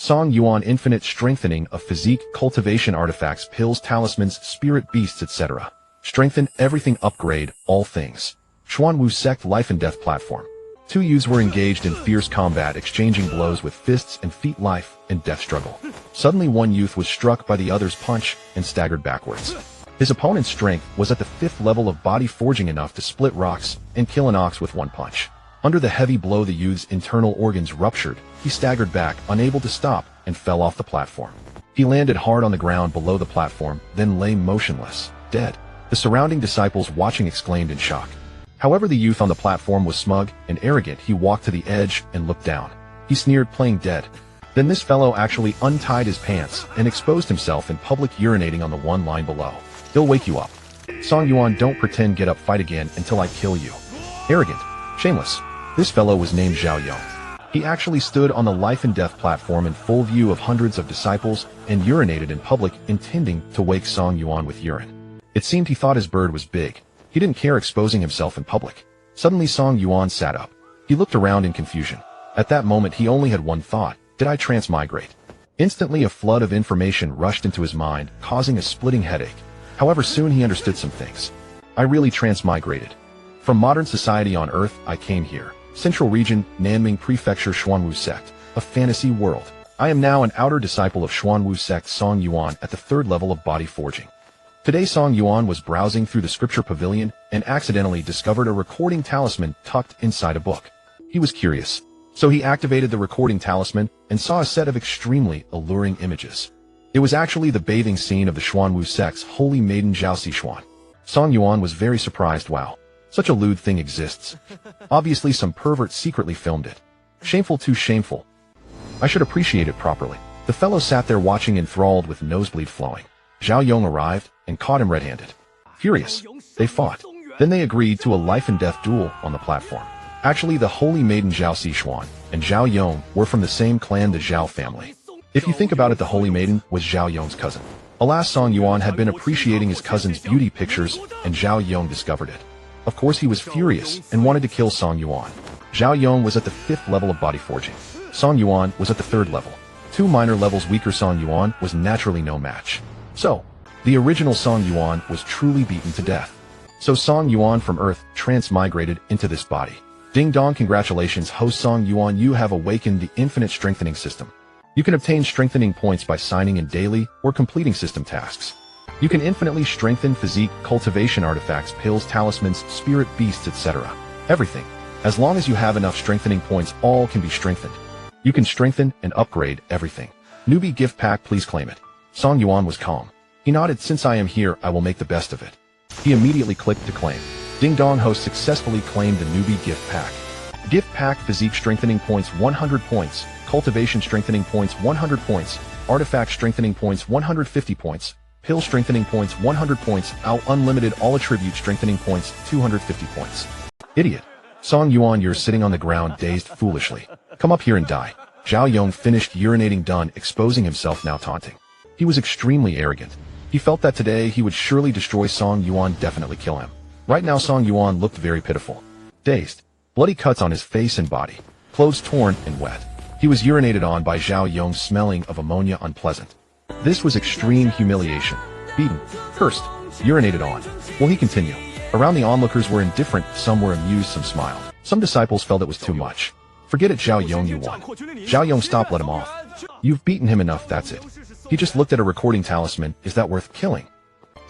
Song Yuan infinite strengthening of physique, cultivation artifacts, pills, talismans, spirit beasts, etc. Strengthen everything, upgrade all things. Xuanwu sect life and death platform. Two youths were engaged in fierce combat, exchanging blows with fists and feet, life and death struggle. Suddenly one youth was struck by the other's punch and staggered backwards. His opponent's strength was at the 5th level of body forging, enough to split rocks and kill an ox with one punch. Under the heavy blow, the youth's internal organs ruptured. He staggered back, unable to stop, and fell off the platform. He landed hard on the ground below the platform, then lay motionless, dead. The surrounding disciples watching exclaimed in shock. However, the youth on the platform was smug and arrogant. He walked to the edge and looked down. He sneered, playing dead. Then this fellow actually untied his pants and exposed himself in public, urinating on the one line below. He'll wake you up. Song Yuan, don't pretend, get up, fight again until I kill you. Arrogant. Shameless. This fellow was named Zhao Yong. He actually stood on the life and death platform in full view of hundreds of disciples and urinated in public, intending to wake Song Yuan with urine. It seemed he thought his bird was big. He didn't care exposing himself in public. Suddenly Song Yuan sat up. He looked around in confusion. At that moment he only had one thought: did I transmigrate? Instantly a flood of information rushed into his mind, causing a splitting headache. However, soon he understood some things. I really transmigrated. From modern society on Earth, I came here. Central region, Nanming Prefecture, Xuanwu sect. A fantasy world. I am now an outer disciple of Xuanwu sect Song Yuan at the 3rd level of body forging. Today Song Yuan was browsing through the scripture pavilion and accidentally discovered a recording talisman tucked inside a book. He was curious, so he activated the recording talisman and saw a set of extremely alluring images. It was actually the bathing scene of the Xuanwu sect's holy maiden Zhao Xuan. Song Yuan was very surprised. Wow, such a lewd thing exists. Obviously some pervert secretly filmed it. Shameful, too shameful. I should appreciate it properly. The fellow sat there watching, enthralled, with nosebleed flowing. Zhao Yong arrived and caught him red-handed. Furious, they fought. Then they agreed to a life and death duel on the platform. Actually, the holy maiden Zhao Xuan and Zhao Yong were from the same clan, the Zhao family. If you think about it, the holy maiden was Zhao Yong's cousin. Alas, Song Yuan had been appreciating his cousin's beauty pictures, and Zhao Yong discovered it. Of course, he was furious and wanted to kill Song Yuan. Zhao Yong was at the 5th level of body forging. Song Yuan was at the 3rd level. 2 minor levels weaker. Song Yuan was naturally no match. So, the original Song Yuan was truly beaten to death. So Song Yuan from Earth transmigrated into this body. Ding dong, congratulations, host Song Yuan, you have awakened the infinite strengthening system. You can obtain strengthening points by signing in daily or completing system tasks. You can infinitely strengthen physique, cultivation artifacts, pills, talismans, spirit beasts, etc. Everything. As long as you have enough strengthening points, all can be strengthened. You can strengthen and upgrade everything. Newbie gift pack, please claim it. Song Yuan was calm. He nodded. Since I am here, I will make the best of it. He immediately clicked to claim. Ding dong, host successfully claimed the newbie gift pack. Gift pack: physique strengthening points 100 points, cultivation strengthening points 100 points, artifact strengthening points 150 points, pill strengthening points 100 points, unlimited all attribute strengthening points 250 points. Idiot. Song Yuan, you're sitting on the ground dazed foolishly. Come up here and die. Zhao Yong finished urinating, done, exposing himself, now taunting. He was extremely arrogant. He felt that today he would surely destroy Song Yuan, definitely kill him. Right now Song Yuan looked very pitiful. Dazed. Bloody cuts on his face and body. Clothes torn and wet. He was urinated on by Zhao Yong, smelling of ammonia, unpleasant. This was extreme humiliation. Beaten, cursed, urinated on. Will he continue? Around the onlookers were indifferent, some were amused, some smiled. Some disciples felt it was too much. Forget it, Zhao Yong, you won. Zhao Yong, stop, let him off. You've beaten him enough, that's it. He just looked at a recording talisman, is that worth killing?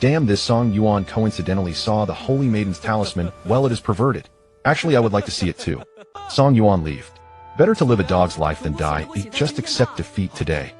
Damn, this Song Yuan coincidentally saw the holy maiden's talisman. Well, it is perverted. Actually, I would like to see it too. Song Yuan leave. Better to live a dog's life than die. Just accept defeat today.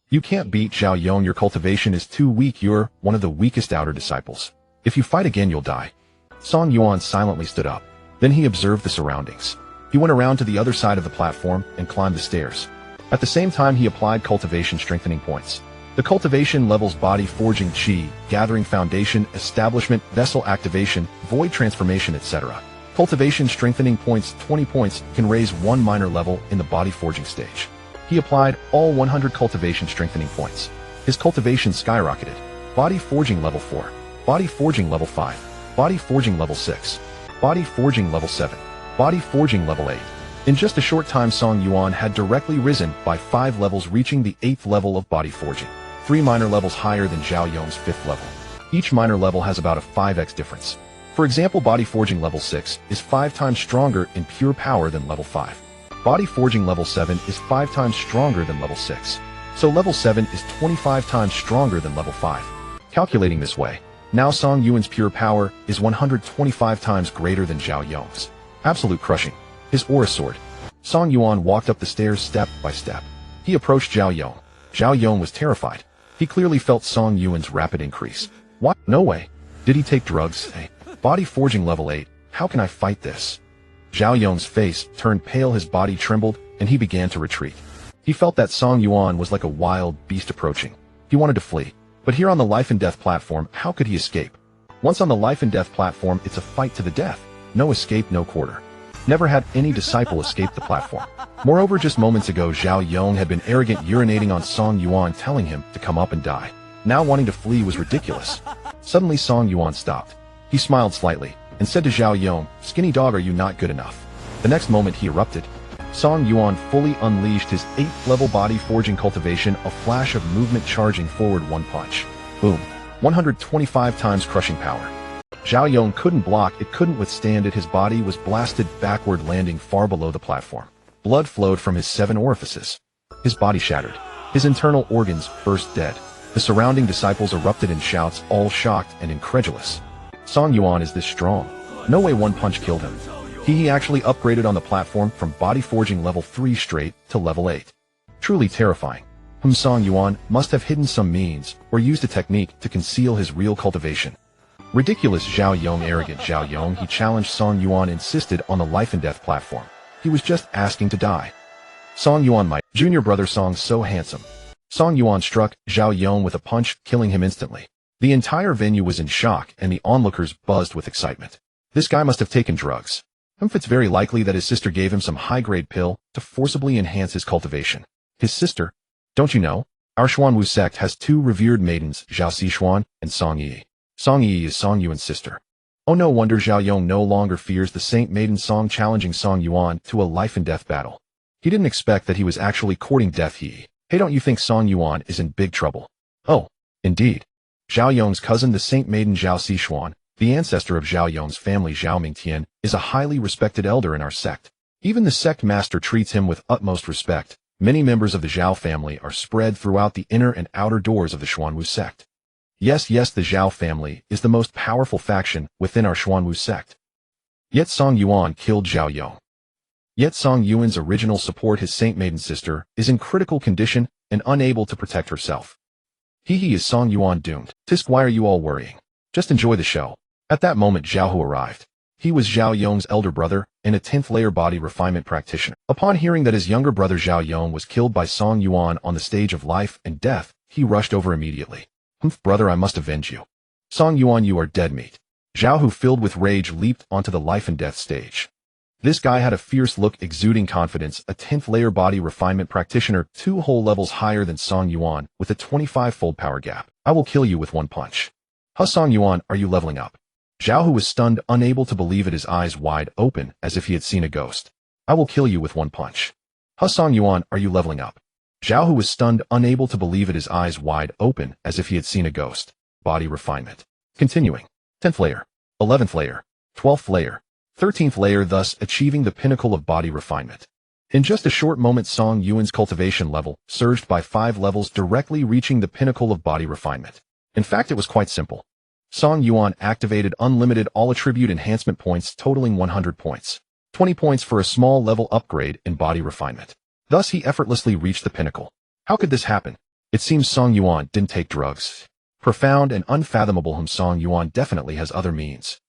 You can't beat Zhao Yong, your cultivation is too weak, you're one of the weakest outer disciples. If you fight again, you'll die. Song Yuan silently stood up. Then he observed the surroundings. He went around to the other side of the platform and climbed the stairs. At the same time, he applied cultivation strengthening points. The cultivation levels body forging, chi, gathering, foundation, establishment, vessel activation, void transformation, etc. Cultivation strengthening points 20 points can raise 1 minor level in the body forging stage. He applied all 100 cultivation strengthening points. His cultivation skyrocketed. Body forging level 4, body forging level 5, body forging level 6, body forging level 7, body forging level 8, In just a short time, Song Yuan had directly risen by 5 levels, reaching the 8th level of body forging, 3 minor levels higher than Zhao Yong's 5th level. Each minor level has about a 5x difference. For example, body forging level 6 is 5 times stronger in pure power than level 5. Body forging level 7 is 5 times stronger than level 6. So level 7 is 25 times stronger than level 5. Calculating this way, now Song Yuan's pure power is 125 times greater than Zhao Yong's. Absolute crushing. His aura soared. Song Yuan walked up the stairs step by step. He approached Zhao Yong. Zhao Yong was terrified. He clearly felt Song Yuan's rapid increase. What? No way. Did he take drugs? Hey, body forging level 8. How can I fight this? Zhao Yong's face turned pale, his body trembled, and he began to retreat. He felt that Song Yuan was like a wild beast approaching. He wanted to flee. But here on the life and death platform, how could he escape? Once on the life and death platform, it's a fight to the death. No escape, no quarter. Never had any disciple escape the platform. Moreover, just moments ago, Zhao Yong had been arrogant, urinating on Song Yuan, telling him to come up and die. Now wanting to flee was ridiculous. Suddenly Song Yuan stopped. He smiled slightly and said to Zhao Yong, "Skinny dog, are you not good enough?" The next moment he erupted. Song Yuan fully unleashed his 8th level body forging cultivation, a flash of movement charging forward, one punch. Boom. 125 times crushing power. Zhao Yong couldn't block, it couldn't withstand it. His body was blasted backward, landing far below the platform. Blood flowed from his 7 orifices. His body shattered. His internal organs burst dead. The surrounding disciples erupted in shouts, all shocked and incredulous. Song Yuan is this strong. No way one punch killed him. He actually upgraded on the platform from body forging level 3 straight to level 8. Truly terrifying. Song Yuan must have hidden some means or used a technique to conceal his real cultivation. Ridiculous. Zhao Yong, arrogant Zhao Yong, he challenged Song Yuan, insisted on the life and death platform. He was just asking to die. Song Yuan, my junior brother Song, so handsome. Song Yuan struck Zhao Yong with a punch, killing him instantly. The entire venue was in shock and the onlookers buzzed with excitement. This guy must have taken drugs. It's very likely that his sister gave him some high-grade pill to forcibly enhance his cultivation. His sister? Don't you know? Our Xuanwu sect has 2 revered maidens, Zhao Xishuan and Song Yi. Song Yi is Song Yuan's sister. Oh, no wonder Zhao Yong no longer fears the saint maiden Song, challenging Song Yuan to a life and death battle. He didn't expect that he was actually courting death. Hey, don't you think Song Yuan is in big trouble? Oh, indeed. Zhao Yong's cousin, the saint maiden Zhao Xishuan, the ancestor of Zhao Yong's family Zhao Mingtian, is a highly respected elder in our sect. Even the sect master treats him with utmost respect. Many members of the Zhao family are spread throughout the inner and outer doors of the Xuanwu sect. Yes, the Zhao family is the most powerful faction within our Xuanwu sect. Yet Song Yuan killed Zhao Yong. Yet Song Yuan's original support, his saint maiden sister, is in critical condition and unable to protect herself. Is Song Yuan doomed? Tisk, why are you all worrying? Just enjoy the show. At that moment, Zhao Hu arrived. He was Zhao Yong's elder brother and a 10th layer body refinement practitioner. Upon hearing that his younger brother Zhao Yong was killed by Song Yuan on the stage of life and death, he rushed over immediately. Brother, I must avenge you. Song Yuan, you are dead meat. Zhao Hu, filled with rage, leaped onto the life and death stage. This guy had a fierce look, exuding confidence, a 10th layer body refinement practitioner, 2 whole levels higher than Song Yuan, with a 25-fold power gap. I will kill you with one punch. Song Yuan, are you leveling up? Zhao Hu was stunned, unable to believe it, his eyes wide open, as if he had seen a ghost. I will kill you with one punch. Song Yuan, are you leveling up? Zhao Hu was stunned, unable to believe it, his eyes wide open, as if he had seen a ghost. Body refinement. Continuing. 10th layer, 11th layer, 12th layer, 13th layer, thus achieving the pinnacle of body refinement. In just a short moment, Song Yuan's cultivation level surged by 5 levels, directly reaching the pinnacle of body refinement. In fact, it was quite simple. Song Yuan activated unlimited all-attribute enhancement points totaling 100 points. 20 points for a small level upgrade in body refinement. Thus he effortlessly reached the pinnacle. How could this happen? It seems Song Yuan didn't take drugs. Profound and unfathomable. Song Yuan definitely has other means.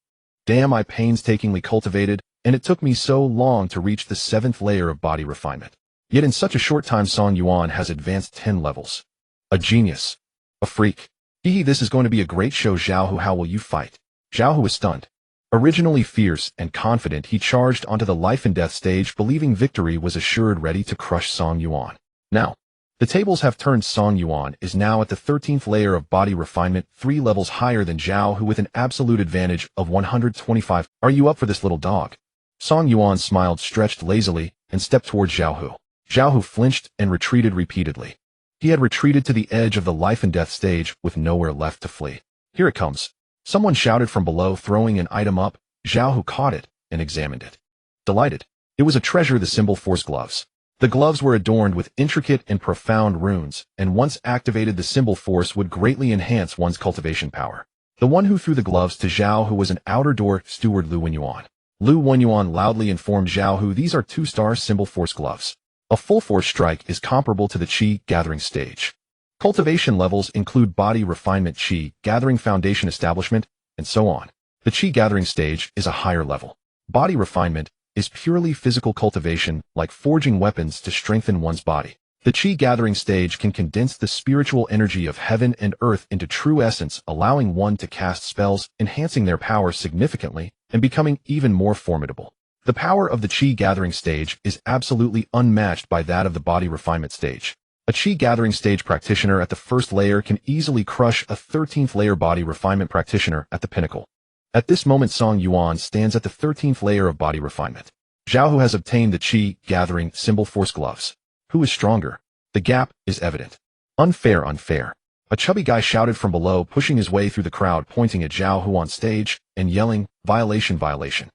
Damn, I painstakingly cultivated, and it took me so long to reach the 7th layer of body refinement. Yet in such a short time, Song Yuan has advanced 10 levels. A genius. A freak. This is going to be a great show. Zhao Hu, how will you fight? Zhao Hu was stunned. Originally fierce and confident, he charged onto the life and death stage, believing victory was assured, ready to crush Song Yuan. Now, the tables have turned. Song Yuan is now at the 13th layer of body refinement, 3 levels higher than Zhao Hu, with an absolute advantage of 125. Are you up for this, little dog? Song Yuan smiled, stretched lazily, and stepped towards Zhao Hu. Zhao Hu flinched and retreated repeatedly. He had retreated to the edge of the life and death stage with nowhere left to flee. Here it comes. Someone shouted from below, throwing an item up. Zhao Hu caught it and examined it. Delighted. It was a treasure, the symbol force gloves. The gloves were adorned with intricate and profound runes, and once activated, the symbol force would greatly enhance one's cultivation power. The one who threw the gloves to Zhao Hu was an outer door steward, Lu Wenyuan. Lu Wenyuan loudly informed Zhao Hu, these are 2-star symbol force gloves. A full force strike is comparable to the Qi gathering stage. Cultivation levels include body refinement, Qi gathering foundation establishment, and so on. The Qi gathering stage is a higher level. Body refinement is purely physical cultivation, like forging weapons to strengthen one's body. The Qi gathering stage can condense the spiritual energy of heaven and earth into true essence, allowing one to cast spells, enhancing their power significantly, and becoming even more formidable. The power of the Qi gathering stage is absolutely unmatched by that of the body refinement stage. A Qi gathering stage practitioner at the first layer can easily crush a 13th layer body refinement practitioner at the pinnacle. At this moment, Song Yuan stands at the 13th layer of body refinement. Zhao Hu has obtained the Qi gathering symbol force gloves. Who is stronger? The gap is evident. Unfair, unfair. A chubby guy shouted from below, pushing his way through the crowd, pointing at Zhao Hu on stage and yelling, violation, violation.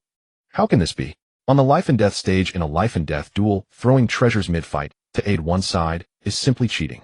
How can this be? On the life and death stage in a life and death duel, throwing treasures mid-fight to aid one side is simply cheating.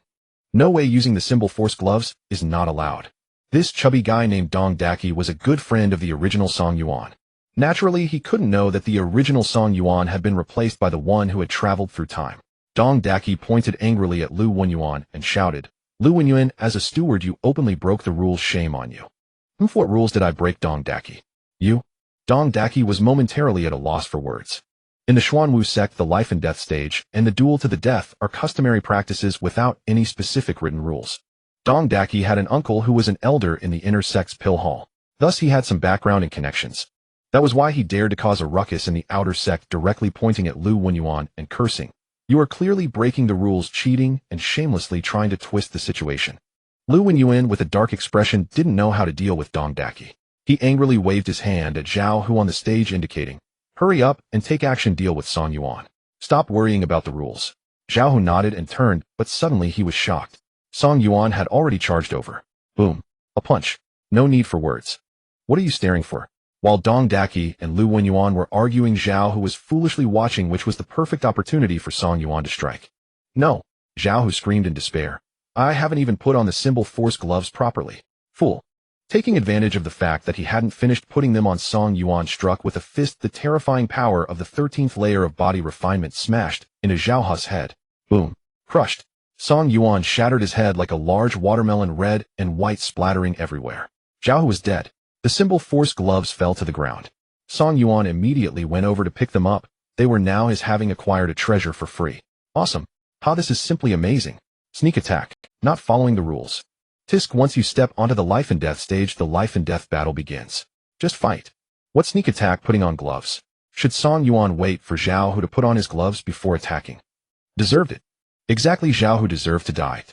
No way, using the symbol force gloves is not allowed. This chubby guy named Dong Daki was a good friend of the original Song Yuan. Naturally, he couldn't know that the original Song Yuan had been replaced by the one who had traveled through time. Dong Daki pointed angrily at Lu Wenyuan and shouted, Lu Wenyuan, as a steward you openly broke the rules, shame on you. What rules did I break, Dong Daki? You? Dong Daki was momentarily at a loss for words. In the Xuanwu sect, the life and death stage and the duel to the death are customary practices without any specific written rules. Dong Daki had an uncle who was an elder in the inner sect's pill hall. Thus he had some background and connections. That was why he dared to cause a ruckus in the outer sect, directly pointing at Lu Wenyuan and cursing. You are clearly breaking the rules, cheating, and shamelessly trying to twist the situation. Lu Wenyuan, with a dark expression, didn't know how to deal with Dong Daki. He angrily waved his hand at Zhao Hu on the stage, indicating, hurry up and take action, deal with Song Yuan. Stop worrying about the rules. Zhao Hu nodded and turned, but suddenly he was shocked. Song Yuan had already charged over. Boom. A punch. No need for words. What are you staring for? While Dong Daki and Lu Wenyuan were arguing, Zhao Hu was foolishly watching, which was the perfect opportunity for Song Yuan to strike. No. Zhao Hu screamed in despair. I haven't even put on the symbol force gloves properly. Fool. Taking advantage of the fact that he hadn't finished putting them on, Song Yuan struck with a fist. The terrifying power of the 13th layer of body refinement smashed into Zhao Hu's head. Boom. Crushed. Song Yuan shattered his head like a large watermelon, red and white splattering everywhere. Zhao Hu was dead. The symbol force gloves fell to the ground. Song Yuan immediately went over to pick them up. They were now his, having acquired a treasure for free. Awesome. Ha, this is simply amazing. Sneak attack. Not following the rules. Tisk, once you step onto the life and death stage, the life and death battle begins. Just fight. What sneak attack, putting on gloves? Should Song Yuan wait for Zhao Hu to put on his gloves before attacking? Deserved it. Exactly, Zhao Hu deserved to die.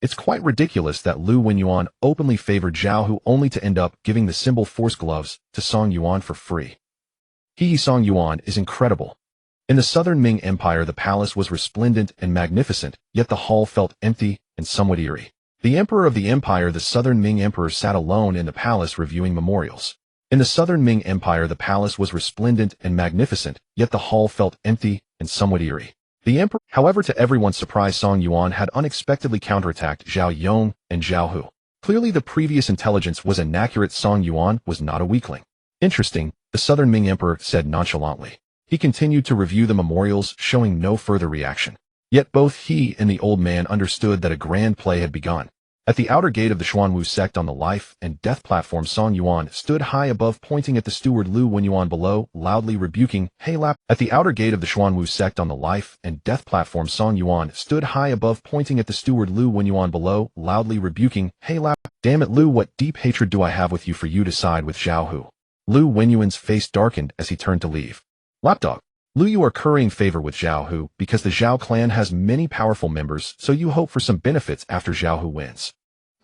It's quite ridiculous that Lu Wenyuan openly favored Zhao Hu only to end up giving the symbol force gloves to Song Yuan for free. Song Yuan is incredible. In the southern Ming Empire, the palace was resplendent and magnificent, yet the hall felt empty and somewhat eerie. The emperor of the empire, the southern Ming emperor, sat alone in the palace reviewing memorials. In the southern Ming Empire, the palace was resplendent and magnificent, yet the hall felt empty and somewhat eerie. The emperor, however, to everyone's surprise, Song Yuan had unexpectedly counterattacked Zhao Yong and Zhao Hu. Clearly the previous intelligence was inaccurate. Song Yuan was not a weakling. Interesting, the southern Ming emperor said nonchalantly. He continued to review the memorials, showing no further reaction. Yet both he and the old man understood that a grand play had begun. At the outer gate of the Xuanwu sect on the life and death platform, Song Yuan stood high above, pointing at the steward Lu Wenyuan below, loudly rebuking, "Hey lap." At the outer gate of the Xuanwu sect on the life and death platform, Song Yuan stood high above, pointing at the steward Lu Wenyuan below, loudly rebuking, "Hey lap." Damn it, Lu, what deep hatred do I have with you for you to side with Zhao Hu? Lu Wenyuan's face darkened as he turned to leave. Lapdog. Lu, you are currying favor with Zhao Hu because the Zhao clan has many powerful members, so you hope for some benefits after Zhao Hu wins.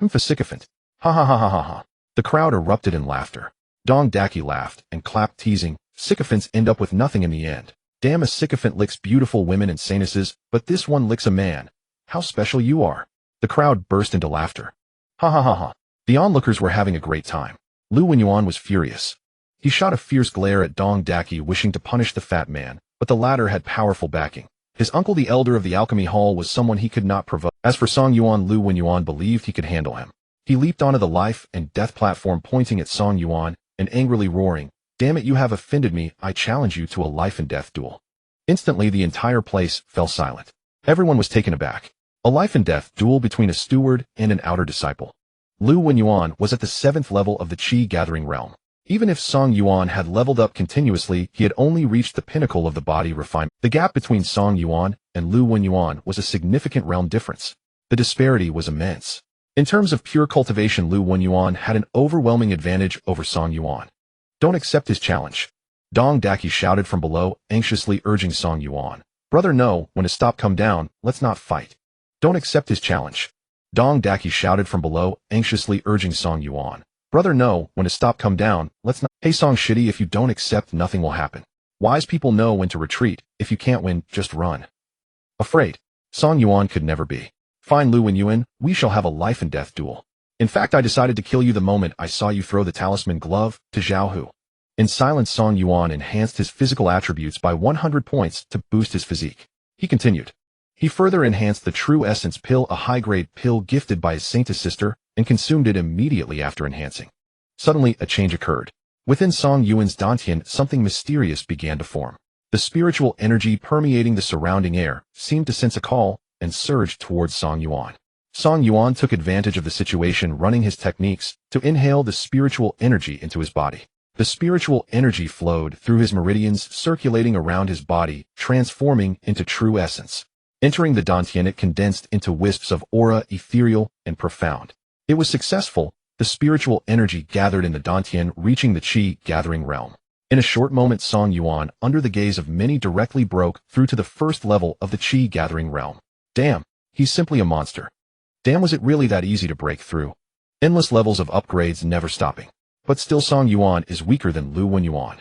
For sycophant. Ha ha ha ha ha ha. The crowd erupted in laughter. Dong Daki laughed and clapped, teasing. Sycophants end up with nothing in the end. Damn, a sycophant licks beautiful women and saintesses, but this one licks a man. How special you are. The crowd burst into laughter. Ha ha ha ha. The onlookers were having a great time. Yuan was furious. He shot a fierce glare at Dong Daki, wishing to punish the fat man, but the latter had powerful backing. His uncle, the elder of the alchemy hall, was someone he could not provoke. As for Yuan believed he could handle him. He leaped onto the life and death platform, pointing at Yuan and angrily roaring, "Damn it, you have offended me, I challenge you to a life and death duel." Instantly the entire place fell silent. Everyone was taken aback. A life and death duel between a steward and an outer disciple. Yuan was at the 7th level of the Qi gathering realm. Even if Yuan had leveled up continuously, he had only reached the pinnacle of the body refinement. The gap between Yuan and Yuan was a significant realm difference. The disparity was immense. In terms of pure cultivation, Yuan had an overwhelming advantage over Yuan. "Don't accept his challenge," Dong Daki shouted from below, anxiously urging Yuan. "Brother, no, when to stop, come down, let's not fight." "Don't accept his challenge," Dong Daki shouted from below, anxiously urging Yuan. "Brother, no, when to stop, come down, let's not." "Hey Song Shitty, if you don't accept, nothing will happen. Wise people know when to retreat. If you can't win, just run." Afraid? Yuan could never be. "Fine, Yuan, we shall have a life and death duel. In fact, I decided to kill you the moment I saw you throw the talisman glove to Zhao Hu." In silence, Yuan enhanced his physical attributes by 100 points to boost his physique. He continued. He further enhanced the True Essence pill, a high-grade pill gifted by his saintess sister, and consumed it immediately after enhancing. Suddenly, a change occurred. Within Yuan's dantian, something mysterious began to form. The spiritual energy permeating the surrounding air seemed to sense a call and surged towards Yuan. Yuan took advantage of the situation, running his techniques to inhale the spiritual energy into his body. The spiritual energy flowed through his meridians, circulating around his body, transforming into true essence. Entering the dantian, it condensed into wisps of aura, ethereal and profound. It was successful. The spiritual energy gathered in the dantian, reaching the Qi gathering realm. In a short moment, Yuan, under the gaze of many, directly broke through to the 1st level of the Qi gathering realm. Damn, he's simply a monster. Damn, was it really that easy to break through? Endless levels of upgrades never stopping. But still, Yuan is weaker than Yuan.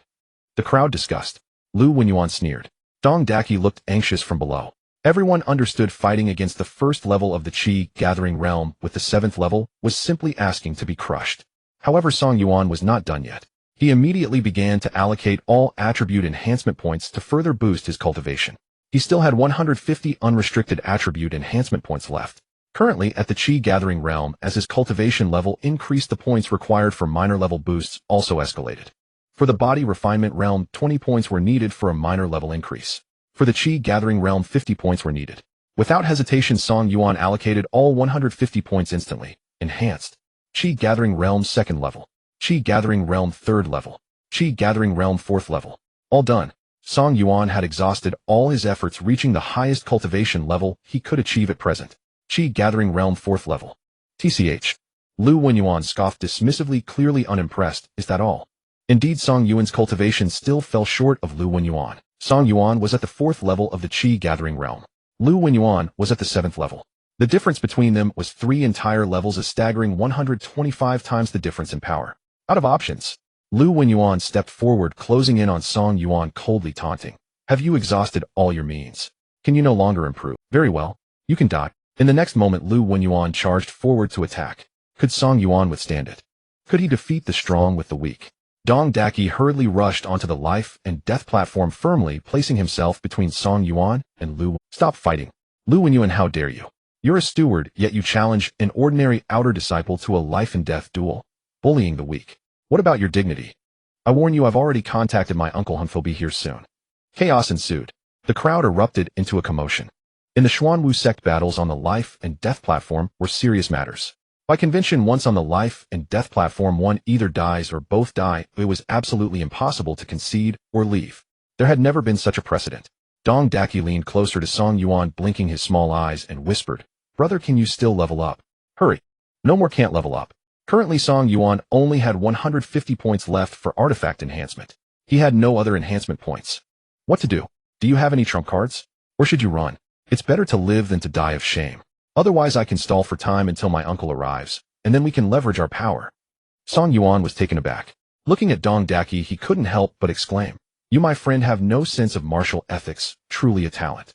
The crowd discussed. Yuan sneered. Dong Daki looked anxious from below. Everyone understood fighting against the 1st level of the Qi gathering realm with the 7th level was simply asking to be crushed. However, Yuan was not done yet. He immediately began to allocate all attribute enhancement points to further boost his cultivation. He still had 150 unrestricted attribute enhancement points left. Currently at the Qi gathering realm, as his cultivation level increased, the points required for minor level boosts also escalated. For the body refinement realm, 20 points were needed for a minor level increase. For the Qi gathering realm, 50 points were needed. Without hesitation, Yuan allocated all 150 points instantly. Enhanced. Qi gathering realm 2nd level. Qi gathering realm 3rd level. Qi gathering realm 4th level. All done. Yuan had exhausted all his efforts, reaching the highest cultivation level he could achieve at present. Qi gathering realm 4th level. TCH. Yuan scoffed dismissively, clearly unimpressed. Is that all? Indeed, Yuan's cultivation still fell short of Yuan. Yuan was at the 4th level of the Qi gathering realm. Yuan was at the 7th level. The difference between them was 3 entire levels, a staggering 125 times the difference in power. Out of options, Yuan stepped forward, closing in on Yuan, coldly taunting. "Have you exhausted all your means? Can you no longer improve? Very well. You can die." In the next moment, Yuan charged forward to attack. Could Yuan withstand it? Could he defeat the strong with the weak? Dong Daki hurriedly rushed onto the life and death platform, firmly placing himself between Yuan and "Stop fighting. Yuan, how dare you? You're a steward, yet you challenge an ordinary outer disciple to a life and death duel, bullying the weak. What about your dignity? I warn you, I've already contacted my uncle, He'll be here soon." Chaos ensued. The crowd erupted into a commotion. In the Xuanwu sect, battles on the life and death platform were serious matters. By convention, once on the life and death platform, one either dies or both die. It was absolutely impossible to concede or leave. There had never been such a precedent. Dong Daki leaned closer to Yuan, blinking his small eyes, and whispered, "Brother, can you still level up? Hurry. No more can't level up." Currently, Yuan only had 150 points left for artifact enhancement. He had no other enhancement points. What to do? Do you have any trump cards? Or should you run? It's better to live than to die of shame. Otherwise, I can stall for time until my uncle arrives, and then we can leverage our power. Yuan was taken aback. Looking at Dong Daki, he couldn't help but exclaim, You, my friend, have no sense of martial ethics, truly a talent.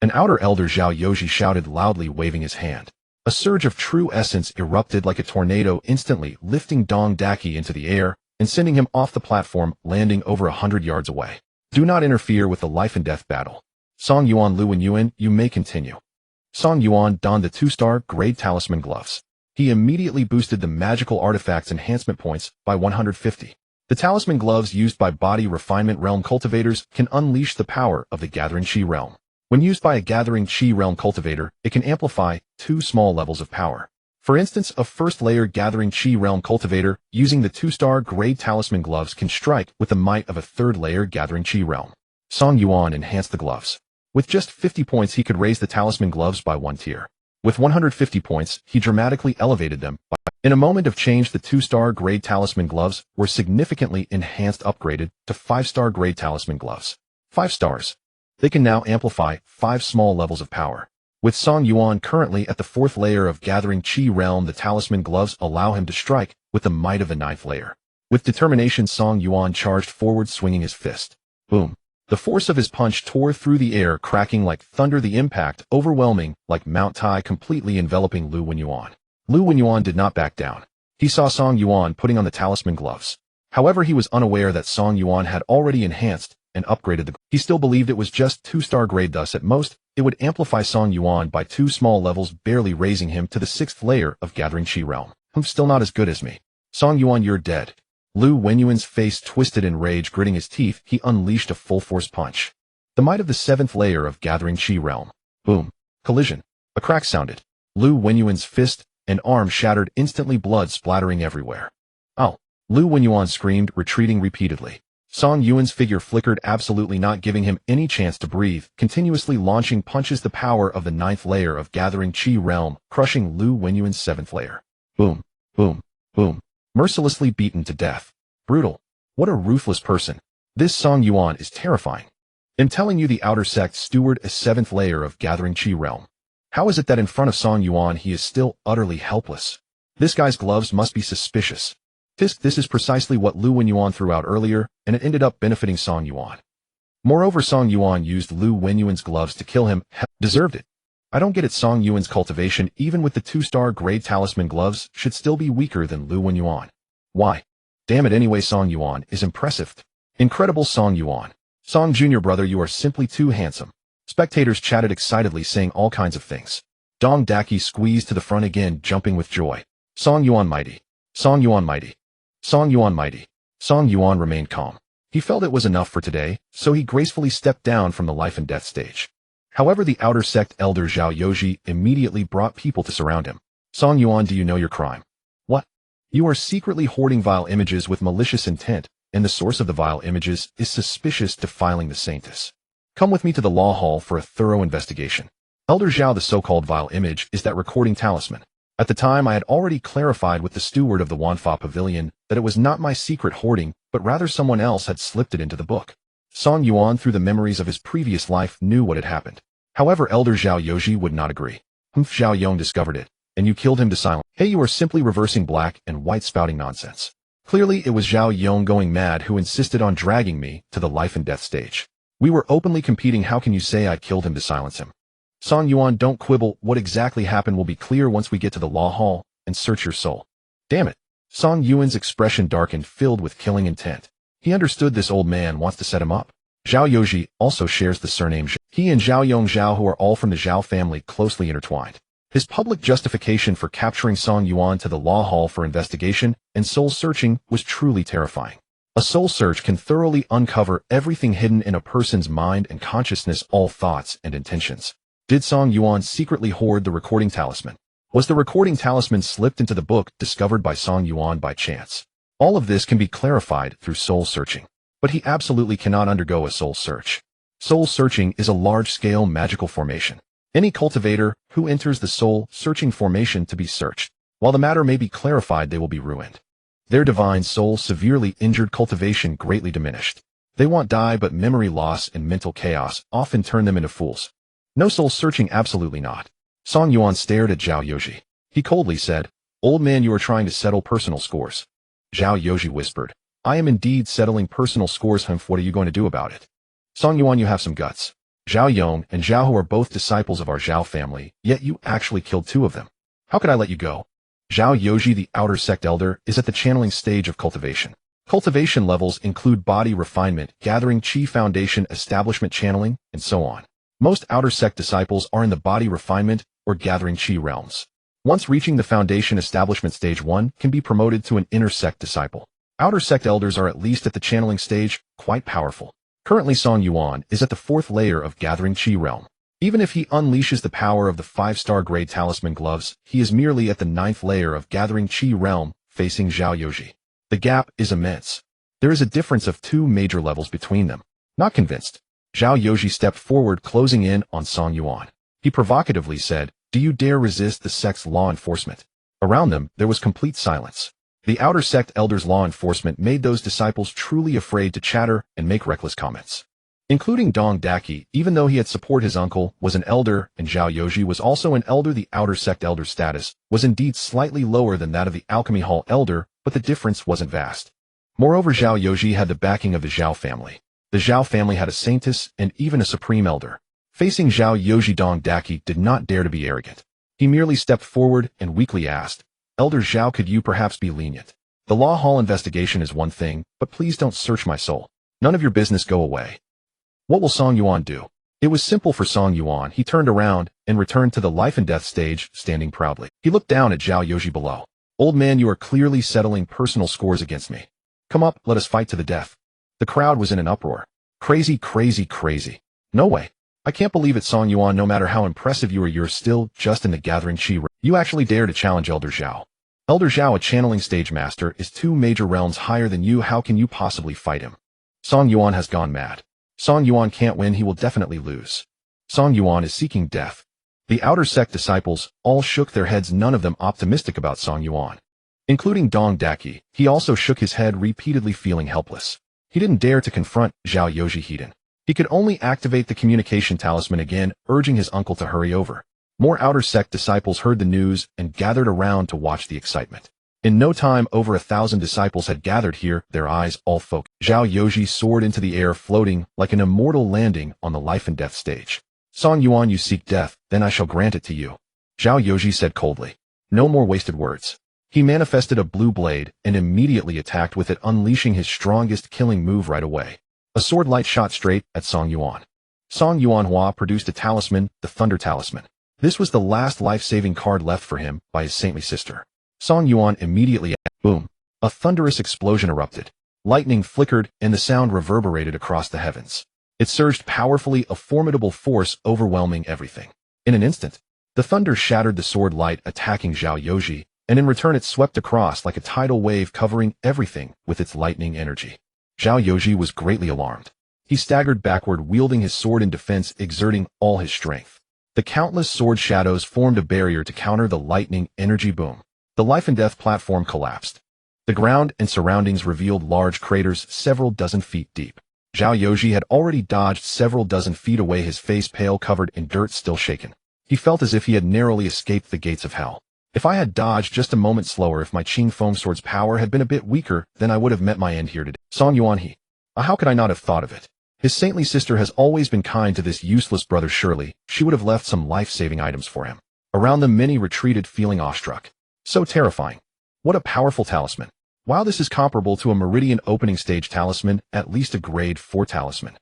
An outer elder, Zhao Yong, shouted loudly, waving his hand. A surge of true essence erupted like a tornado, instantly lifting Dong Daki into the air and sending him off the platform, landing over 100 yards away. Do not interfere with the life and death battle. Song Yuan, Lu and Yuan, you may continue. Song Yuan donned the 2-star grade talisman gloves. He immediately boosted the magical artifact's enhancement points by 150. The talisman gloves used by body refinement realm cultivators can unleash the power of the gathering chi realm. When used by a gathering chi realm cultivator, it can amplify 2 small levels of power. For instance, a first-layer gathering chi realm cultivator using the 2-star grade talisman gloves can strike with the might of a 3rd-layer gathering chi realm. Song Yuan enhanced the gloves. With just 50 points, he could raise the talisman gloves by 1 tier. With 150 points, he dramatically elevated them. In a moment of change, the 2-star grade talisman gloves were significantly enhanced, upgraded to 5-star grade talisman gloves. 5 stars. They can now amplify 5 small levels of power. With Song Yuan currently at the 4th layer of gathering chi realm, the talisman gloves allow him to strike with the might of the 9th layer. With determination, Song Yuan charged forward, swinging his fist. Boom. The force of his punch tore through the air, cracking like thunder, the impact overwhelming like Mount Tai, completely enveloping Lu Wenyuan. Lu Wenyuan did not back down. He saw Song Yuan putting on the talisman gloves. However, he was unaware that Song Yuan had already enhanced and upgraded the. He still believed it was just 2-star grade, thus at most, it would amplify Song Yuan by 2 small levels, barely raising him to the 6th layer of gathering chi realm. I'm still not as good as me. Song Yuan, you're dead. Lu Wenyuan's face twisted in rage, gritting his teeth, he unleashed a full-force punch. The might of the 7th layer of gathering chi realm. Boom. Collision. A crack sounded. Lu Wenyuan's fist and arm shattered instantly, blood splattering everywhere. Ow. Lu Wenyuan screamed, retreating repeatedly. Song Yuan's figure flickered, absolutely not giving him any chance to breathe, continuously launching punches, the power of the 9th layer of gathering chi realm, crushing Lu Wenyuan's 7th layer. Boom. Boom. Boom. Mercilessly beaten to death. Brutal. What a ruthless person. This Song Yuan is terrifying. I'm telling you, the outer sect steward a 7th layer of gathering chi realm. How is it that in front of Song Yuan he is still utterly helpless? This guy's gloves must be suspicious. This is precisely what Lu Wenyuan threw out earlier, and it ended up benefiting Song Yuan. Moreover, Song Yuan used Lu Wenyuan's gloves to kill him. Deserved it. I don't get it. Song Yuan's cultivation, even with the 2-star grade talisman gloves, should still be weaker than Lu Wenyuan. Why? Damn it, anyway, Song Yuan is impressive. Incredible, Song Yuan. Song Jr. brother, you are simply too handsome. Spectators chatted excitedly, saying all kinds of things. Dong Daki squeezed to the front again, jumping with joy. Song Yuan mighty. Song Yuan mighty. Song Yuan mighty. Song Yuan remained calm. He felt it was enough for today, so he gracefully stepped down from the life and death stage. However, the outer sect elder Zhao Yong immediately brought people to surround him. Song Yuan, do you know your crime? What? You are secretly hoarding vile images with malicious intent, and the source of the vile images is suspicious, defiling the saintess. Come with me to the law hall for a thorough investigation. Elder Zhao, the so-called vile image is that recording talisman. At the time, I had already clarified with the steward of the Wanfa Pavilion that it was not my secret hoarding, but rather someone else had slipped it into the book. Song Yuan, through the memories of his previous life, knew what had happened. However, Elder Zhao Yong would not agree. Zhao Yong discovered it, and you killed him to silence. Hey, you are simply reversing black and white spouting nonsense. Clearly, it was Zhao Yong going mad who insisted on dragging me to the life and death stage. We were openly competing. How can you say I killed him to silence him? Song Yuan, don't quibble. What exactly happened will be clear once we get to the law hall and search your soul. Damn it. Song Yuan's expression darkened, filled with killing intent. He understood this old man wants to set him up. Zhao Yong also shares the surname Zhao. He and Zhao Yong Zhao, who are all from the Zhao family, closely intertwined. His public justification for capturing Song Yuan to the law hall for investigation and soul searching was truly terrifying. A soul search can thoroughly uncover everything hidden in a person's mind and consciousness, all thoughts and intentions. Did Song Yuan secretly hoard the recording talisman? Was the recording talisman slipped into the book discovered by Song Yuan by chance? All of this can be clarified through soul searching. But he absolutely cannot undergo a soul search. Soul searching is a large-scale magical formation. Any cultivator who enters the soul searching formation to be searched, while the matter may be clarified, they will be ruined. Their divine soul severely injured, cultivation greatly diminished. They won't die, but memory loss and mental chaos often turn them into fools. No soul searching, absolutely not. Song Yuan stared at Zhao Yong. He coldly said, "Old man, you are trying to settle personal scores." Zhao Yong whispered, I am indeed settling personal scores. Humph, what are you going to do about it? Song Yuan, you have some guts. Zhao Yong and Zhao Hu are both disciples of our Zhao family, yet you actually killed two of them. How could I let you go? Zhao Yoji, the outer sect elder, is at the channeling stage of cultivation. Cultivation levels include body refinement, gathering chi foundation, establishment channeling, and so on. Most outer sect disciples are in the body refinement or gathering chi realms. Once reaching the foundation establishment stage, one can be promoted to an inner sect disciple. Outer sect elders are at least at the channeling stage, quite powerful. Currently Song Yuan is at the 4th layer of gathering chi realm. Even if he unleashes the power of the 5-star grade talisman gloves, he is merely at the 9th layer of gathering chi realm, facing Zhao Yoji. The gap is immense. There is a difference of 2 major levels between them. Not convinced, Zhao Yoji stepped forward, closing in on Song Yuan. He provocatively said, "Do you dare resist the sect's law enforcement?" Around them, there was complete silence. The outer sect elders' law enforcement made those disciples truly afraid to chatter and make reckless comments. Including Dong Daki, even though he had support, his uncle was an elder and Zhao Yoji was also an elder. The outer sect elder status was indeed slightly lower than that of the Alchemy Hall elder, but the difference wasn't vast. Moreover, Zhao Yoji had the backing of the Zhao family. The Zhao family had a saintess and even a supreme elder. Facing Zhao Yoji, Dong Daki did not dare to be arrogant. He merely stepped forward and weakly asked, "Elder Zhao, could you perhaps be lenient? The law hall investigation is one thing, but please don't search my soul. None of your business, go away." What will Song Yuan do? It was simple for Song Yuan. He turned around and returned to the life and death stage, standing proudly. He looked down at Zhao Yoji below. "Old man, you are clearly settling personal scores against me. Come up, let us fight to the death." The crowd was in an uproar. Crazy, crazy, crazy. No way. I can't believe it, Song Yuan. No matter how impressive you are, you're still just in the gathering chi. You actually dare to challenge Elder Zhao. Elder Zhao, a channeling stage master, is 2 major realms higher than you. How can you possibly fight him? Song Yuan has gone mad. Song Yuan can't win. He will definitely lose. Song Yuan is seeking death. The outer sect disciples all shook their heads, none of them optimistic about Song Yuan. Including Dong Daki, he also shook his head, repeatedly feeling helpless. He didn't dare to confront Zhao Yoji Hiden. He could only activate the communication talisman again, urging his uncle to hurry over. More outer sect disciples heard the news and gathered around to watch the excitement. In no time, over 1,000 disciples had gathered here, their eyes all focused. Zhao Yoji soared into the air, floating like an immortal, landing on the life and death stage. "Song Yuan, you seek death, then I shall grant it to you," Zhao Yoji said coldly. No more wasted words. He manifested a blue blade and immediately attacked with it, unleashing his strongest killing move right away. A sword light shot straight at Song Yuan. Song Yuan Hua produced a talisman, the Thunder Talisman. This was the last life-saving card left for him by his saintly sister. Song Yuan immediately, boom, a thunderous explosion erupted. Lightning flickered and the sound reverberated across the heavens. It surged powerfully, a formidable force overwhelming everything. In an instant, the thunder shattered the sword light, attacking Zhao Yoji, and in return it swept across like a tidal wave, covering everything with its lightning energy. Zhao Yoji was greatly alarmed. He staggered backward, wielding his sword in defense, exerting all his strength. The countless sword shadows formed a barrier to counter the lightning energy boom. The life and death platform collapsed. The ground and surroundings revealed large craters several dozen feet deep. Zhao Yoji had already dodged several dozen feet away, his face pale, covered in dirt, still shaken. He felt as if he had narrowly escaped the gates of hell. If I had dodged just a moment slower, if my Qing Foam Sword's power had been a bit weaker, then I would have met my end here today. Song Yuan he. How could I not have thought of it? His saintly sister has always been kind to this useless brother. Surely, she would have left some life-saving items for him. Around them, many retreated, feeling awestruck. So terrifying. What a powerful talisman. Wow, this is comparable to a Meridian opening stage talisman, at least a grade 4 talisman.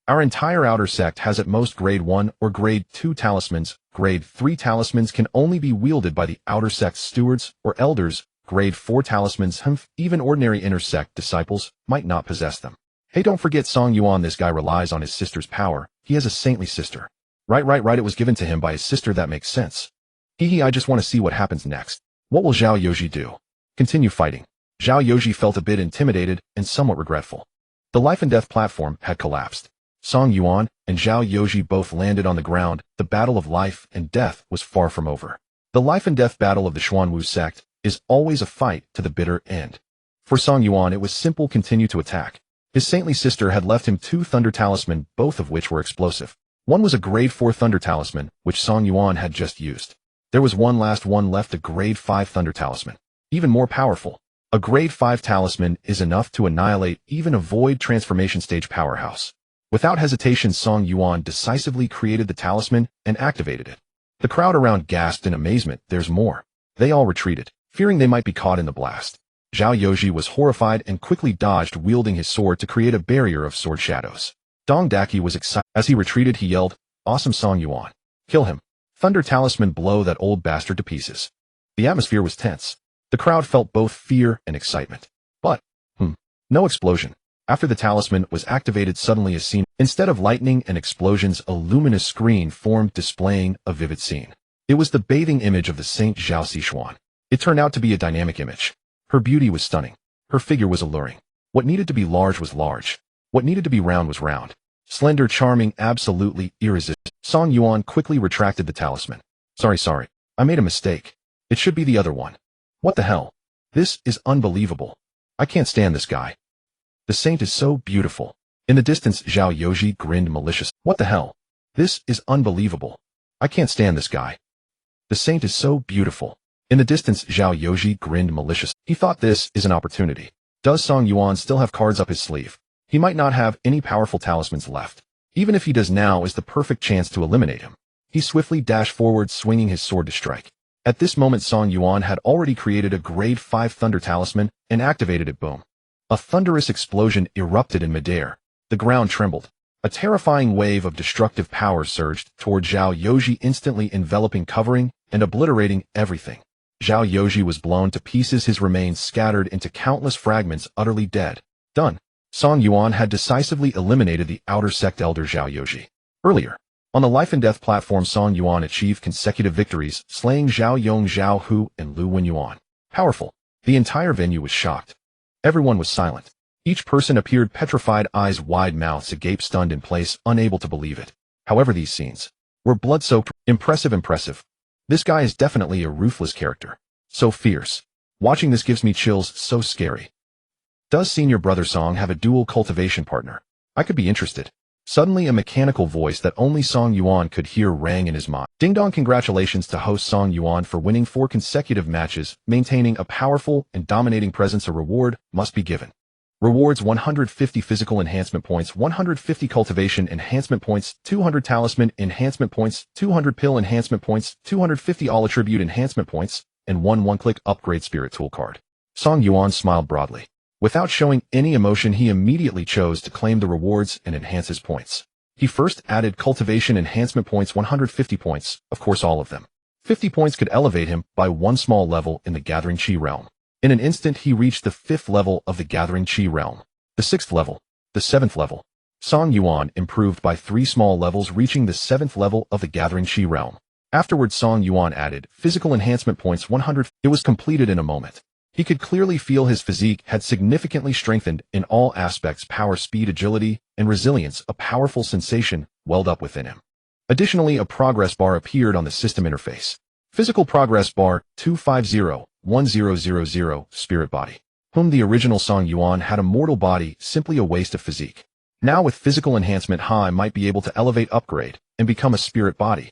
Our entire outer sect has at most grade 1 or grade 2 talismans. Grade 3 talismans can only be wielded by the outer sect's stewards or elders. Grade 4 talismans, even ordinary inner sect disciples, might not possess them. Hey, don't forget Song Yuan, this guy relies on his sister's power. He has a saintly sister. Right, it was given to him by his sister, that makes sense. I just want to see what happens next. What will Zhao Yoji do? Continue fighting. Zhao Yoji felt a bit intimidated and somewhat regretful. The life and death platform had collapsed. Song Yuan and Zhao Yoji both landed on the ground. The battle of life and death was far from over. The life and death battle of the Xuanwu sect is always a fight to the bitter end. For Song Yuan, it was simple: continue to attack. His saintly sister had left him 2 thunder talisman, both of which were explosive. One was a grade 4 thunder talisman, which Song Yuan had just used. There was one last one left, a grade 5 thunder talisman. Even more powerful. A grade 5 talisman is enough to annihilate even a void transformation stage powerhouse. Without hesitation, Song Yuan decisively created the talisman and activated it. The crowd around gasped in amazement. There's more. They all retreated, fearing they might be caught in the blast. Zhao Yong was horrified and quickly dodged, wielding his sword to create a barrier of sword shadows. Dong Daki was excited. As he retreated, he yelled, "Awesome, Song Yuan. Kill him. Thunder talisman, blow that old bastard to pieces." The atmosphere was tense. The crowd felt both fear and excitement. But, no explosion. After the talisman was activated, suddenly a scene. Instead of lightning and explosions, a luminous screen formed, displaying a vivid scene. It was the bathing image of the Saint Zhao Sichuan. It turned out to be a dynamic image. Her beauty was stunning. Her figure was alluring. What needed to be large was large. What needed to be round was round. Slender, charming, absolutely irresistible. Song Yuan quickly retracted the talisman. Sorry. I made a mistake. It should be the other one. What the hell? This is unbelievable. I can't stand this guy. The saint is so beautiful. In the distance, Zhao Yong grinned maliciously. What the hell? This is unbelievable. I can't stand this guy. The saint is so beautiful. In the distance, Zhao Yong grinned maliciously. He thought this is an opportunity. Does Song Yuan still have cards up his sleeve? He might not have any powerful talismans left. Even if he does, now is the perfect chance to eliminate him. He swiftly dashed forward, swinging his sword to strike. At this moment, Song Yuan had already created a grade 5 thunder talisman and activated it. Boom. A thunderous explosion erupted in midair. The ground trembled. A terrifying wave of destructive power surged toward Zhao Yong, instantly enveloping, covering, and obliterating everything. Zhao Yong was blown to pieces, his remains scattered into countless fragments, utterly dead. Done. Song Yuan had decisively eliminated the outer sect elder Zhao Yong. Earlier, on the life and death platform, Song Yuan achieved consecutive victories, slaying Zhao Yong, Zhao Hu, and Lu Wenyuan. Powerful. The entire venue was shocked. Everyone was silent. Each person appeared petrified, eyes wide, mouths agape, stunned in place, unable to believe it. However, these scenes were blood-soaked. Impressive. This guy is definitely a ruthless character. So fierce. Watching this gives me chills, so scary. Does senior brother Song have a dual cultivation partner? I could be interested. Suddenly, a mechanical voice that only Song Yuan could hear rang in his mind. Ding dong! Congratulations to host Song Yuan for winning 4 consecutive matches, maintaining a powerful and dominating presence. A reward must be given. Rewards: 150 physical enhancement points, 150 cultivation enhancement points, 200 talisman enhancement points, 200 pill enhancement points, 250 all attribute enhancement points, and 1 one-click upgrade spirit tool card. Song Yuan smiled broadly. Without showing any emotion, he immediately chose to claim the rewards and enhance his points. He first added cultivation enhancement points, 150 points, of course all of them. 50 points could elevate him by 1 small level in the Gathering Chi realm. In an instant, he reached the 5th level of the Gathering Chi realm, the 6th level, the 7th level. Song Yuan improved by 3 small levels, reaching the 7th level of the Gathering Chi realm. Afterwards, Song Yuan added physical enhancement points, 100. It was completed in a moment. He could clearly feel his physique had significantly strengthened in all aspects: power, speed, agility, and resilience. A powerful sensation welled up within him. Additionally, a progress bar appeared on the system interface. Physical progress bar 250-1000, spirit body. The original Song Yuan had a mortal body, simply a waste of physique. Now with physical enhancement, I might be able to elevate, upgrade, and become a spirit body.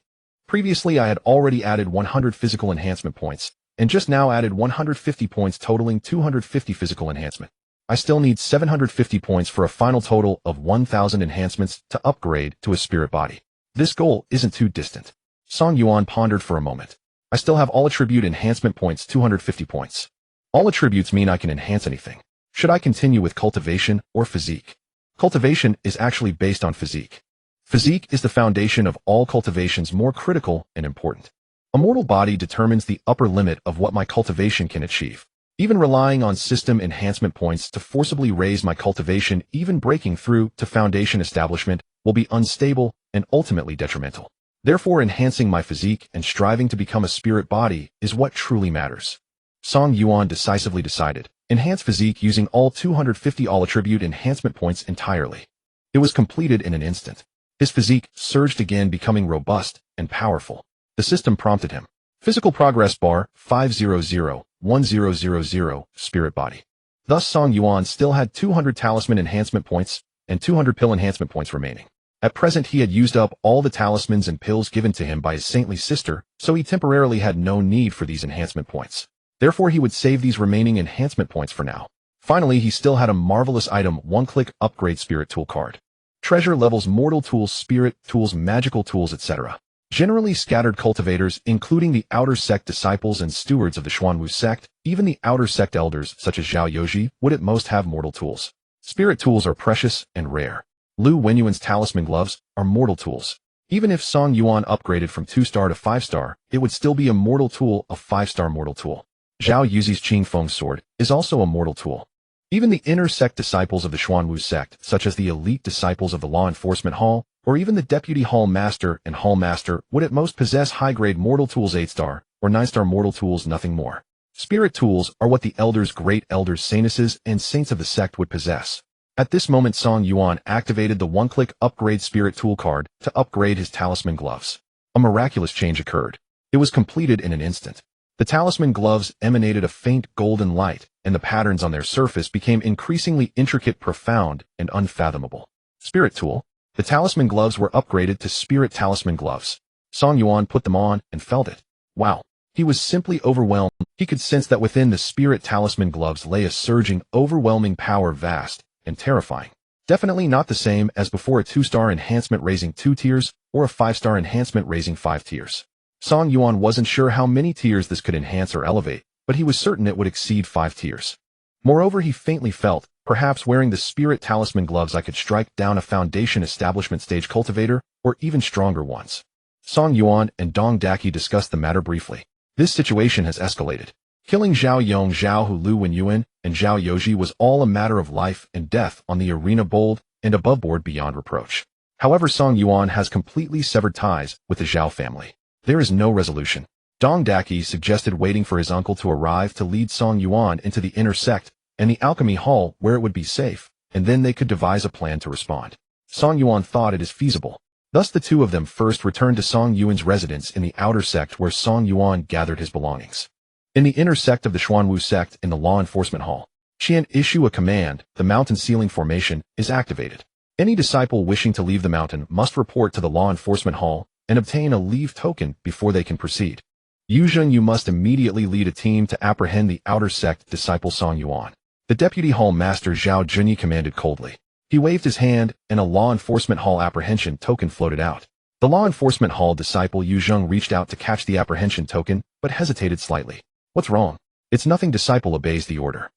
Previously, I had already added 100 physical enhancement points, and just now added 150 points, totaling 250 physical enhancement. I still need 750 points for a final total of 1,000 enhancements to upgrade to a spirit body. This goal isn't too distant. Song Yuan pondered for a moment. I still have all attribute enhancement points, 250 points. All attributes mean I can enhance anything. Should I continue with cultivation or physique? Cultivation is actually based on physique. Physique is the foundation of all cultivations, more critical and important. A mortal body determines the upper limit of what my cultivation can achieve. Even relying on system enhancement points to forcibly raise my cultivation, even breaking through to foundation establishment, will be unstable and ultimately detrimental. Therefore, enhancing my physique and striving to become a spirit body is what truly matters. Song Yuan decisively decided. Enhance physique using all 250 all attribute enhancement points entirely. It was completed in an instant. His physique surged again, becoming robust and powerful. The system prompted him. Physical progress bar 500-1000, spirit body. Thus, Song Yuan still had 200 talisman enhancement points and 200 pill enhancement points remaining. At present, he had used up all the talismans and pills given to him by his saintly sister, so he temporarily had no need for these enhancement points. Therefore, he would save these remaining enhancement points for now. Finally, he still had a marvelous item, one-click upgrade spirit tool card. Treasure levels mortal tools, spirit tools, magical tools, etc. Generally scattered cultivators, including the outer sect disciples and stewards of the Xuanwu sect, even the outer sect elders such as Zhao Yong, would at most have mortal tools. Spirit tools are precious and rare. Lu Wenyuan's talisman gloves are mortal tools. Even if Song Yuan upgraded from 2-star to 5-star, it would still be a mortal tool, a 5-star mortal tool. Zhao Yuzi's Qingfeng sword is also a mortal tool. Even the inner sect disciples of the Xuanwu sect, such as the elite disciples of the Law Enforcement Hall, or even the Deputy Hall Master and Hall Master, would at most possess high-grade mortal tools 8-star, or 9-star mortal tools, nothing more. Spirit tools are what the elders, great elders, saintesses, and saints of the sect would possess. At this moment, Song Yuan activated the one-click upgrade spirit tool card to upgrade his talisman gloves. A miraculous change occurred. It was completed in an instant. The talisman gloves emanated a faint golden light, and the patterns on their surface became increasingly intricate, profound, and unfathomable. Spirit tool. The talisman gloves were upgraded to spirit talisman gloves. Song Yuan put them on and felt it. Wow. He was simply overwhelmed. He could sense that within the spirit talisman gloves lay a surging, overwhelming power, vast and terrifying. Definitely not the same as before, a 2-star enhancement raising 2 tiers or a 5-star enhancement raising 5 tiers. Song Yuan wasn't sure how many tiers this could enhance or elevate, but he was certain it would exceed 5 tiers. Moreover, he faintly felt, perhaps wearing the spirit talisman gloves I could strike down a foundation establishment stage cultivator, or even stronger ones. Song Yuan and Dong Daki discussed the matter briefly. This situation has escalated. Killing Zhao Yong, Zhao Hu, Lu Wenyuan, and Zhao Yoji was all a matter of life and death on the arena, bold and aboveboard beyond reproach. However, Song Yuan has completely severed ties with the Zhao family. There is no resolution. Dong Daki suggested waiting for his uncle to arrive to lead Song Yuan into the inner sect and the alchemy hall where it would be safe, and then they could devise a plan to respond. Song Yuan thought it is feasible. Thus the two of them first returned to Song Yuan's residence in the outer sect where Song Yuan gathered his belongings. In the inner sect of the Xuanwu sect in the Law Enforcement Hall, Qian issue a command, the mountain ceiling formation is activated. Any disciple wishing to leave the mountain must report to the Law Enforcement Hall and obtain a leave token before they can proceed. Yuzheng, you must immediately lead a team to apprehend the outer sect disciple Song Yuan. The Deputy Hall Master Zhao Junyi commanded coldly. He waved his hand, and a Law Enforcement Hall apprehension token floated out. The Law Enforcement Hall disciple Yuzheng reached out to catch the apprehension token, but hesitated slightly. What's wrong? It's nothing. Disciple obeys the order.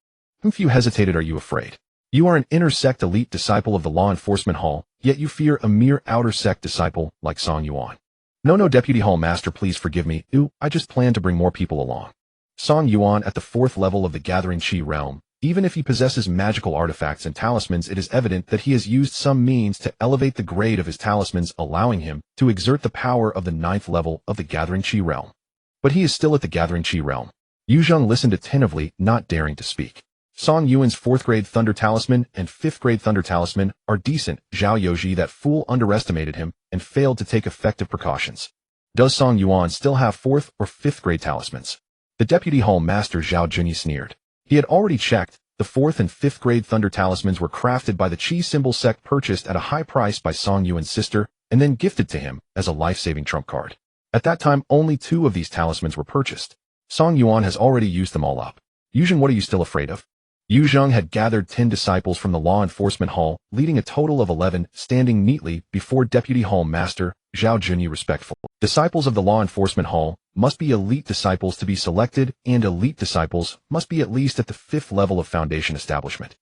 If you hesitated, are you afraid? You are an inner sect elite disciple of the Law Enforcement Hall, yet you fear a mere outer sect disciple like Song Yuan. No, Deputy Hall Master, please forgive me. I just plan to bring more people along. Song Yuan at the 4th level of the Gathering Qi realm. Even if he possesses magical artifacts and talismans, it is evident that he has used some means to elevate the grade of his talismans, allowing him to exert the power of the 9th level of the Gathering Qi realm. But he is still at the Gathering Qi realm. Yuzheng listened attentively, not daring to speak. Song Yuan's 4th grade Thunder Talisman and 5th grade Thunder Talisman are decent. Zhao Yoji, that fool, underestimated him and failed to take effective precautions. Does Song Yuan still have 4th or 5th grade talismans? The Deputy Hall Master Zhao Junyi sneered. He had already checked. The 4th and 5th grade Thunder Talismans were crafted by the Qi symbol sect, purchased at a high price by Song Yuan's sister, and then gifted to him as a life-saving trump card. At that time, only 2 of these talismans were purchased. Song Yuan has already used them all up. Yuzheng, what are you still afraid of? Yuzheng had gathered 10 disciples from the Law Enforcement Hall, leading a total of 11, standing neatly before Deputy Hall Master Zhao Junyi. Respectful disciples of the Law Enforcement Hall must be elite disciples to be selected, and elite disciples must be at least at the 5th level of foundation establishment.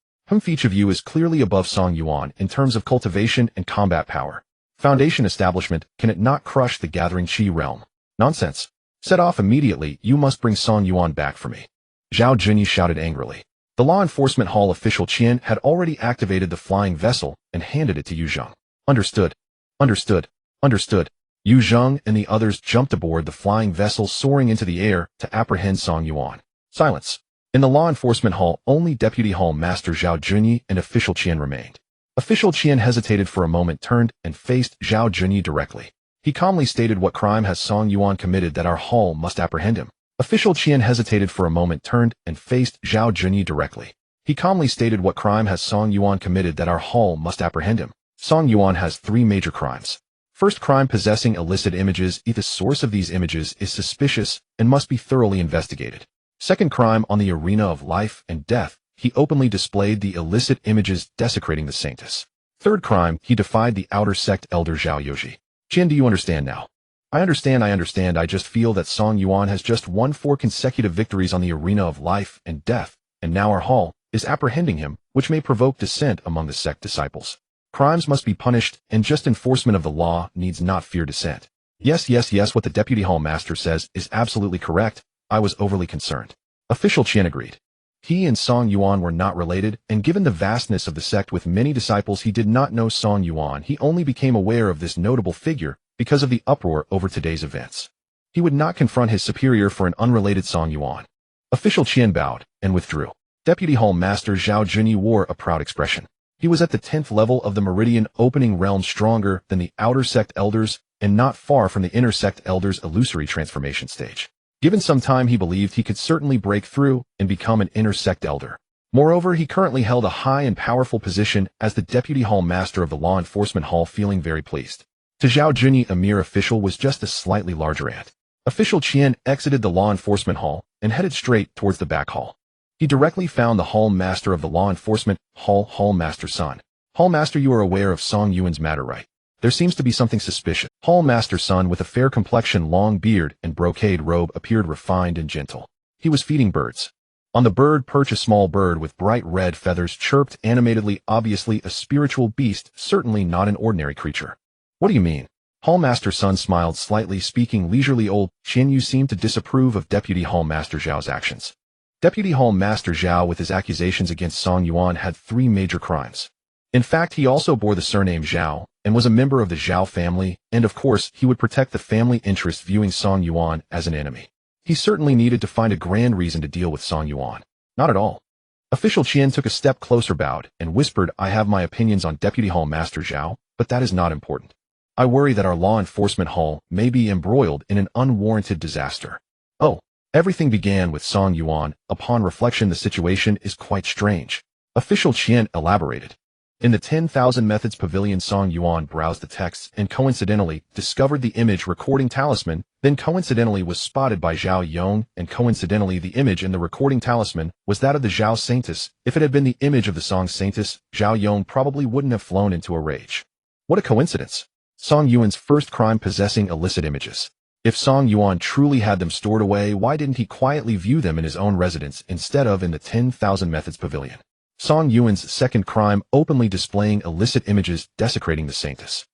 Each of you is clearly above Song Yuan in terms of cultivation and combat power. Foundation establishment, can it not crush the Gathering Qi realm? Nonsense. Set off immediately. You must bring Song Yuan back for me. Zhao Junyi shouted angrily. The Law Enforcement Hall official Qian had already activated the flying vessel and handed it to Yuzheng. Understood. Understood. Understood. Yuzheng and the others jumped aboard the flying vessel, soaring into the air to apprehend Song Yuan. Silence. In the Law Enforcement Hall, only Deputy Hall Master Zhao Junyi and Official Qian remained. Official Qian hesitated for a moment, turned and faced Zhao Junyi directly. He calmly stated, what crime has Song Yuan committed that our hall must apprehend him? Official Qian hesitated for a moment, turned and faced Zhao Junyi directly. He calmly stated, what crime has Song Yuan committed that our hall must apprehend him? Song Yuan has 3 major crimes. First crime, possessing illicit images. The source of these images is suspicious and must be thoroughly investigated. Second crime, on the arena of life and death, he openly displayed the illicit images desecrating the sanctus. Third crime, he defied the outer sect elder Zhao Yong. Qian, do you understand now? I understand. I just feel that Song Yuan has just won 4 consecutive victories on the arena of life and death, and now our hall is apprehending him, which may provoke dissent among the sect disciples. Crimes must be punished, and just enforcement of the law needs not fear dissent. Yes, what the Deputy Hall Master says is absolutely correct. I was overly concerned. Official Qian agreed. He and Song Yuan were not related, and given the vastness of the sect with many disciples, he did not know Song Yuan. He only became aware of this notable figure because of the uproar over today's events. He would not confront his superior for an unrelated Song Yuan. Official Qian bowed and withdrew. Deputy Hall Master Zhao Yong wore a proud expression. He was at the 10th level of the Meridian opening realm, stronger than the outer sect elders and not far from the inner sect elders' illusory transformation stage. Given some time, he believed he could certainly break through and become an inner sect elder. Moreover, he currently held a high and powerful position as the Deputy Hall Master of the Law Enforcement Hall, feeling very pleased. To Zhao Yong, a mere official was just a slightly larger ant. Official Qian exited the Law Enforcement Hall and headed straight towards the back hall. He directly found the Hall Master of the Law Enforcement Hall, Hall Master Sun. Hall Master, you are aware of Song Yuan's matter, right? There seems to be something suspicious. Hall Master Sun, with a fair complexion, long beard, and brocade robe, appeared refined and gentle. He was feeding birds. On the bird perch a small bird with bright red feathers chirped animatedly, obviously a spiritual beast, certainly not an ordinary creature. What do you mean? Hall Master Sun smiled slightly, speaking leisurely. Old Qian, you seem to disapprove of Deputy Hall Master Zhao's actions. Deputy Hall Master Zhao, with his accusations against Song Yuan, had 3 major crimes. In fact, he also bore the surname Zhao and was a member of the Zhao family, and of course, he would protect the family interests, viewing Song Yuan as an enemy. He certainly needed to find a grand reason to deal with Song Yuan. Not at all. Official Qian took a step closer, bowed, and whispered, I have my opinions on Deputy Hall Master Zhao, but that is not important. I worry that our law enforcement hall may be embroiled in an unwarranted disaster. Oh. Everything began with Song Yuan. Upon reflection, the situation is quite strange. Official Qian elaborated. In the 10,000 Methods Pavilion, Song Yuan browsed the texts and coincidentally discovered the image recording talisman, then coincidentally was spotted by Zhao Yong, and coincidentally the image in the recording talisman was that of the Zhao Sanctus. If it had been the image of the Song Sanctus, Zhao Yong probably wouldn't have flown into a rage. What a coincidence. Song Yuan's first crime, possessing illicit images. If Song Yuan truly had them stored away, why didn't he quietly view them in his own residence instead of in the 10,000 Methods Pavilion? Song Yuan's second crime, openly displaying illicit images desecrating the sanctus.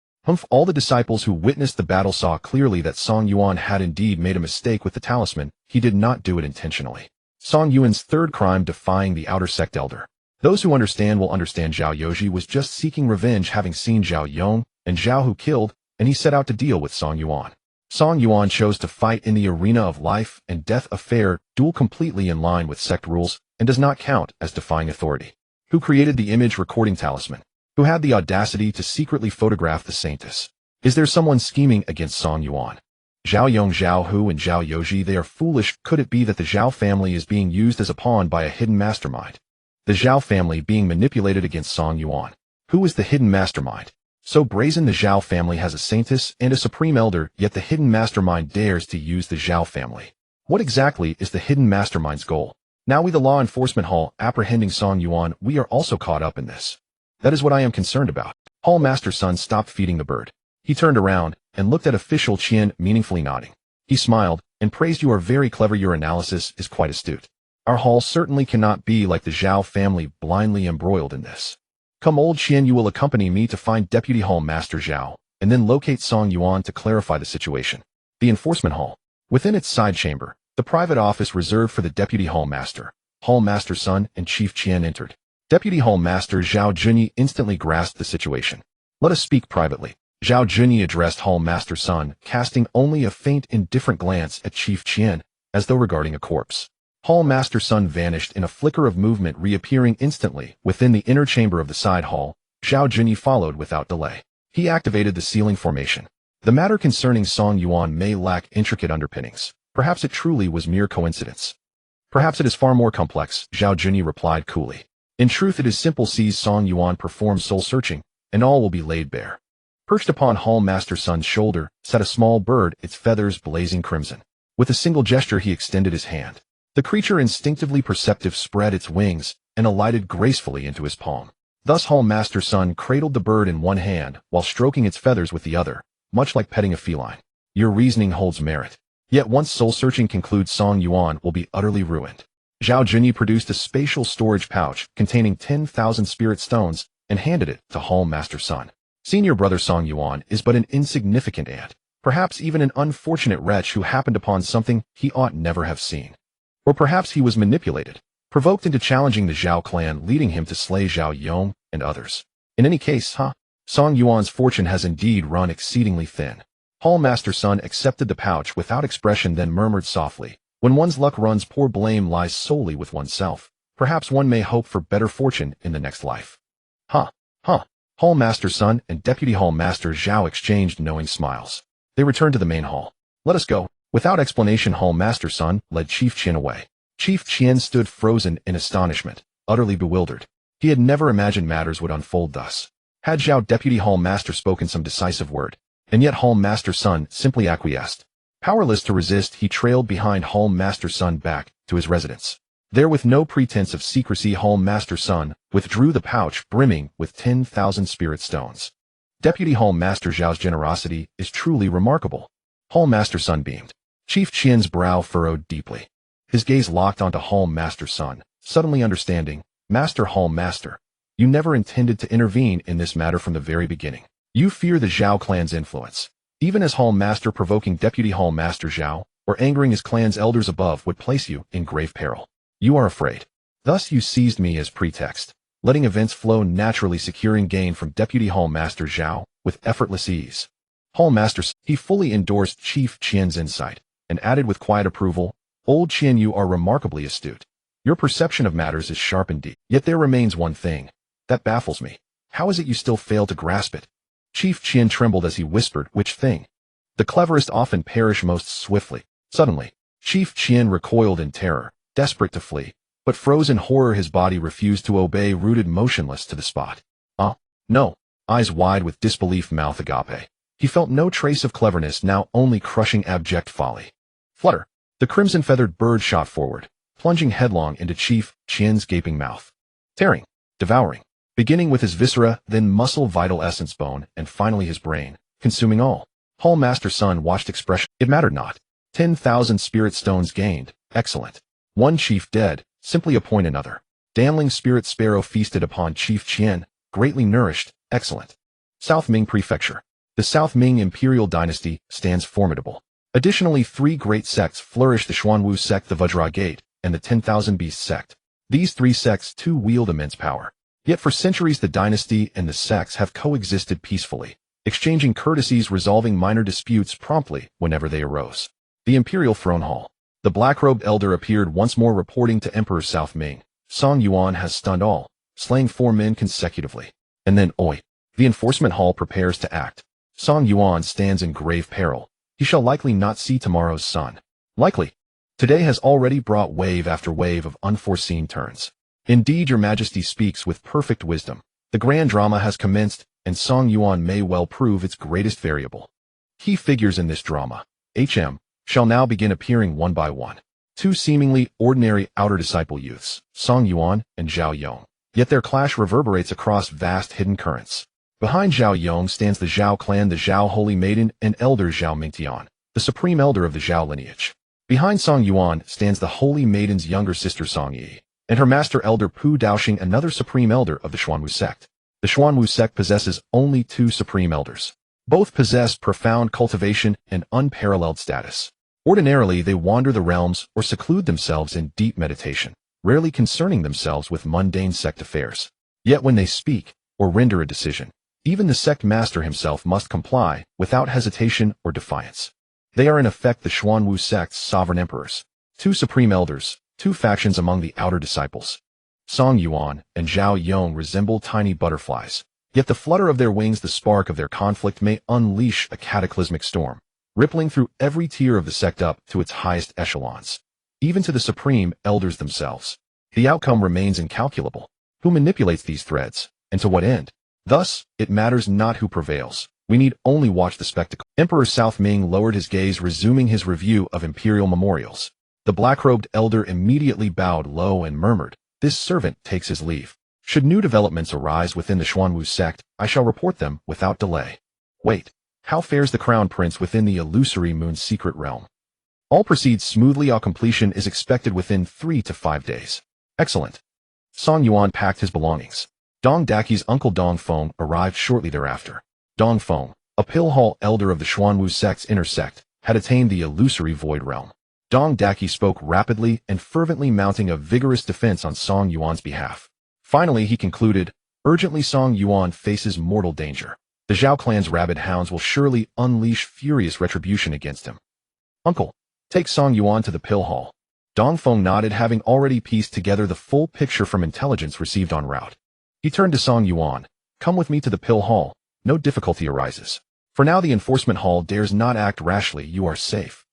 All the disciples who witnessed the battle saw clearly that Song Yuan had indeed made a mistake with the talisman. He did not do it intentionally. Song Yuan's third crime, defying the outer sect elder. Those who understand will understand. Zhao Yong was just seeking revenge, having seen Zhao Yong and Zhao who killed, and he set out to deal with Song Yuan. Song Yuan chose to fight in the arena of life and death, a fair duel completely in line with sect rules, and does not count as defying authority. Who created the image recording talisman? Who had the audacity to secretly photograph the sanctus? Is there someone scheming against Song Yuan? Zhao Yong, Zhao Hu, and Zhao Yong, they are foolish. Could it be that the Zhao family is being used as a pawn by a hidden mastermind? The Zhao family being manipulated against Song Yuan. Who is the hidden mastermind? So brazen, the Zhao family has a saintess and a supreme elder, yet the hidden mastermind dares to use the Zhao family. What exactly is the hidden mastermind's goal? Now we, the law enforcement hall, apprehending Song Yuan, we are also caught up in this. That is what I am concerned about. Hall Master Sun stopped feeding the bird. He turned around and looked at Official Qian, meaningfully nodding. He smiled and praised, you are very clever, your analysis is quite astute. Our hall certainly cannot be like the Zhao family, blindly embroiled in this. Come, old Qian, you will accompany me to find Deputy Hall Master Zhao, and then locate Song Yuan to clarify the situation. The enforcement hall. Within its side chamber, the private office reserved for the Deputy Hall Master Sun, and Chief Qian entered. Deputy Hall Master Zhao Yong instantly grasped the situation. Let us speak privately. Zhao Yong addressed Hall Master Sun, casting only a faint, indifferent glance at Chief Qian, as though regarding a corpse. Hall Master Sun vanished in a flicker of movement, reappearing instantly within the inner chamber of the side hall. Zhao Yong followed without delay. He activated the ceiling formation. The matter concerning Song Yuan may lack intricate underpinnings. Perhaps it truly was mere coincidence. Perhaps it is far more complex, Zhao Yong replied coolly. In truth, it is simple. Sees Song Yuan perform soul searching, and all will be laid bare. Perched upon Hall Master Sun's shoulder sat a small bird, its feathers blazing crimson. With a single gesture, he extended his hand. The creature instinctively perceptive spread its wings and alighted gracefully into his palm. Thus Hall Master Sun cradled the bird in one hand while stroking its feathers with the other, much like petting a feline. Your reasoning holds merit. Yet once soul-searching concludes, Song Yuan will be utterly ruined. Zhao Junyi produced a spatial storage pouch containing 10,000 spirit stones and handed it to Hall Master Sun. Senior brother Song Yuan is but an insignificant ant, perhaps even an unfortunate wretch who happened upon something he ought never have seen. Or perhaps he was manipulated, provoked into challenging the Zhao clan, leading him to slay Zhao Yong and others. In any case, Song Yuan's fortune has indeed run exceedingly thin. Hall Master Sun accepted the pouch without expression, then murmured softly, "When one's luck runs, poor blame lies solely with oneself. Perhaps one may hope for better fortune in the next life." Hall Master Sun and Deputy Hall Master Zhao exchanged knowing smiles. They returned to the main hall. "Let us go." Without explanation, Hall Master Sun led Chief Qian away. Chief Qian stood frozen in astonishment, utterly bewildered. He had never imagined matters would unfold thus. Had Zhao Deputy Hall Master spoken some decisive word, and yet Hall Master Sun simply acquiesced. Powerless to resist, he trailed behind Hall Master Sun back to his residence. There, with no pretense of secrecy, Hall Master Sun withdrew the pouch brimming with 10,000 spirit stones. Deputy Hall Master Zhao's generosity is truly remarkable. Hall Master Sun beamed. Chief Qian's brow furrowed deeply. His gaze locked onto Hall Master Sun, suddenly understanding. "Master Hall Master, you never intended to intervene in this matter from the very beginning. You fear the Zhao clan's influence. Even as Hall Master, provoking Deputy Hall Master Zhao, or angering his clan's elders above would place you in grave peril. You are afraid. Thus you seized me as pretext, letting events flow naturally, securing gain from Deputy Hall Master Zhao with effortless ease." Hall Master, he fully endorsed Chief Qian's insight, and added with quiet approval, "Old Qian, you are remarkably astute. Your perception of matters is sharp indeed. Yet there remains one thing that baffles me. How is it you still fail to grasp it?" Chief Qian trembled as he whispered, "Which thing?" "The cleverest often perish most swiftly." Suddenly, Chief Qian recoiled in terror, desperate to flee, but froze in horror. His body refused to obey, rooted motionless to the spot. No. Eyes wide with disbelief, mouth agape. He felt no trace of cleverness, now only crushing abject folly. Flutter! The crimson-feathered bird shot forward, plunging headlong into Chief Qian's gaping mouth. Tearing, devouring, beginning with his viscera, then muscle, vital essence, bone, and finally his brain, consuming all. Hall Master Sun watched expression. It mattered not. 10,000 spirit stones gained. Excellent. One chief dead, simply appoint another. Damling spirit sparrow feasted upon Chief Qian, greatly nourished. Excellent. South Ming Prefecture. The South Ming Imperial Dynasty stands formidable. Additionally, 3 great sects flourish: the Xuanwu sect, the Vajra Gate, and the 10,000 Beast sect. These 3 sects too wield immense power. Yet for centuries the dynasty and the sects have coexisted peacefully, exchanging courtesies, resolving minor disputes promptly whenever they arose. The Imperial Throne Hall. The black-robed elder appeared once more, reporting to Emperor South Ming. Song Yuan has stunned all, slaying 4 men consecutively. And then, the enforcement hall prepares to act. Song Yuan stands in grave peril. He shall likely not see tomorrow's sun. Likely. Today has already brought wave after wave of unforeseen turns. Indeed, your majesty speaks with perfect wisdom. The grand drama has commenced, and Song Yuan may well prove its greatest variable. Key figures in this drama, shall now begin appearing one by one. 2 seemingly ordinary outer disciple youths, Song Yuan and Zhao Yong. Yet their clash reverberates across vast hidden currents. Behind Zhao Yong stands the Zhao clan, the Zhao Holy Maiden, and elder Zhao Mingtian, the supreme elder of the Zhao lineage. Behind Song Yuan stands the Holy Maiden's younger sister Song Yi, and her master elder Pu Daoxing, another supreme elder of the Xuanwu sect. The Xuanwu sect possesses only 2 supreme elders. Both possess profound cultivation and unparalleled status. Ordinarily, they wander the realms or seclude themselves in deep meditation, rarely concerning themselves with mundane sect affairs. Yet when they speak or render a decision, even the sect master himself must comply without hesitation or defiance. They are in effect the Xuanwu sect's sovereign emperors. 2 supreme elders, 2 factions among the outer disciples. Song Yuan and Zhao Yong resemble tiny butterflies, yet the flutter of their wings, the spark of their conflict, may unleash a cataclysmic storm, rippling through every tier of the sect up to its highest echelons, even to the supreme elders themselves. The outcome remains incalculable. Who manipulates these threads, and to what end? Thus, it matters not who prevails. We need only watch the spectacle. Emperor South Ming lowered his gaze, resuming his review of imperial memorials. The black-robed elder immediately bowed low and murmured, "This servant takes his leave. Should new developments arise within the Xuanwu sect, I shall report them without delay. Wait, how fares the crown prince within the illusory moon's secret realm? All proceeds smoothly. All completion is expected within 3 to 5 days. Excellent." Song Yuan packed his belongings. Dong Daqi's uncle Dong Feng arrived shortly thereafter. Dong Feng, a pill hall elder of the Xuanwu sect's inner sect, had attained the illusory void realm. Dong Daqi spoke rapidly and fervently, mounting a vigorous defense on Song Yuan's behalf. Finally, he concluded, "Urgently, Song Yuan faces mortal danger. The Zhao clan's rabid hounds will surely unleash furious retribution against him. Uncle, take Song Yuan to the pill hall." Dong Feng nodded, having already pieced together the full picture from intelligence received en route. He turned to Song Yuan, "Come with me to the pill hall. No difficulty arises. For now the enforcement hall dares not act rashly. You are safe.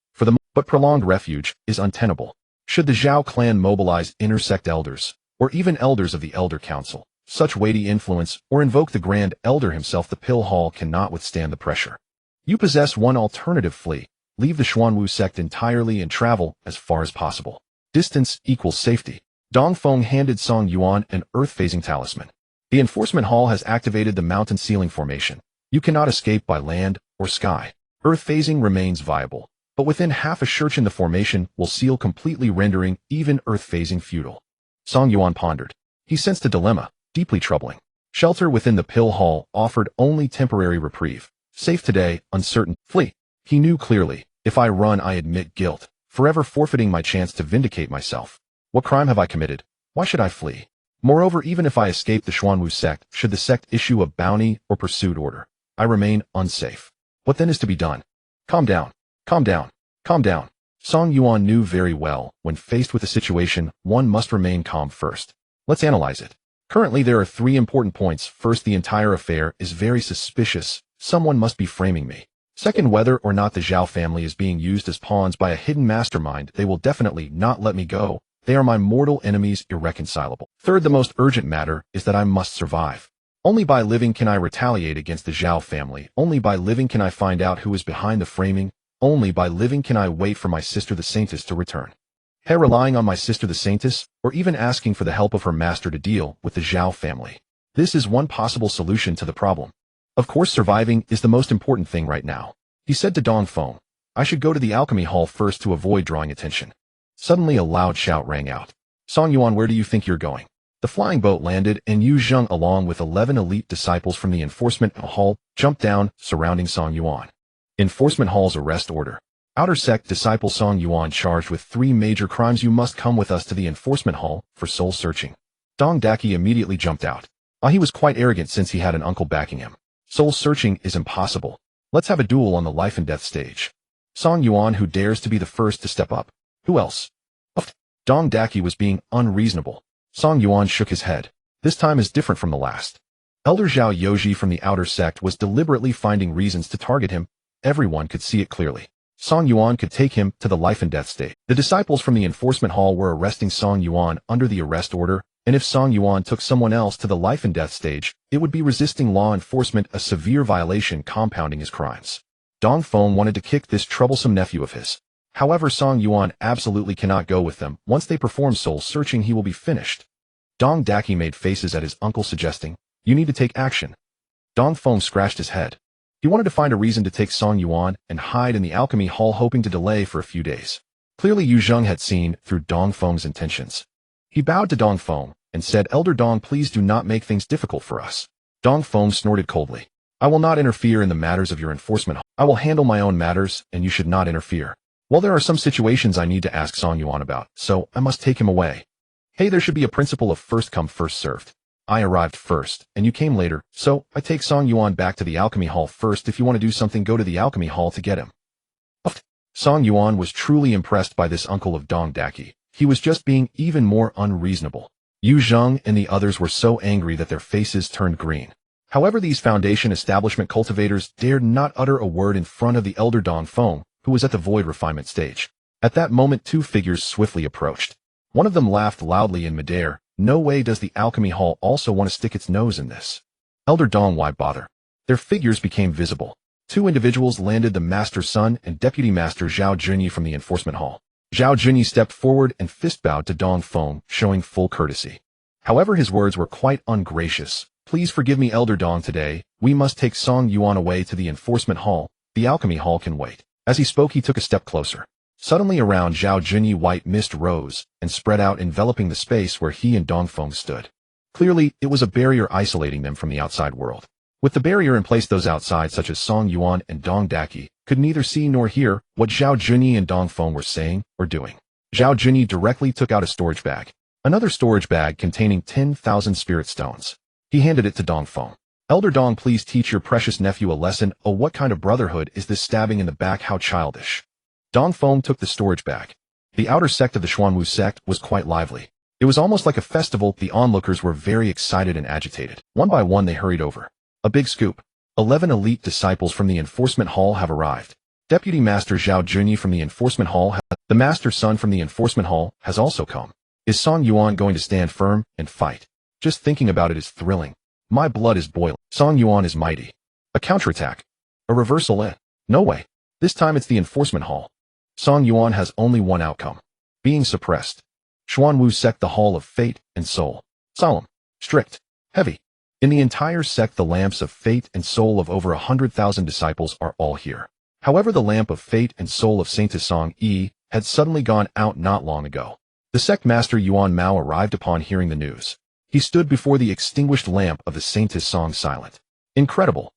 But prolonged refuge is untenable. Should the Zhao clan mobilize intersect elders, or even elders of the Elder Council, such weighty influence, or invoke the Grand Elder himself, the pill hall cannot withstand the pressure. You possess one alternative: flee, leave the Xuanwu sect entirely and travel as far as possible. Distance equals safety." Dong Feng handed Song Yuan an earth-phasing talisman. "The enforcement hall has activated the mountain ceiling formation. You cannot escape by land or sky. Earth-phasing remains viable, but within half a shurchen the formation will seal completely, rendering even earth-phasing futile." Song Yuan pondered. He sensed a dilemma, deeply troubling. Shelter within the pill hall offered only temporary reprieve. Safe today, uncertain. Flee. He knew clearly, if I run I admit guilt, forever forfeiting my chance to vindicate myself. What crime have I committed? Why should I flee? Moreover, even if I escape the Xuanwu sect, should the sect issue a bounty or pursuit order, I remain unsafe. What then is to be done? Calm down. Calm down. Calm down. Song Yuan knew very well, when faced with a situation, one must remain calm first. Let's analyze it. Currently there are 3 important points. First, the entire affair is very suspicious. Someone must be framing me. Second, whether or not the Zhao family is being used as pawns by a hidden mastermind, they will definitely not let me go. They are my mortal enemies, irreconcilable. Third, the most urgent matter is that I must survive. Only by living can I retaliate against the Zhao family. Only by living can I find out who is behind the framing. Only by living can I wait for my sister the Saintess to return. Hey, relying on my sister the Saintess, or even asking for the help of her master to deal with the Zhao family. This is one possible solution to the problem. Of course, surviving is the most important thing right now. He said to Dong Feng, "I should go to the alchemy hall first to avoid drawing attention." Suddenly a loud shout rang out. "Song Yuan, where do you think you're going?" The flying boat landed, and Yu Zheng, along with 11 elite disciples from the enforcement hall, jumped down, surrounding Song Yuan. Enforcement hall's arrest order. Outer sect disciple Song Yuan charged with 3 major crimes. You must come with us to the enforcement hall for soul searching. Dong Daqi immediately jumped out. He was quite arrogant since he had an uncle backing him. Soul searching is impossible. Let's have a duel on the life and death stage. Song Yuan, who dares to be the first to step up? Who else? Dong Daqi was being unreasonable. Song Yuan shook his head. This time is different from the last. Elder Zhao Yoji from the outer sect was deliberately finding reasons to target him. Everyone could see it clearly. Song Yuan could take him to the life and death stage. The disciples from the enforcement hall were arresting Song Yuan under the arrest order, and if Song Yuan took someone else to the life and death stage, it would be resisting law enforcement, a severe violation compounding his crimes. Dong Feng wanted to kick this troublesome nephew of his. However, Song Yuan absolutely cannot go with them. Once they perform soul searching, he will be finished. Dong Daqi made faces at his uncle, suggesting, "You need to take action." Dong Feng scratched his head. He wanted to find a reason to take Song Yuan and hide in the alchemy hall, hoping to delay for a few days. Clearly Yu Zheng had seen through Dong Feng's intentions. He bowed to Dong Feng and said, "Elder Dong, please do not make things difficult for us." Dong Feng snorted coldly. "I will not interfere in the matters of your enforcement hall. I will handle my own matters, and you should not interfere. Well, there are some situations I need to ask Song Yuan about, so I must take him away. Hey, there should be a principle of first come, first served. I arrived first, and you came later, so I take Song Yuan back to the alchemy hall first. If you want to do something, go to the alchemy hall to get him." Song Yuan was truly impressed by this uncle of Dong Daqi. He was just being even more unreasonable. Yu Zheng and the others were so angry that their faces turned green. However, these foundation establishment cultivators dared not utter a word in front of the elder Dong Feng, who was at the void refinement stage. At that moment, 2 figures swiftly approached. One of them laughed loudly in midair. "No way does the alchemy hall also want to stick its nose in this. Elder Dong, why bother?" Their figures became visible. 2 individuals landed, the Master Sun and Deputy Master Zhao Junyi from the enforcement hall. Zhao Junyi stepped forward and fist bowed to Dong Feng, showing full courtesy. However, his words were quite ungracious. Please forgive me, Elder Dong, today. We must take Song Yuan away to the enforcement hall. The alchemy hall can wait. As he spoke, he took a step closer. Suddenly around Zhao Junyi white mist rose and spread out, enveloping the space where he and Dong Feng stood. Clearly, it was a barrier isolating them from the outside world. With the barrier in place, those outside, such as Song Yuan and Dong Daki, could neither see nor hear what Zhao Junyi and Dong Feng were saying or doing. Zhao Junyi directly took out a storage bag. Another storage bag containing 10,000 spirit stones. He handed it to Dong Feng. Elder Dong, please teach your precious nephew a lesson. Oh, what kind of brotherhood is this stabbing in the back? How childish. Dong Feng took the storage bag. The outer sect of the Xuanwu sect was quite lively. It was almost like a festival. The onlookers were very excited and agitated. One by one, they hurried over. A big scoop. 11 elite disciples from the enforcement hall have arrived. Deputy Master Zhao Junyi from the enforcement hall, the Master Son from the enforcement hall, has also come. Is Song Yuan going to stand firm and fight? Just thinking about it is thrilling. My blood is boiling. Song Yuan is mighty. A counterattack. A reversal in. No way. This time it's the enforcement hall. Song Yuan has only one outcome. Being suppressed. Xuanwu sect, the hall of fate and soul. Solemn. Strict. Heavy. In the entire sect, the lamps of fate and soul of over 100,000 disciples are all here. However, the lamp of fate and soul of Saintess Song Yi had suddenly gone out not long ago. The sect master Yuan Mao arrived upon hearing the news. He stood before the extinguished lamp of the Saintess Song, silent. Incredible.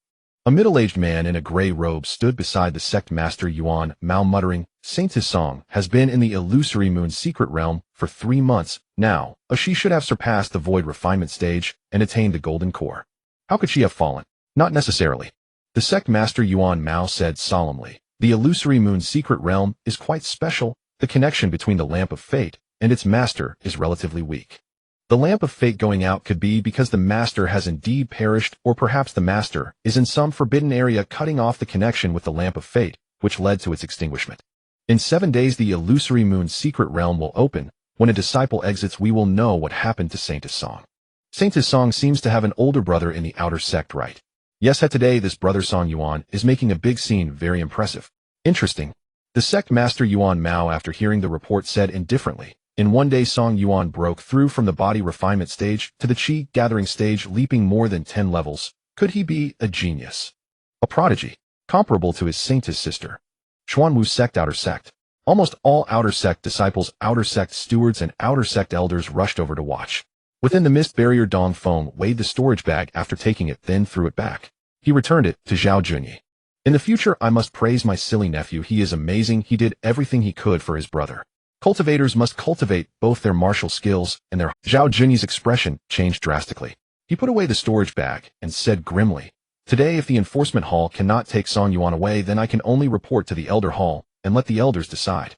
A middle-aged man in a gray robe stood beside the sect master Yuan Mao, muttering, Saintess Song has been in the illusory moon secret realm for 3 months now. She should have surpassed the void refinement stage and attained the golden core. How could she have fallen? Not necessarily. The sect master Yuan Mao said solemnly. The illusory moon secret realm is quite special. The connection between the lamp of fate and its master is relatively weak. The lamp of fate going out could be because the master has indeed perished, or perhaps the master is in some forbidden area, cutting off the connection with the lamp of fate, which led to its extinguishment. In 7 days, the illusory moon secret realm will open. When a disciple exits, we will know what happened to Saintess Song. Saintess Song seems to have an older brother in the outer sect, right? Yes, today this brother Song Yuan is making a big scene. Very impressive. Interesting. The sect master Yuan Mao, after hearing the report, said indifferently. In 1 day, Song Yuan broke through from the body refinement stage to the chi gathering stage, leaping more than 10 levels. Could he be a genius? A prodigy, comparable to his saintess sister? Xuanwu sect, outer sect. Almost all outer sect disciples, outer sect stewards, and outer sect elders rushed over to watch. Within the mist barrier, Dong Feng weighed the storage bag after taking it, then threw it back. He returned it to Zhao Junyi. In the future, I must praise my silly nephew. He is amazing. He did everything he could for his brother. Cultivators must cultivate both their martial skills and their... Zhao Junyi's expression changed drastically. He put away the storage bag and said grimly, Today, if the enforcement hall cannot take Song Yuan away, then I can only report to the Elder Hall and let the elders decide.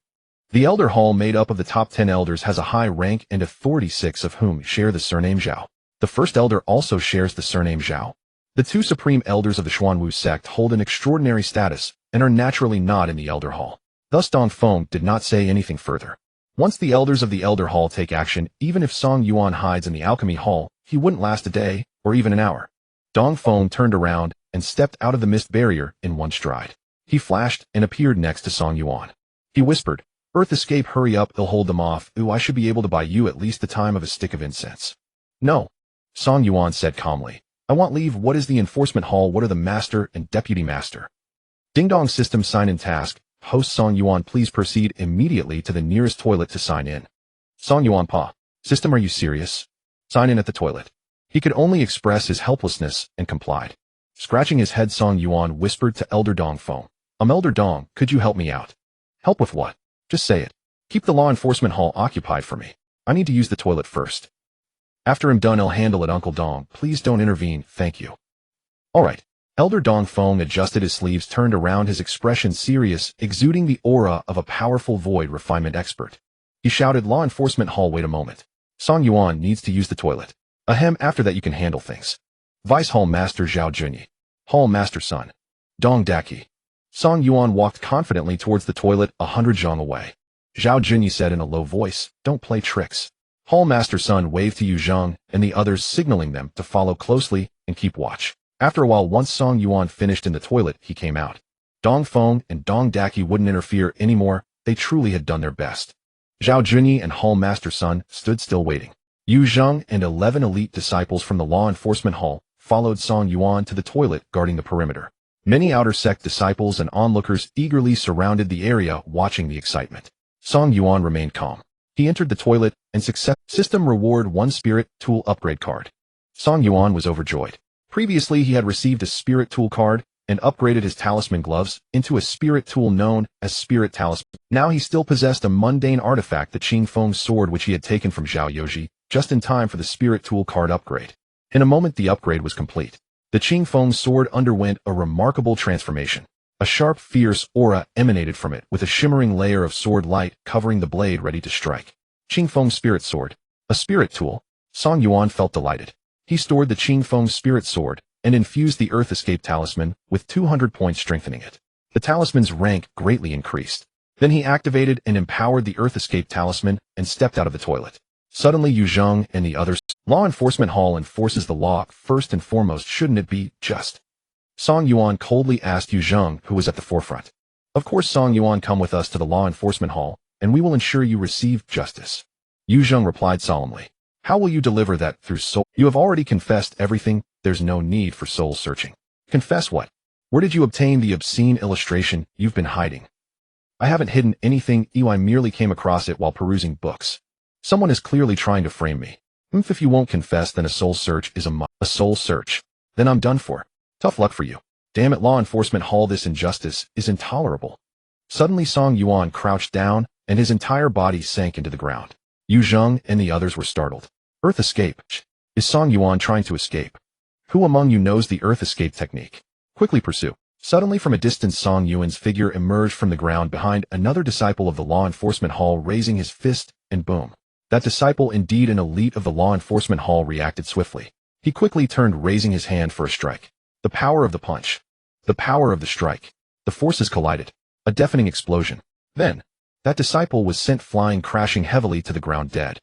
The Elder Hall, made up of the top 10 elders, has a high rank and authority, 6 of whom share the surname Zhao. The first elder also shares the surname Zhao. The 2 supreme elders of the Xuanwu sect hold an extraordinary status and are naturally not in the Elder Hall. Thus Dong Feng did not say anything further. Once the elders of the Elder Hall take action, even if Song Yuan hides in the Alchemy Hall, he wouldn't last a day or even an hour. Dong Feng turned around and stepped out of the mist barrier in one stride. He flashed and appeared next to Song Yuan. He whispered, Earth Escape, hurry up, they'll hold them off. Ooh, I should be able to buy you at least the time of a stick of incense. No. Song Yuan said calmly. I want leave. What is the enforcement hall? What are the master and deputy master? Ding Dong system sign-in task. Host Song Yuan, please proceed immediately to the nearest toilet to sign in. Song Yuan Pa. System, are you serious? Sign in at the toilet. He could only express his helplessness and complied. Scratching his head, Song Yuan whispered to Elder Dong Feng. Elder Dong, could you help me out? Help with what? Just say it. Keep the law enforcement hall occupied for me. I need to use the toilet first. After I'm done, I'll handle it. Uncle Dong, please don't intervene, thank you. All right. Elder Dong Feng adjusted his sleeves, turned around, his expression serious, exuding the aura of a powerful void refinement expert. He shouted, Law enforcement hall, wait a moment. Song Yuan needs to use the toilet. Ahem, after that you can handle things. Vice Hall Master Zhao Junyi. Hall Master Son. Dong Daki. Song Yuan walked confidently towards the toilet, 100 zhang away. Zhao Junyi said in a low voice, Don't play tricks. Hall Master Son waved to Yu Zhang and the others, signaling them to follow closely and keep watch. After a while, once Song Yuan finished in the toilet, he came out. Dong Feng and Dong Daki wouldn't interfere anymore. they truly had done their best. Zhao Junyi and Hall Master Sun stood still waiting. Yu Zheng and 11 elite disciples from the law enforcement hall followed Song Yuan to the toilet guarding the perimeter. Many outer sect disciples and onlookers eagerly surrounded the area watching the excitement. Song Yuan remained calm. He entered the toilet and system reward 1 spirit tool upgrade card. Song Yuan was overjoyed. Previously he had received a spirit tool card and upgraded his talisman gloves into a spirit tool known as spirit talisman. Now he still possessed a mundane artifact, the Qing Feng sword, which he had taken from Zhao Yoji, just in time for the spirit tool card upgrade. In a moment the upgrade was complete. The Qing Feng sword underwent a remarkable transformation. A sharp, fierce aura emanated from it, with a shimmering layer of sword light covering the blade ready to strike. Qing Feng spirit sword. A spirit tool. Song Yuan felt delighted. He stored the Qing Feng spirit sword and infused the Earth Escape talisman with 200 points, strengthening it. The talisman's rank greatly increased. Then he activated and empowered the Earth Escape talisman and stepped out of the toilet. Suddenly Yu Zheng and the others. Law enforcement hall enforces the law first and foremost, shouldn't it be just? Song Yuan coldly asked Yu Zheng, who was at the forefront. Of course, Song Yuan, come with us to the law enforcement hall, and we will ensure you receive justice. Yu Zheng replied solemnly. How will you deliver that? Through soul? You have already confessed everything, there's no need for soul searching. Confess what? Where did you obtain the obscene illustration you've been hiding? I haven't hidden anything, I merely came across it while perusing books. Someone is clearly trying to frame me. If you won't confess, then a soul search is a soul search. Then I'm done for. Tough luck for you. Damn it, law enforcement hall, this injustice is intolerable. Suddenly Song Yuan crouched down, and his entire body sank into the ground. Yu Zheng and the others were startled. Earth escape? Is Song Yuan trying to escape? Who among you knows the earth escape technique? Quickly pursue. Suddenly from a distance Song Yuan's figure emerged from the ground behind another disciple of the law enforcement hall, raising his fist, and boom. That disciple, indeed an elite of the law enforcement hall, reacted swiftly. He quickly turned, raising his hand for a strike. The power of the punch. The power of the strike. The forces collided. A deafening explosion. Then, that disciple was sent flying, crashing heavily to the ground, dead.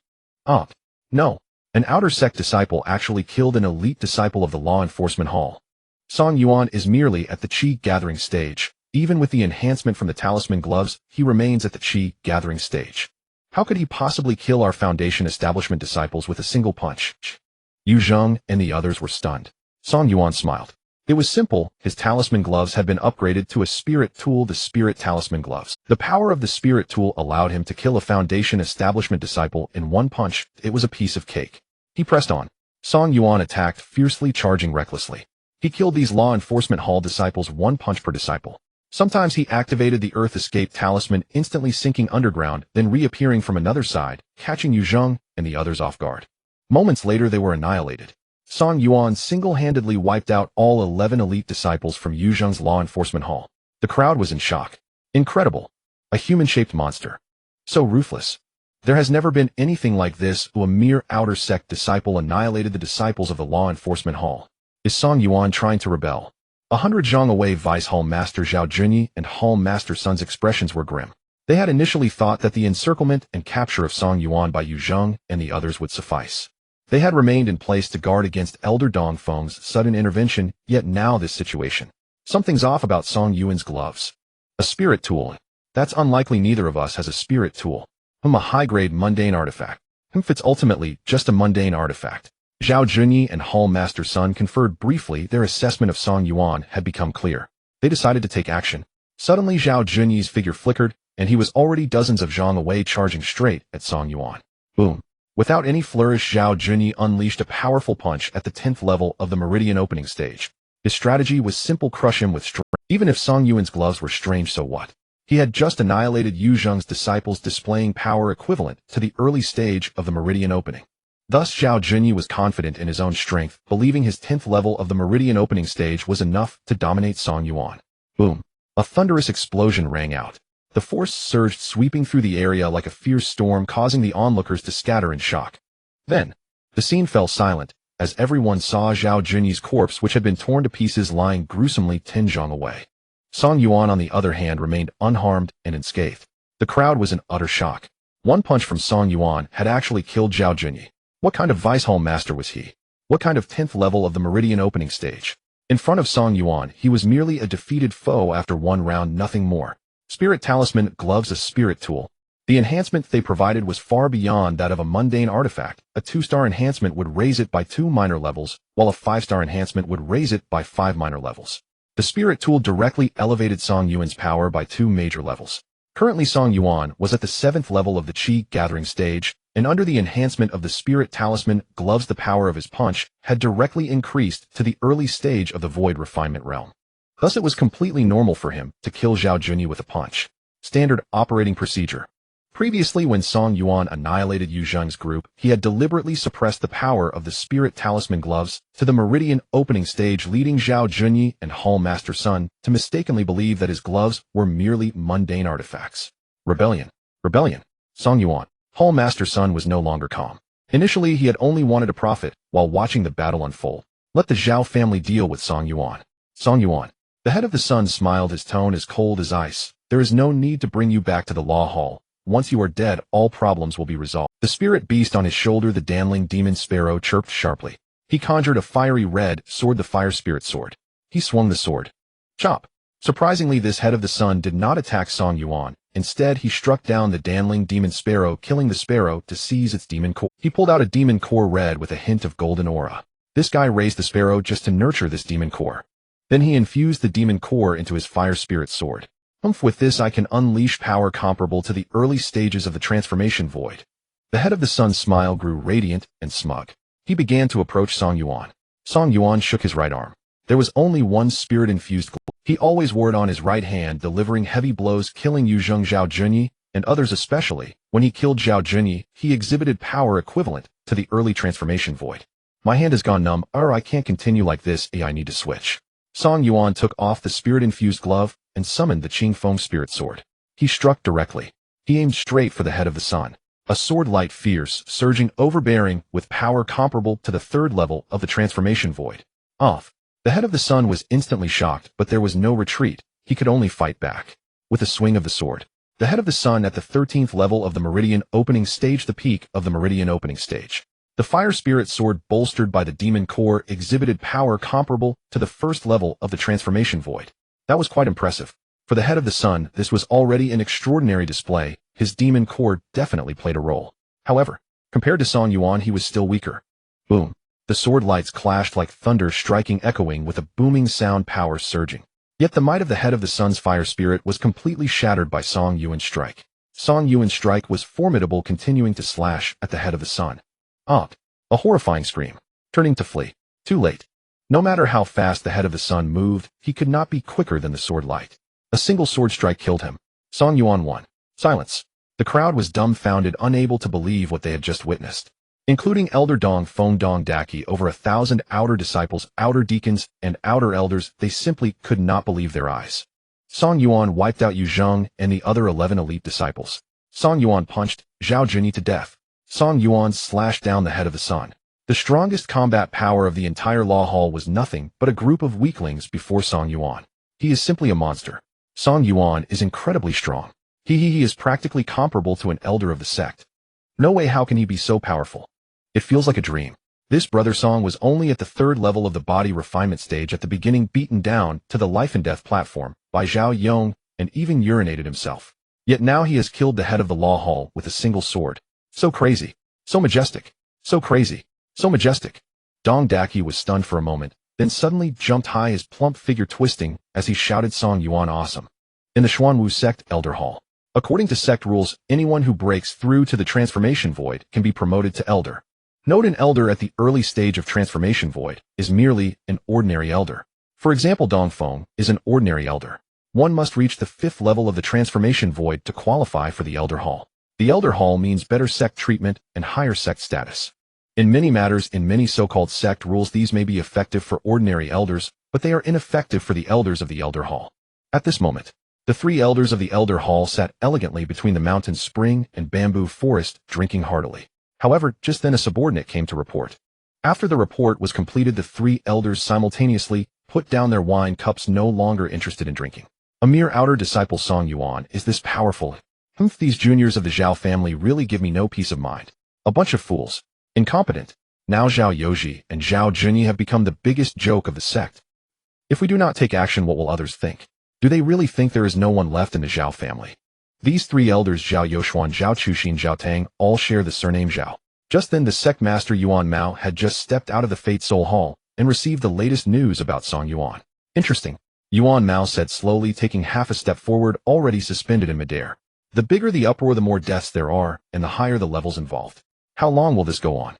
No. An outer sect disciple actually killed an elite disciple of the law enforcement hall. Song Yuan is merely at the Qi gathering stage. Even with the enhancement from the talisman gloves, he remains at the Qi gathering stage. How could he possibly kill our foundation establishment disciples with a single punch? Yu Zheng and the others were stunned. Song Yuan smiled. It was simple. His talisman gloves had been upgraded to a spirit tool, the spirit talisman gloves. The power of the spirit tool allowed him to kill a foundation establishment disciple in one punch. It was a piece of cake. He pressed on. Song Yuan attacked fiercely, charging recklessly. He killed these law enforcement hall disciples one punch per disciple. Sometimes he activated the Earth Escape talisman, instantly sinking underground, then reappearing from another side, catching Yu Zheng and the others off guard. Moments later they were annihilated. Song Yuan single-handedly wiped out all 11 elite disciples from Yu Zheng's law enforcement hall. The crowd was in shock. Incredible. A human-shaped monster. So ruthless. There has never been anything like this. A mere outer sect disciple annihilated the disciples of the law enforcement hall. Is Song Yuan trying to rebel? 100 zhang away. Vice Hall Master Zhao Junyi and Hall Master Sun's expressions were grim. They had initially thought that the encirclement and capture of Song Yuan by Yu Zheng and the others would suffice. They had remained in place to guard against Elder Dongfeng's sudden intervention, yet now this situation. Something's off about Song Yuan's gloves. A spirit tool. That's unlikely. Neither of us has a spirit tool. A high-grade mundane artifact. It's ultimately just a mundane artifact. Zhao Junyi and Hall Master Sun conferred briefly. Their assessment of Song Yuan had become clear. They decided to take action. Suddenly Zhao Junyi's figure flickered, and he was already dozens of zhang away, charging straight at Song Yuan. Boom. Without any flourish, Zhao Junyi unleashed a powerful punch at the 10th level of the meridian opening stage. His strategy was simple: crush him with strength. Even if Song Yuan's gloves were strange, so what? He had just annihilated Yu Zheng's disciples, displaying power equivalent to the early stage of the meridian opening. Thus Zhao Junyi was confident in his own strength, believing his 10th level of the meridian opening stage was enough to dominate Song Yuan. Boom. A thunderous explosion rang out. The force surged, sweeping through the area like a fierce storm, causing the onlookers to scatter in shock. Then, the scene fell silent, as everyone saw Zhao Junyi's corpse, which had been torn to pieces, lying gruesomely 10 zhang away. Song Yuan, on the other hand, remained unharmed and unscathed. The crowd was in utter shock. One punch from Song Yuan had actually killed Zhao Junyi. What kind of Vice Hall Master was he? What kind of 10th level of the meridian opening stage? In front of Song Yuan, he was merely a defeated foe after one round, nothing more. Spirit Talisman Gloves, a spirit tool. The enhancement they provided was far beyond that of a mundane artifact. A 2-star enhancement would raise it by 2 minor levels, while a 5-star enhancement would raise it by 5 minor levels. The spirit tool directly elevated Song Yuan's power by 2 major levels. Currently Song Yuan was at the 7th level of the Qi gathering stage, and under the enhancement of the Spirit Talisman Gloves the power of his punch had directly increased to the early stage of the Void Refinement realm. Thus it was completely normal for him to kill Zhao Junyi with a punch. Standard operating procedure. Previously, when Song Yuan annihilated Yu Zheng's group, he had deliberately suppressed the power of the Spirit Talisman Gloves to the Meridian opening stage, leading Zhao Junyi and Hall Master Sun to mistakenly believe that his gloves were merely mundane artifacts. Rebellion. Song Yuan. Hall Master Sun was no longer calm. Initially, he had only wanted to profit while watching the battle unfold. Let the Zhao family deal with Song Yuan. Song Yuan. The head of the Sun smiled, his tone as cold as ice. There is no need to bring you back to the Law Hall. Once you are dead, all problems will be resolved. The spirit beast on his shoulder, the Danling Demon Sparrow, chirped sharply. He conjured a fiery red sword, the Fire Spirit Sword. He swung the sword. Chop! Surprisingly, this head of the Sun did not attack Song Yuan. Instead, he struck down the Danling Demon Sparrow, killing the sparrow to seize its demon core. He pulled out a demon core red with a hint of golden aura. This guy raised the sparrow just to nurture this demon core. Then he infused the demon core into his Fire Spirit Sword. With this I can unleash power comparable to the early stages of the transformation void. The head of the Sun's smile grew radiant and smug. He began to approach Song Yuan. Song Yuan shook his right arm. There was only one spirit-infused glove. He always wore it on his right hand, delivering heavy blows, killing Yu Zheng, Zhao Junyi, and others especially. When he killed Zhao Junyi, he exhibited power equivalent to the early transformation void. My hand has gone numb. I can't continue like this. I need to switch. Song Yuan took off the spirit-infused glove and summoned the Qing Feng Spirit Sword. He struck directly. He aimed straight for the head of the Sun. A sword light, fierce, surging, overbearing, with power comparable to the 3rd level of the transformation void. Off. The head of the Sun was instantly shocked, but there was no retreat. He could only fight back. With a swing of the sword. The head of the Sun at the 13th level of the Meridian opening stage, the peak of the Meridian opening stage. The Fire Spirit Sword, bolstered by the Demon Core, exhibited power comparable to the 1st level of the transformation void. That was quite impressive. For the head of the Sun, this was already an extraordinary display. His Demon Core definitely played a role. However, compared to Song Yuan, he was still weaker. Boom. The sword lights clashed like thunder, striking, echoing with a booming sound, power surging. Yet the might of the head of the Sun's Fire Spirit was completely shattered by Song Yuan's strike. Song Yuan's strike was formidable, continuing to slash at the head of the Sun. A horrifying scream. Turning to flee. Too late. No matter how fast the head of the Sun moved, he could not be quicker than the sword light. A single sword strike killed him. Song Yuan won. Silence. The crowd was dumbfounded, unable to believe what they had just witnessed. Including Elder Dong Feng Dong Daki, over 1,000 outer disciples, outer deacons, and outer elders, they simply could not believe their eyes. Song Yuan wiped out Yu Zheng and the other 11 elite disciples. Song Yuan punched Zhao Junyi to death. Song Yuan slashed down the head of the Sun. The strongest combat power of the entire Law Hall was nothing but a group of weaklings before Song Yuan. He is simply a monster. Song Yuan is incredibly strong. He is practically comparable to an elder of the sect. No way, how can he be so powerful? It feels like a dream. This brother Song was only at the 3rd level of the body refinement stage at the beginning, beaten down to the life and death platform by Zhao Yong, and even urinated himself. Yet now he has killed the head of the Law Hall with a single sword. So crazy. So majestic. So crazy. So majestic. Dong Daki was stunned for a moment, then suddenly jumped high, his plump figure twisting as he shouted, Song Yuan awesome. In the Xuanwu sect Elder Hall. According to sect rules, anyone who breaks through to the transformation void can be promoted to elder. Note, an elder at the early stage of transformation void is merely an ordinary elder. For example, Dong Feng is an ordinary elder. One must reach the 5th level of the transformation void to qualify for the Elder Hall. The Elder Hall means better sect treatment and higher sect status. In many matters, in many so-called sect rules, these may be effective for ordinary elders, but they are ineffective for the elders of the Elder Hall. At this moment, the 3 elders of the Elder Hall sat elegantly between the mountain spring and bamboo forest, drinking heartily. However, just then a subordinate came to report. After the report was completed, the 3 elders simultaneously put down their wine cups, no longer interested in drinking. A mere outer disciple, Song Yuan is this powerful. These juniors of the Zhao family really give me no peace of mind. A bunch of fools. Incompetent. Now Zhao Yoji and Zhao Junyi have become the biggest joke of the sect. If we do not take action, what will others think? Do they really think there is no one left in the Zhao family? These three elders, Zhao Yoshuan, Zhao Chuxin, Zhao Tang, all share the surname Zhao. Just then the sect master Yuan Mao had just stepped out of the Fate Soul Hall and received the latest news about Song Yuan. Interesting, Yuan Mao said slowly, taking half a step forward, already suspended in midair. The bigger the uproar, the more deaths there are, and the higher the levels involved. How long will this go on?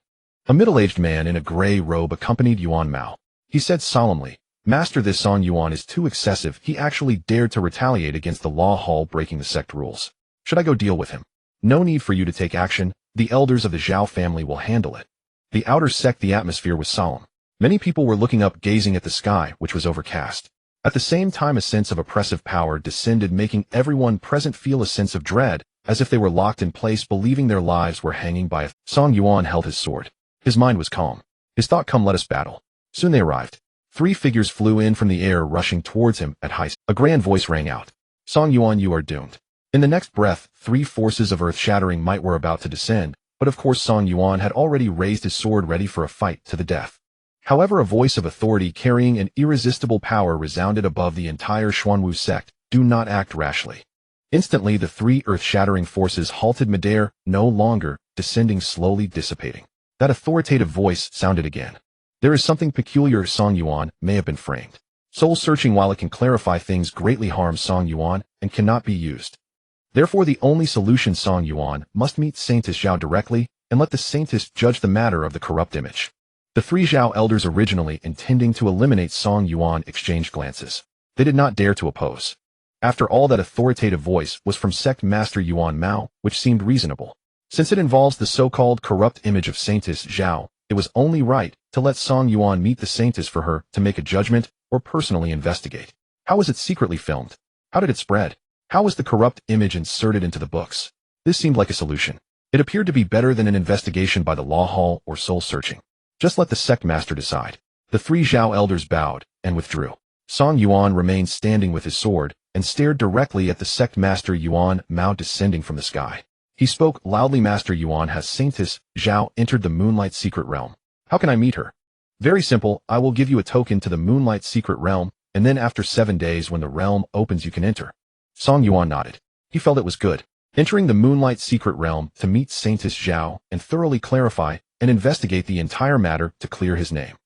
A middle-aged man in a gray robe accompanied Yuan Mao. He said solemnly, Master, this Song Yuan is too excessive. He actually dared to retaliate against the law hall, breaking the sect rules. Should I go deal with him? No need for you to take action. The elders of the Zhao family will handle it. The outer sect, the atmosphere was solemn. Many people were looking up, gazing at the sky, which was overcast. At the same time, a sense of oppressive power descended, making everyone present feel a sense of dread, as if they were locked in place, believing their lives were hanging by a thread. Song Yuan held his sword. His mind was calm. His thought, come, let us battle. Soon they arrived. Three figures flew in from the air, rushing towards him at high speed. A grand voice rang out. Song Yuan, you are doomed. In the next breath, three forces of earth-shattering might were about to descend, but of course Song Yuan had already raised his sword, ready for a fight to the death. However, a voice of authority carrying an irresistible power resounded above the entire Xuanwu sect. Do not act rashly. Instantly, the three earth-shattering forces halted midair, no longer descending, slowly dissipating. That authoritative voice sounded again. There is something peculiar. Song Yuan may have been framed. Soul-searching, while it can clarify things, greatly harms Song Yuan and cannot be used. Therefore, the only solution, Song Yuan must meet Saintess Zhao directly and let the Saintess judge the matter of the corrupt image. The three Zhao elders, originally intending to eliminate Song Yuan, exchanged glances. They did not dare to oppose. After all, that authoritative voice was from sect master Yuan Mao, which seemed reasonable. Since it involves the so-called corrupt image of Saintess Zhao, it was only right to let Song Yuan meet the Saintess for her to make a judgment or personally investigate. How was it secretly filmed? How did it spread? How was the corrupt image inserted into the books? This seemed like a solution. It appeared to be better than an investigation by the law hall or soul-searching. Just let the sect master decide. The three Zhao elders bowed and withdrew. Song Yuan remained standing with his sword and stared directly at the sect master Yuan Mao descending from the sky. He spoke loudly, Master Yuan, has Saintess Zhao entered the Moonlight Secret Realm? How can I meet her? Very simple, I will give you a token to the Moonlight Secret Realm, and then after 7 days when the realm opens you can enter. Song Yuan nodded. He felt it was good. Entering the Moonlight Secret Realm to meet Saintess Zhao and thoroughly clarify and investigate the entire matter to clear his name.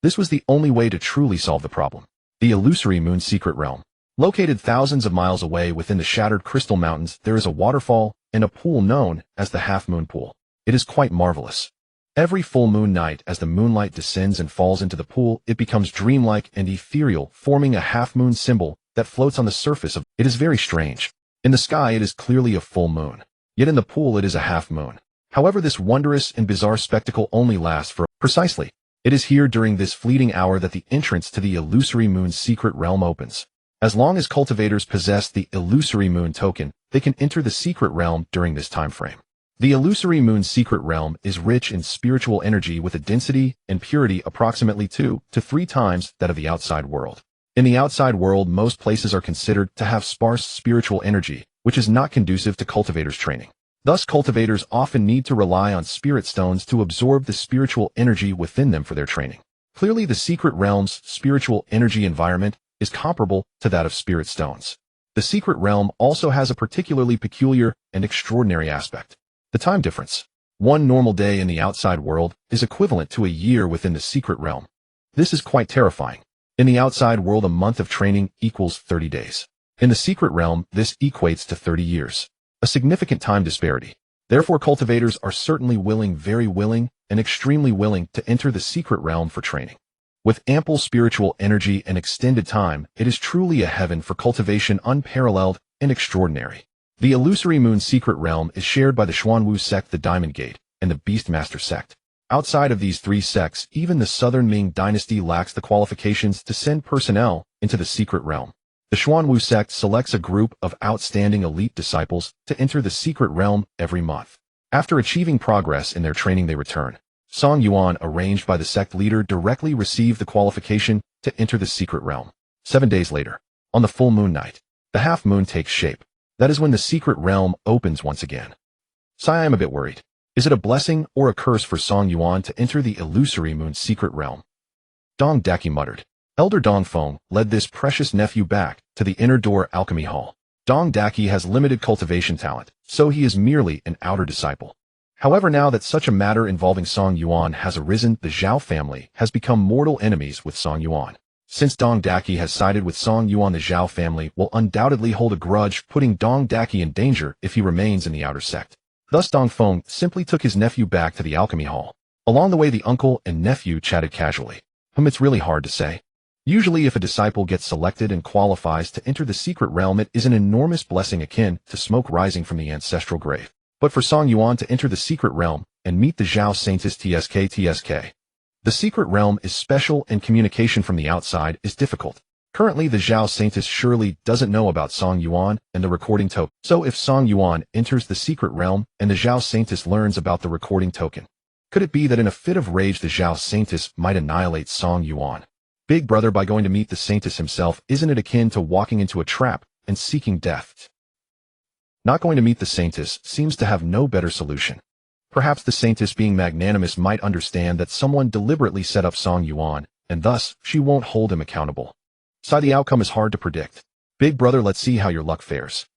This was the only way to truly solve the problem. The illusory Moon Secret Realm. Located thousands of miles away within the shattered crystal mountains, there is a waterfall and a pool known as the half-moon pool. It is quite marvelous. Every full moon night, as the moonlight descends and falls into the pool, it becomes dreamlike and ethereal, forming a half-moon symbol that floats on the surface of it. Is very strange. In the sky it is clearly a full moon, yet in the pool it is a half-moon. However, this wondrous and bizarre spectacle only lasts for precisely. It is here during this fleeting hour that the entrance to the illusory moon's secret realm opens. As long as cultivators possess the illusory moon token, they can enter the secret realm during this time frame. The illusory moon's secret realm is rich in spiritual energy with a density and purity approximately 2 to 3 times that of the outside world. In the outside world, most places are considered to have sparse spiritual energy, which is not conducive to cultivators' training. Thus, cultivators often need to rely on spirit stones to absorb the spiritual energy within them for their training. Clearly, the secret realm's spiritual energy environment is comparable to that of spirit stones. The secret realm also has a particularly peculiar and extraordinary aspect. The time difference. 1 normal day in the outside world is equivalent to a year within the secret realm. This is quite terrifying. In the outside world, a month of training equals 30 days. In the secret realm, this equates to 30 years. A significant time disparity. Therefore, cultivators are certainly willing, very willing, and extremely willing to enter the secret realm for training. With ample spiritual energy and extended time, it is truly a heaven for cultivation, unparalleled and extraordinary. The illusory moon secret realm is shared by the Xuanwu sect, the Diamond Gate, and the Beastmaster sect. Outside of these 3 sects, even the Southern Ming dynasty lacks the qualifications to send personnel into the secret realm. The Xuanwu sect selects a group of outstanding elite disciples to enter the secret realm every month. After achieving progress in their training, they return. Song Yuan, arranged by the sect leader, directly received the qualification to enter the secret realm. 7 days later, on the full moon night, the half moon takes shape. That is when the secret realm opens once again. I am a bit worried. Is it a blessing or a curse for Song Yuan to enter the illusory moon secret realm? Dong Daki muttered. Elder Dongfeng led this precious nephew back to the inner door alchemy hall. Dong Daki has limited cultivation talent, so he is merely an outer disciple. However, now that such a matter involving Song Yuan has arisen, the Zhao family has become mortal enemies with Song Yuan. Since Dong Daki has sided with Song Yuan, the Zhao family will undoubtedly hold a grudge, putting Dong Daki in danger if he remains in the outer sect. Thus Dongfeng simply took his nephew back to the alchemy hall. Along the way, the uncle and nephew chatted casually. It's really hard to say. Usually if a disciple gets selected and qualifies to enter the secret realm, it is an enormous blessing akin to smoke rising from the ancestral grave. But for Song Yuan to enter the secret realm and meet the Zhao Saints TSK. The secret realm is special and communication from the outside is difficult. Currently, the Zhao Saints surely doesn't know about Song Yuan and the recording token. So if Song Yuan enters the secret realm and the Zhao Saints learns about the recording token, could it be that in a fit of rage the Zhao Saints might annihilate Song Yuan? Big brother, by going to meet the Saints himself, isn't it akin to walking into a trap and seeking death? Not going to meet the Saints seems to have no better solution. Perhaps the Saints, being magnanimous, might understand that someone deliberately set up Song Yuan, and thus she won't hold him accountable. The outcome is hard to predict. Big brother, let's see how your luck fares.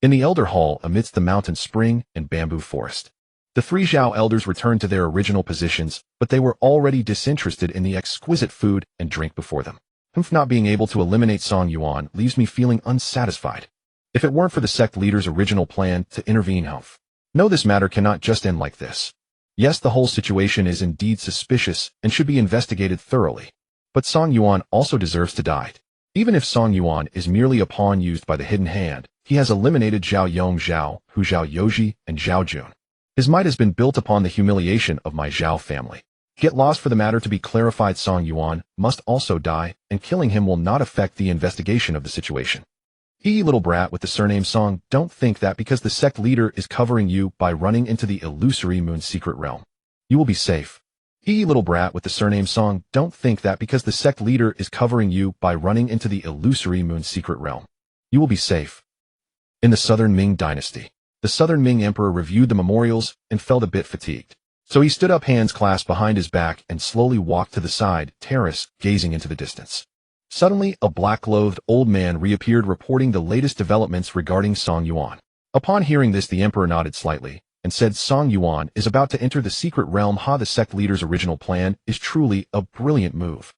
In the Elder Hall, amidst the mountain spring and bamboo forest, the three Zhao elders returned to their original positions, but they were already disinterested in the exquisite food and drink before them. Not being able to eliminate Song Yuan leaves me feeling unsatisfied. If it weren't for the sect leader's original plan to intervene, no, this matter cannot just end like this. Yes, the whole situation is indeed suspicious and should be investigated thoroughly. But Song Yuan also deserves to die. Even if Song Yuan is merely a pawn used by the hidden hand, he has eliminated Zhao Yong, Zhao Hu, Zhao Yoji, and Zhao Jun. His might has been built upon the humiliation of my Zhao family. Get lost. For the matter to be clarified, Song Yuan must also die, and killing him will not affect the investigation of the situation. Little brat with the surname Song, don't think that because the sect leader is covering you by running into the illusory moon secret realm, you will be safe. Little brat with the surname Song, don't think that because the sect leader is covering you by running into the illusory moon secret realm, you will be safe. In the Southern Ming Dynasty, the Southern Ming Emperor reviewed the memorials and felt a bit fatigued. So he stood up, hands clasped behind his back, and slowly walked to the side terrace, gazing into the distance. Suddenly, a black-clothed old man reappeared, reporting the latest developments regarding Song Yuan. Upon hearing this, the emperor nodded slightly and said, Song Yuan is about to enter the secret realm. The sect leader's original plan is truly a brilliant move.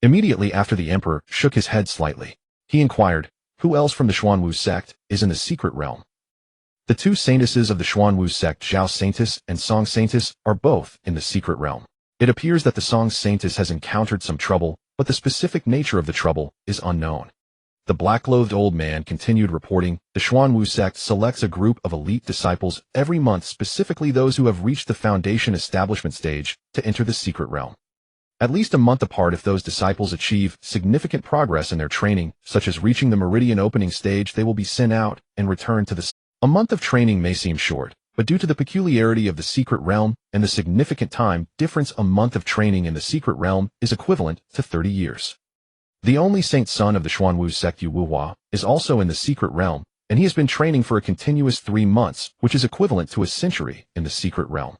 Immediately after, the emperor shook his head slightly. He inquired, who else from the Xuanwu sect is in the secret realm? The two saintesses of the Xuanwu sect, Zhao Saintess and Song Saintess, are both in the secret realm. It appears that the Song Saintess has encountered some trouble, but the specific nature of the trouble is unknown. The black-clothed old man continued, reporting, the Xuanwu sect selects a group of elite disciples every month, specifically those who have reached the foundation establishment stage, to enter the secret realm. At least a month apart, if those disciples achieve significant progress in their training, such as reaching the meridian opening stage, they will be sent out and returned to the. A month of training may seem short, but due to the peculiarity of the secret realm and the significant time difference, a month of training in the secret realm is equivalent to 30 years. The only saint son of the Xuanwu sect, Yu Wuhua, is also in the secret realm, and he has been training for a continuous 3 months, which is equivalent to a century in the secret realm.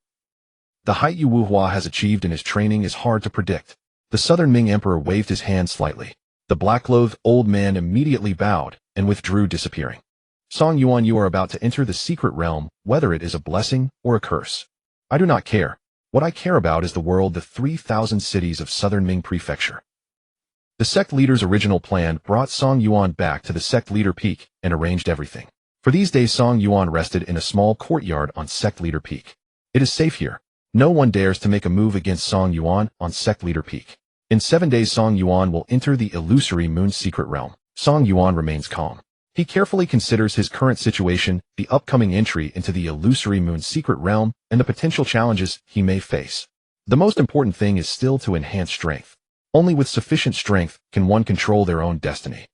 The height Yu Wuhua has achieved in his training is hard to predict. The Southern Ming Emperor waved his hand slightly. The black-clothed old man immediately bowed and withdrew, disappearing. Song Yuan, you are about to enter the secret realm, whether it is a blessing or a curse. I do not care. What I care about is the world, the 3,000 cities of Southern Ming Prefecture. The sect leader's original plan brought Song Yuan back to the sect leader peak and arranged everything. For these days, Song Yuan rested in a small courtyard on sect leader peak. It is safe here. No one dares to make a move against Song Yuan on sect leader peak. In 7 days, Song Yuan will enter the illusory moon secret realm. Song Yuan remains calm. He carefully considers his current situation, the upcoming entry into the illusory moon secret realm, and the potential challenges he may face. The most important thing is still to enhance strength. Only with sufficient strength can one control their own destiny.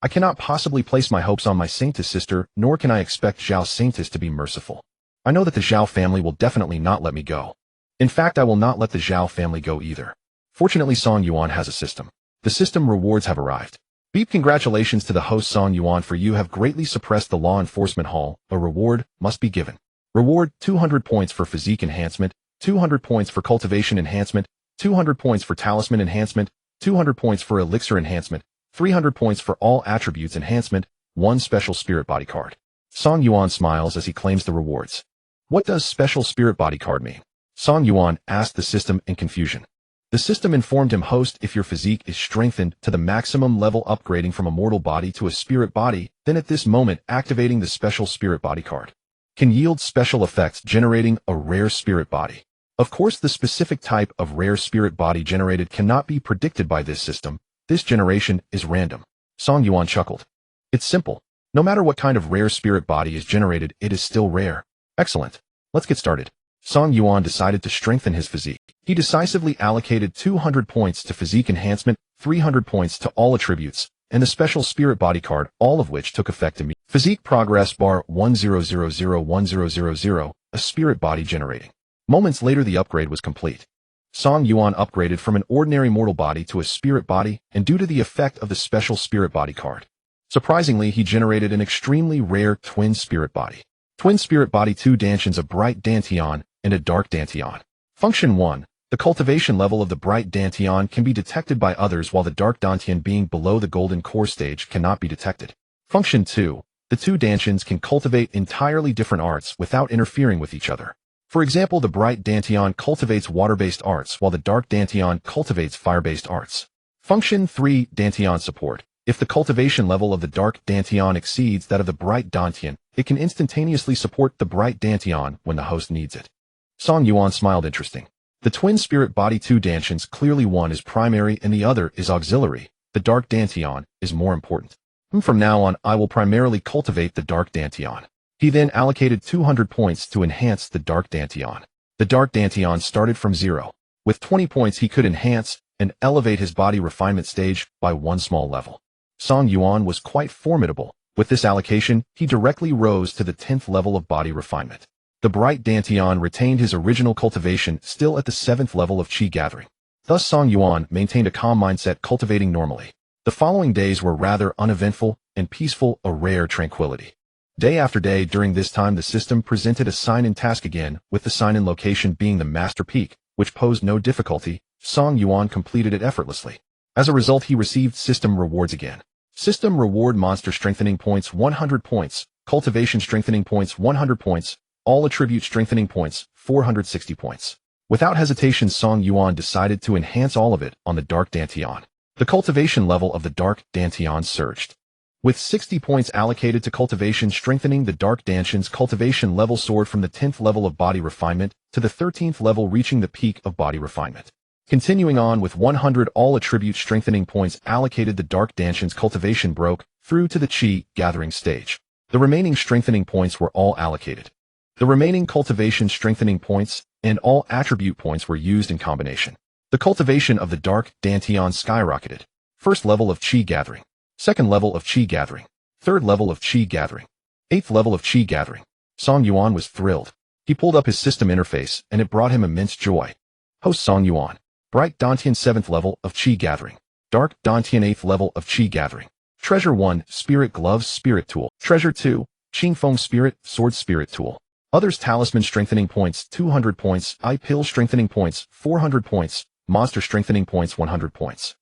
I cannot possibly place my hopes on my Saintess sister, nor can I expect Zhao Saintess to be merciful. I know that the Zhao family will definitely not let me go. In fact, I will not let the Zhao family go either. Fortunately, Song Yuan has a system. The system rewards have arrived. Beep, congratulations to the host Song Yuan, for you have greatly suppressed the law enforcement hall. A reward must be given. Reward: 200 points for physique enhancement, 200 points for cultivation enhancement, 200 points for talisman enhancement, 200 points for elixir enhancement, 300 points for all attributes enhancement, 1 special spirit body card. Song Yuan smiles as he claims the rewards. What does special spirit body card mean? Song Yuan asked the system in confusion. The system informed him, host, if your physique is strengthened to the maximum level, upgrading from a mortal body to a spirit body, then at this moment activating the special spirit body card can yield special effects, generating a rare spirit body. Of course, the specific type of rare spirit body generated cannot be predicted by this system. This generation is random. Song Yuan chuckled. It's simple. No matter what kind of rare spirit body is generated, it is still rare. Excellent. Let's get started. Song Yuan decided to strengthen his physique. He decisively allocated 200 points to physique enhancement, 300 points to all attributes, and the special spirit body card, all of which took effect immediately. Physique progress bar 10001000, a spirit body generating. Moments later, the upgrade was complete. Song Yuan upgraded from an ordinary mortal body to a spirit body, and due to the effect of the special spirit body card, surprisingly, he generated an extremely rare twin spirit body. Twin spirit body, 2 Dantians, a bright Dantian and a dark Dantian. Function 1. The cultivation level of the bright Dantian can be detected by others, while the dark Dantian, being below the golden core stage, cannot be detected. Function 2. The 2 Dantians can cultivate entirely different arts without interfering with each other. For example, the bright Dantian cultivates water-based arts, while the dark Dantian cultivates fire-based arts. Function 3. Dantian support. If the cultivation level of the dark Dantian exceeds that of the bright Dantian, it can instantaneously support the bright Dantian when the host needs it. Song Yuan smiled. Interesting. The twin spirit body, 2 Dantians, clearly one is primary and the other is auxiliary. The dark Dantian is more important. From now on, I will primarily cultivate the dark Dantian. He then allocated 200 points to enhance the dark Dantian. The dark Dantian started from 0. With 20 points, he could enhance and elevate his body refinement stage by 1 small level. Song Yuan was quite formidable. With this allocation, he directly rose to the 10th level of body refinement. The bright Dantian retained his original cultivation, still at the 7th level of Qi gathering. Thus Song Yuan maintained a calm mindset, cultivating normally. The following days were rather uneventful and peaceful, a rare tranquility. Day after day during this time, the system presented a sign-in task again, with the sign-in location being the Master Peak, which posed no difficulty. Song Yuan completed it effortlessly. As a result, he received system rewards again. System reward: monster strengthening points 100 points, cultivation strengthening points 100 points, all attribute strengthening points 460 points. Without hesitation, Song Yuan decided to enhance all of it on the dark Dantian. The cultivation level of the dark Dantian surged. With 60 points allocated to cultivation strengthening, the dark Dantian's cultivation level soared from the 10th level of body refinement to the 13th level, reaching the peak of body refinement. Continuing on with 100 all attribute strengthening points allocated, the dark Dantian's cultivation broke through to the Qi gathering stage. The remaining strengthening points were all allocated. The remaining cultivation strengthening points and all attribute points were used in combination. The cultivation of the dark Dantian skyrocketed. First level of Qi gathering. Second level of Qi gathering. Third level of Qi gathering. 8th level of Qi gathering. Song Yuan was thrilled. He pulled up his system interface, and it brought him immense joy. Host Song Yuan. Bright Dantian 7th level of Qi gathering. Dark Dantian 8th level of Qi gathering. Treasure 1, Spirit Gloves Spirit Tool. Treasure 2, Qingfeng Spirit Sword Spirit Tool. Others: talisman strengthening points 200 points, eye pill strengthening points 400 points, monster strengthening points 100 points.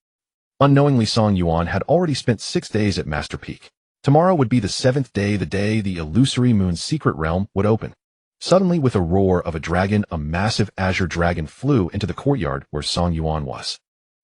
Unknowingly, Song Yuan had already spent 6 days at Master Peak. Tomorrow would be the 7th day, the day the illusory moon's secret realm would open. Suddenly, with a roar of a dragon, a massive azure dragon flew into the courtyard where Song Yuan was.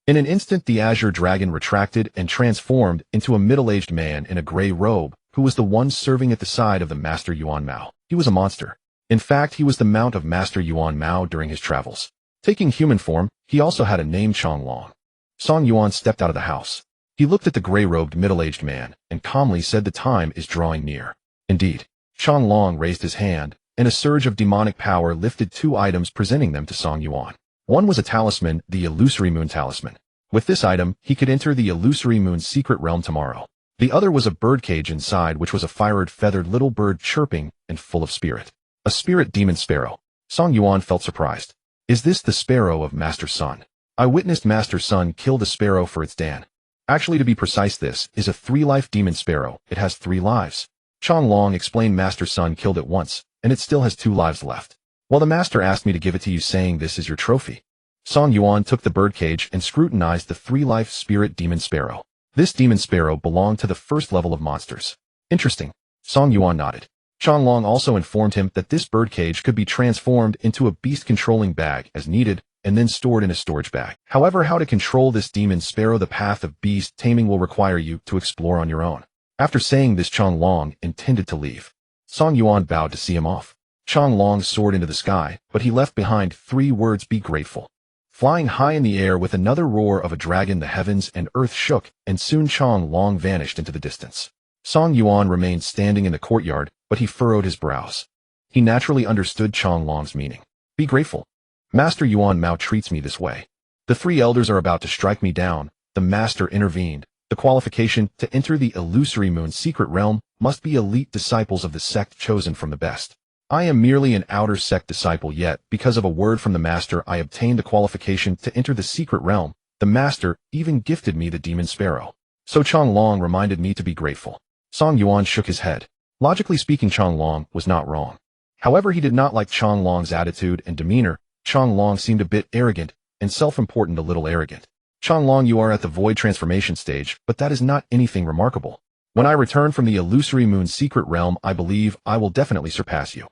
In an instant, the azure dragon retracted and transformed into a middle-aged man in a gray robe, who was the one serving at the side of the Master Yuan Mao. He was a monster. In fact, he was the mount of Master Yuan Mao during his travels. Taking human form, he also had a name: Changlong. Song Yuan stepped out of the house. He looked at the gray-robed middle-aged man and calmly said, "The time is drawing near." Indeed. Changlong raised his hand, and a surge of demonic power lifted 2 items, presenting them to Song Yuan. One was a talisman, the illusory moon talisman. With this item, he could enter the illusory moon's secret realm tomorrow. The other was a birdcage inside, which was a feathered little bird, chirping and full of spirit. A spirit demon sparrow. Song Yuan felt surprised. Is this the sparrow of Master Sun? I witnessed Master Sun kill the sparrow for its dan. Actually, to be precise, this is a 3-life demon sparrow. It has 3 lives. Changlong explained. Master Sun killed it once, and it still has 2 lives left. Well, the master asked me to give it to you, saying this is your trophy. Song Yuan took the birdcage and scrutinized the three-life spirit demon sparrow. This demon sparrow belonged to the first level of monsters. Interesting. Song Yuan nodded. Changlong also informed him that this birdcage could be transformed into a beast-controlling bag as needed and then stored in a storage bag. However, how to control this demon sparrow, the path of beast taming, will require you to explore on your own. After saying this, Changlong intended to leave. Song Yuan bowed to see him off. Changlong soared into the sky, but he left behind 3 words: be grateful. Flying high in the air with another roar of a dragon, the heavens and earth shook, and soon Changlong vanished into the distance. Song Yuan remained standing in the courtyard, but he furrowed his brows. He naturally understood Changlong's meaning. Be grateful. Master Yuan maltreats me this way. The 3 elders are about to strike me down. The master intervened. The qualification to enter the illusory moon secret realm must be elite disciples of the sect chosen from the best. I am merely an outer sect disciple, yet because of a word from the master I obtained the qualification to enter the secret realm. The master even gifted me the demon sparrow. So Changlong reminded me to be grateful. Song Yuan shook his head. Logically speaking, Changlong was not wrong. However, he did not like Changlong's attitude and demeanor. Changlong seemed a bit arrogant and self-important, a little arrogant. Changlong, you are at the void transformation stage, but that is not anything remarkable. When I return from the illusory moon secret realm, I believe I will definitely surpass you.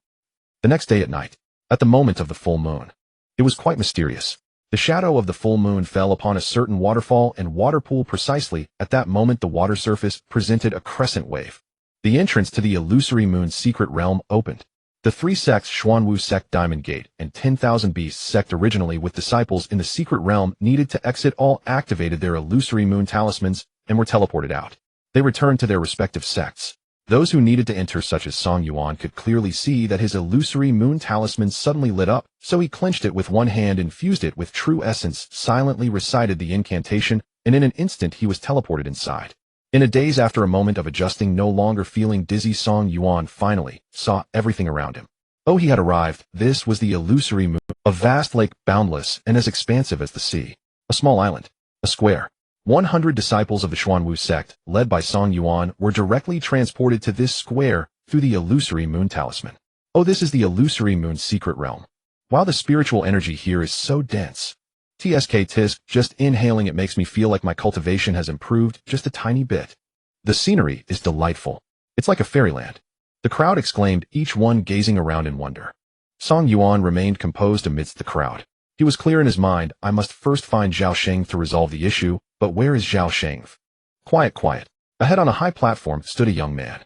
The next day at night, at the moment of the full moon, it was quite mysterious. The shadow of the full moon fell upon a certain waterfall and water pool. Precisely at that moment, the water surface presented a crescent wave. The entrance to the illusory moon secret realm opened. The 3 sects, Xuanwu sect, Diamond Gate, and 10,000 Beasts sect, originally with disciples in the secret realm, needed to exit. All activated their illusory moon talismans and were teleported out. They returned to their respective sects. Those who needed to enter, such as Song Yuan, could clearly see that his illusory moon talisman suddenly lit up, so he clenched it with one hand, infused it with true essence, silently recited the incantation, and in an instant he was teleported inside. In a daze, after a moment of adjusting, no longer feeling dizzy, Song Yuan finally saw everything around him. Oh, he had arrived. This was the illusory moon, a vast lake, boundless and as expansive as the sea. A small island. A square. 100 disciples of the Xuanwu sect, led by Song Yuan, were directly transported to this square through the illusory moon talisman. Oh, this is the illusory moon secret realm. Wow, the spiritual energy here is so dense. Tisk, just inhaling it makes me feel like my cultivation has improved just a tiny bit. The scenery is delightful. It's like a fairyland. The crowd exclaimed, each one gazing around in wonder. Song Yuan remained composed amidst the crowd. He was clear in his mind. I must first find Zhao Sheng to resolve the issue, but where is Zhao Sheng? Quiet, quiet. Ahead on a high platform stood a young man.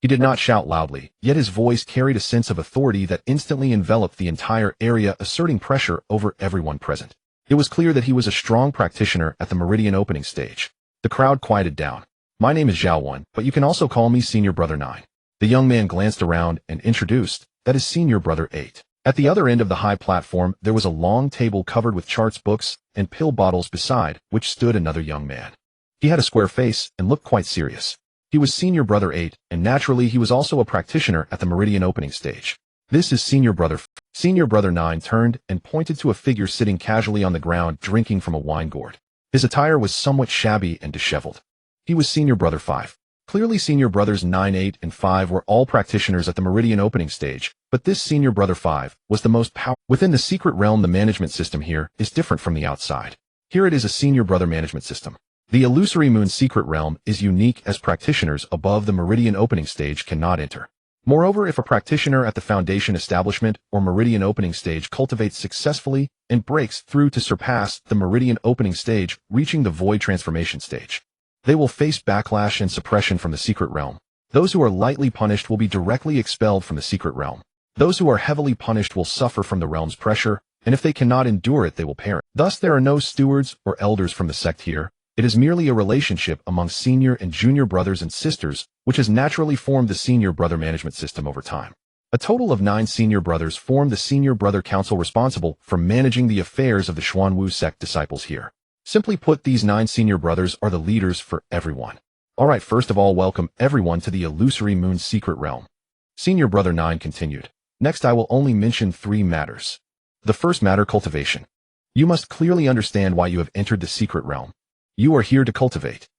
He did not shout loudly, yet his voice carried a sense of authority that instantly enveloped the entire area, asserting pressure over everyone present. It was clear that he was a strong practitioner at the meridian opening stage. The crowd quieted down. My name is Zhao Yong, but you can also call me Senior Brother 9. The young man glanced around and introduced, that is Senior Brother 8. At the other end of the high platform, there was a long table covered with charts, books, and pill bottles, beside which stood another young man. He had a square face and looked quite serious. He was Senior Brother 8, and naturally he was also a practitioner at the meridian opening stage. This is Senior Brother. Senior Brother 9 turned and pointed to a figure sitting casually on the ground, drinking from a wine gourd. His attire was somewhat shabby and disheveled. He was Senior Brother 5. Clearly, Senior Brothers 9, 8, and 5 were all practitioners at the meridian opening stage, but this Senior Brother 5 was the most powerful. Within the secret realm, the management system here is different from the outside. Here it is a Senior Brother management system. The illusory moon secret realm is unique, as practitioners above the meridian opening stage cannot enter. Moreover, if a practitioner at the foundation establishment or meridian opening stage cultivates successfully and breaks through to surpass the meridian opening stage, reaching the void transformation stage, they will face backlash and suppression from the secret realm. Those who are lightly punished will be directly expelled from the secret realm. Those who are heavily punished will suffer from the realm's pressure, and if they cannot endure it, they will perish. Thus, there are no stewards or elders from the sect here. It is merely a relationship among senior and junior brothers and sisters, which has naturally formed the Senior Brother management system over time. A total of 9 senior brothers form the Senior Brother Council, responsible for managing the affairs of the Xuanwu sect disciples here. Simply put, these 9 senior brothers are the leaders for everyone. Alright, first of all, welcome everyone to the illusory moon secret realm. Senior Brother 9 continued. Next, I will only mention 3 matters. The first matter, cultivation. You must clearly understand why you have entered the secret realm. You are here to cultivate.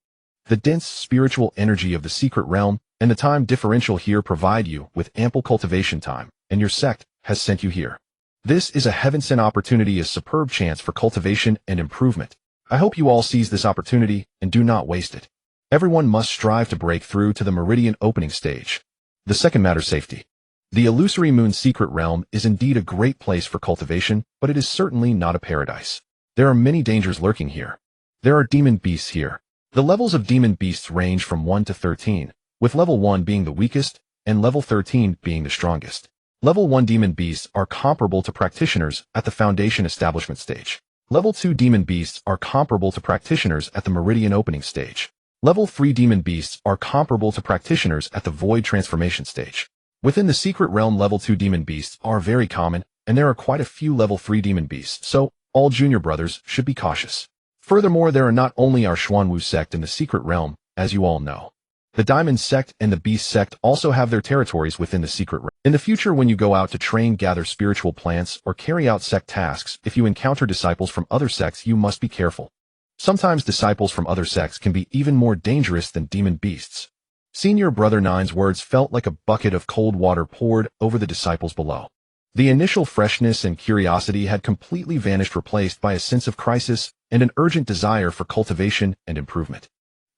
The dense spiritual energy of the secret realm and the time differential here provide you with ample cultivation time, and your sect has sent you here. This is a heaven-sent opportunity, a superb chance for cultivation and improvement. I hope you all seize this opportunity and do not waste it. Everyone must strive to break through to the meridian opening stage. The second matter, safety. The illusory moon secret realm is indeed a great place for cultivation, but it is certainly not a paradise. There are many dangers lurking here. There are demon beasts here. The levels of demon beasts range from 1 to 13, with level 1 being the weakest and level 13 being the strongest. Level 1 demon beasts are comparable to practitioners at the foundation establishment stage. Level 2 demon beasts are comparable to practitioners at the meridian opening stage. Level 3 demon beasts are comparable to practitioners at the void transformation stage. Within the secret realm, level 2 demon beasts are very common, and there are quite a few level 3 demon beasts, so all junior brothers should be cautious. Furthermore, there are not only our Xuanwu sect in the secret realm, as you all know. The Diamond sect and the Beast sect also have their territories within the secret realm. In the future, when you go out to train, gather spiritual plants, or carry out sect tasks, if you encounter disciples from other sects, you must be careful. Sometimes disciples from other sects can be even more dangerous than demon beasts. Senior Brother 9's words felt like a bucket of cold water poured over the disciples below. The initial freshness and curiosity had completely vanished, replaced by a sense of crisis and an urgent desire for cultivation and improvement.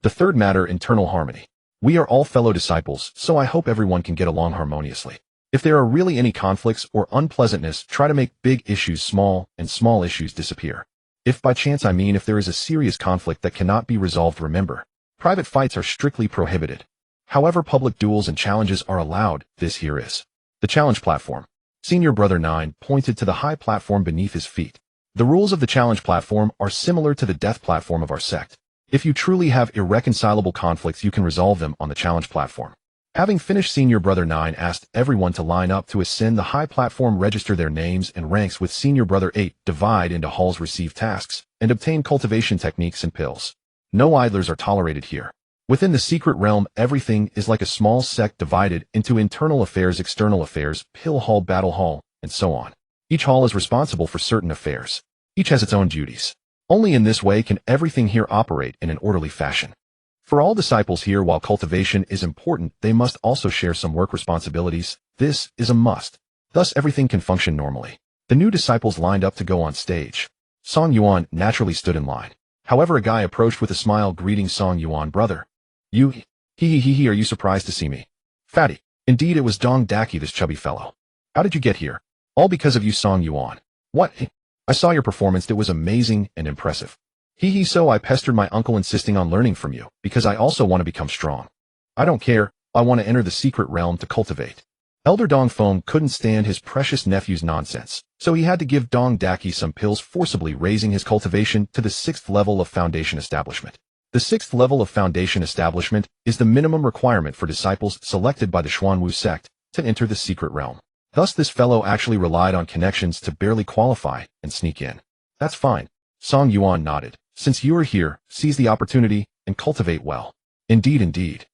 The third matter, internal harmony. We are all fellow disciples, so I hope everyone can get along harmoniously. If there are really any conflicts or unpleasantness, try to make big issues small and small issues disappear. If by chance, I mean if there is a serious conflict that cannot be resolved, remember, private fights are strictly prohibited. However, public duels and challenges are allowed. This here is the challenge platform. Senior Brother 9 pointed to the high platform beneath his feet. The rules of the challenge platform are similar to the death platform of our sect. If you truly have irreconcilable conflicts, you can resolve them on the challenge platform. Having finished, Senior Brother 9 asked everyone to line up to ascend the high platform, register their names and ranks with Senior Brother 8, divide into halls, receive tasks, and obtain cultivation techniques and pills. No idlers are tolerated here. Within the secret realm, everything is like a small sect divided into internal affairs, external affairs, pill hall, battle hall, and so on. Each hall is responsible for certain affairs. Each has its own duties. Only in this way can everything here operate in an orderly fashion. For all disciples here, while cultivation is important, they must also share some work responsibilities. This is a must. Thus, everything can function normally. The new disciples lined up to go on stage. Song Yuan naturally stood in line. However, a guy approached with a smile, greeting Song Yuan, brother. You, are you surprised to see me? Fatty. Indeed, it was Dong Daki, this chubby fellow. How did you get here? All because of you, Song Yuan. What? I saw your performance, it was amazing and impressive. So I pestered my uncle, insisting on learning from you, because I also want to become strong. I don't care, I want to enter the secret realm to cultivate. Elder Dong Feng couldn't stand his precious nephew's nonsense, so he had to give Dong Daki some pills, forcibly raising his cultivation to the 6th level of foundation establishment. The 6th level of foundation establishment is the minimum requirement for disciples selected by the Xuanwu sect to enter the secret realm. Thus, this fellow actually relied on connections to barely qualify and sneak in. That's fine. Song Yuan nodded. Since you are here, seize the opportunity and cultivate well. Indeed.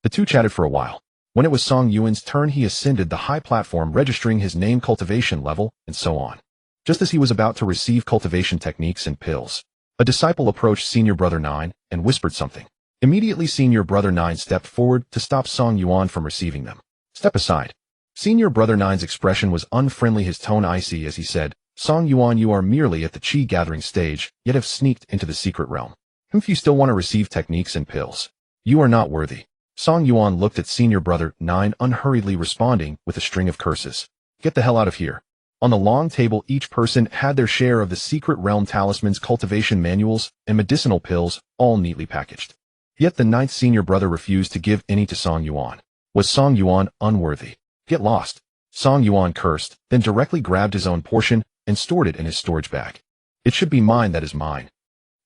The two chatted for a while. When it was Song Yuan's turn, he ascended the high platform, registering his name, cultivation level, and so on. Just as he was about to receive cultivation techniques and pills, a disciple approached Senior Brother 9 and whispered something. Immediately, Senior Brother 9 stepped forward to stop Song Yuan from receiving them. Step aside. Senior Brother 9's expression was unfriendly, his tone icy as he said, Song Yuan, you are merely at the chi gathering stage, yet have sneaked into the secret realm. If you still want to receive techniques and pills, you are not worthy. Song Yuan looked at Senior Brother 9, unhurriedly responding with a string of curses. Get the hell out of here. On the long table, each person had their share of the secret realm talismans, cultivation manuals, and medicinal pills, all neatly packaged. Yet the 9th Senior Brother refused to give any to Song Yuan. Was Song Yuan unworthy? Get lost. Song Yuan cursed, then directly grabbed his own portion and stored it in his storage bag. It should be mine, that is mine.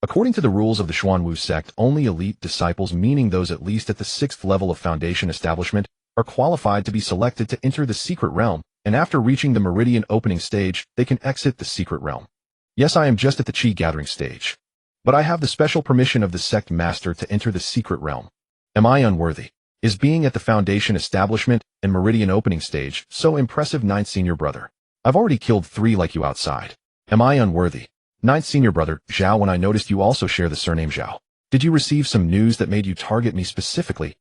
According to the rules of the Xuanwu sect, only elite disciples, meaning those at least at the 6th level of foundation establishment, are qualified to be selected to enter the secret realm, and after reaching the meridian opening stage, they can exit the secret realm. Yes, I am just at the chi gathering stage. But I have the special permission of the sect master to enter the secret realm. Am I unworthy? Is being at the foundation establishment and meridian opening stage so impressive, 9th Senior Brother? I've already killed 3 like you outside. Am I unworthy? 9th Senior Brother, Zhao, when I noticed you also share the surname Zhao. Did you receive some news that made you target me specifically?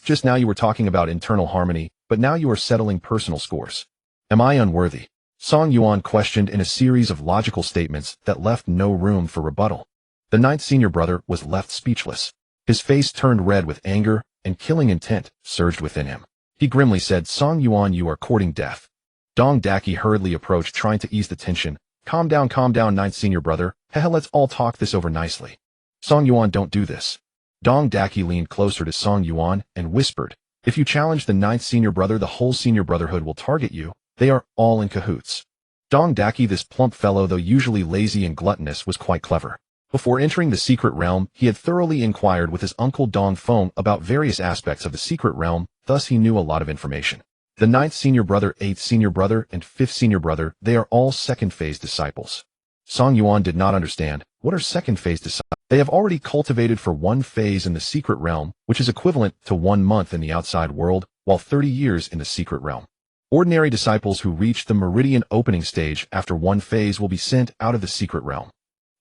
Just now you were talking about internal harmony, but now you are settling personal scores. Am I unworthy? Song Yuan questioned in a series of logical statements that left no room for rebuttal. The ninth senior brother was left speechless. His face turned red with anger, and killing intent surged within him. He grimly said, "Song Yuan, you are courting death." Dong Daki hurriedly approached, trying to ease the tension. Calm down, ninth senior brother. Hehe, let's all talk this over nicely. Song Yuan, don't do this. Dong Daki leaned closer to Song Yuan and whispered, "If you challenge the ninth senior brother, the whole senior brotherhood will target you. They are all in cahoots." Dong Daki, this plump fellow, though usually lazy and gluttonous, was quite clever. Before entering the secret realm, he had thoroughly inquired with his uncle Dong Feng about various aspects of the secret realm, thus he knew a lot of information. The ninth senior brother, eighth senior brother, and fifth senior brother, they are all second phase disciples. Song Yuan did not understand. What are second phase disciples? They have already cultivated for one phase in the secret realm, which is equivalent to 1 month in the outside world, while 30 years in the secret realm. Ordinary disciples who reach the meridian opening stage after one phase will be sent out of the secret realm.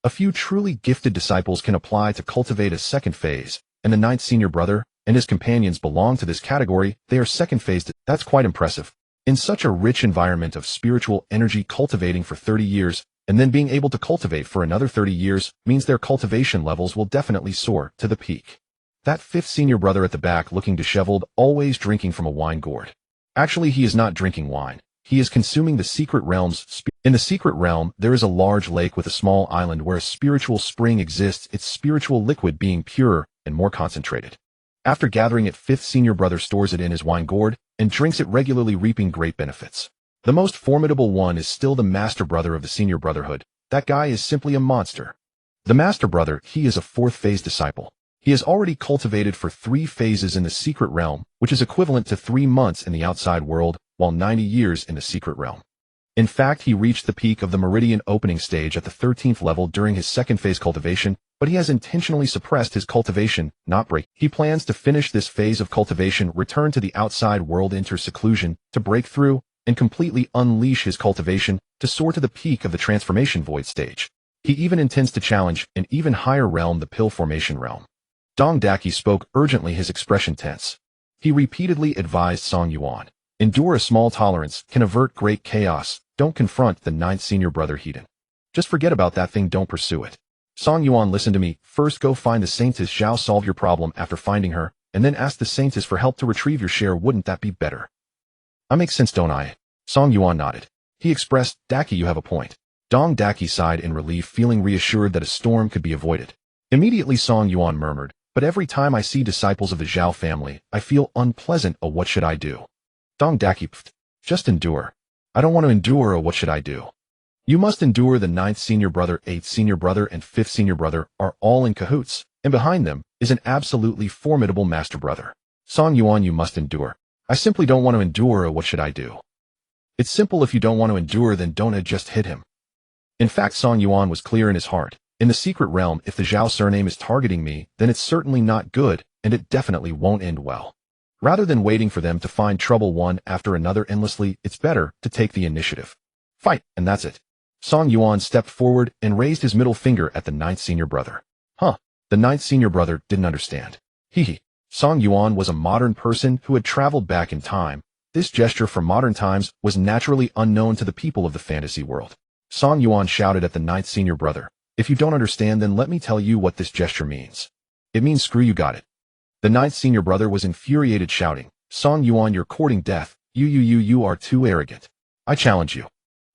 A few truly gifted disciples can apply to cultivate a second phase, and the ninth senior brother and his companions belong to this category. They are second phase. That's quite impressive. In such a rich environment of spiritual energy, cultivating for 30 years, and then being able to cultivate for another 30 years means their cultivation levels will definitely soar to the peak. That fifth senior brother at the back, looking disheveled, always drinking from a wine gourd. Actually, he is not drinking wine. He is consuming the secret realm's. In the secret realm, there is a large lake with a small island where a spiritual spring exists, its spiritual liquid being purer and more concentrated. After gathering it, fifth senior brother stores it in his wine gourd and drinks it regularly, reaping great benefits. The most formidable one is still the master brother of the senior brotherhood. That guy is simply a monster. The master brother, he is a fourth phase disciple. He has already cultivated for 3 phases in the secret realm, which is equivalent to 3 months in the outside world, while 90 years in the secret realm. In fact, he reached the peak of the meridian opening stage at the 13th level during his second phase cultivation, but he has intentionally suppressed his cultivation, not break. He plans to finish this phase of cultivation, return to the outside world, enter seclusion, to break through, and completely unleash his cultivation to soar to the peak of the transformation void stage. He even intends to challenge an even higher realm, the pill formation realm. Dong Daki spoke urgently, his expression tense. He repeatedly advised Song Yuan, "Endure a small tolerance, can avert great chaos. Don't confront the ninth senior brother Hedon. Just forget about that thing, don't pursue it. Song Yuan, listen to me. First go find the Saintess Zhao, solve your problem after finding her, and then ask the Saintess for help to retrieve your share. Wouldn't that be better? I make sense, don't I?" Song Yuan nodded. He expressed, "Daki, you have a point." Dong Daki sighed in relief, feeling reassured that a storm could be avoided. Immediately Song Yuan murmured, "But every time I see disciples of the Zhao family, I feel unpleasant. Oh, what should I do?" Dong Daki, "Just endure." "I don't want to endure. Oh, what should I do?" "You must endure. The ninth senior brother, eighth senior brother, and fifth senior brother are all in cahoots, and behind them is an absolutely formidable master brother. Song Yuan, you must endure." "I simply don't want to endure. Oh, what should I do?" "It's simple. If you don't want to endure, then don't just hit him." In fact, Song Yuan was clear in his heart. In the secret realm, if the Zhao surname is targeting me, then it's certainly not good, and it definitely won't end well. Rather than waiting for them to find trouble one after another endlessly, it's better to take the initiative. Fight, and that's it. Song Yuan stepped forward and raised his middle finger at the ninth senior brother. Huh. The ninth senior brother didn't understand. Hee. Song Yuan was a modern person who had traveled back in time. This gesture from modern times was naturally unknown to the people of the fantasy world. Song Yuan shouted at the ninth senior brother, "If you don't understand, then let me tell you what this gesture means. It means screw you, got it." The ninth senior brother was infuriated, shouting, "Song Yuan, you're courting death. You are too arrogant. I challenge you."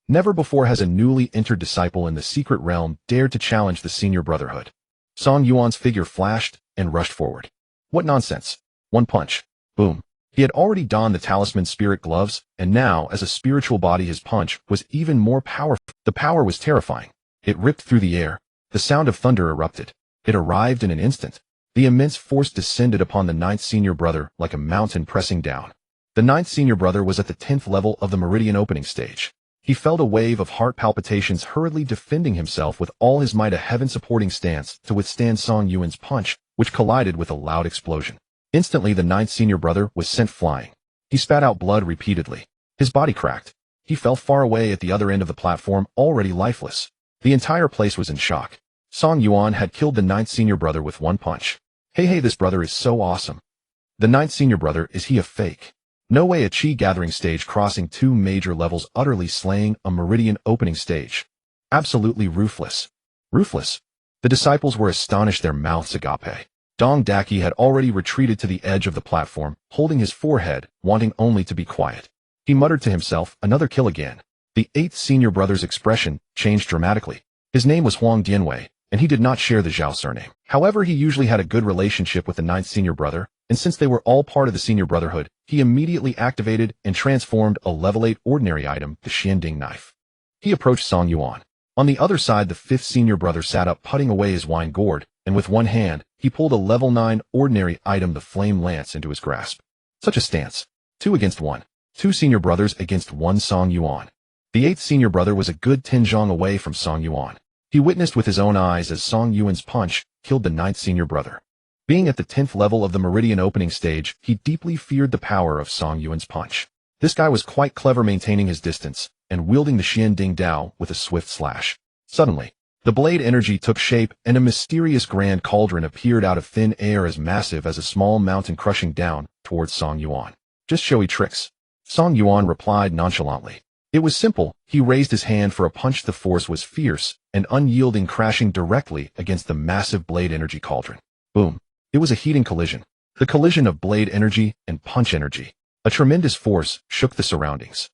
Never before has a newly entered disciple in the secret realm dared to challenge the senior brotherhood. Song Yuan's figure flashed and rushed forward. What nonsense. One punch. Boom. He had already donned the talisman spirit gloves, and now, as a spiritual body, his punch was even more powerful. The power was terrifying. It ripped through the air. The sound of thunder erupted. It arrived in an instant. The immense force descended upon the ninth senior brother like a mountain pressing down. The ninth senior brother was at the 10th level of the meridian opening stage. He felt a wave of heart palpitations, hurriedly defending himself with all his might, a heaven-supporting stance to withstand Song Yuan's punch, which collided with a loud explosion. Instantly, the ninth senior brother was sent flying. He spat out blood repeatedly. His body cracked. He fell far away at the other end of the platform, already lifeless. The entire place was in shock. Song Yuan had killed the ninth senior brother with one punch. Hey, this brother is so awesome. The ninth senior brother, is he a fake? No way a chi gathering stage crossing 2 major levels utterly slaying a meridian opening stage. Absolutely ruthless. Ruthless. The disciples were astonished, their mouths agape. Dong Daki had already retreated to the edge of the platform, holding his forehead, wanting only to be quiet. He muttered to himself, another kill again. The 8th senior brother's expression changed dramatically. His name was Huang Dianwei, and he did not share the Zhao surname. However, he usually had a good relationship with the 9th senior brother, and since they were all part of the senior brotherhood, he immediately activated and transformed a level 8 ordinary item, the Xianding knife. He approached Song Yuan. On the other side, the 5th senior brother sat up, putting away his wine gourd, and with one hand, he pulled a level 9 ordinary item, the flame lance, into his grasp. Such a stance. 2 against 1. 2 senior brothers against 1 Song Yuan. The 8th senior brother was a good 10 zhong away from Song Yuan. He witnessed with his own eyes as Song Yuan's punch killed the 9th senior brother. Being at the 10th level of the meridian opening stage, he deeply feared the power of Song Yuan's punch. This guy was quite clever, maintaining his distance and wielding the Xianding Dao with a swift slash. Suddenly, the blade energy took shape and a mysterious grand cauldron appeared out of thin air, as massive as a small mountain, crushing down towards Song Yuan. Just showy tricks. Song Yuan replied nonchalantly. It was simple. He raised his hand for a punch. The force was fierce and unyielding, crashing directly against the massive blade energy cauldron. Boom. It was a heating collision. The collision of blade energy and punch energy. A tremendous force shook the surroundings.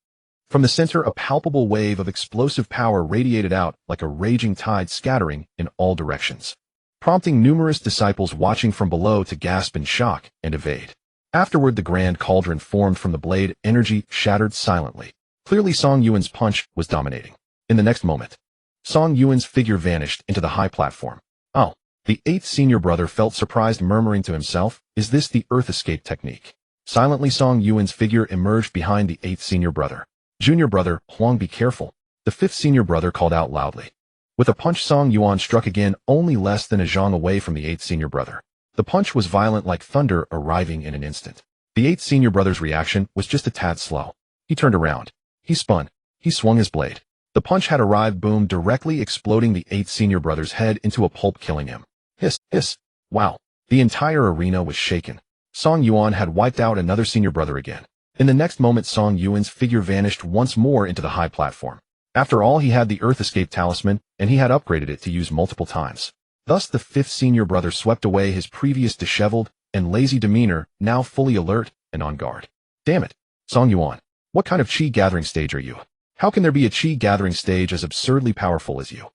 From the center, a palpable wave of explosive power radiated out like a raging tide, scattering in all directions, prompting numerous disciples watching from below to gasp in shock and evade. Afterward, the grand cauldron formed from the blade energy shattered silently. Clearly, Song Yuan's punch was dominating. In the next moment, Song Yuan's figure vanished into the high platform. Oh, the 8th senior brother felt surprised, murmuring to himself, is this the earth escape technique? Silently, Song Yuan's figure emerged behind the 8th senior brother. Junior brother, Huang, be careful. The 5th senior brother called out loudly. With a punch, Song Yuan struck again, only less than a zhong away from the 8th senior brother. The punch was violent, like thunder, arriving in an instant. The 8th senior brother's reaction was just a tad slow. He turned around. He spun. He swung his blade. The punch had arrived, boom, directly exploding the 8th senior brother's head into a pulp, killing him. Hiss, hiss. Wow. The entire arena was shaken. Song Yuan had wiped out another senior brother again. In the next moment, Song Yuan's figure vanished once more into the high platform. After all, he had the Earth Escape talisman, and he had upgraded it to use multiple times. Thus, the 5th senior brother swept away his previous disheveled and lazy demeanor, now fully alert and on guard. Damn it, Song Yuan. What kind of chi gathering stage are you? How can there be a chi gathering stage as absurdly powerful as you?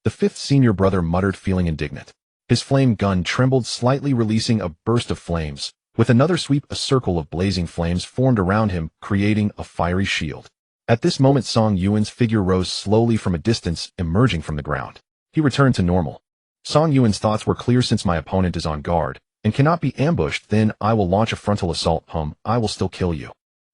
The 5th senior brother muttered, feeling indignant. His flame gun trembled slightly, releasing a burst of flames. With another sweep, a circle of blazing flames formed around him, creating a fiery shield. At this moment, Song Yuan's figure rose slowly from a distance, emerging from the ground. He returned to normal. Song Yuan's thoughts were clear. Since my opponent is on guard and cannot be ambushed, then I will launch a frontal assault. I will still kill you.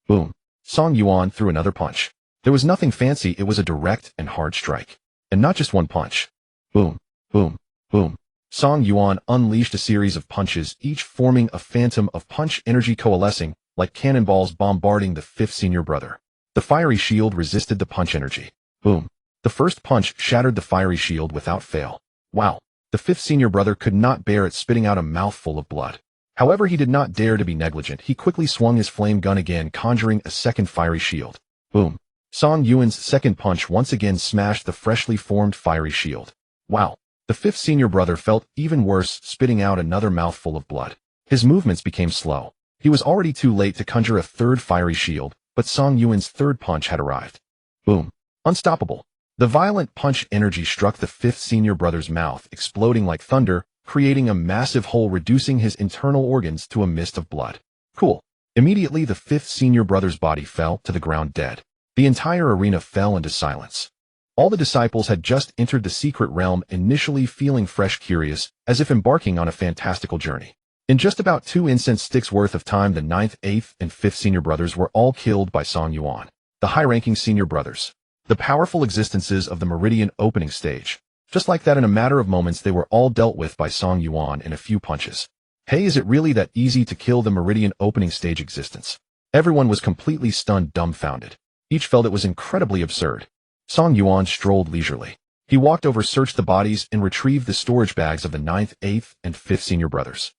Boom. Song Yuan threw another punch. There was nothing fancy, it was a direct and hard strike. And not just one punch. Boom, boom, boom. Song Yuan unleashed a series of punches, each forming a phantom of punch energy, coalescing like cannonballs, bombarding the 5th senior brother. The fiery shield resisted the punch energy. Boom. The first punch shattered the fiery shield without fail. Wow. The 5th senior brother could not bear it, spitting out a mouthful of blood. However, he did not dare to be negligent. He quickly swung his flame gun again, conjuring a second fiery shield. Boom. Song Yuan's second punch once again smashed the freshly formed fiery shield. Wow. The 5th senior brother felt even worse, spitting out another mouthful of blood. His movements became slow. He was already too late to conjure a third fiery shield, but Song Yuan's third punch had arrived. Boom. Unstoppable. The violent punch energy struck the 5th senior brother's mouth, exploding like thunder, creating a massive hole, reducing his internal organs to a mist of blood. Cool. Immediately, the 5th senior brother's body fell to the ground dead. The entire arena fell into silence. All the disciples had just entered the secret realm, initially feeling fresh, curious, as if embarking on a fantastical journey. In just about 2 incense sticks worth of time, the 9th, 8th, and 5th senior brothers were all killed by Song Yuan. The high-ranking senior brothers. The powerful existences of the meridian opening stage. Just like that, in a matter of moments, they were all dealt with by Song Yuan in a few punches. Hey, is it really that easy to kill the meridian opening stage existence? Everyone was completely stunned, dumbfounded. Each felt it was incredibly absurd. Song Yuan strolled leisurely. He walked over, searched the bodies, and retrieved the storage bags of the 9th, 8th, and 5th senior brothers.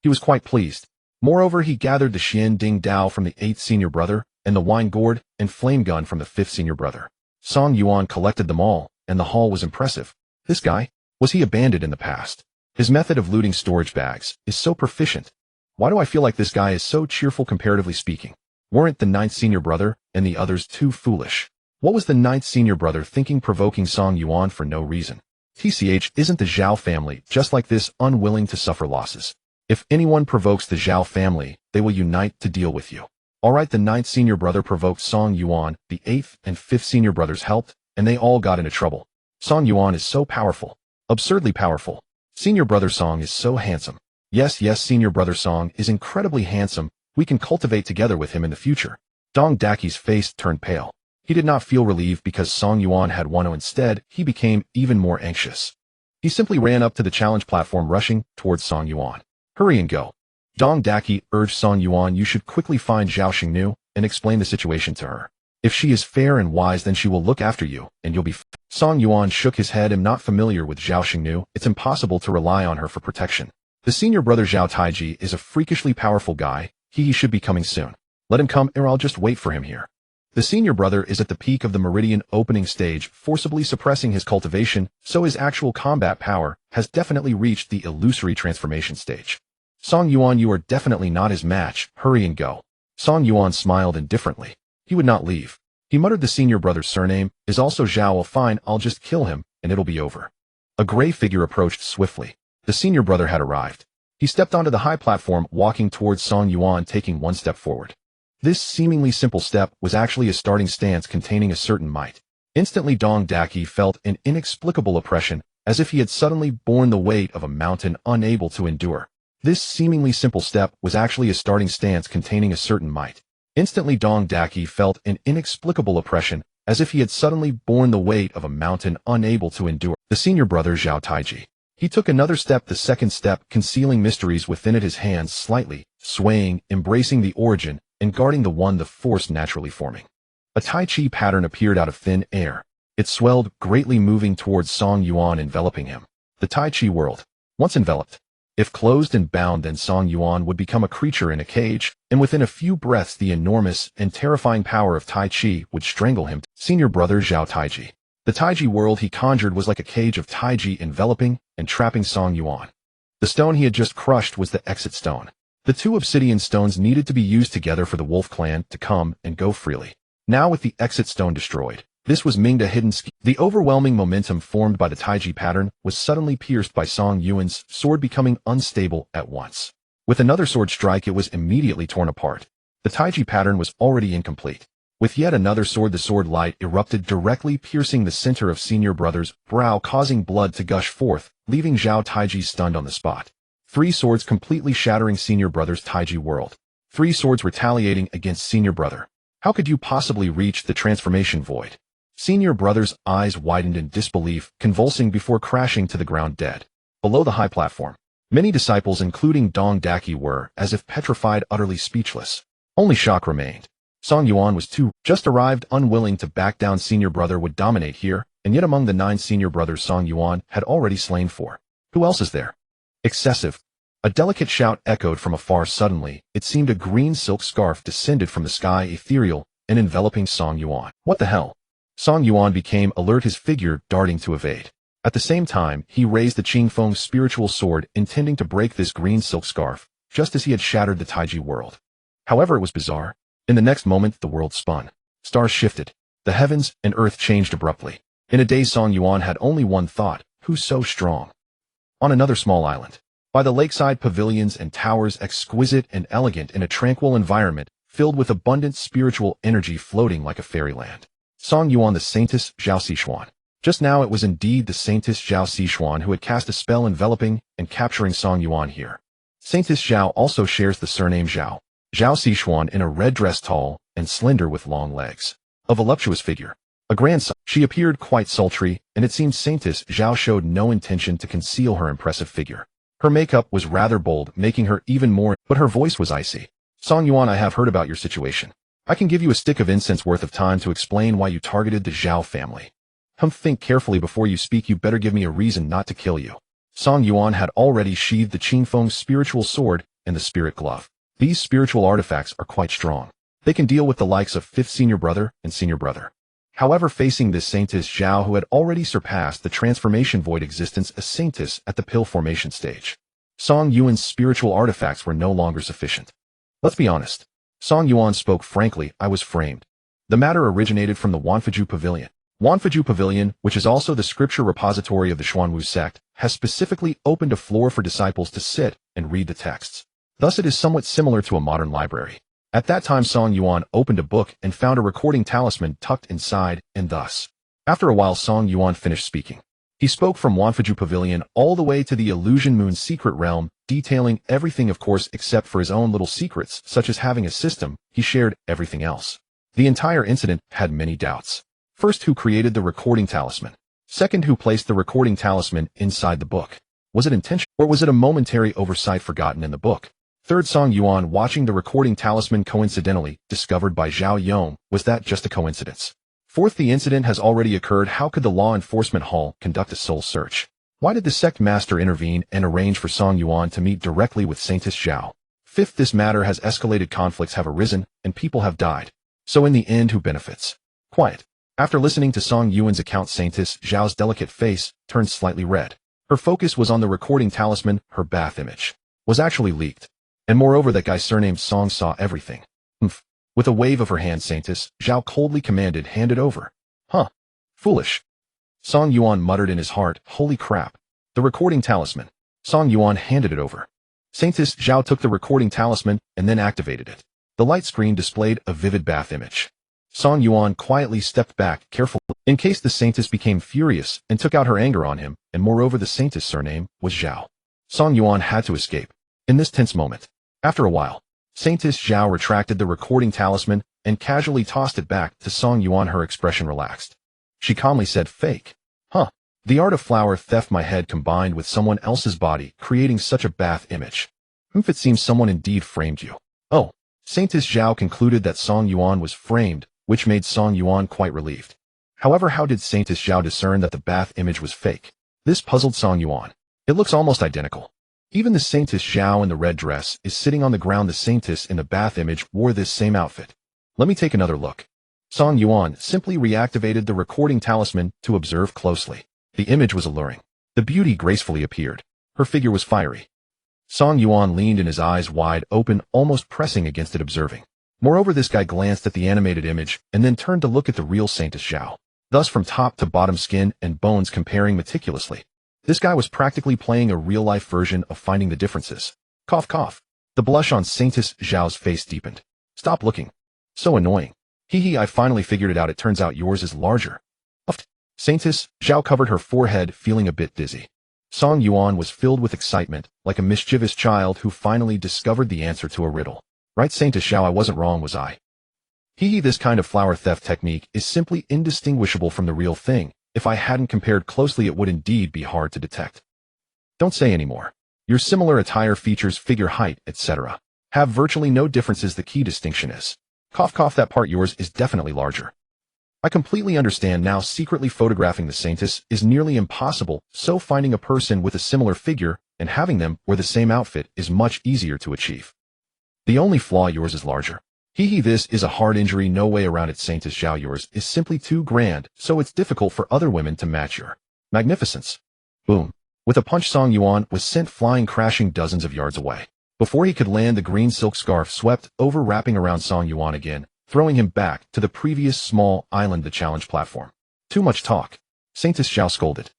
He was quite pleased. Moreover, he gathered the Xian Ding Dao from the 8th senior brother, and the wine gourd and flame gun from the 5th senior brother. Song Yuan collected them all, and the haul was impressive. This guy? Was he abandoned in the past? His method of looting storage bags is so proficient. Why do I feel like this guy is so cheerful comparatively speaking? Weren't the 9th senior brother and the others too foolish? What was the 9th senior brother thinking provoking Song Yuan for no reason? TCH, isn't the Zhao family just like this, unwilling to suffer losses? If anyone provokes the Zhao family, they will unite to deal with you. Alright, the 9th senior brother provoked Song Yuan, the 8th and 5th senior brothers helped, and they all got into trouble. Song Yuan is so powerful. Absurdly powerful. Senior brother Song is so handsome. Yes, senior brother Song is incredibly handsome. We can cultivate together with him in the future. Dong Daki's face turned pale. He did not feel relieved because Song Yuan had won. Instead, he became even more anxious. He simply ran up to the challenge platform, rushing towards Song Yuan. Hurry and go. Dong Daki urged Song Yuan, you should quickly find Zhao Xingnu and explain the situation to her. If she is fair and wise, then she will look after you, and you'll be Song Yuan shook his head. I'm not familiar with Zhao Xingnu. It's impossible to rely on her for protection. The senior brother Zhao Taiji is a freakishly powerful guy. He should be coming soon. Let him come, or I'll just wait for him here. The senior brother is at the peak of the Meridian opening stage, forcibly suppressing his cultivation, so his actual combat power has definitely reached the illusory transformation stage. Song Yuan, you are definitely not his match. Hurry and go. Song Yuan smiled indifferently. He would not leave. He muttered the senior brother's surname is also Zhao. Well, fine, I'll just kill him, and it'll be over. A gray figure approached swiftly. The senior brother had arrived. He stepped onto the high platform, walking towards Song Yuan, taking one step forward. This seemingly simple step was actually a starting stance containing a certain might. Instantly Dong Daki felt an inexplicable oppression, as if he had suddenly borne the weight of a mountain, unable to endure. This seemingly simple step was actually a starting stance containing a certain might. Instantly Dong Daki felt an inexplicable oppression, as if he had suddenly borne the weight of a mountain, unable to endure. The senior brother Zhao Taiji. He took another step, the second step, concealing mysteries within it, his hands slightly swaying, embracing the origin, and guarding the force naturally forming. A Tai Chi pattern appeared out of thin air. It swelled, greatly moving towards Song Yuan, enveloping him. The Tai Chi world. Once enveloped. If closed and bound, then Song Yuan would become a creature in a cage, and within a few breaths the enormous and terrifying power of Tai Chi would strangle him. Senior brother Zhao Taiji. The Taiji world he conjured was like a cage of Taiji, enveloping and trapping Song Yuan. The stone he had just crushed was the exit stone. The two obsidian stones needed to be used together for the wolf clan to come and go freely. Now with the exit stone destroyed, this was Mingda hidden scheme. The overwhelming momentum formed by the Taiji pattern was suddenly pierced by Song Yuan's sword, becoming unstable at once. With another sword strike, it was immediately torn apart. The Taiji pattern was already incomplete. With yet another sword, the sword light erupted, directly piercing the center of senior brother's brow, causing blood to gush forth, leaving Zhao Taiji stunned on the spot. 3 swords completely shattering senior brother's Taiji world. 3 swords retaliating against senior brother. How could you possibly reach the transformation void? Senior brother's eyes widened in disbelief, convulsing before crashing to the ground dead. Below the high platform, many disciples including Dong Daki were, as if petrified, utterly speechless. Only shock remained. Song Yuan was too just arrived, unwilling to back down. Senior brother would dominate here, and yet among the 9 senior brothers Song Yuan had already slain 4. Who else is there? Excessive. A delicate shout echoed from afar. Suddenly, it seemed a green silk scarf descended from the sky, ethereal and enveloping Song Yuan. What the hell? Song Yuan became alert, his figure darting to evade. At the same time, he raised the Qingfeng spiritual sword, intending to break this green silk scarf, just as he had shattered the Taiji world. However, it was bizarre. In the next moment, the world spun. Stars shifted. The heavens and earth changed abruptly. In a day, Song Yuan had only one thought: who's so strong? On another small island, by the lakeside pavilions and towers, exquisite and elegant in a tranquil environment, filled with abundant spiritual energy, floating like a fairyland. Song Yuan, the Saintess Zhao Xishuan. Just now it was indeed the Saintess Zhao Xishuan who had cast a spell enveloping and capturing Song Yuan here. Saintess Zhao also shares the surname Zhao. Zhao Xishuan, in a red dress, tall and slender with long legs. A voluptuous figure. A grandson. She appeared quite sultry, and it seemed Saintess Zhao showed no intention to conceal her impressive figure. Her makeup was rather bold, making her even more, but her voice was icy. Song Yuan, I have heard about your situation. I can give you a stick of incense worth of time to explain why you targeted the Zhao family. Think carefully before you speak. You better give me a reason not to kill you. Song Yuan had already sheathed the Qingfeng spiritual sword and the spirit glove. These spiritual artifacts are quite strong. They can deal with the likes of fifth senior brother and senior brother. However, facing this Saintess Zhao, who had already surpassed the transformation void existence as Saintess at the pill formation stage, Song Yuan's spiritual artifacts were no longer sufficient. Let's be honest. Song Yuan spoke frankly. I was framed. The matter originated from the Wanfaju Pavilion. Wanfaju Pavilion, which is also the scripture repository of the Xuanwu sect, has specifically opened a floor for disciples to sit and read the texts. Thus it is somewhat similar to a modern library. At that time Song Yuan opened a book and found a recording talisman tucked inside, and thus. After a while Song Yuan finished speaking. He spoke from Wanfaju Pavilion all the way to the Illusion Moon secret realm, detailing everything of course except for his own little secrets, such as having a system. He shared everything else. The entire incident had many doubts. First, who created the recording talisman? Second, who placed the recording talisman inside the book? Was it intentional, or was it a momentary oversight forgotten in the book? Third, Song Yuan watching the recording talisman coincidentally discovered by Zhao Yong. Was that just a coincidence? Fourth, the incident has already occurred. How could the law enforcement hall conduct a soul search? Why did the sect master intervene and arrange for Song Yuan to meet directly with Saintess Zhao? Fifth, this matter has escalated. Conflicts have arisen and people have died. So in the end, who benefits? Quiet. After listening to Song Yuan's account, Saintess Zhao's delicate face turned slightly red. Her focus was on the recording talisman. Her bath image was actually leaked. And moreover, that guy surnamed Song saw everything. Humph. With a wave of her hand, Saintess Zhao coldly commanded, hand it over. Huh. Foolish. Song Yuan muttered in his heart, holy crap. The recording talisman. Song Yuan handed it over. Saintess Zhao took the recording talisman and then activated it. The light screen displayed a vivid bath image. Song Yuan quietly stepped back, carefully, in case the Saintess became furious and took out her anger on him, and moreover the Saintess' surname was Zhao. Song Yuan had to escape. In this tense moment. After a while, Saintess Zhao retracted the recording talisman and casually tossed it back to Song Yuan. Her expression relaxed. She calmly said, fake. Huh. The art of flower theft. My head combined with someone else's body, creating such a bath image. It seems someone indeed framed you. Oh. Saintess Zhao concluded that Song Yuan was framed, which made Song Yuan quite relieved. However, how did Saintess Zhao discern that the bath image was fake? This puzzled Song Yuan. It looks almost identical. Even the Saintess Zhao in the red dress is sitting on the ground. The Saintess in the bath image wore this same outfit. Let me take another look. Song Yuan simply reactivated the recording talisman to observe closely. The image was alluring. The beauty gracefully appeared. Her figure was fiery. Song Yuan leaned in, his eyes wide open, almost pressing against it, observing. Moreover, this guy glanced at the animated image and then turned to look at the real Saintess Zhao. Thus from top to bottom, skin and bones comparing meticulously. This guy was practically playing a real-life version of Finding the Differences. Cough cough. The blush on Saintess Zhao's face deepened. Stop looking. So annoying. Hee, I finally figured it out. It turns out yours is larger. Uffed. Saintess Zhao covered her forehead, feeling a bit dizzy. Song Yuan was filled with excitement, like a mischievous child who finally discovered the answer to a riddle. Right, Saintess Zhao, I wasn't wrong, was I? This kind of flower theft technique is simply indistinguishable from the real thing. If I hadn't compared closely, it would indeed be hard to detect. Don't say any more. Your similar attire, features, figure, height, etc. have virtually no differences. The key distinction is, cough cough, that part yours is definitely larger. I completely understand now. Secretly photographing the Saintess is nearly impossible, so finding a person with a similar figure and having them wear the same outfit is much easier to achieve. The only flaw, yours is larger. This is a hard injury, no way around it, Saintess Zhao. Yours is simply too grand, so it's difficult for other women to match your magnificence. Boom. With a punch, Song Yuan was sent flying, crashing dozens of yards away. Before he could land, the green silk scarf swept over, wrapping around Song Yuan again, throwing him back to the previous small island, the challenge platform. Too much talk. Saintess Zhao scolded.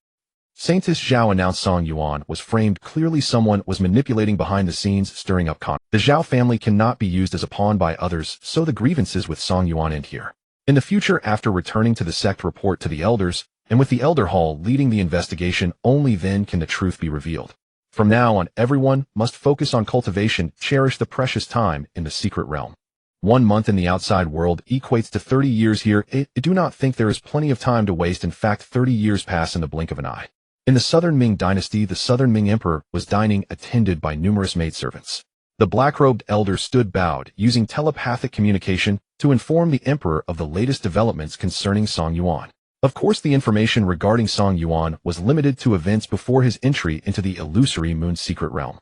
Saintess Zhao announced Song Yuan was framed. Clearly someone was manipulating behind the scenes, stirring up conflict. The Zhao family cannot be used as a pawn by others, so the grievances with Song Yuan end here. In the future, after returning to the sect, report to the elders, and with the Elder Hall leading the investigation, only then can the truth be revealed. From now on, everyone must focus on cultivation, cherish the precious time in the secret realm. 1 month in the outside world equates to 30 years here. I do not think there is plenty of time to waste. In fact, 30 years pass in the blink of an eye. In the Southern Ming dynasty, the Southern Ming emperor was dining, attended by numerous maidservants. The black-robed elder stood bowed, using telepathic communication to inform the emperor of the latest developments concerning Song Yuan. Of course, the information regarding Song Yuan was limited to events before his entry into the illusory moon secret realm.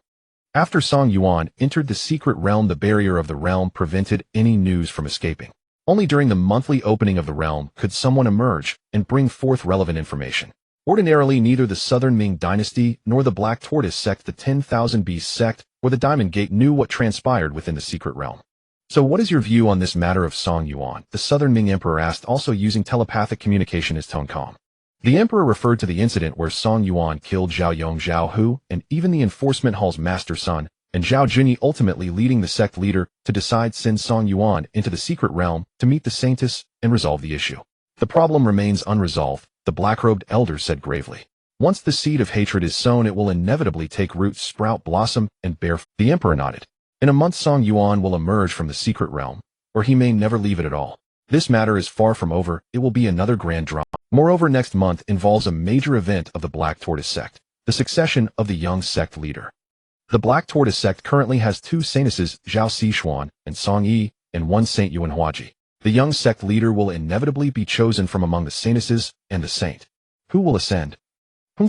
After Song Yuan entered the secret realm, the barrier of the realm prevented any news from escaping. Only during the monthly opening of the realm could someone emerge and bring forth relevant information. Ordinarily, neither the Southern Ming Dynasty nor the Black Tortoise sect, the 10,000 Beast sect, or the Diamond Gate knew what transpired within the secret realm. So what is your view on this matter of Song Yuan? The Southern Ming Emperor asked, also using telepathic communication, his tone calm. The Emperor referred to the incident where Song Yuan killed Zhao Yong, Zhao Hu, and even the enforcement hall's master son, and Zhao Junyi, ultimately leading the sect leader to decide send Song Yuan into the secret realm to meet the Saintess and resolve the issue. The problem remains unresolved, the black-robed elder said gravely. Once the seed of hatred is sown, it will inevitably take root, sprout, blossom, and bear. The Emperor nodded. In a month, Song Yuan will emerge from the secret realm, or he may never leave it at all. This matter is far from over, it will be another grand drama. Moreover, next month involves a major event of the Black Tortoise sect, the succession of the young sect leader. The Black Tortoise sect currently has two saintesses, Zhao Sixuan and Song Yi, and one Saint Yuan Huaji. The young sect leader will inevitably be chosen from among the saintesses and the saint. Who will ascend?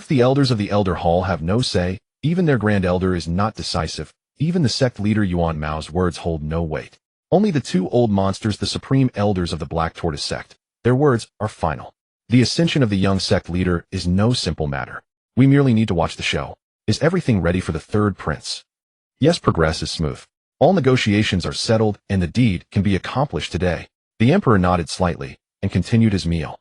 The elders of the Elder Hall have no say, even their grand elder is not decisive. Even the sect leader Yuan Mao's words hold no weight. Only the two old monsters, the supreme elders of the Black Tortoise sect, their words are final. The ascension of the young sect leader is no simple matter. We merely need to watch the show. Is everything ready for the third prince? Yes, progress is smooth. All negotiations are settled and the deed can be accomplished today. The Emperor nodded slightly and continued his meal.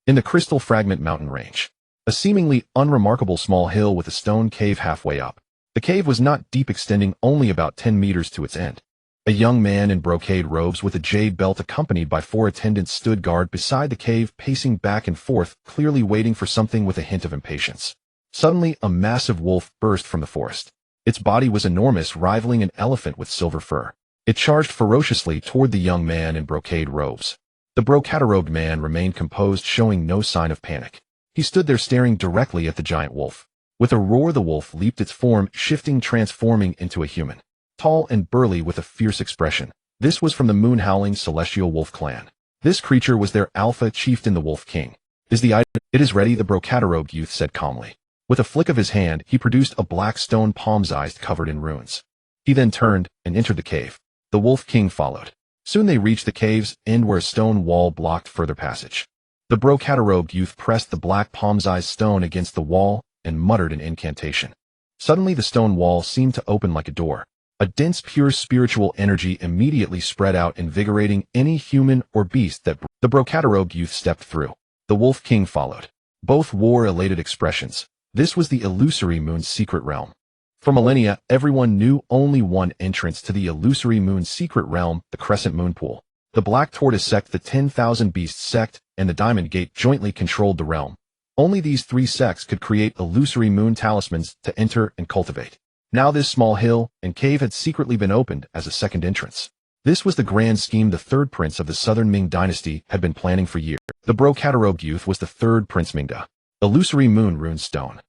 In the Crystal Fragment Mountain Range, a seemingly unremarkable small hill with a stone cave halfway up. The cave was not deep, extending only about 10 meters to its end. A young man in brocade robes with a jade belt accompanied by 4 attendants stood guard beside the cave, pacing back and forth, clearly waiting for something with a hint of impatience. Suddenly, a massive wolf burst from the forest. Its body was enormous, rivaling an elephant with silver fur. It charged ferociously toward the young man in brocade robes. The brocade-robed man remained composed, showing no sign of panic. He stood there staring directly at the giant wolf. With a roar, the wolf leaped its form, shifting, transforming into a human. Tall and burly with a fierce expression. This was from the moon-howling celestial wolf clan. This creature was their alpha chieftain, the Wolf King. Is the item? It is ready, the brocade-robed youth said calmly. With a flick of his hand, he produced a black stone palm-sized covered in runes. He then turned and entered the cave. The Wolf King followed. Soon they reached the cave's end where a stone wall blocked further passage. The brocade-robed youth pressed the black palm-sized stone against the wall and muttered an incantation. Suddenly the stone wall seemed to open like a door. A dense, pure spiritual energy immediately spread out, invigorating any human or beast that the brocade-robed youth stepped through. The Wolf King followed. Both wore elated expressions. This was the illusory moon's secret realm. For millennia, everyone knew only one entrance to the illusory moon's secret realm, the Crescent Moon Pool. The Black Tortoise sect, the 10,000 Beasts sect, and the Diamond Gate jointly controlled the realm. Only these three sects could create illusory moon talismans to enter and cultivate. Now this small hill and cave had secretly been opened as a second entrance. This was the grand scheme the third prince of the Southern Ming dynasty had been planning for years. The brocade-robed youth was the third Prince Mingda. Illusory moon rune stone.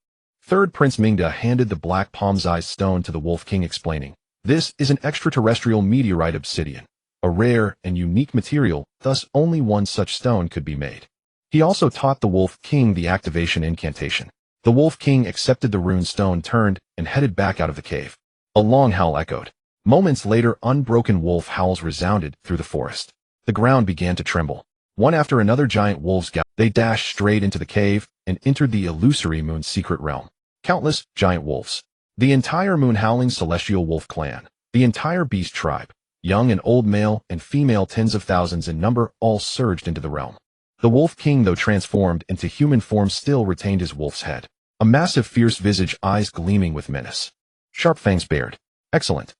Third Prince Mingda handed the black palm-sized stone to the Wolf King, explaining, "This is an extraterrestrial meteorite obsidian, a rare and unique material, thus only one such stone could be made." He also taught the Wolf King the activation incantation. The Wolf King accepted the rune stone, turned, and headed back out of the cave. A long howl echoed. Moments later, unbroken wolf howls resounded through the forest. The ground began to tremble. One after another, giant wolves galloped. They dashed straight into the cave and entered the illusory moon's secret realm. Countless giant wolves. The entire moon-howling celestial wolf clan. The entire beast tribe. Young and old, male and female, tens of thousands in number, all surged into the realm. The Wolf King, though transformed into human form, still retained his wolf's head. A massive, fierce visage, eyes gleaming with menace. Sharp fangs bared. Excellent.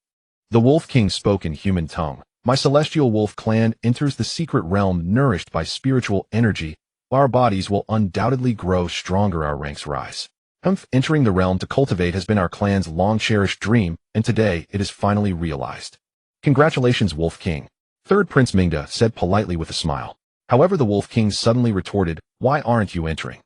The Wolf King spoke in human tongue. My celestial wolf clan enters the secret realm nourished by spiritual energy. Our bodies will undoubtedly grow stronger, our ranks rise. Entering the realm to cultivate has been our clan's long-cherished dream, and today it is finally realized. Congratulations, Wolf King. Third Prince Mingda said politely with a smile. However, the Wolf King suddenly retorted, "Why aren't you entering?"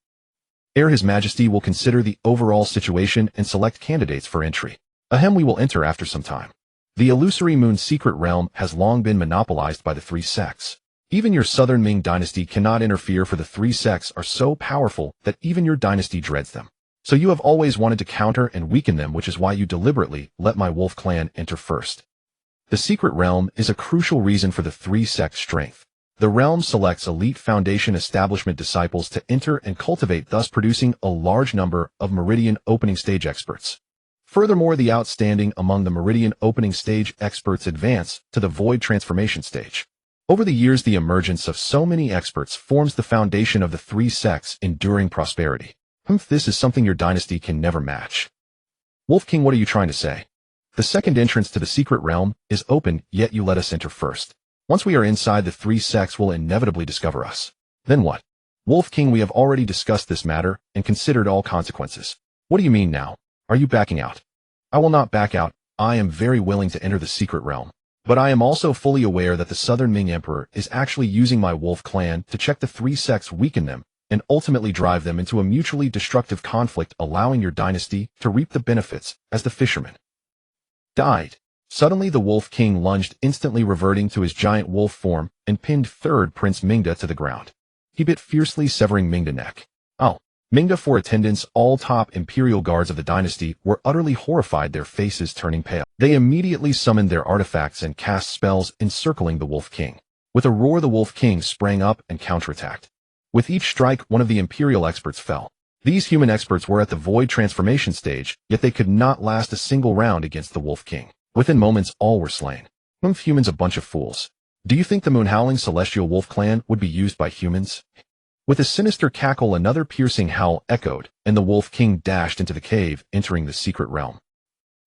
His Majesty will consider the overall situation and select candidates for entry. We will enter after some time. The illusory moon secret realm has long been monopolized by the three sects. Even your Southern Ming dynasty cannot interfere, for the three sects are so powerful that even your dynasty dreads them. So you have always wanted to counter and weaken them, which is why you deliberately let my wolf clan enter first. The secret realm is a crucial reason for the three-sect strength. The realm selects elite foundation establishment disciples to enter and cultivate, thus producing a large number of Meridian opening stage experts. Furthermore, the outstanding among the Meridian opening stage experts advance to the Void transformation stage. Over the years, the emergence of so many experts forms the foundation of the three sects' enduring prosperity. This is something your dynasty can never match. Wolf King, what are you trying to say? The second entrance to the secret realm is open, yet you let us enter first. Once we are inside, the three sects will inevitably discover us. Then what? Wolf King, we have already discussed this matter and considered all consequences. What do you mean now? Are you backing out? I will not back out. I am very willing to enter the secret realm. But I am also fully aware that the Southern Ming Emperor is actually using my wolf clan to check the three sects, weaken them, and ultimately drive them into a mutually destructive conflict, allowing your dynasty to reap the benefits as the fisherman died. Suddenly the Wolf King lunged, instantly reverting to his giant wolf form, and pinned third Prince Mingda to the ground. He bit fiercely, severing Mingda's neck. Oh, Mingda, for attendants, all top imperial guards of the dynasty, were utterly horrified, their faces turning pale. They immediately summoned their artifacts and cast spells encircling the Wolf King. With a roar, the Wolf King sprang up and counterattacked. With each strike, one of the imperial experts fell. These human experts were at the Void transformation stage, yet they could not last a single round against the Wolf King. Within moments, all were slain. Humans, a bunch of fools. Do you think the moon-howling celestial wolf clan would be used by humans? With a sinister cackle, another piercing howl echoed, and the Wolf King dashed into the cave, entering the secret realm.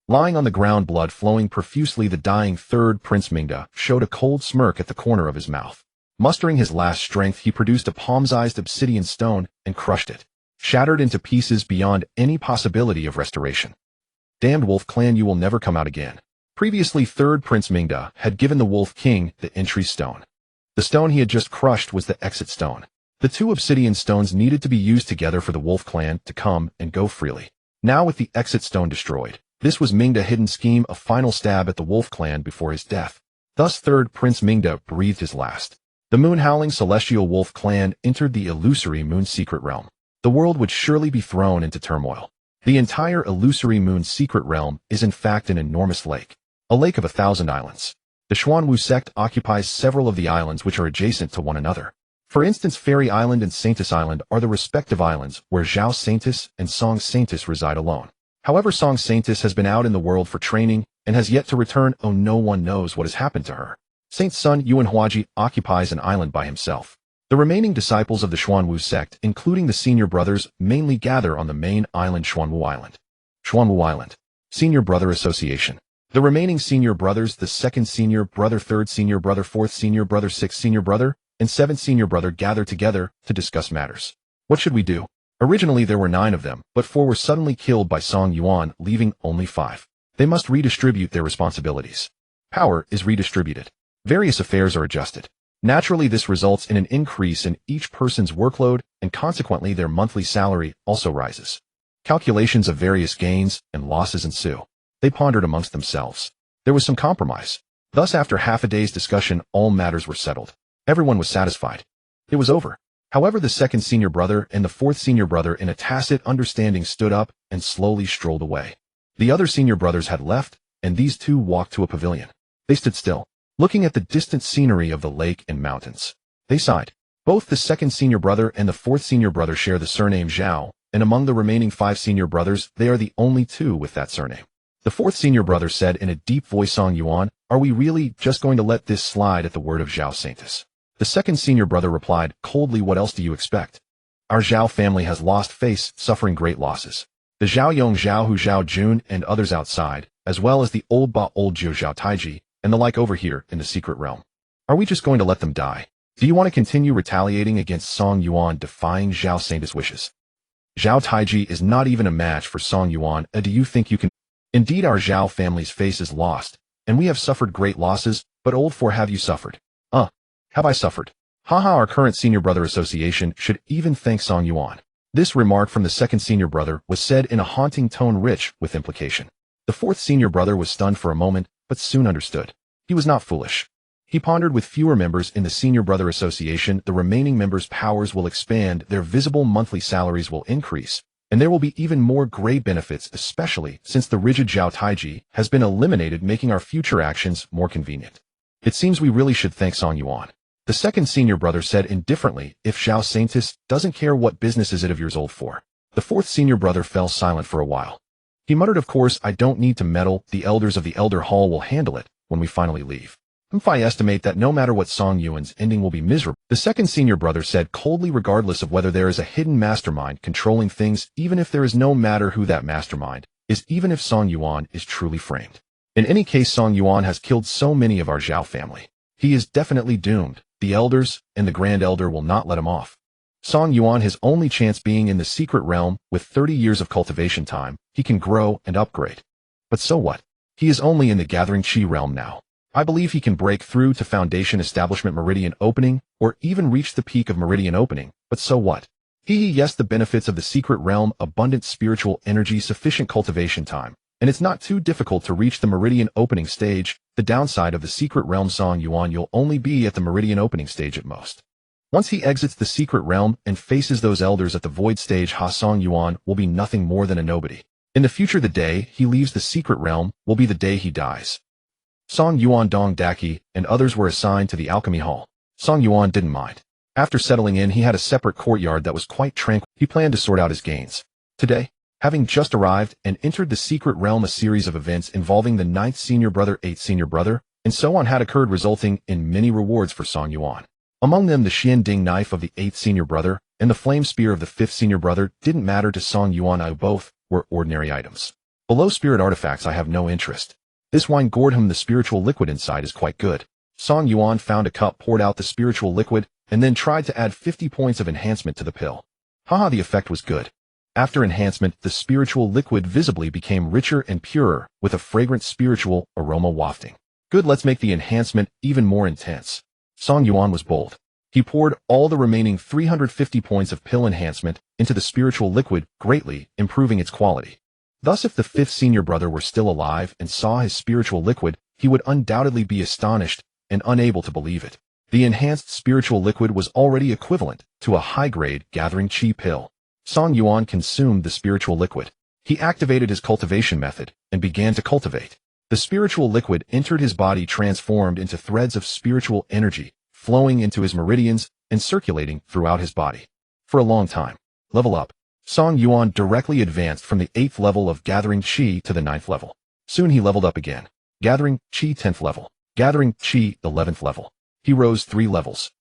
Lying on the ground, blood flowing profusely, the dying third Prince Mingda showed a cold smirk at the corner of his mouth. Mustering his last strength, he produced a palm-sized obsidian stone and crushed it, shattered into pieces beyond any possibility of restoration. Damned Wolf Clan, you will never come out again. Previously, third Prince Mingda had given the Wolf King the entry stone. The stone he had just crushed was the exit stone. The two obsidian stones needed to be used together for the Wolf Clan to come and go freely. Now, with the exit stone destroyed, this was Mingda's hidden scheme, a final stab at the Wolf Clan before his death. Thus, third Prince Mingda breathed his last. The moon-howling celestial wolf clan entered the illusory moon secret realm. The world would surely be thrown into turmoil. The entire illusory moon secret realm is in fact an enormous lake. A lake of 1,000 islands. The Xuanwu sect occupies several of the islands which are adjacent to one another. For instance, Fairy Island and Saintus Island are the respective islands where Zhao Saintus and Song Saintus reside alone. However, Song Saintus has been out in the world for training and has yet to return. Oh, no one knows what has happened to her. Saint's son Yuan Huaji occupies an island by himself. The remaining disciples of the Xuanwu sect, including the senior brothers, mainly gather on the main island, Xuanwu Island. Xuanwu Island. Senior Brother Association. The remaining senior brothers, the second senior brother, third senior brother, fourth senior brother, sixth senior brother, and seventh senior brother gather together to discuss matters. What should we do? Originally there were 9 of them, but 4 were suddenly killed by Song Yuan, leaving only 5. They must redistribute their responsibilities. Power is redistributed. Various affairs are adjusted. Naturally, this results in an increase in each person's workload, and consequently their monthly salary also rises. Calculations of various gains and losses ensue. They pondered amongst themselves. There was some compromise. Thus, after half a day's discussion, all matters were settled. Everyone was satisfied. It was over. However, the second senior brother and the fourth senior brother, in a tacit understanding, stood up and slowly strolled away. The other senior brothers had left, and these two walked to a pavilion. They stood still, looking at the distant scenery of the lake and mountains. They sighed. Both the second senior brother and the fourth senior brother share the surname Zhao, and among the remaining 5 senior brothers, they are the only 2 with that surname. The fourth senior brother said in a deep voice, Song Yuan, are we really just going to let this slide at the word of Zhao Saintus? The second senior brother replied coldly, what else do you expect? Our Zhao family has lost face, suffering great losses. The Zhao Yong, Zhao Hu, Zhao Jun, and others outside, as well as the old Ba old Jiu Zhao Taiji, and the like over here in the secret realm. Are we just going to let them die? Do you want to continue retaliating against Song Yuan, defying Zhao Saintus' wishes? Zhao Taiji is not even a match for Song Yuan. Do you think you can? Indeed, our Zhao family's face is lost, and we have suffered great losses, but old for have you suffered? Have I suffered? Haha, our current senior brother association should even thank Song Yuan. This remark from the second senior brother was said in a haunting tone rich with implication. The fourth senior brother was stunned for a moment, but soon understood. He was not foolish. He pondered, with fewer members in the senior brother association, the remaining members' powers will expand, their visible monthly salaries will increase, And there will be even more great benefits, especially since the rigid Zhao Taiji has been eliminated, making our future actions more convenient. It seems we really should thank Song Yuan. The second senior brother said indifferently, if Zhao Saintis doesn't care, what business is it of yours, old for? The fourth senior brother fell silent for a while. He muttered, of course, I don't need to meddle, the elders of the Elder Hall will handle it when we finally leave. I estimate that no matter what, Song Yuan's ending will be miserable. The second senior brother said coldly, regardless of whether there is a hidden mastermind controlling things, even if there is, no matter who that mastermind is, even if Song Yuan is truly framed. In any case, Song Yuan has killed so many of our Zhao family. He is definitely doomed. The elders and the Grand Elder will not let him off. Song Yuan, his only chance being in the secret realm. With 30 years of cultivation time, he can grow and upgrade. But so what? He is only in the gathering chi realm now. I believe he can break through to Foundation Establishment Meridian Opening, or even reach the peak of Meridian Opening, but so what? Yes, the benefits of the secret realm: abundant spiritual energy, sufficient cultivation time, and it's not too difficult to reach the Meridian Opening stage. The downside of the secret realm: Song Yuan, you'll only be at the Meridian Opening stage at most. Once he exits the secret realm and faces those elders at the void stage, Song Yuan will be nothing more than a nobody. In the future, the day he leaves the secret realm will be the day he dies. Song Yuan, Dong Daki, and others were assigned to the Alchemy Hall. Song Yuan didn't mind. After settling in, he had a separate courtyard that was quite tranquil. He planned to sort out his gains. Today, having just arrived and entered the secret realm, a series of events involving the 9th senior brother, 8th senior brother, and so on had occurred, resulting in many rewards for Song Yuan. Among them, the Xian Ding knife of the 8th senior brother and the flame spear of the 5th senior brother didn't matter to Song Yuan. Both were ordinary items. Below spirit artifacts, I have no interest. This wine gourd, the spiritual liquid inside, is quite good. Song Yuan found a cup, poured out the spiritual liquid, and then tried to add 50 points of enhancement to the pill. The effect was good. After enhancement, the spiritual liquid visibly became richer and purer, with a fragrant spiritual aroma wafting. Good, let's make the enhancement even more intense. Song Yuan was bold. He poured all the remaining 350 points of pill enhancement into the spiritual liquid, greatly improving its quality. Thus, if the 5th senior brother were still alive and saw his spiritual liquid, he would undoubtedly be astonished and unable to believe it. The enhanced spiritual liquid was already equivalent to a high-grade gathering chi pill. Song Yuan consumed the spiritual liquid. He activated his cultivation method and began to cultivate. The spiritual liquid entered his body, transformed into threads of spiritual energy, flowing into his meridians and circulating throughout his body. For a long time. Level up. Song Yuan directly advanced from the 8th level of gathering chi to the 9th level. Soon he leveled up again. Gathering chi 10th level. Gathering chi 11th level. He rose 3 levels.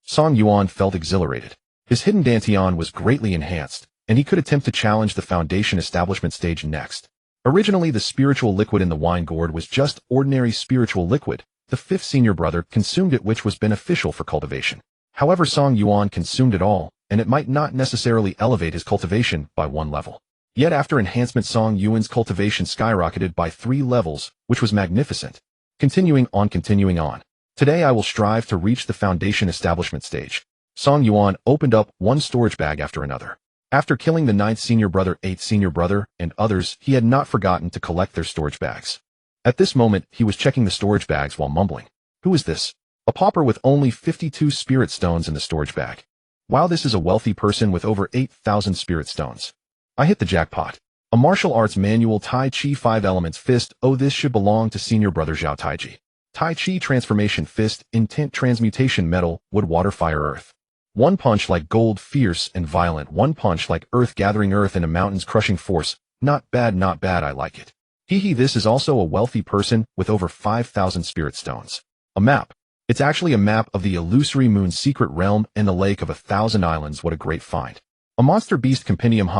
Song Yuan felt exhilarated. His hidden dantian was greatly enhanced, and he could attempt to challenge the Foundation Establishment stage next. Originally, the spiritual liquid in the wine gourd was just ordinary spiritual liquid. The 5th senior brother consumed it, which was beneficial for cultivation. However, Song Yuan consumed it all, and it might not necessarily elevate his cultivation by 1 level. Yet after enhancement, Song Yuan's cultivation skyrocketed by 3 levels, which was magnificent. Continuing on. Today I will strive to reach the Foundation Establishment stage. Song Yuan opened up one storage bag after another. After killing the 9th senior brother, 8th senior brother, and others, he had not forgotten to collect their storage bags. At this moment, he was checking the storage bags while mumbling. Who is this? A pauper with only 52 spirit stones in the storage bag. Wow, this is a wealthy person with over 8,000 spirit stones. I hit the jackpot. A martial arts manual, Tai Chi 5 elements fist. Oh, this should belong to senior brother Zhao Taiji. Tai Chi transformation fist, intent transmutation metal, wood, water, fire, earth. One punch like gold, fierce and violent. One punch like earth, gathering earth in a mountain's crushing force. Not bad, I like it. This is also a wealthy person with over 5,000 spirit stones. A map. It's actually a map of the illusory moon secret realm and the lake of 1,000 islands. What a great find. A monster beast compendium.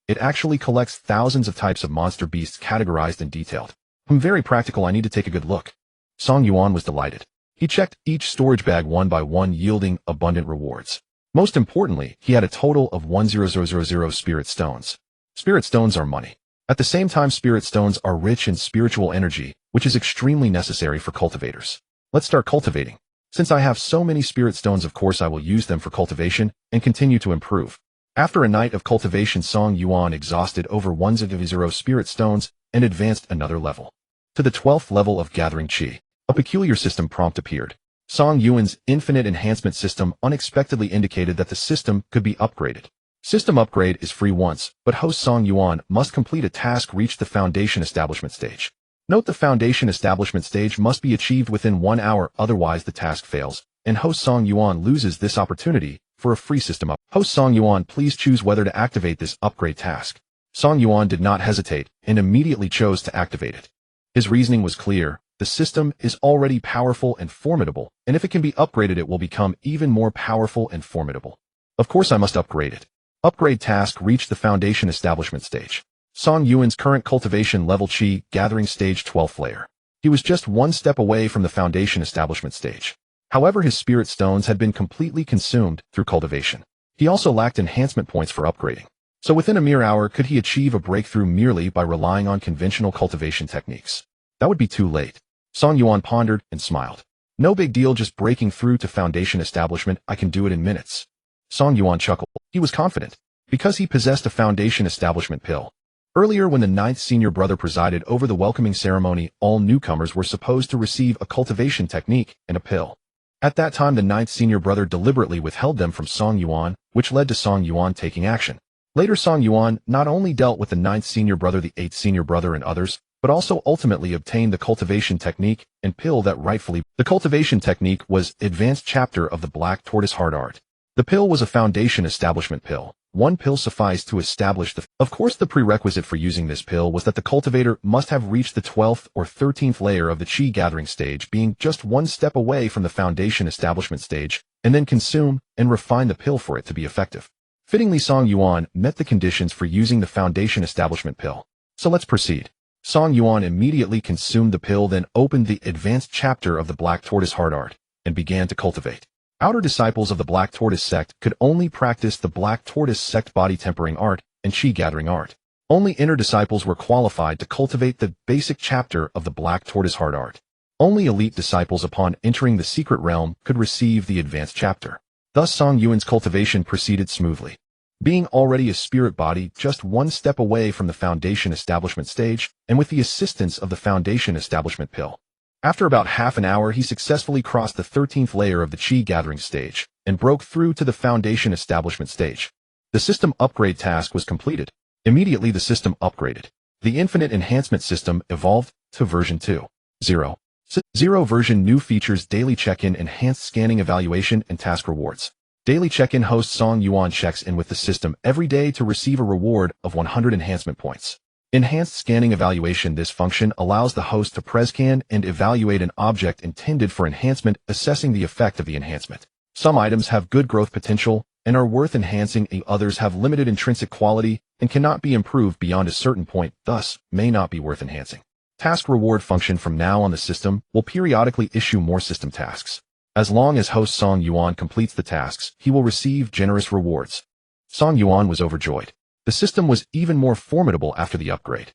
It actually collects thousands of types of monster beasts categorized and detailed. Very practical. I need to take a good look. Song Yuan was delighted. He checked each storage bag one by one, yielding abundant rewards. Most importantly, he had a total of 1,000 spirit stones. Spirit stones are money. At the same time, spirit stones are rich in spiritual energy, which is extremely necessary for cultivators. Let's start cultivating. Since I have so many spirit stones, of course I will use them for cultivation and continue to improve. After a night of cultivation, Song Yuan exhausted over 1,000 spirit stones and advanced another level. To the 12th level of gathering chi. A peculiar system prompt appeared. Song Yuan's Infinite Enhancement System unexpectedly indicated that the system could be upgraded. System upgrade is free once, but host Zhao Yuan must complete a task reach the foundation establishment stage. Note the foundation establishment stage must be achieved within 1 hour, otherwise the task fails, and host Zhao Yuan loses this opportunity for a free system up. Host Zhao Yuan, please choose whether to activate this upgrade task. Zhao Yuan did not hesitate and immediately chose to activate it. His reasoning was clear. The system is already powerful and formidable, and if it can be upgraded it will become even more powerful and formidable. Of course I must upgrade it. Upgrade task reach the foundation establishment stage. Zhao Yuan's current cultivation level Qi gathering stage 12th layer. He was just one step away from the foundation establishment stage. However, his spirit stones had been completely consumed through cultivation. He also lacked enhancement points for upgrading. So within a mere hour could he achieve a breakthrough merely by relying on conventional cultivation techniques. That would be too late. Zhao Yuan pondered and smiled. No big deal, just breaking through to foundation establishment, I can do it in minutes. Zhao Yuan chuckled. He was confident, because he possessed a foundation establishment pill. Earlier when the 9th senior brother presided over the welcoming ceremony, all newcomers were supposed to receive a cultivation technique and a pill. At that time the 9th senior brother deliberately withheld them from Zhao Yuan, which led to Zhao Yuan taking action. Later Zhao Yuan not only dealt with the 9th senior brother, the 8th senior brother and others, but also ultimately obtained the cultivation technique and pill that rightfully. The cultivation technique was advanced chapter of the Black Tortoise Heart Art. The pill was a foundation establishment pill. One pill sufficed to establish the. Of course, the prerequisite for using this pill was that the cultivator must have reached the 12th or 13th layer of the Qi gathering stage, being just one step away from the foundation establishment stage, and then consume and refine the pill for it to be effective. Fittingly, Zhao Yuan met the conditions for using the foundation establishment pill. So let's proceed. Zhao Yuan immediately consumed the pill, then opened the advanced chapter of the Black Tortoise Heart Art, and began to cultivate. Outer disciples of the Black Tortoise sect could only practice the Black Tortoise sect body tempering art and Qi gathering art. Only inner disciples were qualified to cultivate the basic chapter of the Black Tortoise Heart Art. Only elite disciples upon entering the secret realm could receive the advanced chapter. Thus Zhao Yuan's cultivation proceeded smoothly. Being already a spirit body just one step away from the foundation establishment stage, and with the assistance of the foundation establishment pill. After about half an hour he successfully crossed the 13th layer of the Qi gathering stage, and broke through to the foundation establishment stage. The system upgrade task was completed. Immediately the system upgraded. The Infinite Enhancement System evolved to version 2.0. Version new features daily check-in, enhanced scanning evaluation, and task rewards. Daily check-in host Zhao Yuan checks in with the system every day to receive a reward of 100 enhancement points. Enhanced scanning evaluation. This function allows the host to prescan and evaluate an object intended for enhancement, assessing the effect of the enhancement. Some items have good growth potential and are worth enhancing, and others have limited intrinsic quality and cannot be improved beyond a certain point, thus may not be worth enhancing. Task reward function. From now on the system will periodically issue more system tasks. As long as host Zhao Yuan completes the tasks, he will receive generous rewards. Zhao Yuan was overjoyed. The system was even more formidable after the upgrade.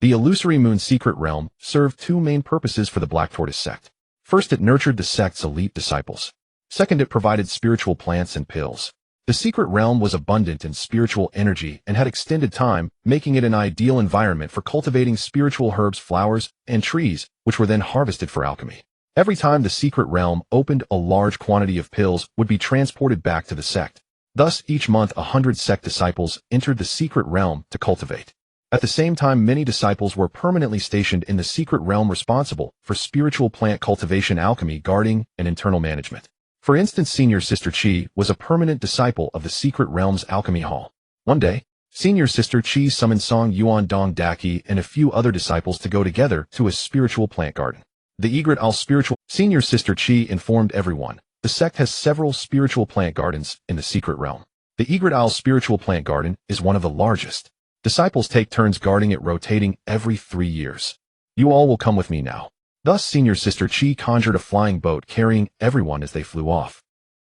The Illusory Moon Secret Realm served two main purposes for the Black Tortoise sect. First, it nurtured the sect's elite disciples. Second, it provided spiritual plants and pills. The secret realm was abundant in spiritual energy and had extended time, making it an ideal environment for cultivating spiritual herbs, flowers, and trees, which were then harvested for alchemy. Every time the secret realm opened, a large quantity of pills would be transported back to the sect. Thus, each month 100 sect disciples entered the secret realm to cultivate. At the same time, many disciples were permanently stationed in the secret realm responsible for spiritual plant cultivation, alchemy, guarding, and internal management. For instance, Senior Sister Qi was a permanent disciple of the secret realm's alchemy hall. One day, Senior Sister Qi summoned Song Yuan Dong Daki and a few other disciples to go together to a spiritual plant garden. The Egret Al spiritual Senior Sister Qi informed everyone. The sect has several spiritual plant gardens in the secret realm. The Egret Al spiritual plant garden is one of the largest. Disciples take turns guarding it, rotating every 3 years. You all will come with me now. Thus Senior Sister Qi conjured a flying boat carrying everyone as they flew off.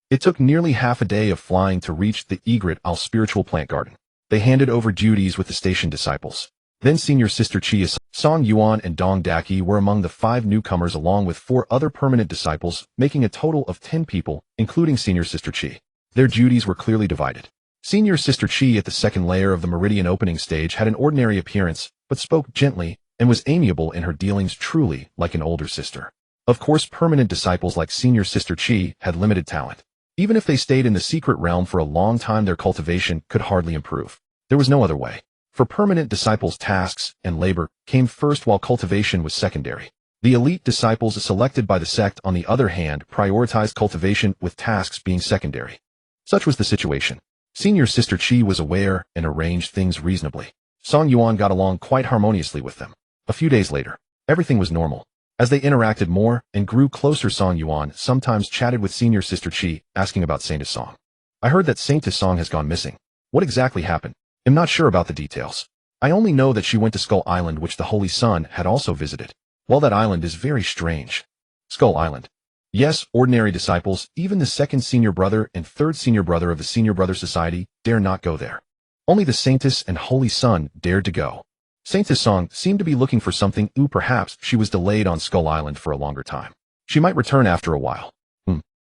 It took nearly half a day of flying to reach the Egret Al spiritual plant garden. They handed over duties with the station disciples. Then Senior Sister Qi, Song Yuan and Dong Daki were among the 5 newcomers along with 4 other permanent disciples, making a total of 10 people, including Senior Sister Qi. Their duties were clearly divided. Senior Sister Qi at the second layer of the meridian opening stage had an ordinary appearance, but spoke gently and was amiable in her dealings, truly like an older sister. Of course, permanent disciples like Senior Sister Qi had limited talent. Even if they stayed in the secret realm for a long time, their cultivation could hardly improve. There was no other way. For permanent disciples, tasks and labor came first while cultivation was secondary. The elite disciples selected by the sect, on the other hand, prioritized cultivation with tasks being secondary. Such was the situation. Senior Sister Qi was aware and arranged things reasonably. Song Yuan got along quite harmoniously with them. A few days later, everything was normal. As they interacted more and grew closer, Song Yuan sometimes chatted with Senior Sister Qi, asking about Saintess Song. I heard that Saintess Song has gone missing. What exactly happened? I'm not sure about the details. I only know that she went to Skull Island, which the Holy Sun had also visited. Well, that island is very strange. Skull Island. Yes, ordinary disciples, even the second senior brother and third senior brother of the Senior Brother Society, dare not go there. Only the Saintess and Holy Sun dared to go. Saintess Song seemed to be looking for something. Perhaps she was delayed on Skull Island for a longer time. She might return after a while.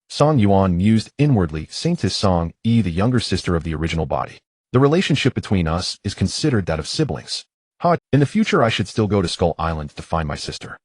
Song Yuan mused inwardly. Saintess Song, the younger sister of the original body. The relationship between us is considered that of siblings. In the future I should still go to Skull Island to find my sister.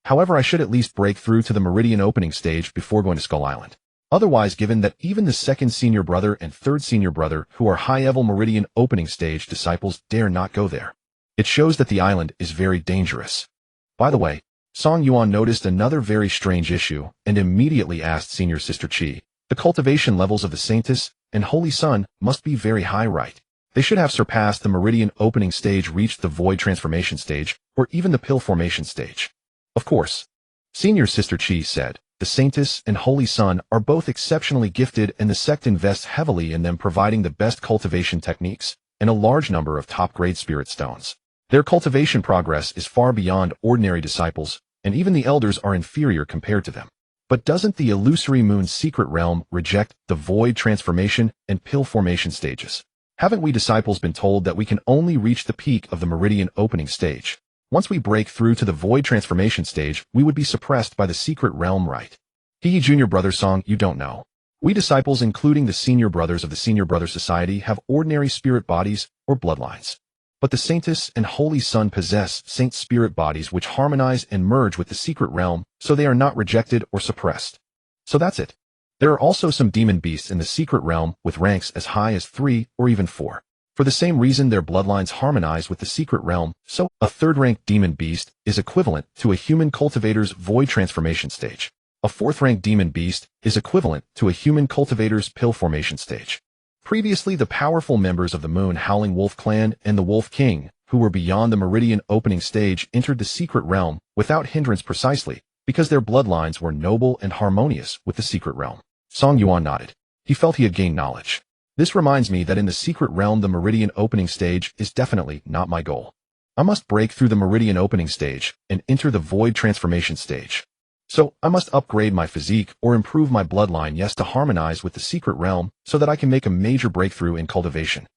However, I should at least break through to the Meridian opening stage before going to Skull Island. Otherwise, given that even the second senior brother and third senior brother, who are high-level Meridian opening stage disciples, dare not go there, it shows that the island is very dangerous. By the way, Song Yuan noticed another very strange issue and immediately asked Senior Sister Qi. The cultivation levels of the Saintess and Holy Sun must be very high, right? They should have surpassed the Meridian opening stage, reached the Void transformation stage, or even the Pill formation stage. Of course. Senior Sister Qi said, the Saintess and Holy Sun are both exceptionally gifted, and the sect invests heavily in them, providing the best cultivation techniques and a large number of top-grade spirit stones. Their cultivation progress is far beyond ordinary disciples, and even the elders are inferior compared to them. But doesn't the illusory moon's secret realm reject the Void transformation and Pill formation stages? Haven't we disciples been told that we can only reach the peak of the Meridian opening stage? Once we break through to the Void transformation stage, we would be suppressed by the secret realm, right? Junior Brother Song, you don't know. We disciples, including the senior brothers of the Senior Brother Society, have ordinary spirit bodies or bloodlines. But the Saintess and Holy Sun possess saint spirit bodies which harmonize and merge with the secret realm, so they are not rejected or suppressed. So that's it. There are also some demon beasts in the secret realm with ranks as high as 3 or even 4. For the same reason, their bloodlines harmonize with the secret realm, so a third-rank demon beast is equivalent to a human cultivator's Void transformation stage. A fourth-rank demon beast is equivalent to a human cultivator's Pill formation stage. Previously, the powerful members of the Moon Howling Wolf clan and the Wolf King, who were beyond the Meridian opening stage, entered the secret realm without hindrance, precisely because their bloodlines were noble and harmonious with the secret realm. Song Yuan nodded. He felt he had gained knowledge. This reminds me that in the secret realm, the Meridian opening stage is definitely not my goal. I must break through the Meridian opening stage and enter the Void transformation stage. So, I must upgrade my physique or improve my bloodline, yes, to harmonize with the secret realm so that I can make a major breakthrough in cultivation.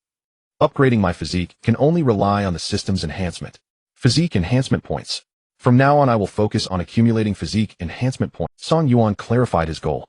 Upgrading my physique can only rely on the system's enhancement. Physique enhancement points. From now on, I will focus on accumulating physique enhancement points. Song Yuan clarified his goal.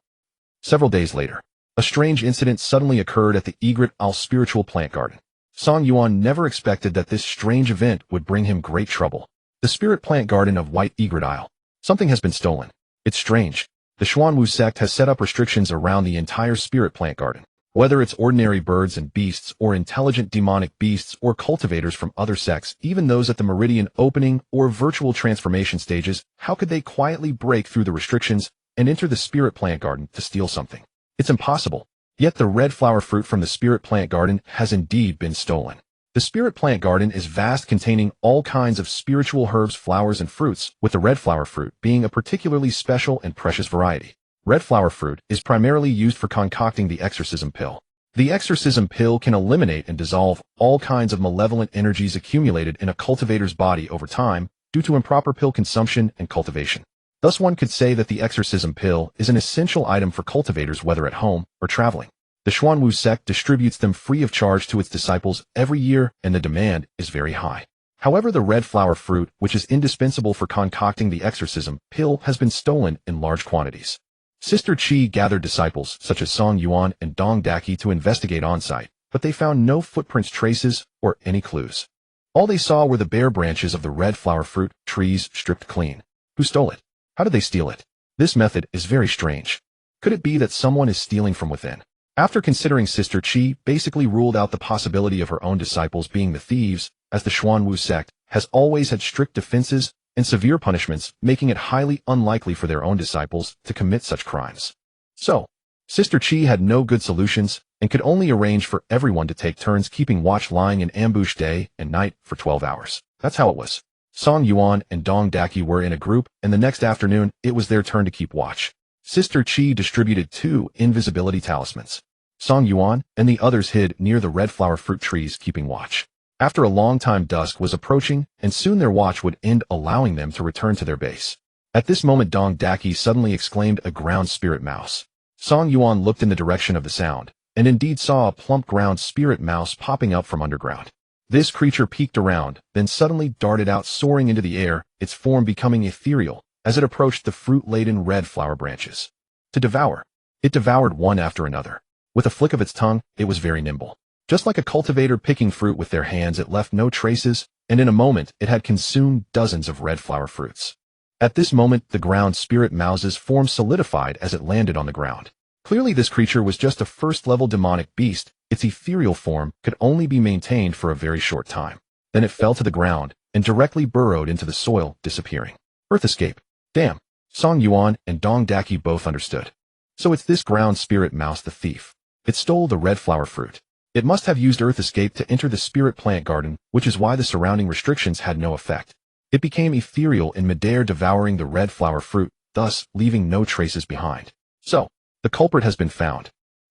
Several days later, a strange incident suddenly occurred at the Egret Al spiritual plant garden. Song Yuan never expected that this strange event would bring him great trouble. The spirit plant garden of White Egret Isle. Something has been stolen. It's strange. The Xuanwu sect has set up restrictions around the entire spirit plant garden. Whether it's ordinary birds and beasts or intelligent demonic beasts or cultivators from other sects, even those at the Meridian opening or virtual transformation stages, how could they quietly break through the restrictions and enter the spirit plant garden to steal something? It's impossible. Yet the red flower fruit from the spirit plant garden has indeed been stolen. The spirit plant garden is vast, containing all kinds of spiritual herbs, flowers, and fruits, with the red flower fruit being a particularly special and precious variety. Red flower fruit is primarily used for concocting the exorcism pill. The exorcism pill can eliminate and dissolve all kinds of malevolent energies accumulated in a cultivator's body over time due to improper pill consumption and cultivation. Thus, one could say that the exorcism pill is an essential item for cultivators, whether at home or traveling. The Xuanwu sect distributes them free of charge to its disciples every year, and the demand is very high. However, the red flower fruit, which is indispensable for concocting the exorcism pill, has been stolen in large quantities. Sister Qi gathered disciples such as Song Yuan and Dong Daki to investigate on-site, but they found no footprints, traces, or any clues. All they saw were the bare branches of the red flower fruit trees stripped clean. Who stole it? How did they steal it? This method is very strange. Could it be that someone is stealing from within? After considering, Sister Qi basically ruled out the possibility of her own disciples being the thieves, as the Xuanwu sect has always had strict defenses and severe punishments, making it highly unlikely for their own disciples to commit such crimes. So, Sister Qi had no good solutions and could only arrange for everyone to take turns keeping watch, lying in ambush day and night for 12 hours. That's how it was. Song Yuan and Dong Daqi were in a group, and the next afternoon, it was their turn to keep watch. Sister Qi distributed 2 invisibility talismans. Song Yuan and the others hid near the red flower fruit trees keeping watch. After a long time, dusk was approaching, and soon their watch would end, allowing them to return to their base. At this moment, Dong Daqi suddenly exclaimed, "A ground spirit mouse." Song Yuan looked in the direction of the sound, and indeed saw a plump ground spirit mouse popping up from underground. This creature peeked around, then suddenly darted out, soaring into the air, its form becoming ethereal as it approached the fruit-laden red flower branches. To devour. It devoured one after another. With a flick of its tongue, it was very nimble. Just like a cultivator picking fruit with their hands, it left no traces, and in a moment it had consumed dozens of red flower fruits. At this moment, the ground spirit mouse's form solidified as it landed on the ground. Clearly this creature was just a first-level demonic beast. Its ethereal form could only be maintained for a very short time. Then it fell to the ground and directly burrowed into the soil, disappearing. Earth escape. Damn. Song Yuan and Dong Daqi both understood. So it's this ground spirit mouse, the thief. It stole the red flower fruit. It must have used earth escape to enter the spirit plant garden, which is why the surrounding restrictions had no effect. It became ethereal in midair, devouring the red flower fruit, thus leaving no traces behind. So, the culprit has been found.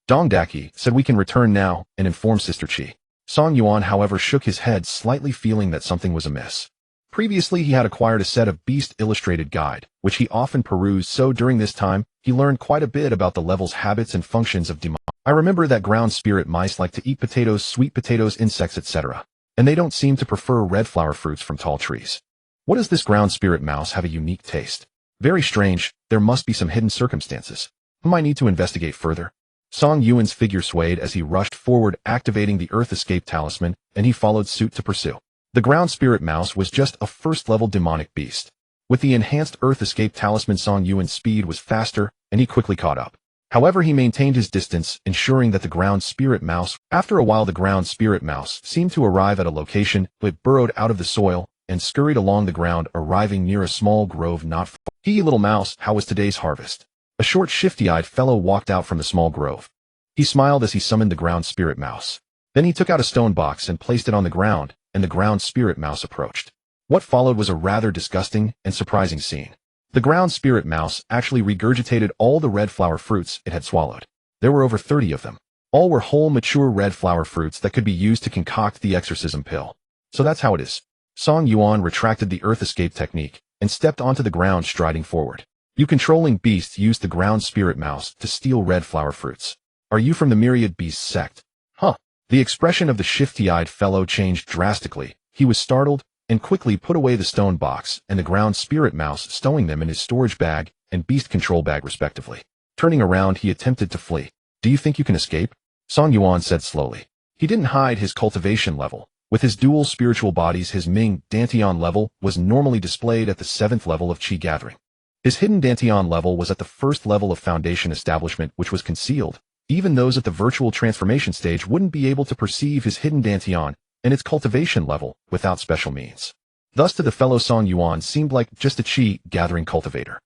Dong Daqi said, "We can return now," and inform Sister Qi. Song Yuan, however, shook his head slightly, feeling that something was amiss. Previously, he had acquired a set of Beast Illustrated Guide, which he often perused, so during this time, he learned quite a bit about the level's habits and functions of demon. I remember that ground spirit mice like to eat potatoes, sweet potatoes, insects, etc. And they don't seem to prefer red flower fruits from tall trees. What does this ground spirit mouse have a unique taste? Very strange. There must be some hidden circumstances. I need to investigate further. Song Yuan's figure swayed as he rushed forward, activating the Earth Escape talisman, and he followed suit to pursue. The ground spirit mouse was just a first-level demonic beast. With the enhanced Earth Escape talisman, Song Yuan's speed was faster, and he quickly caught up. However, he maintained his distance, ensuring that the ground spirit mouse. After a while, the ground spirit mouse seemed to arrive at a location. It burrowed out of the soil and scurried along the ground, arriving near a small grove not far. "Hee, little mouse, how was today's harvest?" A short, shifty-eyed fellow walked out from the small grove. He smiled as he summoned the ground spirit mouse. Then he took out a stone box and placed it on the ground, and the ground spirit mouse approached. What followed was a rather disgusting and surprising scene. The ground spirit mouse actually regurgitated all the red flower fruits it had swallowed. There were over 30 of them. All were whole, mature red flower fruits that could be used to concoct the exorcism pill. So that's how it is. Song Yuan retracted the Earth Escape technique and stepped onto the ground, striding forward. "You controlling beasts used the ground spirit mouse to steal red flower fruits. Are you from the Myriad Beast sect?" Huh. The expression of the shifty-eyed fellow changed drastically. He was startled and quickly put away the stone box and the ground spirit mouse, stowing them in his storage bag and beast control bag respectively. Turning around, he attempted to flee. "Do you think you can escape?" Song Yuan said slowly. He didn't hide his cultivation level. With his dual spiritual bodies, his Ming Dantian level was normally displayed at the 7th level of Qi gathering. His hidden Dantian level was at the 1st level of foundation establishment, which was concealed. Even those at the virtual transformation stage wouldn't be able to perceive his hidden Dantian and its cultivation level without special means. Thus to the fellow, Song Yuan seemed like just a Qi gathering cultivator.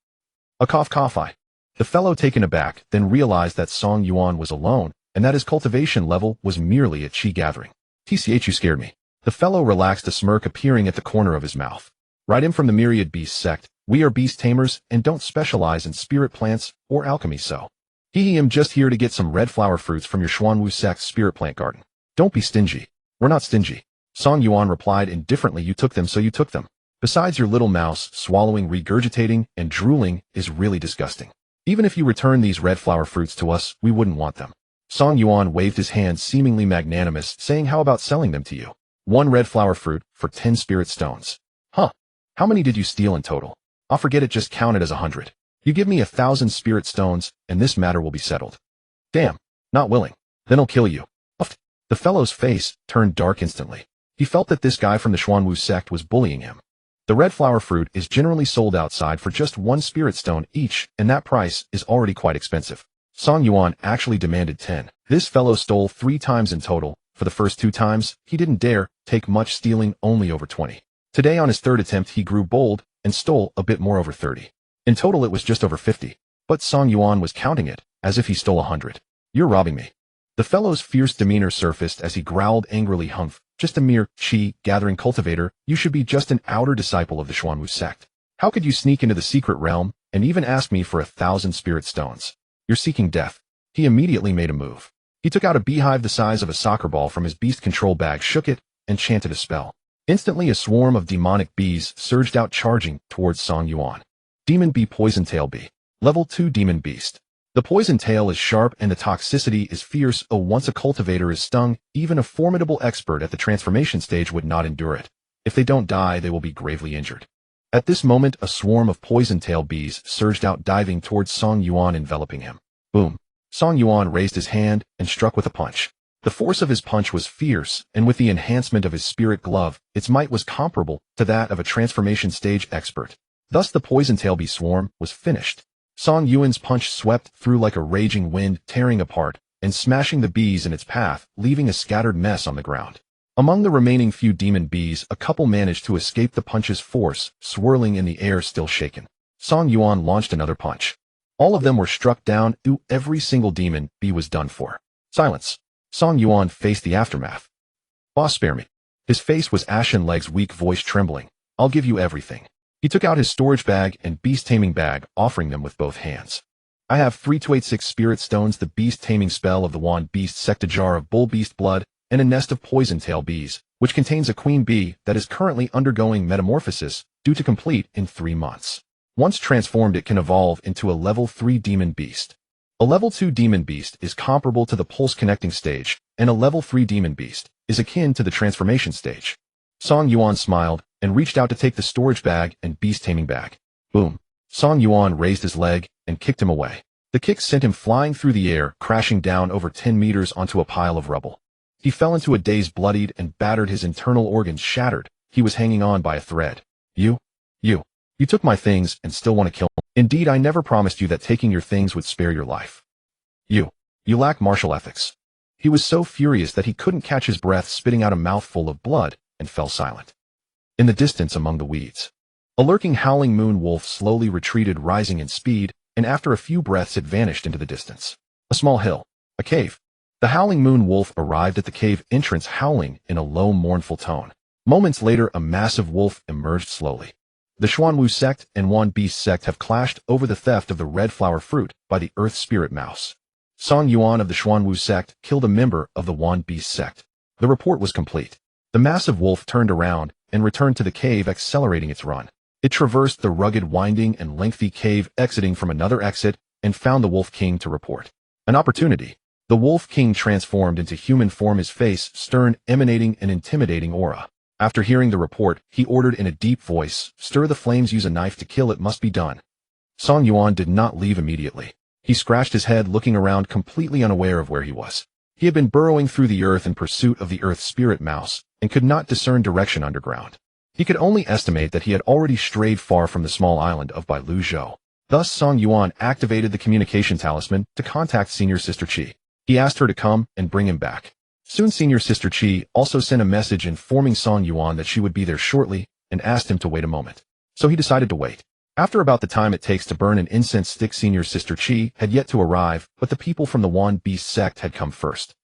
A cough. The fellow, taken aback, then realized that Song Yuan was alone and that his cultivation level was merely a Qi gathering. "TCH, you scared me." The fellow relaxed, a smirk appearing at the corner of his mouth. "Right, I'm from the Myriad Beast sect. We are beast tamers and don't specialize in spirit plants or alchemy, so I'm just here to get some red flower fruits from your Xuanwu sect's spirit plant garden." "Don't be stingy." "We're not stingy." Song Yuan replied indifferently. "You took them, so you took them. Besides, your little mouse swallowing, regurgitating, and drooling is really disgusting. Even if you return these red flower fruits to us, we wouldn't want them." Song Yuan waved his hand, seemingly magnanimous, saying, "How about selling them to you? 1 red flower fruit for 10 spirit stones." "Huh. How many did you steal in total?" "I'll forget it, just count it as 100. You give me 1,000 spirit stones, and this matter will be settled." "Damn. Not willing. Then I'll kill you." Uff. The fellow's face turned dark instantly. He felt that this guy from the Xuanwu sect was bullying him. The red flower fruit is generally sold outside for just 1 spirit stone each, and that price is already quite expensive. Song Yuan actually demanded 10. This fellow stole 3 times in total. For the first 2 times, he didn't dare take much, stealing only over 20. Today on his 3rd attempt he grew bold and stole a bit more, over 30. In total it was just over 50. But Song Yuan was counting it as if he stole 100. You're robbing me. The fellow's fierce demeanor surfaced as he growled angrily. Humph, just a mere chi-gathering cultivator, you should be just an outer disciple of the Xuanwu sect. How could you sneak into the secret realm and even ask me for 1,000 spirit stones? You're seeking death. He immediately made a move. He took out a beehive the size of a soccer ball from his beast control bag, shook it, and chanted a spell. Instantly a swarm of demonic bees surged out, charging towards Song Yuan. Demon Bee, Poison Tail Bee. Level 2 Demon Beast. The poison tail is sharp and the toxicity is fierce. Once a cultivator is stung, even a formidable expert at the transformation stage would not endure it. If they don't die, they will be gravely injured. At this moment, a swarm of poison tail bees surged out, diving towards Song Yuan, enveloping him. Boom. Song Yuan raised his hand and struck with a punch. The force of his punch was fierce, and with the enhancement of his spirit glove, its might was comparable to that of a transformation stage expert. Thus the poison tail bee swarm was finished. Song Yuan's punch swept through like a raging wind, tearing apart and smashing the bees in its path, leaving a scattered mess on the ground. Among the remaining few demon bees, a couple managed to escape the punch's force, swirling in the air, still shaken. Song Yuan launched another punch. All of them were struck down. Every single demon bee was done for. Silence. Song Yuan faced the aftermath. Boss, spare me. His face was ashen, legs weak, voice trembling. I'll give you everything. He took out his storage bag and beast taming bag, offering them with both hands. I have 3286 spirit stones, the beast taming spell of the Yuan beast sect, a jar of bull beast blood, and a nest of poison tail bees, which contains a queen bee that is currently undergoing metamorphosis, due to complete in 3 months. Once transformed, it can evolve into a level 3 demon beast. A level 2 demon beast is comparable to the pulse connecting stage, and a level 3 demon beast is akin to the transformation stage. Song Yuan smiled and reached out to take the storage bag and beast taming bag. Boom. Song Yuan raised his leg and kicked him away. The kick sent him flying through the air, crashing down over 10 meters onto a pile of rubble. He fell into a daze, bloodied and battered, his internal organs shattered. He was hanging on by a thread. You took my things and still want to kill me. Indeed, I never promised you that taking your things would spare your life. You lack martial ethics. He was so furious that he couldn't catch his breath, spitting out a mouthful of blood, and fell silent. In the distance, among the weeds, a lurking howling moon wolf slowly retreated, rising in speed, and after a few breaths it vanished into the distance. A small hill. A cave. The howling moon wolf arrived at the cave entrance, howling in a low, mournful tone. Moments later, a massive wolf emerged slowly. The Xuanwu sect and Yuan beast sect have clashed over the theft of the red flower fruit by the earth spirit mouse. Song Yuan of the Xuanwu sect killed a member of the Yuan beast sect. The report was complete. The massive wolf turned around and returned to the cave, accelerating its run. It traversed the rugged, winding, and lengthy cave, exiting from another exit, and found the Wolf King to report. An opportunity. The Wolf King transformed into human form, his face stern, emanating an intimidating aura. After hearing the report, he ordered in a deep voice, "Stir the flames, use a knife to kill, it must be done." Song Yuan did not leave immediately. He scratched his head, looking around, completely unaware of where he was. He had been burrowing through the earth in pursuit of the earth spirit mouse, and could not discern direction underground. He could only estimate that he had already strayed far from the small island of Bailuzhou. Thus Song Yuan activated the communication talisman to contact Senior Sister Qi. He asked her to come and bring him back. Soon Senior Sister Qi also sent a message informing Song Yuan that she would be there shortly, and asked him to wait a moment. So he decided to wait. After about the time it takes to burn an incense stick, Senior Sister Qi had yet to arrive, but the people from the Yuan beast sect had come first.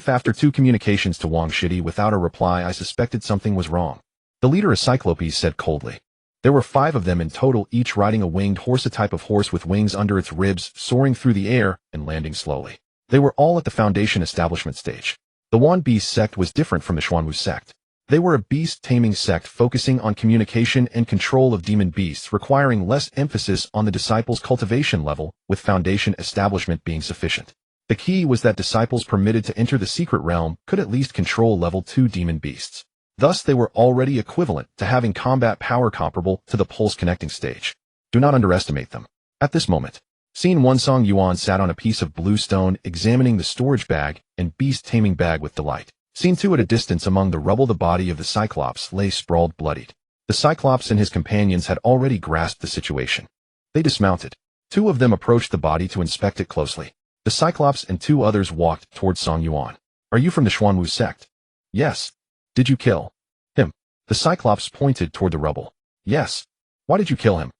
After 2 communications to Wang Shidi without a reply, I suspected something was wrong. The leader of Cyclopes said coldly. There were 5 of them in total, each riding a winged horse, a type of horse with wings under its ribs, soaring through the air and landing slowly. They were all at the foundation establishment stage. The Yuan beast sect was different from the Xuanwu sect. They were a beast-taming sect focusing on communication and control of demon beasts, requiring less emphasis on the disciples' cultivation level, with foundation establishment being sufficient. The key was that disciples permitted to enter the secret realm could at least control level 2 demon beasts. Thus they were already equivalent to having combat power comparable to the pulse connecting stage. Do not underestimate them. At this moment, Scene 1, Song Yuan sat on a piece of blue stone, examining the storage bag and beast-taming bag with delight. Scene 2, at a distance among the rubble, the body of the Cyclops lay sprawled, bloodied. The Cyclops and his companions had already grasped the situation. They dismounted. 2 of them approached the body to inspect it closely. The Cyclops and 2 others walked toward Song Yuan. Are you from the Xuanwu sect? Yes. Did you kill him? The Cyclops pointed toward the rubble. Yes. Why did you kill him?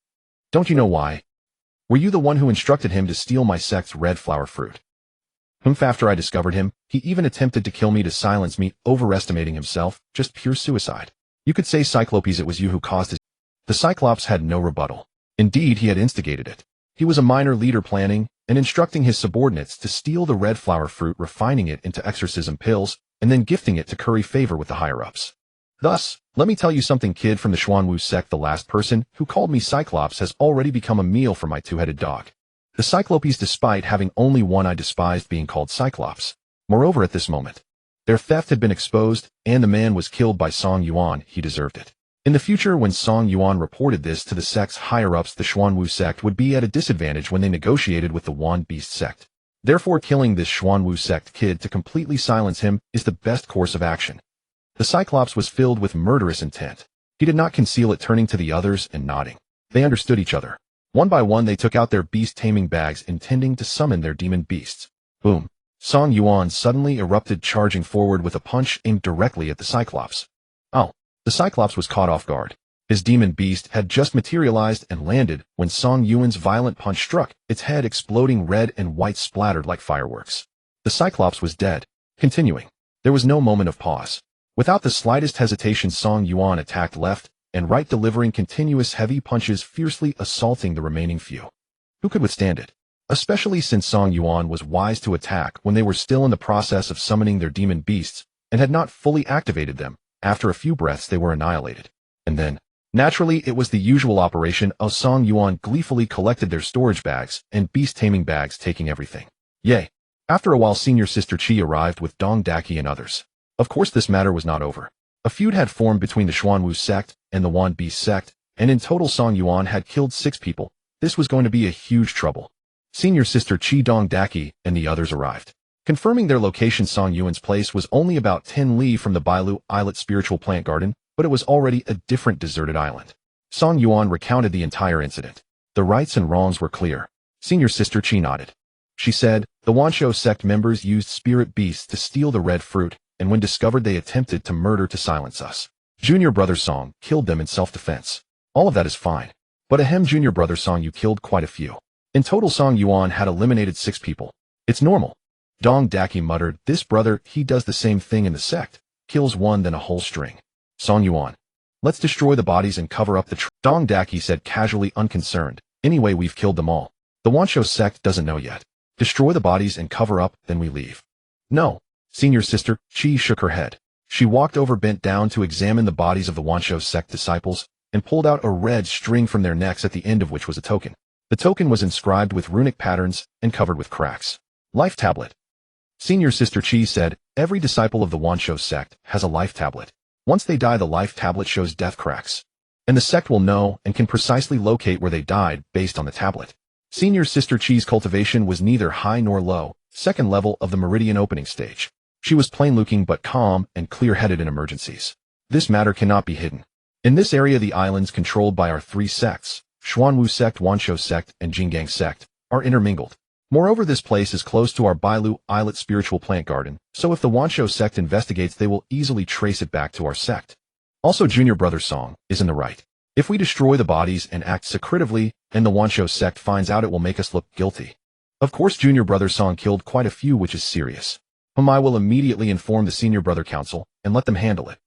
Don't you know why? Were you the one who instructed him to steal my sect's red flower fruit? After I discovered him, he even attempted to kill me to silence me, overestimating himself, just pure suicide. You could say, Cyclopes, it was you who caused his... The Cyclops had no rebuttal. Indeed, he had instigated it. He was a minor leader planning and instructing his subordinates to steal the red flower fruit, refining it into exorcism pills, and then gifting it to curry favor with the higher-ups. Thus, let me tell you something, kid from the Xuanwu sect, the last person who called me Cyclops has already become a meal for my 2-headed dog. The Cyclopes, despite having only one eye, despised being called Cyclops. Moreover, at this moment, their theft had been exposed, and the man was killed by Song Yuan. He deserved it. In the future, when Song Yuan reported this to the sect's higher-ups, the Xuanwu sect would be at a disadvantage when they negotiated with the Yuan Beast sect. Therefore, killing this Xuanwu sect kid to completely silence him is the best course of action. The Cyclops was filled with murderous intent. He did not conceal it, turning to the others and nodding. They understood each other. One by one, they took out their beast-taming bags, intending to summon their demon beasts. Boom! Song Yuan suddenly erupted, charging forward with a punch aimed directly at the Cyclops. Oh! The Cyclops was caught off guard. His demon beast had just materialized and landed when Song Yuan's violent punch struck, its head exploding, red and white splattered like fireworks. The Cyclops was dead. Continuing. There was no moment of pause. Without the slightest hesitation, Song Yuan attacked left and right, delivering continuous heavy punches, fiercely assaulting the remaining few. Who could withstand it? Especially since Song Yuan was wise to attack when they were still in the process of summoning their demon beasts and had not fully activated them. After a few breaths, they were annihilated. And then, naturally, it was the usual operation of Song Yuan gleefully collected their storage bags and beast-taming bags, taking everything. Yay! After a while, Senior Sister Qi arrived with Dong Daki and others. Of course, this matter was not over. A feud had formed between the Xuanwu sect and the Yuan Beast sect, and in total Song Yuan had killed 6 people. This was going to be a huge trouble. Senior Sister Qi, Dong Daki, and the others arrived. Confirming their location, Song Yuan's place was only about 10 li from the Bailu Islet spiritual plant garden, but it was already a different deserted island. Song Yuan recounted the entire incident. The rights and wrongs were clear. Senior Sister Qi nodded. She said, the Wanshou sect members used spirit beasts to steal the red fruit, and when discovered they attempted to murder to silence us. Junior Brother Song killed them in self-defense. All of that is fine. But ahem, Junior Brother Song, you killed quite a few. In total, Song Yuan had eliminated 6 people. It's normal. Dong Daki muttered, this brother, he does the same thing in the sect. Kills one, then a whole string. Song Yuan. Let's destroy the bodies and cover up the Dong Daki said casually, unconcerned. Anyway, we've killed them all. The Wanshou sect doesn't know yet. Destroy the bodies and cover up, then we leave. No. Senior Sister Qi shook her head. She walked over, bent down to examine the bodies of the Wanshou sect disciples, and pulled out a red string from their necks, at the end of which was a token. The token was inscribed with runic patterns and covered with cracks. Life tablet. Senior Sister Qi said, every disciple of the Wanshou sect has a life tablet. Once they die, the life tablet shows death cracks. And the sect will know and can precisely locate where they died based on the tablet. Senior Sister Qi's cultivation was neither high nor low, second level of the meridian opening stage. She was plain-looking but calm and clear-headed in emergencies. This matter cannot be hidden. In this area, the islands controlled by our 3 sects, Xuanwu sect, Wanshou sect, and Jinggang sect, are intermingled. Moreover, this place is close to our Bailu Islet spiritual plant garden, so if the Wanshou sect investigates, they will easily trace it back to our sect. Also, Junior Brother Song is in the right. If we destroy the bodies and act secretively, and the Wanshou sect finds out, it will make us look guilty. Of course, Junior Brother Song killed quite a few, which is serious. I will immediately inform the Senior Brother Council and let them handle it.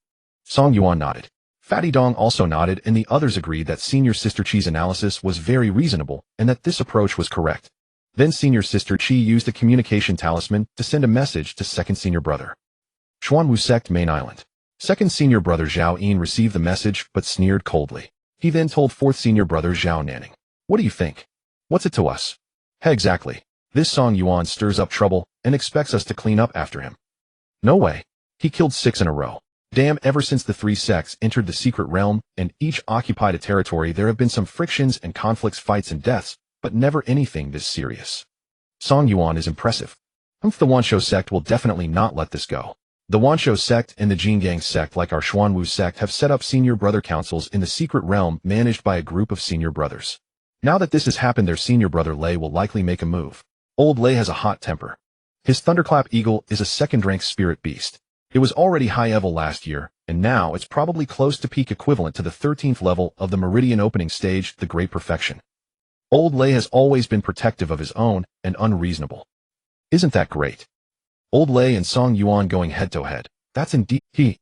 Song Yuan nodded. Fatty Dong also nodded, and the others agreed that Senior Sister Qi's analysis was very reasonable and that this approach was correct. Then Senior Sister Qi used a communication talisman to send a message to Second Senior Brother. Xuanwu Sect Main Island. Second Senior Brother Zhao Yong received the message but sneered coldly. He then told Fourth Senior Brother Zhao Nanning. What do you think? What's it to us? Hey, exactly. This Song Yuan stirs up trouble and expects us to clean up after him. No way. He killed 6 in a row. Damn, ever since the 3 sects entered the secret realm and each occupied a territory, there have been some frictions and conflicts, fights and deaths, but never anything this serious. Song Yuan is impressive. The Wanshou sect will definitely not let this go. The Wanshou sect and the Jinggang sect, like our Xuanwu sect, have set up senior brother councils in the secret realm managed by a group of senior brothers. Now that this has happened, their senior brother Lei will likely make a move. Old Lei has a hot temper. His Thunderclap Eagle is a second-rank spirit beast. It was already high-level last year, and now it's probably close to peak equivalent to the 13th level of the Meridian opening stage, the Great Perfection. Old Lei has always been protective of his own and unreasonable. Isn't that great? Old Lei and Song Yuan going head-to-head. That's indeed he.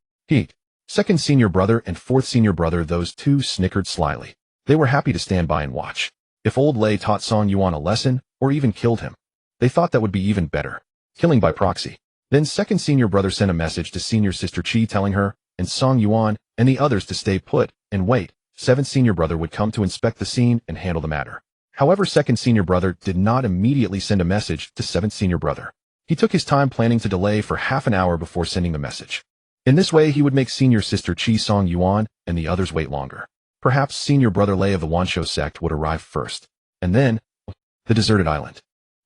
Second senior brother and fourth senior brother, those two snickered slyly. They were happy to stand by and watch. If Old Lei taught Song Yuan a lesson, or even killed him, they thought that would be even better. Killing by proxy. Then second senior brother sent a message to senior sister Qi telling her, and Song Yuan, and the others to stay put, and wait. Seventh senior brother would come to inspect the scene and handle the matter. However, second senior brother did not immediately send a message to seventh senior brother. He took his time, planning to delay for half an hour before sending the message. In this way, he would make senior sister Qi, Song Yuan, and the others wait longer. Perhaps senior brother Lei of the Wansho sect would arrive first. And then, the deserted island.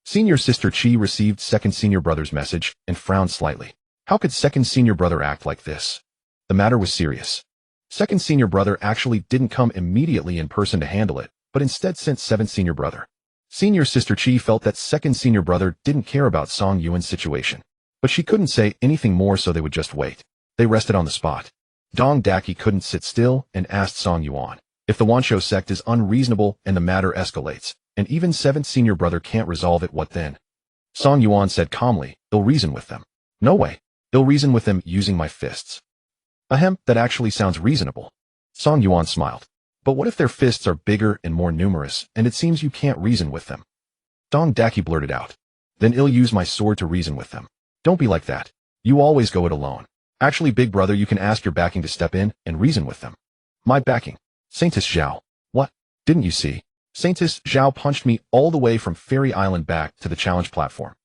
Senior sister Qi received second senior brother's message and frowned slightly. How could second senior brother act like this? The matter was serious. Second senior brother actually didn't come immediately in person to handle it, but instead sent seventh senior brother. Senior sister Qi felt that second senior brother didn't care about Song Yuan's situation. But she couldn't say anything more, so they would just wait. They rested on the spot. Dong Daki couldn't sit still and asked Song Yuan, if the Wansho sect is unreasonable and the matter escalates, and even seventh senior brother can't resolve it, what then? Song Yuan said calmly, "I'll reason with them." "No way. I'll reason with them using my fists." "Ahem, that actually sounds reasonable." Song Yuan smiled. "But what if their fists are bigger and more numerous, and it seems you can't reason with them?" Dong Daki blurted out. "Then I'll use my sword to reason with them." "Don't be like that. You always go it alone. Actually, big brother, you can ask your backing to step in and reason with them." "My backing? Saintess Zhao." "What? Didn't you see? Saintess Zhao punched me all the way from Fairy Island back to the challenge platform.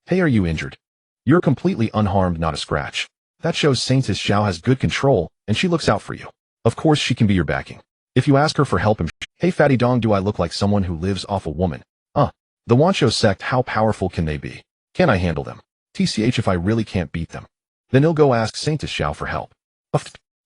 Hey, are you injured?" "You're completely unharmed, not a scratch." "That shows Saintess Zhao has good control, and she looks out for you. Of course she can be your backing. If you ask her for help." "Hey Fatty Dong, do I look like someone who lives off a woman?" The Wansho sect, how powerful can they be? Can I handle them? TCH, if I really can't beat them, then I'll go ask Saintess Zhao for help."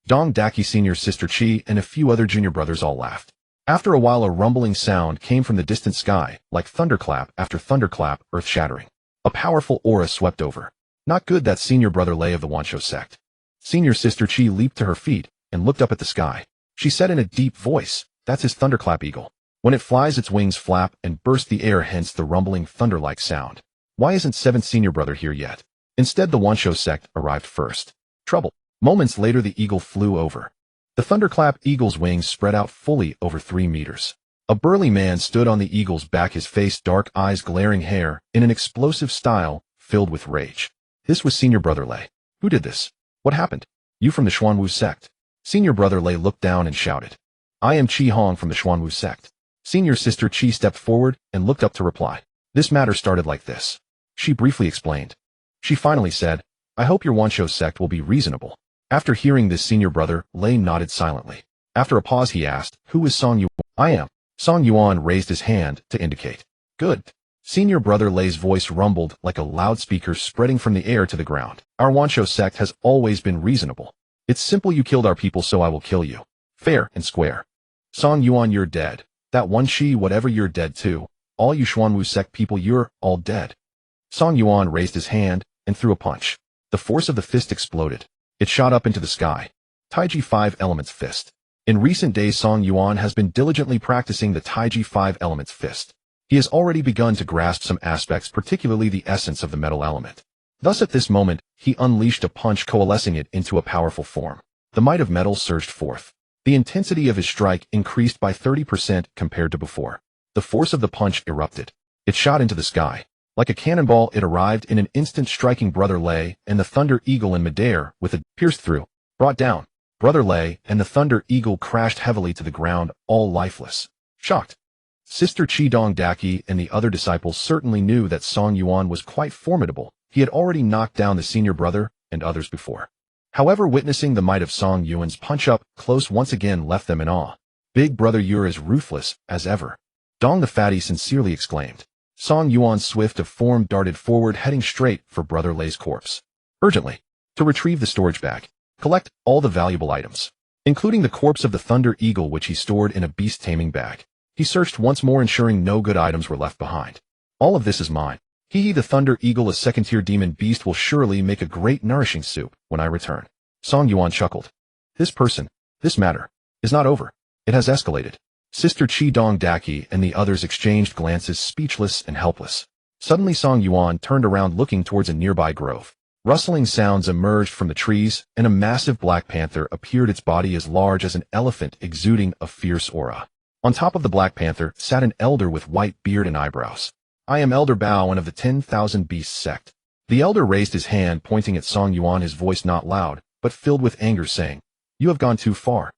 Dong Daki, senior sister Qi, and a few other junior brothers all laughed. After a while, a rumbling sound came from the distant sky, like thunderclap after thunderclap, earth-shattering. A powerful aura swept over. Not good, that senior brother Lei of the Wansho sect. Senior sister Qi leaped to her feet and looked up at the sky. She said in a deep voice, "That's his Thunderclap Eagle. When it flies, its wings flap and burst the air, hence the rumbling thunder-like sound. Why isn't seventh senior brother here yet?" Instead, the Wansho sect arrived first. Trouble. Moments later, the eagle flew over. The Thunderclap Eagle's wings spread out fully over 3 meters. A burly man stood on the eagle's back, his face dark, eyes glaring, hair in an explosive style filled with rage. This was senior brother Lei. "Who did this? What happened?" "You from the Xuanwu sect." Senior brother Lei looked down and shouted, "I am Qi Hong from the Xuanwu sect." Senior sister Qi stepped forward and looked up to reply. "This matter started like this." She briefly explained. She finally said, "I hope your Wansho sect will be reasonable." After hearing this, senior brother Lei nodded silently. After a pause, he asked, "Who is Song Yuan?" "I am." Song Yuan raised his hand to indicate. "Good." Senior brother Lei's voice rumbled like a loudspeaker spreading from the air to the ground. "Our Wansho sect has always been reasonable. It's simple. You killed our people, so I will kill you. Fair and square." "Song Yuan, you're dead. That one Qi, whatever, you're dead too. All you Xuanwu sect people, you're all dead." Song Yuan raised his hand and threw a punch. The force of the fist exploded. It shot up into the sky. Taiji 5 Elements Fist. In recent days, Song Yuan has been diligently practicing the Taiji 5 Elements Fist. He has already begun to grasp some aspects, particularly the essence of the metal element. Thus at this moment, he unleashed a punch, coalescing it into a powerful form. The might of metal surged forth. The intensity of his strike increased by 30% compared to before. The force of the punch erupted. It shot into the sky. Like a cannonball, it arrived in an instant, striking brother Lei and the Thunder Eagle in midair with a pierced through, brought down. Brother Lei and the Thunder Eagle crashed heavily to the ground, all lifeless. Shocked. Sister Qi, Dong Daki, and the other disciples certainly knew that Song Yuan was quite formidable. He had already knocked down the senior brother and others before. However, witnessing the might of Song Yuan's punch up close once again left them in awe. "Big brother, you're as ruthless as ever," Dong the fatty sincerely exclaimed. Song Yuan, swift of form, darted forward, heading straight for brother Lei's corpse. Urgently. To retrieve the storage bag. Collect all the valuable items, including the corpse of the Thunder Eagle, which he stored in a beast-taming bag. He searched once more, ensuring no good items were left behind. All of this is mine. He, the Thunder Eagle, a second-tier demon beast, will surely make a great nourishing soup when I return. Song Yuan chuckled. This matter, is not over. It has escalated. Sister Chi Dong Daki and the others exchanged glances, speechless and helpless. Suddenly Song Yuan turned around, looking towards a nearby grove. Rustling sounds emerged from the trees, and a massive black panther appeared, its body as large as an elephant, exuding a fierce aura. On top of the black panther sat an elder with white beard and eyebrows. I am Elder Bao, and of the 10,000 Beasts sect. The elder raised his hand, pointing at Song Yuan, his voice not loud, but filled with anger, saying, "You have gone too far."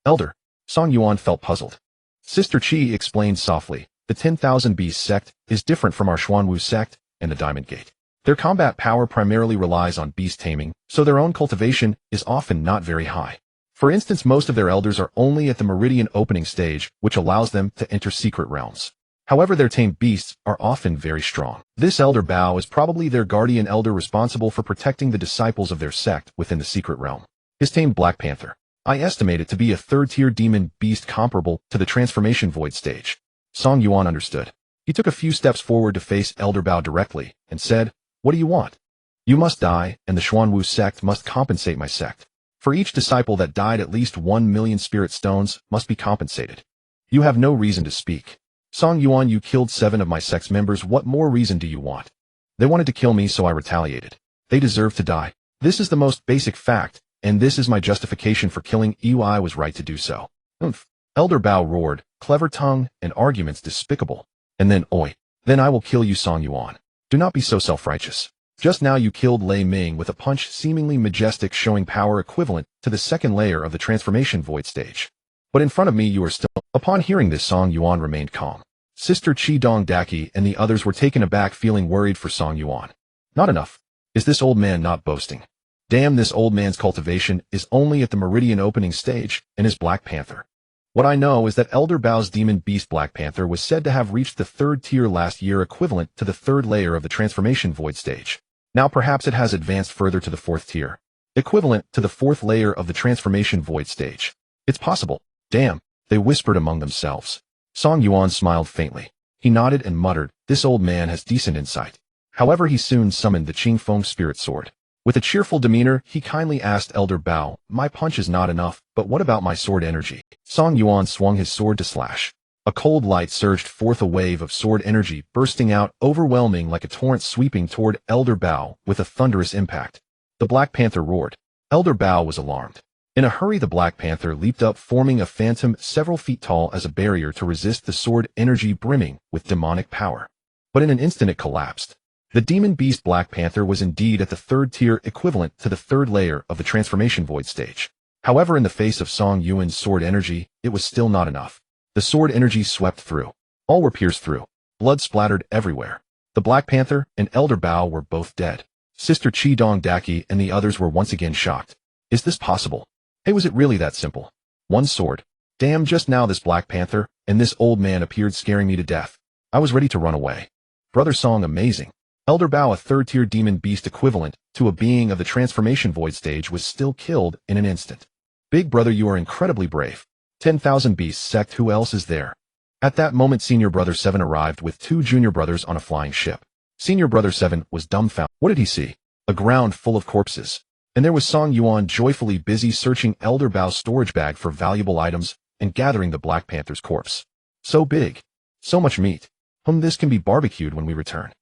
Elder. Song Yuan felt puzzled. Sister Chi explained softly, "The 10,000 Beasts sect is different from our Xuanwu sect and the Diamond Gate. Their combat power primarily relies on beast taming, so their own cultivation is often not very high. For instance, most of their elders are only at the meridian opening stage, which allows them to enter secret realms. However, their tamed beasts are often very strong. This Elder Bao is probably their guardian elder, responsible for protecting the disciples of their sect within the secret realm. His tamed Black Panther, I estimate it to be a third-tier demon beast comparable to the transformation void stage." Song Yuan understood. He took a few steps forward to face Elder Bao directly and said, "What do you want?" "You must die, and the Xuanwu sect must compensate my sect. For each disciple that died, at least 1 million spirit stones must be compensated." "You have no reason to speak. Song Yuan, you killed 7 of my sect's members. What more reason do you want?" "They wanted to kill me, so I retaliated. They deserve to die. This is the most basic fact, and this is my justification for killing you. I was right to do so." "Oomph." Elder Bao roared, "Clever tongue and arguments despicable." And then, "Oi. Then I will kill you, Song Yuan. Do not be so self-righteous. Just now you killed Lei Ming with a punch, seemingly majestic, showing power equivalent to the second layer of the transformation void stage. But in front of me you are still—" Upon hearing this, Song Yuan remained calm. Sister Chi Dong Daki and the others were taken aback, feeling worried for Song Yuan. Not enough. Is this old man not boasting? Damn, this old man's cultivation is only at the meridian opening stage, and his Black Panther. What I know is that Elder Bao's demon beast Black Panther was said to have reached the 3rd tier last year, equivalent to the 3rd layer of the transformation void stage. Now perhaps it has advanced further to the 4th tier, equivalent to the 4th layer of the transformation void stage. It's possible. Damn, they whispered among themselves. Song Yuan smiled faintly. He nodded and muttered, "This old man has decent insight." However, he soon summoned the Qingfeng spirit sword. With a cheerful demeanor, he kindly asked Elder Bao, "My punch is not enough, but what about my sword energy?" Song Yuan swung his sword to slash. A cold light surged forth, a wave of sword energy bursting out, overwhelming like a torrent, sweeping toward Elder Bao with a thunderous impact. The Black Panther roared. Elder Bao was alarmed. In a hurry, the Black Panther leaped up, forming a phantom several feet tall as a barrier to resist the sword energy brimming with demonic power. But in an instant it collapsed. The demon beast Black Panther was indeed at the 3rd tier, equivalent to the 3rd layer of the transformation void stage. However, in the face of Song Yuan's sword energy, it was still not enough. The sword energy swept through. All were pierced through. Blood splattered everywhere. The Black Panther and Elder Bao were both dead. Sister Chi Dong Daki and the others were once again shocked. Is this possible? Hey, was it really that simple? One sword. Damn, just now this Black Panther and this old man appeared, scaring me to death. I was ready to run away. Brother Song, amazing. Elder Bao, a 3rd tier demon beast equivalent to a being of the transformation void stage, was still killed in an instant. Big brother, you are incredibly brave. 10,000 Beasts sect, who else is there? At that moment, Senior Brother 7 arrived with 2 junior brothers on a flying ship. Senior Brother 7 was dumbfounded. What did he see? A ground full of corpses. And there was Song Yuan joyfully busy searching Elder Bao's storage bag for valuable items and gathering the Black Panther's corpse. So big. So much meat. This can be barbecued when we return.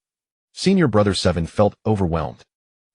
Senior Brother 7 felt overwhelmed.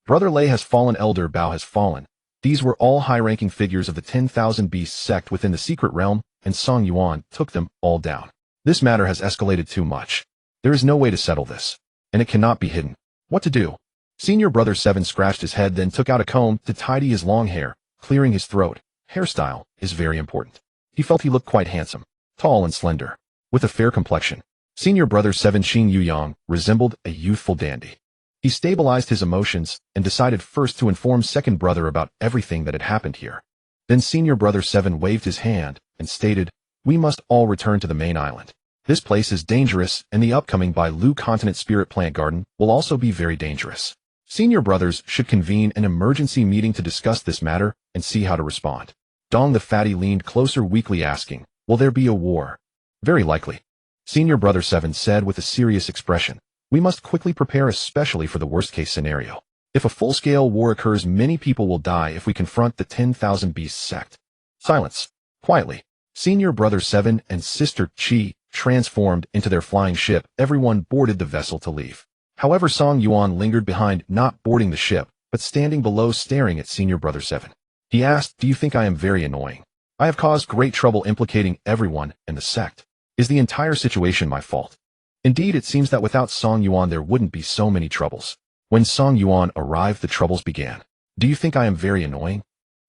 Brother Lei has fallen, Elder Bao has fallen. These were all high-ranking figures of the 10,000 Beasts sect within the secret realm, and Song Yuan took them all down. This matter has escalated too much. There is no way to settle this, and it cannot be hidden. What to do? Senior Brother 7 scratched his head, then took out a comb to tidy his long hair, clearing his throat. Hairstyle is very important. He felt he looked quite handsome, tall and slender, with a fair complexion. Senior Brother 7 Xing Yuyang resembled a youthful dandy. He stabilized his emotions and decided first to inform second brother about everything that had happened here. Then Senior Brother 7 waved his hand and stated, "We must all return to the main island. This place is dangerous, and the upcoming Bailu Continent Spirit Plant Garden will also be very dangerous. Senior brothers should convene an emergency meeting to discuss this matter and see how to respond." Dong the Fatty leaned closer, weakly asking, "Will there be a war?" "Very likely," Senior Brother 7 said with a serious expression. We must quickly prepare especially for the worst-case scenario. If a full-scale war occurs, many people will die if we confront the 10,000 Beasts sect. Silence. Quietly. Senior Brother 7 and Sister Qi transformed into their flying ship. Everyone boarded the vessel to leave. However, Song Yuan lingered behind, not boarding the ship, but standing below staring at Senior Brother 7. He asked, "Do you think I am very annoying? I have caused great trouble implicating everyone in the sect. Is the entire situation my fault?" Indeed, it seems that without Song Yuan there wouldn't be so many troubles. When Song Yuan arrived, the troubles began. "Do you think I am very annoying?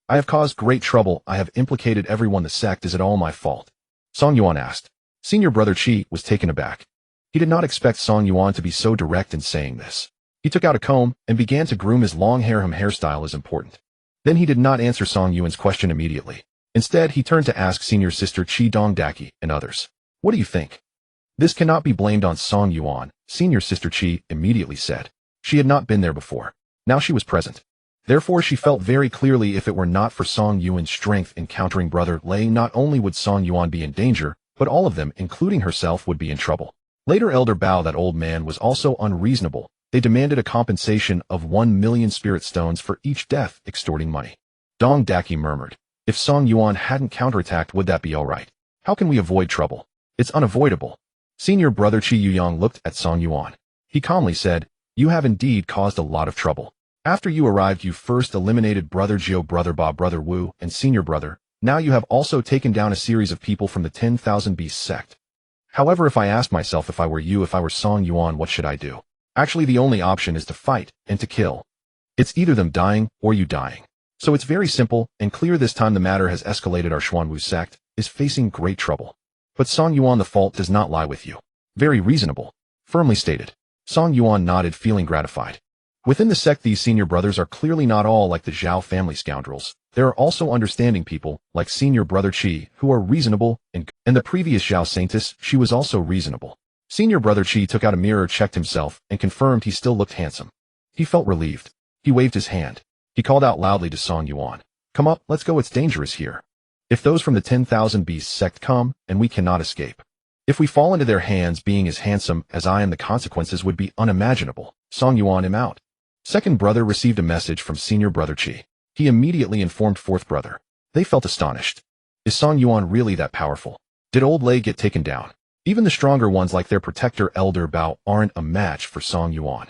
I have caused great trouble. I have implicated everyone in the sect. Is it all my fault?" Song Yuan asked. Senior Brother Qi was taken aback. He did not expect Song Yuan to be so direct in saying this. He took out a comb and began to groom his long hair. Hairstyle is important. Then he did not answer Song Yuan's question immediately. Instead, he turned to ask Senior Sister Qi Dongdaki and others, "What do you think?" "This cannot be blamed on Song Yuan," Senior Sister Qi immediately said. She had not been there before. Now she was present. Therefore, she felt very clearly if it were not for Song Yuan's strength in countering Brother Lei, not only would Song Yuan be in danger, but all of them, including herself, would be in trouble. Later, Elder Bao, that old man, was also unreasonable. They demanded a compensation of 1 million spirit stones for each death, extorting money. Dong Daki murmured, "If Song Yuan hadn't counterattacked, would that be all right? How can we avoid trouble? It's unavoidable." Senior Brother Qi Yuyang looked at Song Yuan. He calmly said, "You have indeed caused a lot of trouble. After you arrived, you first eliminated Brother Jiao, Brother Ba, Brother Wu, and Senior Brother. Now you have also taken down a series of people from the 10,000 Beasts sect. However, if I ask myself, if I were you, if I were Song Yuan, what should I do? Actually, the only option is to fight and to kill. It's either them dying or you dying. So it's very simple and clear. This time the matter has escalated. Our Xuanwu sect is facing great trouble. But Song Yuan, the fault does not lie with you." "Very reasonable," firmly stated. Song Yuan nodded, feeling gratified. Within the sect, these senior brothers are clearly not all like the Zhao family scoundrels. There are also understanding people, like Senior Brother Qi, who are reasonable, and the previous Zhao Saintess, she was also reasonable. Senior Brother Qi took out a mirror, checked himself, and confirmed he still looked handsome. He felt relieved. He waved his hand. He called out loudly to Song Yuan, "Come up, let's go, it's dangerous here. If those from the 10,000 Beasts sect come, and we cannot escape. If we fall into their hands, being as handsome as I am, the consequences would be unimaginable." Song Yuan him out. Second brother received a message from Senior Brother Qi. He immediately informed fourth brother. They felt astonished. Is Song Yuan really that powerful? Did old Lei get taken down? Even the stronger ones like their protector Elder Bao aren't a match for Song Yuan.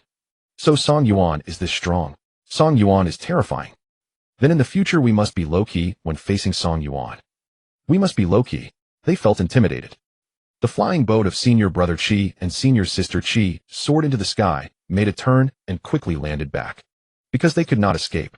So Song Yuan is this strong. Song Yuan is terrifying. Then in the future we must be low-key when facing Song Yuan. We must be low-key. They felt intimidated. The flying boat of Senior Brother Qi and Senior Sister Qi soared into the sky, made a turn, and quickly landed back. Because they could not escape.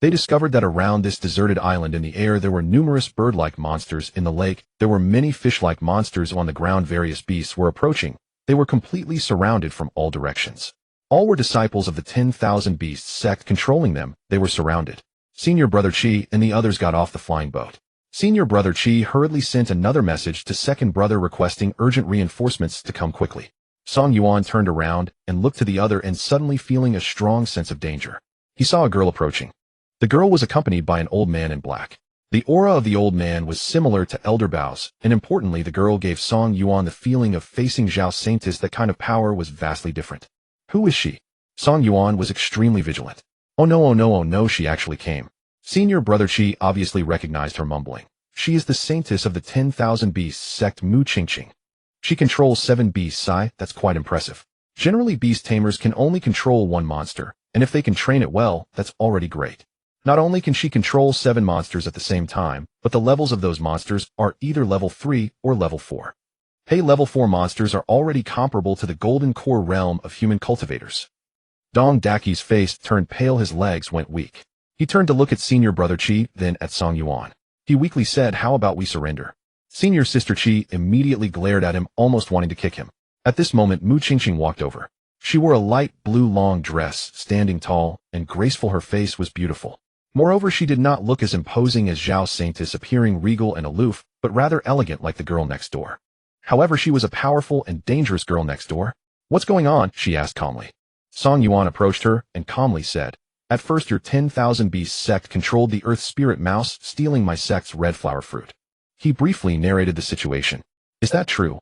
They discovered that around this deserted island in the air there were numerous bird-like monsters. In the lake, there were many fish-like monsters. On the ground, various beasts were approaching. They were completely surrounded from all directions. All were disciples of the 10,000 Beasts sect. Controlling them, they were surrounded. Senior Brother Qi and the others got off the flying boat. Senior Brother Qi hurriedly sent another message to second brother requesting urgent reinforcements to come quickly. Song Yuan turned around and looked to the other and suddenly feeling a strong sense of danger. He saw a girl approaching. The girl was accompanied by an old man in black. The aura of the old man was similar to Elder Bao's, and importantly, the girl gave Song Yuan the feeling of facing Zhao Saintess. That kind of power was vastly different. Who is she? Song Yuan was extremely vigilant. Oh no, oh no, oh no, she actually came. Senior Brother Qi obviously recognized her, mumbling. She is the Saintess of the 10,000 Beasts sect, Mu Qingqing. She controls 7 beasts. That's quite impressive. Generally, beast tamers can only control 1 monster, and if they can train it well, that's already great. Not only can she control 7 monsters at the same time, but the levels of those monsters are either level 3 or level 4. Hey, level 4 monsters are already comparable to the golden core realm of human cultivators. Dong Daki's face turned pale, his legs went weak. He turned to look at Senior Brother Qi, then at Song Yuan. He weakly said, "How about we surrender?" Senior Sister Qi immediately glared at him, almost wanting to kick him. At this moment, Mu Qingqing walked over. She wore a light blue long dress, standing tall and graceful. Her face was beautiful. Moreover, she did not look as imposing as Zhao Saintess, appearing regal and aloof, but rather elegant like the girl next door. However, she was a powerful and dangerous girl next door. "What's going on?" she asked calmly. Song Yuan approached her and calmly said, "At first your 10,000 Beasts sect controlled the Earth Spirit Mouse, stealing my sect's red flower fruit." He briefly narrated the situation. "Is that true?"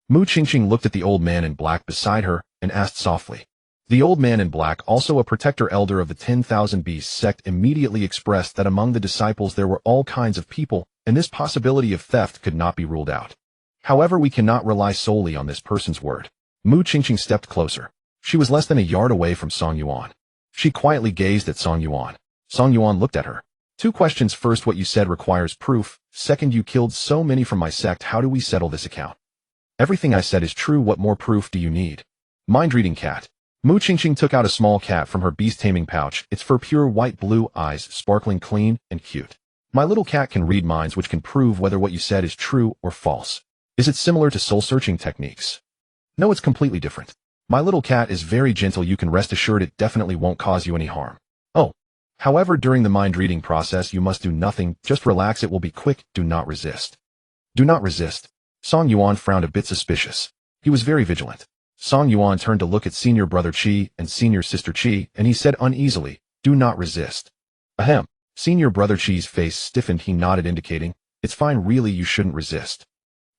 Mu Qingqing looked at the old man in black beside her and asked softly. The old man in black, also a protector elder of the 10,000 Beasts sect, immediately expressed that among the disciples there were all kinds of people, and this possibility of theft could not be ruled out. However, we cannot rely solely on this person's word. Mu Qingqing stepped closer. She was less than a yard away from Song Yuan. She quietly gazed at Song Yuan. Song Yuan looked at her. 2 questions. First, what you said requires proof. Second, you killed so many from my sect. How do we settle this account? Everything I said is true. What more proof do you need? Mind-reading cat. Mu Qingqing took out a small cat from her beast-taming pouch, its fur pure white blue, eyes sparkling clean and cute. My little cat can read minds, which can prove whether what you said is true or false. Is it similar to soul-searching techniques? No, it's completely different. My little cat is very gentle. You can rest assured it definitely won't cause you any harm. Oh. However, during the mind-reading process you must do nothing, just relax. It will be quick. Do not resist. Do not resist. Song Yuan frowned a bit suspicious. He was very vigilant. Song Yuan turned to look at senior brother Qi and senior sister Qi, and he said uneasily, do not resist. Ahem. Senior brother Qi's face stiffened. He nodded, indicating, it's fine, really, you shouldn't resist.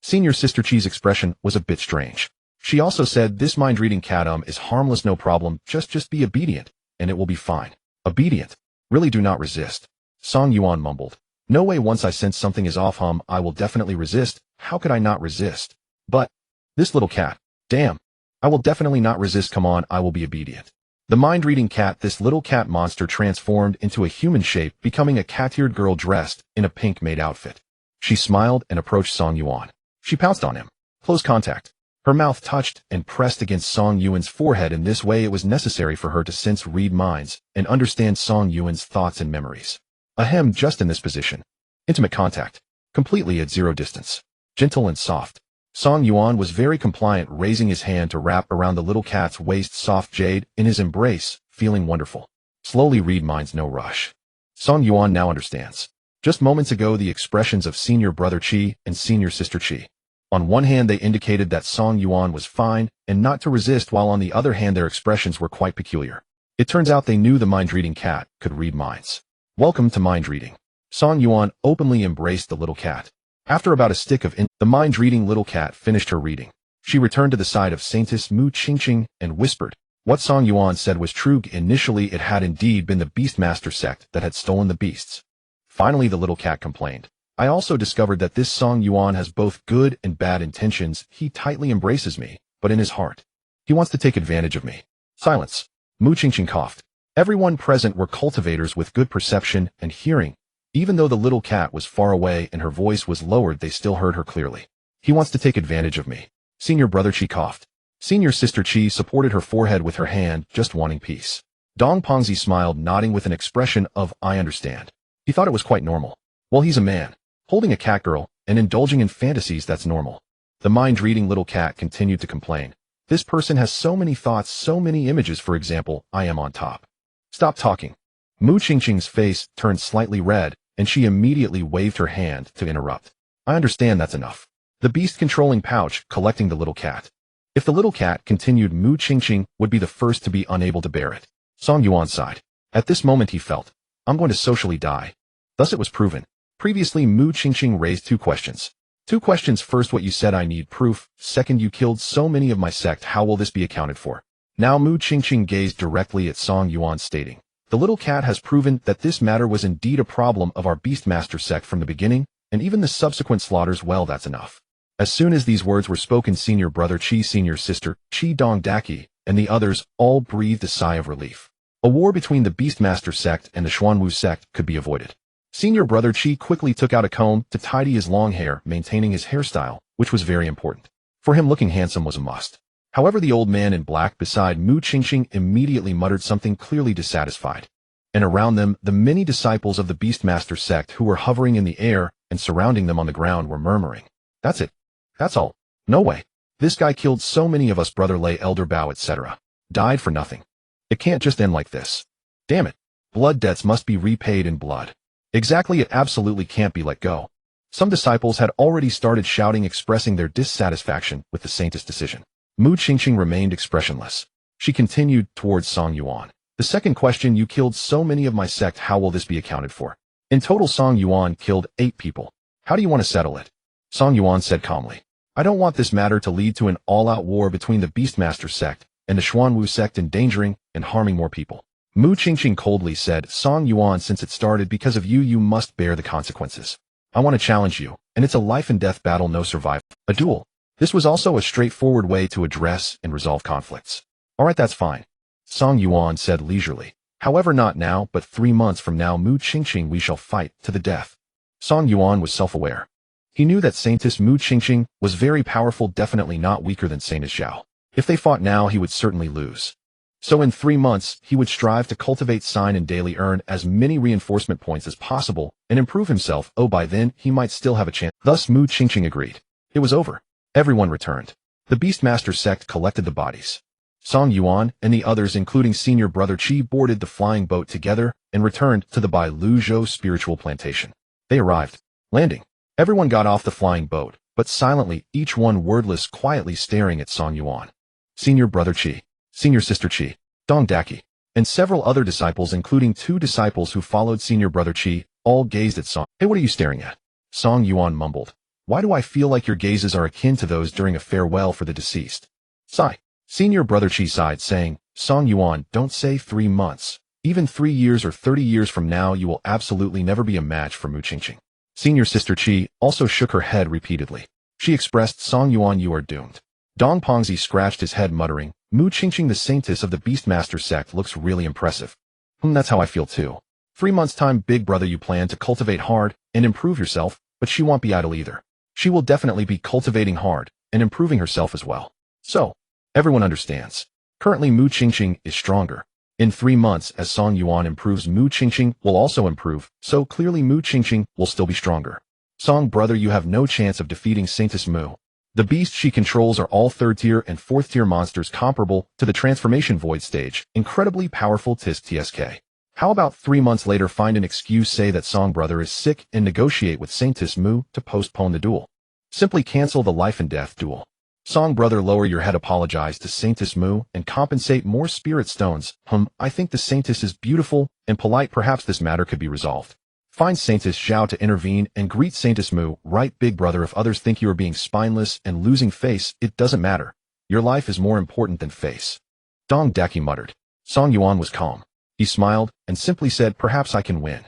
Senior sister Qi's expression was a bit strange. She also said, this mind-reading cat is harmless, no problem, just be obedient, and it will be fine. Obedient? Really, do not resist. Song Yuan mumbled. No way, once I sense something is off, I will definitely resist. How could I not resist? But, this little cat, damn. I will definitely not resist, come on, I will be obedient. The mind-reading cat, this little cat monster, transformed into a human shape, becoming a cat-eared girl dressed in a pink maid outfit. She smiled and approached Song Yuan. She pounced on him. Close contact. Her mouth touched and pressed against Song Yuan's forehead. In this way it was necessary for her to sense, read minds, and understand Song Yuan's thoughts and memories. Ahem, just in this position. Intimate contact. Completely at 0 distance. Gentle and soft. Song Yuan was very compliant, raising his hand to wrap around the little cat's waist, soft jade, in his embrace, feeling wonderful. Slowly read minds, no rush. Song Yuan now understands. Just moments ago the expressions of senior brother Qi and senior sister Qi. On one hand they indicated that Song Yuan was fine and not to resist, while on the other hand their expressions were quite peculiar. It turns out they knew the mind-reading cat could read minds. Welcome to mind-reading. Song Yuan openly embraced the little cat. After about a stick of the mind-reading little cat finished her reading. She returned to the side of Saintess Mu Qingqing and whispered. What Song Yuan said was true. Initially it had indeed been the Beastmaster sect that had stolen the beasts. Finally the little cat complained. I also discovered that this Song Yuan has both good and bad intentions. He tightly embraces me, but in his heart, he wants to take advantage of me. Silence. Mu Qingqing coughed. Everyone present were cultivators with good perception and hearing. Even though the little cat was far away and her voice was lowered, they still heard her clearly. He wants to take advantage of me. Senior brother Qi coughed. Senior sister Qi supported her forehead with her hand, just wanting peace. Dong Pongzi smiled, nodding with an expression of, I understand. He thought it was quite normal. Well, he's a man. Holding a cat girl and indulging in fantasies, that's normal. The mind-reading little cat continued to complain. This person has so many thoughts, so many images. For example, I am on top. Stop talking. Mu Qingqing's face turned slightly red, and she immediately waved her hand to interrupt. I understand, that's enough. The beast-controlling pouch, collecting the little cat. If the little cat continued, Mu Qingqing would be the first to be unable to bear it. Song Yuan sighed. At this moment he felt, I'm going to socially die. Thus it was proven. Previously Mu Qingqing raised 2 questions. 2 questions. First, what you said, I need proof. Second, you killed so many of my sect. How will this be accounted for? Now Mu Qingqing gazed directly at Song Yuan, stating, the little cat has proven that this matter was indeed a problem of our Beastmaster sect from the beginning, and even the subsequent slaughters. Well, that's enough. As soon as these words were spoken, senior brother Qi, senior sister Qi Dong Daki, and the others all breathed a sigh of relief. A war between the Beastmaster sect and the Xuanwu sect could be avoided. Senior brother Qi quickly took out a comb to tidy his long hair, maintaining his hairstyle, which was very important. For him, looking handsome was a must. However, the old man in black beside Mu Qingqing immediately muttered something, clearly dissatisfied. And around them, the many disciples of the Beastmaster sect who were hovering in the air and surrounding them on the ground were murmuring. That's it. That's all. No way. This guy killed so many of us, brother Lay, elder Bao, etc. Died for nothing. It can't just end like this. Damn it. Blood debts must be repaid in blood. Exactly, it absolutely can't be let go. Some disciples had already started shouting, expressing their dissatisfaction with the saintess' decision. Mu Qingqing remained expressionless. She continued towards Song Yuan. The second question, you killed so many of my sect. How will this be accounted for? In total, Song Yuan killed 8 people. How do you want to settle it? Song Yuan said calmly. I don't want this matter to lead to an all-out war between the Beastmaster sect and the Xuanwu sect endangering and harming more people. Mu Qingqing coldly said, Song Yuan, since it started because of you, you must bear the consequences. I want to challenge you, and it's a life and death battle, no survival. A duel. This was also a straightforward way to address and resolve conflicts. Alright, that's fine, Song Yuan said leisurely. However, not now, but 3 months from now, Mu Qingqing, we shall fight to the death. Song Yuan was self-aware. He knew that Saintess Mu Qingqing was very powerful, definitely not weaker than Saintess Zhao. If they fought now, he would certainly lose. So in 3 months, he would strive to cultivate sign and daily earn as many reinforcement points as possible and improve himself. Oh, by then, he might still have a chance. Thus Mu Qingqing agreed. It was over. Everyone returned. The Beastmaster sect collected the bodies. Song Yuan and the others, including senior brother Qi, boarded the flying boat together and returned to the Bai Luzhou spiritual plantation. They arrived. Landing. Everyone got off the flying boat, but silently, each one wordless, quietly staring at Song Yuan. Senior brother Qi, senior sister Qi, Dong Daki, and several other disciples, including 2 disciples who followed senior brother Qi, all gazed at Song. Hey, what are you staring at? Song Yuan mumbled. Why do I feel like your gazes are akin to those during a farewell for the deceased? Sigh. Senior brother Qi sighed, saying, Song Yuan, don't say 3 months. Even 3 years or 30 years from now, you will absolutely never be a match for Mu Qingqing. Senior sister Qi also shook her head repeatedly. She expressed, Song Yuan, you are doomed. Dong Pongzi scratched his head, muttering, Mu Qingqing, the saintess of the Beastmaster sect, looks really impressive. That's how I feel too. 3 months' time, big brother, you plan to cultivate hard and improve yourself, but she won't be idle either. She will definitely be cultivating hard and improving herself as well. So, everyone understands. Currently, Mu Qingqing is stronger. In 3 months, as Song Yuan improves, Mu Qingqing will also improve, so clearly Mu Qingqing will still be stronger. Song brother, you have no chance of defeating Saintess Mu. The beasts she controls are all 3rd-tier and 4th-tier monsters comparable to the transformation void stage, incredibly powerful. Tisk tsk. How about 3 months later, find an excuse, say that Song brother is sick, and negotiate with Saintess Mu to postpone the duel. Simply cancel the life and death duel. Song brother, lower your head, apologize to Saintess Mu, and compensate more spirit stones. I think the Saintess is beautiful and polite. Perhaps this matter could be resolved. Find Saintess Zhao to intervene and greet Saintess Mu. Right, big brother, if others think you are being spineless and losing face, it doesn't matter. Your life is more important than face. Dong Daki muttered. Song Yuan was calm. He smiled and simply said, perhaps I can win.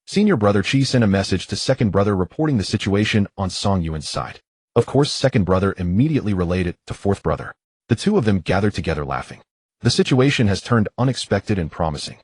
Senior brother Qi sent a message to second brother reporting the situation on Song Yuan's side. Of course, second brother immediately relayed it to fourth brother. The 2 of them gathered together laughing. The situation has turned unexpected and promising.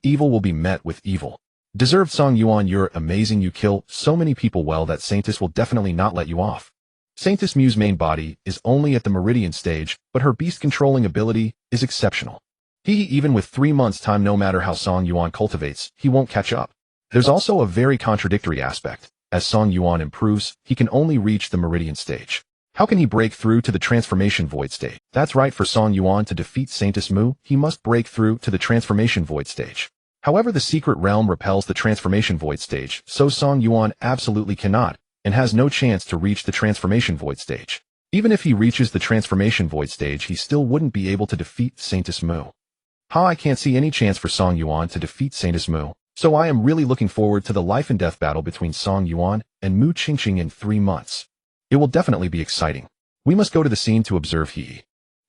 Evil will be met with evil. Deserved. Song Yuan, you're amazing. You kill so many people well that Saintess will definitely not let you off. Saintess Mu's main body is only at the meridian stage, but her beast-controlling ability is exceptional. Even with 3 months' time, no matter how Song Yuan cultivates, he won't catch up. There's also a very contradictory aspect. As Song Yuan improves, he can only reach the meridian stage. How can he break through to the transformation void stage? That's right, for Song Yuan to defeat Saintess Mu, he must break through to the transformation void stage. However, the secret realm repels the transformation void stage, so Song Yuan absolutely cannot, and has no chance to reach the transformation void stage. Even if he reaches the transformation void stage, he still wouldn't be able to defeat Saintess Mu. I can't see any chance for Song Yuan to defeat Saintess Mu. So I am really looking forward to the life and death battle between Song Yuan and Mu Qingqing in 3 months. It will definitely be exciting. We must go to the scene to observe.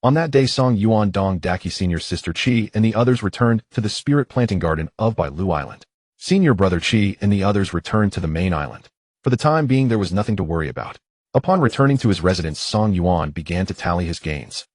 On that day, Song Yuan, Dong Daki, senior sister Qi, and the others returned to the spirit planting garden of Bai Lu Island. Senior brother Qi and the others returned to the main island. For the time being, there was nothing to worry about. Upon returning to his residence, Song Yuan began to tally his gains.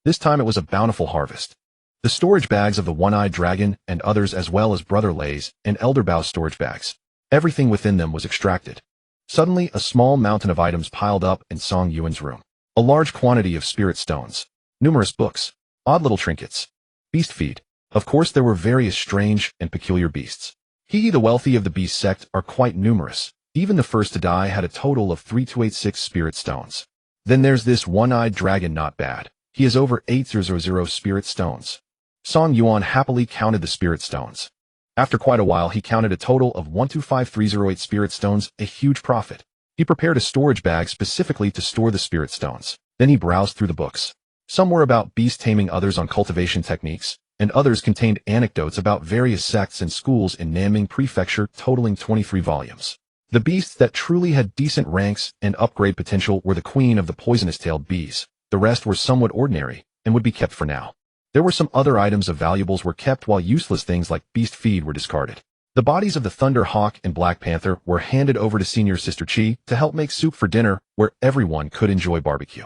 This time it was a bountiful harvest. The storage bags of the one-eyed dragon and others, as well as Brother Lei's and Elder Bao's storage bags. Everything within them was extracted. Suddenly, a small mountain of items piled up in Song Yuan's room. A large quantity of spirit stones, numerous books, odd little trinkets, beast feed. Of course, there were various strange and peculiar beasts. The wealthy of the beast sect are quite numerous. Even the first to die had a total of 3286 spirit stones. Then there's this one-eyed dragon, not bad. He has over 800 spirit stones. Song Yuan happily counted the spirit stones. After quite a while, he counted a total of 125308 spirit stones, a huge profit. He prepared a storage bag specifically to store the spirit stones. Then he browsed through the books. Some were about beast taming, others on cultivation techniques, and others contained anecdotes about various sects and schools in Nanming Prefecture, totaling 23 volumes. The beasts that truly had decent ranks and upgrade potential were the queen of the poisonous-tailed bees. The rest were somewhat ordinary, and would be kept for now. There were some other items of valuables were kept while useless things like beast feed were discarded. The bodies of the Thunder Hawk and Black Panther were handed over to Senior Sister Chi to help make soup for dinner where everyone could enjoy barbecue.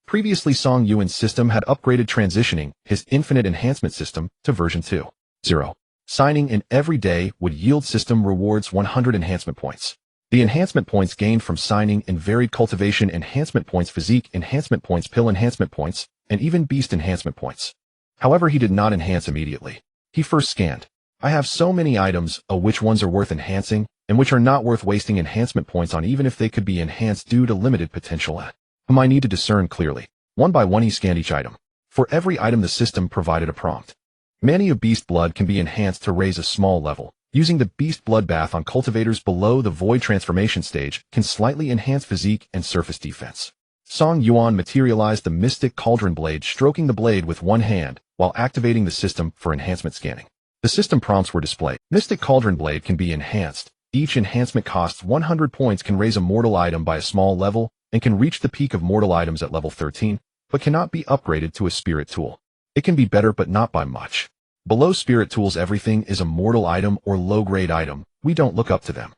Previously, Zhao Yuan's system had upgraded transitioning his Infinite Enhancement System to version 2.0. Signing in every day would yield system rewards 100 enhancement points. The enhancement points gained from signing in varied cultivation enhancement points, physique enhancement points, pill enhancement points, and even beast enhancement points. However, he did not enhance immediately. He first scanned. I have so many items, which ones are worth enhancing, and which are not worth wasting enhancement points on even if they could be enhanced due to limited potential. I need to discern clearly. One by one he scanned each item. For every item the system provided a prompt. Many of beast blood can be enhanced to raise a small level. Using the beast bloodbath on cultivators below the void transformation stage can slightly enhance physique and surface defense. Zhao Yuan materialized the mystic cauldron blade, stroking the blade with one hand while activating the system for enhancement scanning. The system prompts were displayed. Mystic cauldron blade can be enhanced. Each enhancement costs 100 points, can raise a mortal item by a small level, and can reach the peak of mortal items at level 13, but cannot be upgraded to a spirit tool. It can be better but not by much. Below spirit tools, everything is a mortal item or low-grade item. We don't look up to them.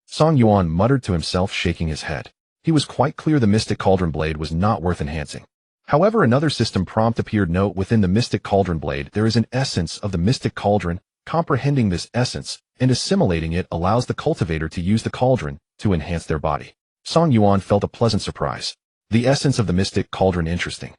Zhao Yuan muttered to himself, shaking his head. He was quite clear the Mystic Cauldron Blade was not worth enhancing. However, another system prompt appeared. Note: within the Mystic Cauldron Blade, there is an essence of the Mystic Cauldron. Comprehending this essence and assimilating it allows the cultivator to use the cauldron to enhance their body. Zhao Yuan felt a pleasant surprise. The essence of the Mystic Cauldron, interesting.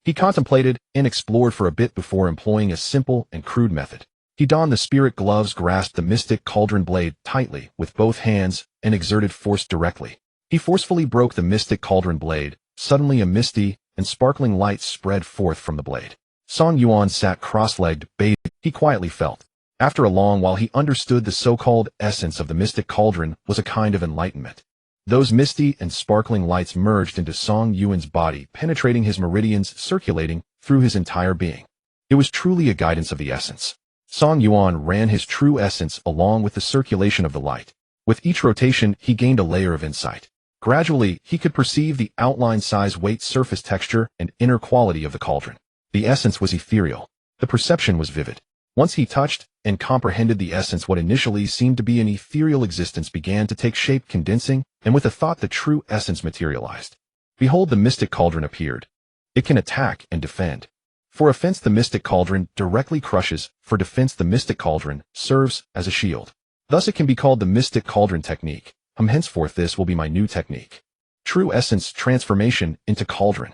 He contemplated and explored for a bit before employing a simple and crude method. He donned the spirit gloves, grasped the Mystic Cauldron Blade tightly with both hands, and exerted force directly. He forcefully broke the Mystic Cauldron Blade. Suddenly a misty and sparkling light spread forth from the blade. Zhao Yuan sat cross-legged, bathed. He quietly felt. After a long while he understood the so-called essence of the Mystic Cauldron was a kind of enlightenment. Those misty and sparkling lights merged into Zhao Yuan's body, penetrating his meridians, circulating through his entire being. It was truly a guidance of the essence. Zhao Yuan ran his true essence along with the circulation of the light. With each rotation, he gained a layer of insight. Gradually, he could perceive the outline, size, weight, surface texture, and inner quality of the cauldron. The essence was ethereal. The perception was vivid. Once he touched and comprehended the essence, what initially seemed to be an ethereal existence began to take shape, condensing, and with a thought the true essence materialized. Behold, the Mystic Cauldron appeared. It can attack and defend. For offense, the Mystic Cauldron directly crushes. For defense, the Mystic Cauldron serves as a shield. Thus it can be called the Mystic Cauldron technique. Henceforth this will be my new technique. True essence transformation into cauldron.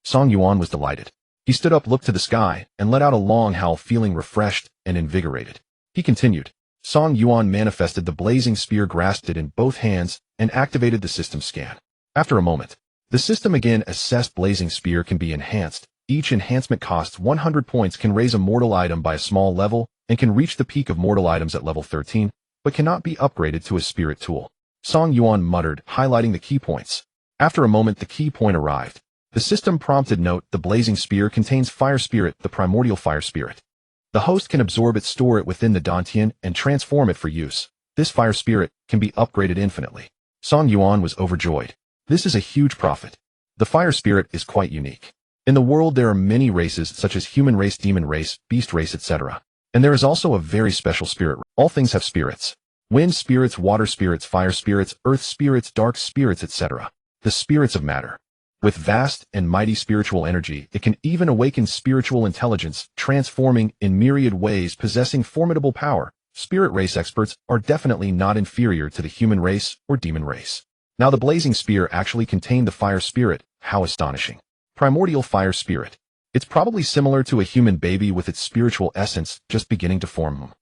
Zhao Yuan was delighted. He stood up, looked to the sky, and let out a long howl, feeling refreshed and invigorated. He continued. Zhao Yuan manifested the blazing spear, grasped it in both hands, and activated the system scan. After a moment, the system again assessed. Blazing spear can be enhanced. Each enhancement costs 100 points, can raise a mortal item by a small level, and can reach the peak of mortal items at level 13, but cannot be upgraded to a spirit tool. Zhao Yuan muttered, highlighting the key points. After a moment, the key point arrived. The system prompted. Note: the blazing spear contains fire spirit, the primordial fire spirit. The host can absorb it, store it within the dantian, and transform it for use. This fire spirit can be upgraded infinitely. Zhao Yuan was overjoyed. This is a huge profit. The fire spirit is quite unique. In the world there are many races such as human race, demon race, beast race, etc. And there is also a very special spirit. All things have spirits. Wind spirits, water spirits, fire spirits, earth spirits, dark spirits, etc. The spirits of matter. With vast and mighty spiritual energy, it can even awaken spiritual intelligence, transforming in myriad ways, possessing formidable power. Spirit race experts are definitely not inferior to the human race or demon race. Now the blazing spear actually contained the fire spirit. How astonishing. Primordial fire spirit. It's probably similar to a human baby with its spiritual essence just beginning to form.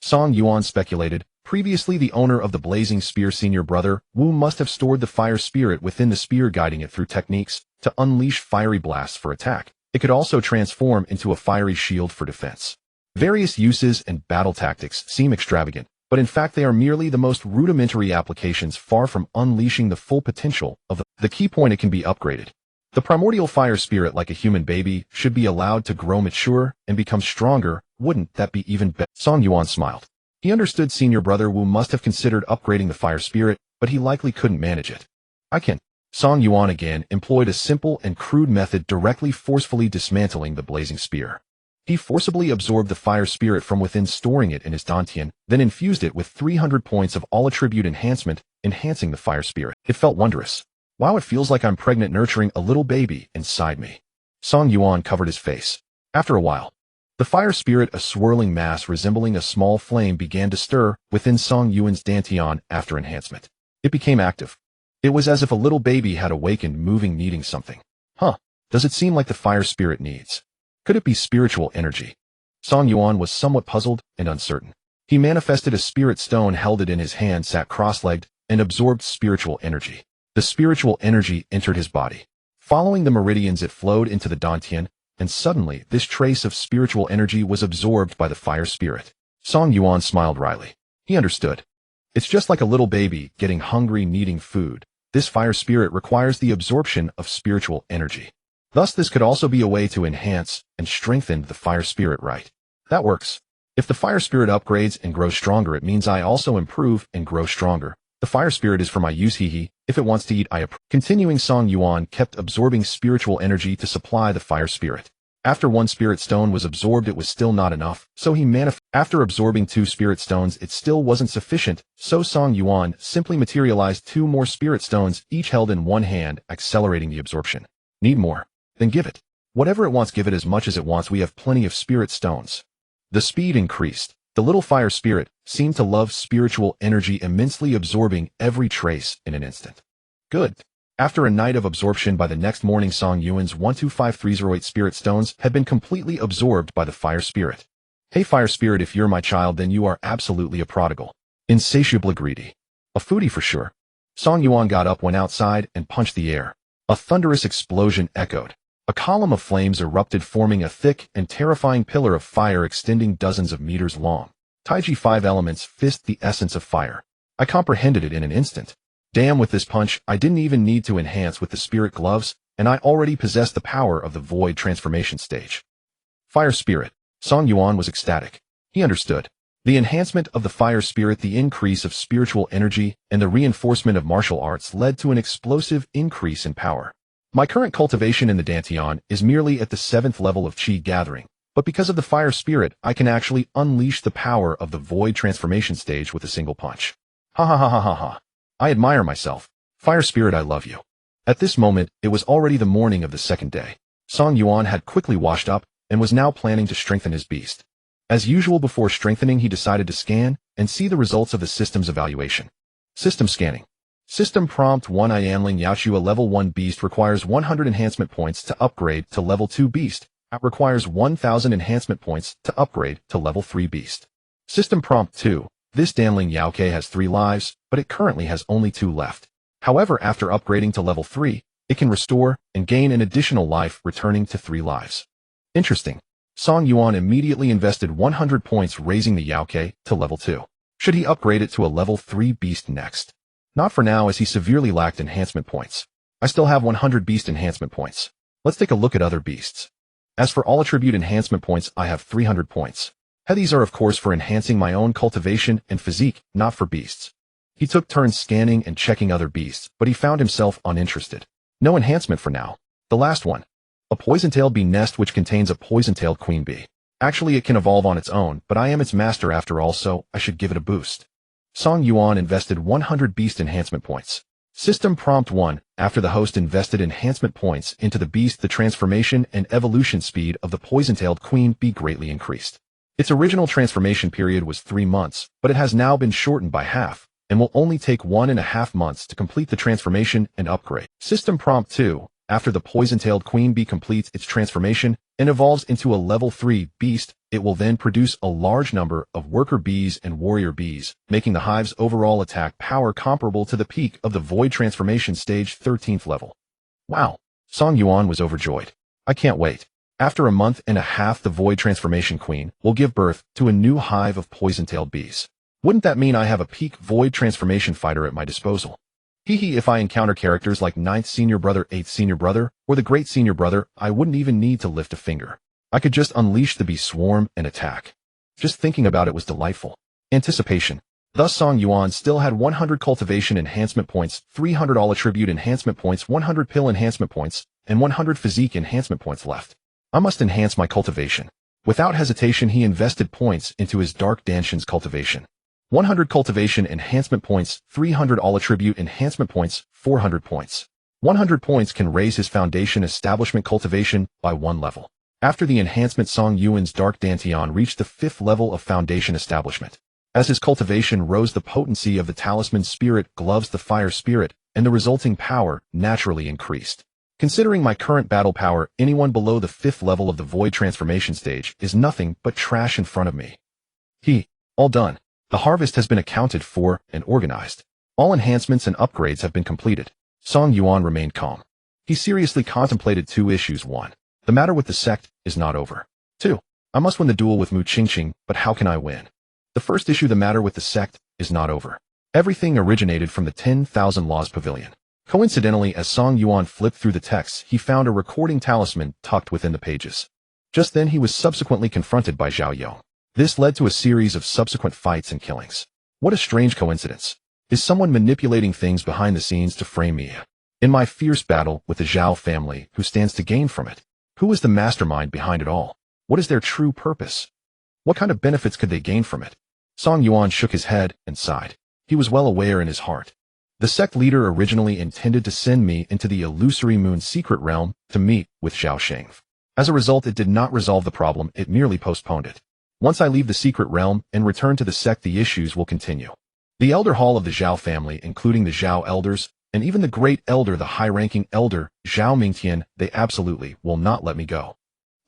Zhao Yuan speculated. Previously, the owner of the blazing spear, senior brother Wu, must have stored the fire spirit within the spear, guiding it through techniques to unleash fiery blasts for attack. It could also transform into a fiery shield for defense. Various uses and battle tactics seem extravagant, but in fact they are merely the most rudimentary applications, far from unleashing the full potential of the key point. It can be upgraded. The primordial fire spirit, like a human baby, should be allowed to grow mature and become stronger. Wouldn't that be even better? Zhao Yuan smiled. He understood senior brother Wu must have considered upgrading the fire spirit, but he likely couldn't manage it. I can. Song Yuan again employed a simple and crude method directly forcefully dismantling the blazing spear. He forcibly absorbed the fire spirit from within, storing it in his dantian, then infused it with 300 points of all-attribute enhancement, enhancing the fire spirit. It felt wondrous. Wow, it feels like I'm pregnant nurturing a little baby inside me. Song Yuan covered his face. After a while, the fire spirit, a swirling mass resembling a small flame, began to stir within Song Yuan's dantian after enhancement. It became active. It was as if a little baby had awakened, moving, needing something. Does it seem like the fire spirit needs? Could it be spiritual energy? Song Yuan was somewhat puzzled and uncertain. He manifested a spirit stone, held it in his hand, sat cross-legged, and absorbed spiritual energy. The spiritual energy entered his body. Following the meridians, it flowed into the dantian, and suddenly this trace of spiritual energy was absorbed by the fire spirit. Song Yuan smiled wryly. He understood. It's just like a little baby getting hungry, needing food. This fire spirit requires the absorption of spiritual energy. Thus, this could also be a way to enhance and strengthen the fire spirit, right? That works. If the fire spirit upgrades and grows stronger, it means I also improve and grow stronger. The fire spirit is for my use, hehe. If it wants to eat, I approve. Continuing, Song Yuan kept absorbing spiritual energy to supply the fire spirit. After one spirit stone was absorbed, it was still not enough, so he After absorbing 2 spirit stones, it still wasn't sufficient, so Song Yuan simply materialized 2 more spirit stones, each held in one hand, accelerating the absorption. Need more? Then give it. Whatever it wants, give it as much as it wants. We have plenty of spirit stones. The speed increased. The little fire spirit seemed to love spiritual energy immensely, absorbing every trace in an instant. Good. After a night of absorption, by the next morning, Song Yuan's 125308 spirit stones had been completely absorbed by the fire spirit. Hey fire spirit, if you're my child, then you are absolutely a prodigal. Insatiably greedy. A foodie for sure. Song Yuan got up, went outside, and punched the air. A thunderous explosion echoed. A column of flames erupted, forming a thick and terrifying pillar of fire extending dozens of meters long. Taiji 5 elements fist the essence of fire. I comprehended it in an instant. Damn, with this punch, I didn't even need to enhance with the spirit gloves, and I already possessed the power of the void transformation stage. Fire spirit. Song Yuan was ecstatic. He understood. The enhancement of the fire spirit, the increase of spiritual energy, and the reinforcement of martial arts led to an explosive increase in power. My current cultivation in the dantian is merely at the 7th level of chi gathering, but because of the fire spirit, I can actually unleash the power of the void transformation stage with a single punch. Ha ha ha ha ha ha. I admire myself. Fire spirit, I love you. At this moment, it was already the morning of the 2nd day. Song Yuan had quickly washed up and was now planning to strengthen his beast. As usual, before strengthening, he decided to scan and see the results of the system's evaluation. System scanning. System prompt 1. I Yanling Yaoxu, a level 1 beast, requires 100 enhancement points to upgrade to level 2 beast. It requires 1000 enhancement points to upgrade to level 3 beast. System prompt 2. This Danling Yaoke has 3 lives, but it currently has only 2 left. However, after upgrading to level 3, it can restore and gain an additional life, returning to 3 lives. Interesting. Song Yuan immediately invested 100 points, raising the Yaoke to level 2. Should he upgrade it to a level 3 beast next? Not for now, as he severely lacked enhancement points. I still have 100 beast enhancement points. Let's take a look at other beasts. As for all attribute enhancement points, I have 300 points. These are of course for enhancing my own cultivation and physique, not for beasts. He took turns scanning and checking other beasts, but he found himself uninterested. No enhancement for now. The last one. A poison-tailed bee nest which contains a poison-tailed queen bee. Actually, it can evolve on its own, but I am its master after all, so I should give it a boost. Song Yuan invested 100 beast enhancement points. System prompt 1. After the host invested enhancement points into the beast, the transformation and evolution speed of the poison-tailed queen bee greatly increased. Its original transformation period was 3 months, but it has now been shortened by half, and will only take 1.5 months to complete the transformation and upgrade. System prompt 2. After the poison-tailed queen bee completes its transformation and evolves into a level 3 beast, it will then produce a large number of worker bees and warrior bees, making the hive's overall attack power comparable to the peak of the void transformation stage 13th level. Wow! Song Yuan was overjoyed. I can't wait. After a month and a half, the void transformation queen will give birth to a new hive of poison-tailed bees. Wouldn't that mean I have a peak void transformation fighter at my disposal? Hehe, if I encounter characters like 9th Senior Brother, 8th Senior Brother, or the Great Senior Brother, I wouldn't even need to lift a finger. I could just unleash the bee swarm and attack. Just thinking about it was delightful. Anticipation. Thus Song Yuan still had 100 cultivation enhancement points, 300 all attribute enhancement points, 100 pill enhancement points, and 100 physique enhancement points left. I must enhance my cultivation. Without hesitation he invested points into his Dark Danshan's cultivation. 100 cultivation enhancement points, 300 all attribute enhancement points, 400 points. 100 points can raise his foundation establishment cultivation by 1 level. After the enhancement, Song Yuan's Dark Dantian reached the 5th level of foundation establishment. As his cultivation rose, the potency of the talisman spirit gloves, the fire spirit, and the resulting power naturally increased. Considering my current battle power, anyone below the 5th level of the void transformation stage is nothing but trash in front of me. All done. The harvest has been accounted for and organized. All enhancements and upgrades have been completed. Song Yuan remained calm. He seriously contemplated 2 issues. 1. The matter with the sect is not over. 2. I must win the duel with Mu Qingqing, but how can I win? The first issue, the matter with the sect is not over. Everything originated from the 10,000 Laws Pavilion. Coincidentally, as Song Yuan flipped through the texts, he found a recording talisman tucked within the pages. Just then he was subsequently confronted by Zhao Yong. This led to a series of subsequent fights and killings. What a strange coincidence. Is someone manipulating things behind the scenes to frame me? In my fierce battle with the Zhao family, who stands to gain from it? Who is the mastermind behind it all? What is their true purpose? What kind of benefits could they gain from it? Song Yuan shook his head and sighed. He was well aware in his heart. The sect leader originally intended to send me into the illusory moon secret realm to meet with Zhao Sheng. As a result, it did not resolve the problem, it merely postponed it. Once I leave the secret realm and return to the sect, the issues will continue. The elder hall of the Zhao family, including the Zhao elders, and even the great elder, the high-ranking elder, Zhao Mingtian, they absolutely will not let me go.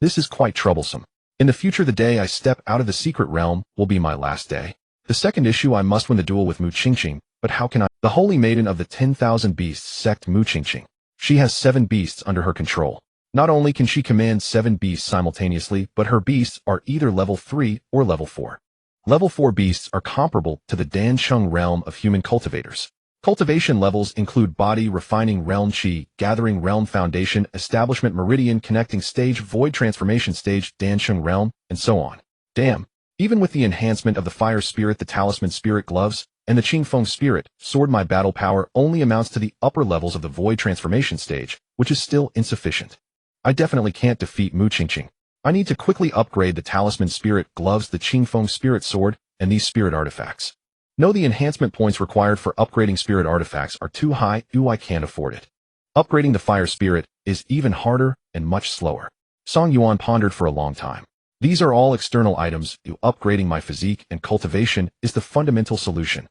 This is quite troublesome. In the future, the day I step out of the secret realm will be my last day. The second issue, I must win the duel with Mu Qingqing, but how can I? The holy maiden of the 10,000 beasts sect, Mu Qingqing. She has 7 beasts under her control. Not only can she command 7 beasts simultaneously, but her beasts are either level 3 or level 4. Level 4 beasts are comparable to the Dansheng realm of human cultivators. Cultivation levels include body, refining realm, qi, gathering realm, foundation, establishment, meridian, connecting stage, void transformation stage, Dansheng realm, and so on. Damn. Even with the enhancement of the fire spirit, the talisman spirit gloves, and the Qingfeng spirit sword, my battle power only amounts to the upper levels of the void transformation stage, which is still insufficient. I definitely can't defeat Mu Qingqing. I need to quickly upgrade the talisman spirit gloves, the Qingfeng spirit sword, and these spirit artifacts. No, the enhancement points required for upgrading spirit artifacts are too high. I can't afford it. Upgrading the fire spirit is even harder and much slower. Song Yuan pondered for a long time. These are all external items. Upgrading my physique and cultivation is the fundamental solution.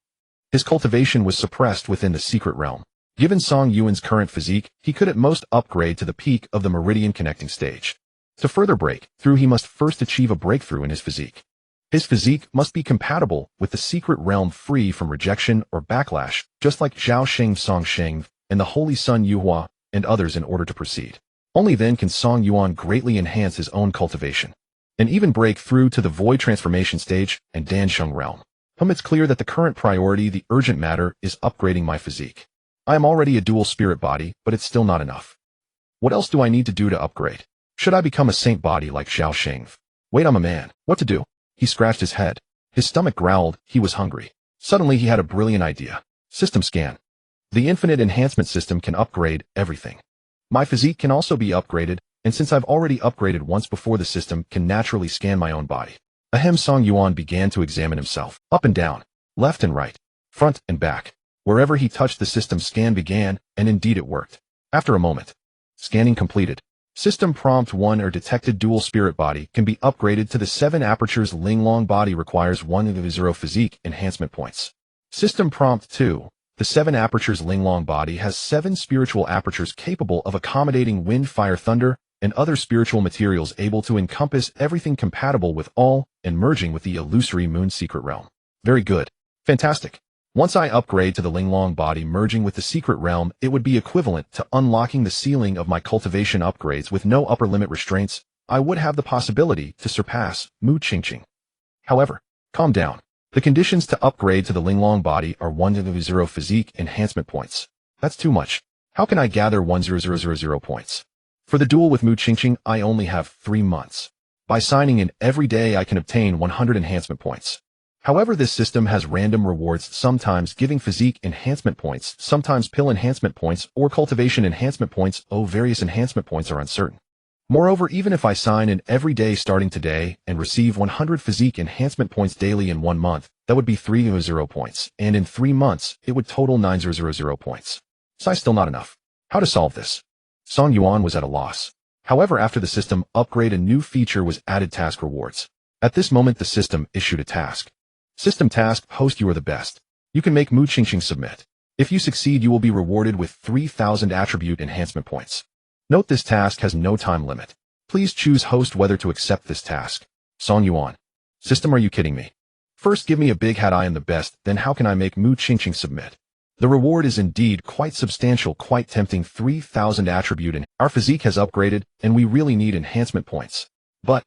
His cultivation was suppressed within the secret realm. Given Song Yuan's current physique, he could at most upgrade to the peak of the meridian connecting stage. To further break through, he must first achieve a breakthrough in his physique. His physique must be compatible with the secret realm, free from rejection or backlash, just like Zhao Sheng, Song Sheng, and the Holy Sun Yuhua, and others, in order to proceed. Only then can Song Yuan greatly enhance his own cultivation, and even break through to the void transformation stage and Dansheng realm. It's clear that the current priority, the urgent matter, is upgrading my physique. I am already a dual spirit body, but it's still not enough. What else do I need to do to upgrade? Should I become a saint body like Zhao Sheng? Wait, I'm a man. What to do? He scratched his head. His stomach growled. He was hungry. Suddenly he had a brilliant idea. System scan. The Infinite Enhancement System can upgrade everything. My physique can also be upgraded, and since I've already upgraded once before, the system can naturally scan my own body. Ahem. Song Yuan began to examine himself, up and down, left and right, front and back. Wherever he touched, the system scan began, and indeed it worked. After a moment, scanning completed. System prompt 1 or detected dual spirit body can be upgraded to the 7 apertures. Linglong body requires 1 physique enhancement points. System prompt 2. The 7 apertures Linglong body has 7 spiritual apertures capable of accommodating wind, fire, thunder, and other spiritual materials, able to encompass everything, compatible with all, and merging with the illusory moon secret realm. Very good. Fantastic. Once I upgrade to the Linglong body merging with the secret realm, it would be equivalent to unlocking the ceiling of my cultivation upgrades with no upper limit restraints. I would have the possibility to surpass Mu Qingqing. However, calm down. The conditions to upgrade to the Linglong body are 100 physique enhancement points. That's too much. How can I gather 10000 points? For the duel with Mu Qingqing, I only have 3 months. By signing in every day, I can obtain 100 enhancement points. However, this system has random rewards, sometimes giving physique enhancement points, sometimes pill enhancement points, or cultivation enhancement points. Various enhancement points are uncertain. Moreover, even if I sign in every day starting today and receive 100 physique enhancement points daily in 1 month, that would be 300 points, and in 3 months, it would total 900 points. Still not enough. How to solve this? Song Yuan was at a loss. However, after the system upgrade, a new feature was added: task rewards. At this moment, the system issued a task. System task: host, you are the best. You can make Mu Qingqing submit. If you succeed, you will be rewarded with 3,000 attribute enhancement points. Note, this task has no time limit. Please choose host whether to accept this task. Song Yuan. System, are you kidding me? First give me a big hat, I am the best, then how can I make Mu Qingqing submit? The reward is indeed quite substantial, quite tempting: 3,000 attribute, and our physique has upgraded, and we really need enhancement points. But,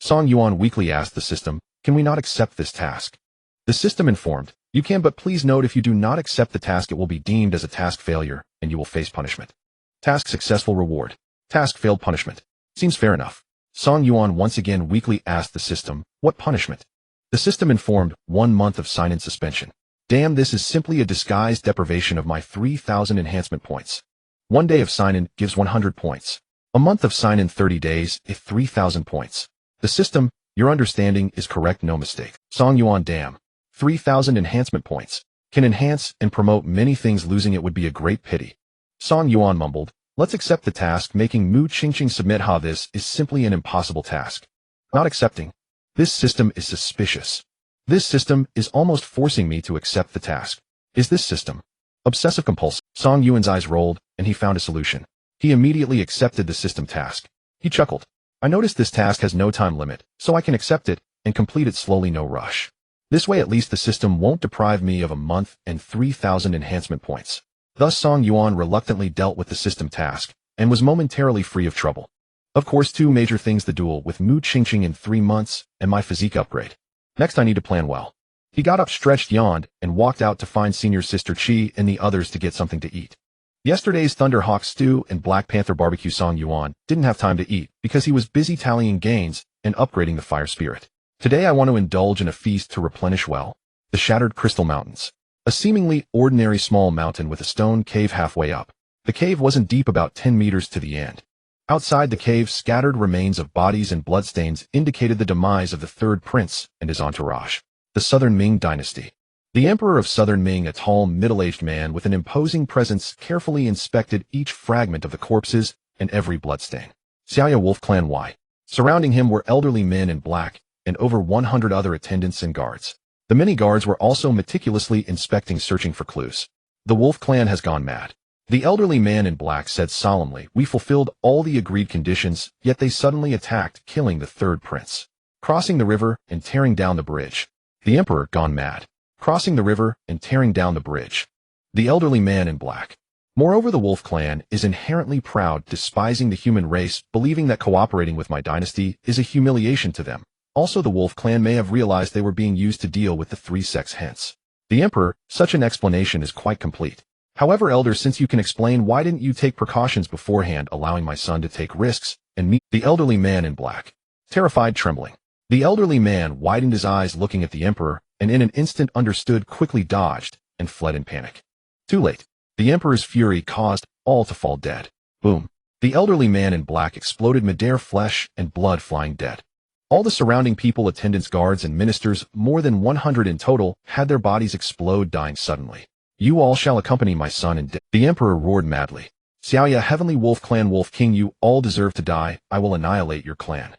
Song Yuan weakly asked the system, can we not accept this task? The system informed, you can, but please note, if you do not accept the task, it will be deemed as a task failure, and you will face punishment. Task successful, reward. Task failed, punishment. Seems fair enough. Song Yuan once again weakly asked the system, what punishment? The system informed, 1 month of sign-in suspension. Damn, this is simply a disguised deprivation of my 3,000 enhancement points. 1 day of sign-in gives 100 points. A month of sign-in, 30 days, is 3,000 points. The system, your understanding is correct, no mistake. Song Yuan, damn. 3,000 enhancement points. Can enhance and promote many things, losing it would be a great pity. Song Yuan mumbled, let's accept the task, making Mu Qingqing submit. This is simply an impossible task. Not accepting. This system is suspicious. This system is almost forcing me to accept the task. Is this system obsessive compulsive? Song Yuan's eyes rolled, and he found a solution. He immediately accepted the system task. He chuckled. I noticed this task has no time limit, so I can accept it and complete it slowly, no rush. This way at least the system won't deprive me of a month and 3,000 enhancement points. Thus Song Yuan reluctantly dealt with the system task, and was momentarily free of trouble. Of course, 2 major things: the duel with Mu Qingqing in 3 months, and my physique upgrade. Next I need to plan well. He got up, stretched, yawned, and walked out to find Senior Sister Chi and the others to get something to eat. Yesterday's Thunderhawk stew and Black Panther barbecue. Song Yuan didn't have time to eat because he was busy tallying gains and upgrading the fire spirit. Today I want to indulge in a feast to replenish well. The Shattered Crystal Mountains. A seemingly ordinary small mountain with a stone cave halfway up. The cave wasn't deep, about 10 meters to the end. Outside the cave, scattered remains of bodies and bloodstains indicated the demise of the 3rd prince and his entourage. The Southern Ming Dynasty. The Emperor of Southern Ming, a tall, middle-aged man with an imposing presence, carefully inspected each fragment of the corpses and every bloodstain. Xiaoya Wolf Clan Y. Surrounding him were elderly men in black and over 100 other attendants and guards. The many guards were also meticulously inspecting, searching for clues. The Wolf Clan has gone mad. The elderly man in black said solemnly, we fulfilled all the agreed conditions, yet they suddenly attacked, killing the 3rd prince. Crossing the river and tearing down the bridge. The Emperor gone mad. Crossing the river and tearing down the bridge. The elderly man in black. Moreover, the Wolf Clan is inherently proud, despising the human race, believing that cooperating with my dynasty is a humiliation to them. Also, the Wolf Clan may have realized they were being used to deal with the 3 sects, hence the Emperor. Such an explanation is quite complete. However, Elder, since you can explain, why didn't you take precautions beforehand, allowing my son to take risks and meet the elderly man in black? Terrified, trembling. The elderly man widened his eyes, looking at the Emperor, and in an instant understood, quickly dodged, and fled in panic. Too late. The Emperor's fury caused all to fall dead. Boom. The elderly man in black exploded midair, flesh and blood flying dead. All the surrounding people, attendants, guards, and ministers, more than 100 in total, had their bodies explode, dying suddenly. You all shall accompany my son in death. The Emperor roared madly. Xiaoya, Heavenly Wolf Clan Wolf King, you all deserve to die. I will annihilate your clan.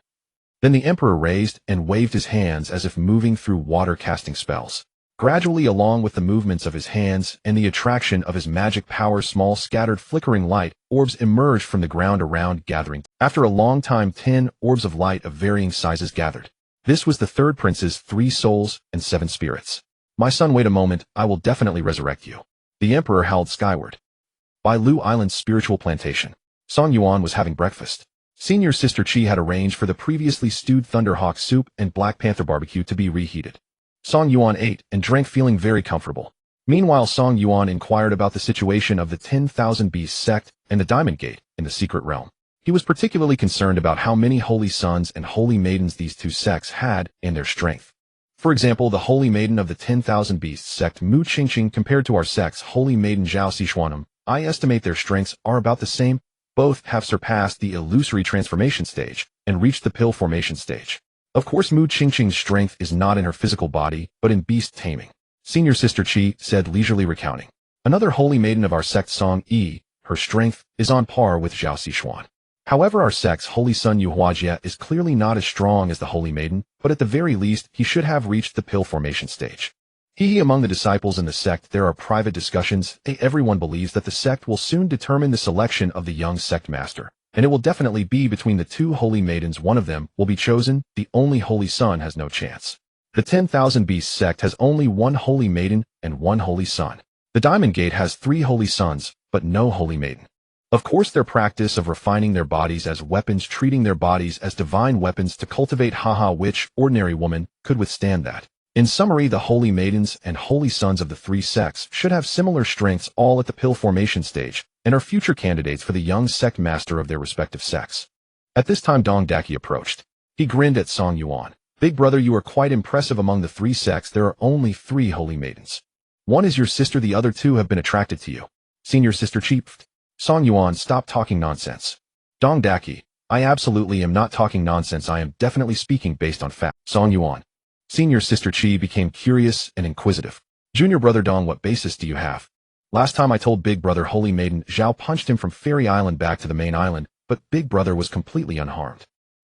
Then the Emperor raised and waved his hands as if moving through water, casting spells. Gradually, along with the movements of his hands and the attraction of his magic power, small scattered flickering light orbs emerged from the ground around, gathering. After a long time, 10 orbs of light of varying sizes gathered. This was the 3rd prince's 3 souls and 7 spirits. My son, wait a moment, I will definitely resurrect you. The Emperor howled skyward. By Lu Island's spiritual plantation. Song Yuan was having breakfast. Senior Sister Chi had arranged for the previously stewed Thunderhawk soup and Black Panther barbecue to be reheated. Song Yuan ate and drank, feeling very comfortable. Meanwhile, Song Yuan inquired about the situation of the 10,000 Beast sect and the Diamond Gate in the secret realm. He was particularly concerned about how many holy sons and holy maidens these 2 sects had and their strength. For example, the Holy Maiden of the 10,000 Beasts sect Mu Qingqing compared to our sect's Holy Maiden Zhao Xishuanum, I estimate their strengths are about the same. Both have surpassed the illusory transformation stage and reached the pill formation stage. Of course, Mu Qingqing's strength is not in her physical body, but in beast taming. Senior Sister Qi said, leisurely recounting. Another Holy Maiden of our sect, Song Yi, her strength is on par with Zhao Xishuan. However, our sect's Holy Son Yu Huajie is clearly not as strong as the Holy Maiden, but at the very least, he should have reached the pill formation stage. Among the disciples in the sect, there are private discussions. Everyone believes that the sect will soon determine the selection of the young sect master, and it will definitely be between the two Holy Maidens. One of them will be chosen. The only Holy Son has no chance. The 10,000 Beasts sect has only one Holy Maiden and one Holy Son. The Diamond Gate has 3 Holy Sons, but no Holy Maiden. Of course, their practice of refining their bodies as weapons, treating their bodies as divine weapons to cultivate which ordinary woman could withstand that. In summary, the Holy Maidens and Holy Sons of the 3 sects should have similar strengths, all at the pill formation stage, and are future candidates for the young sect master of their respective sects. At this time, Dong Daki approached. He grinned at Song Yuan. Big brother, you are quite impressive. Among the 3 sects, there are only 3 Holy Maidens. One is your sister, the other 2 have been attracted to you. Senior Sister Chief. Song Yuan, stop talking nonsense. Dong Daki, I absolutely am not talking nonsense. I am definitely speaking based on fact. Song Yuan. Senior Sister Qi became curious and inquisitive. Junior brother Dong, what basis do you have? Last time I told big brother Holy Maiden Zhao punched him from Fairy Island back to the main island, but big brother was completely unharmed.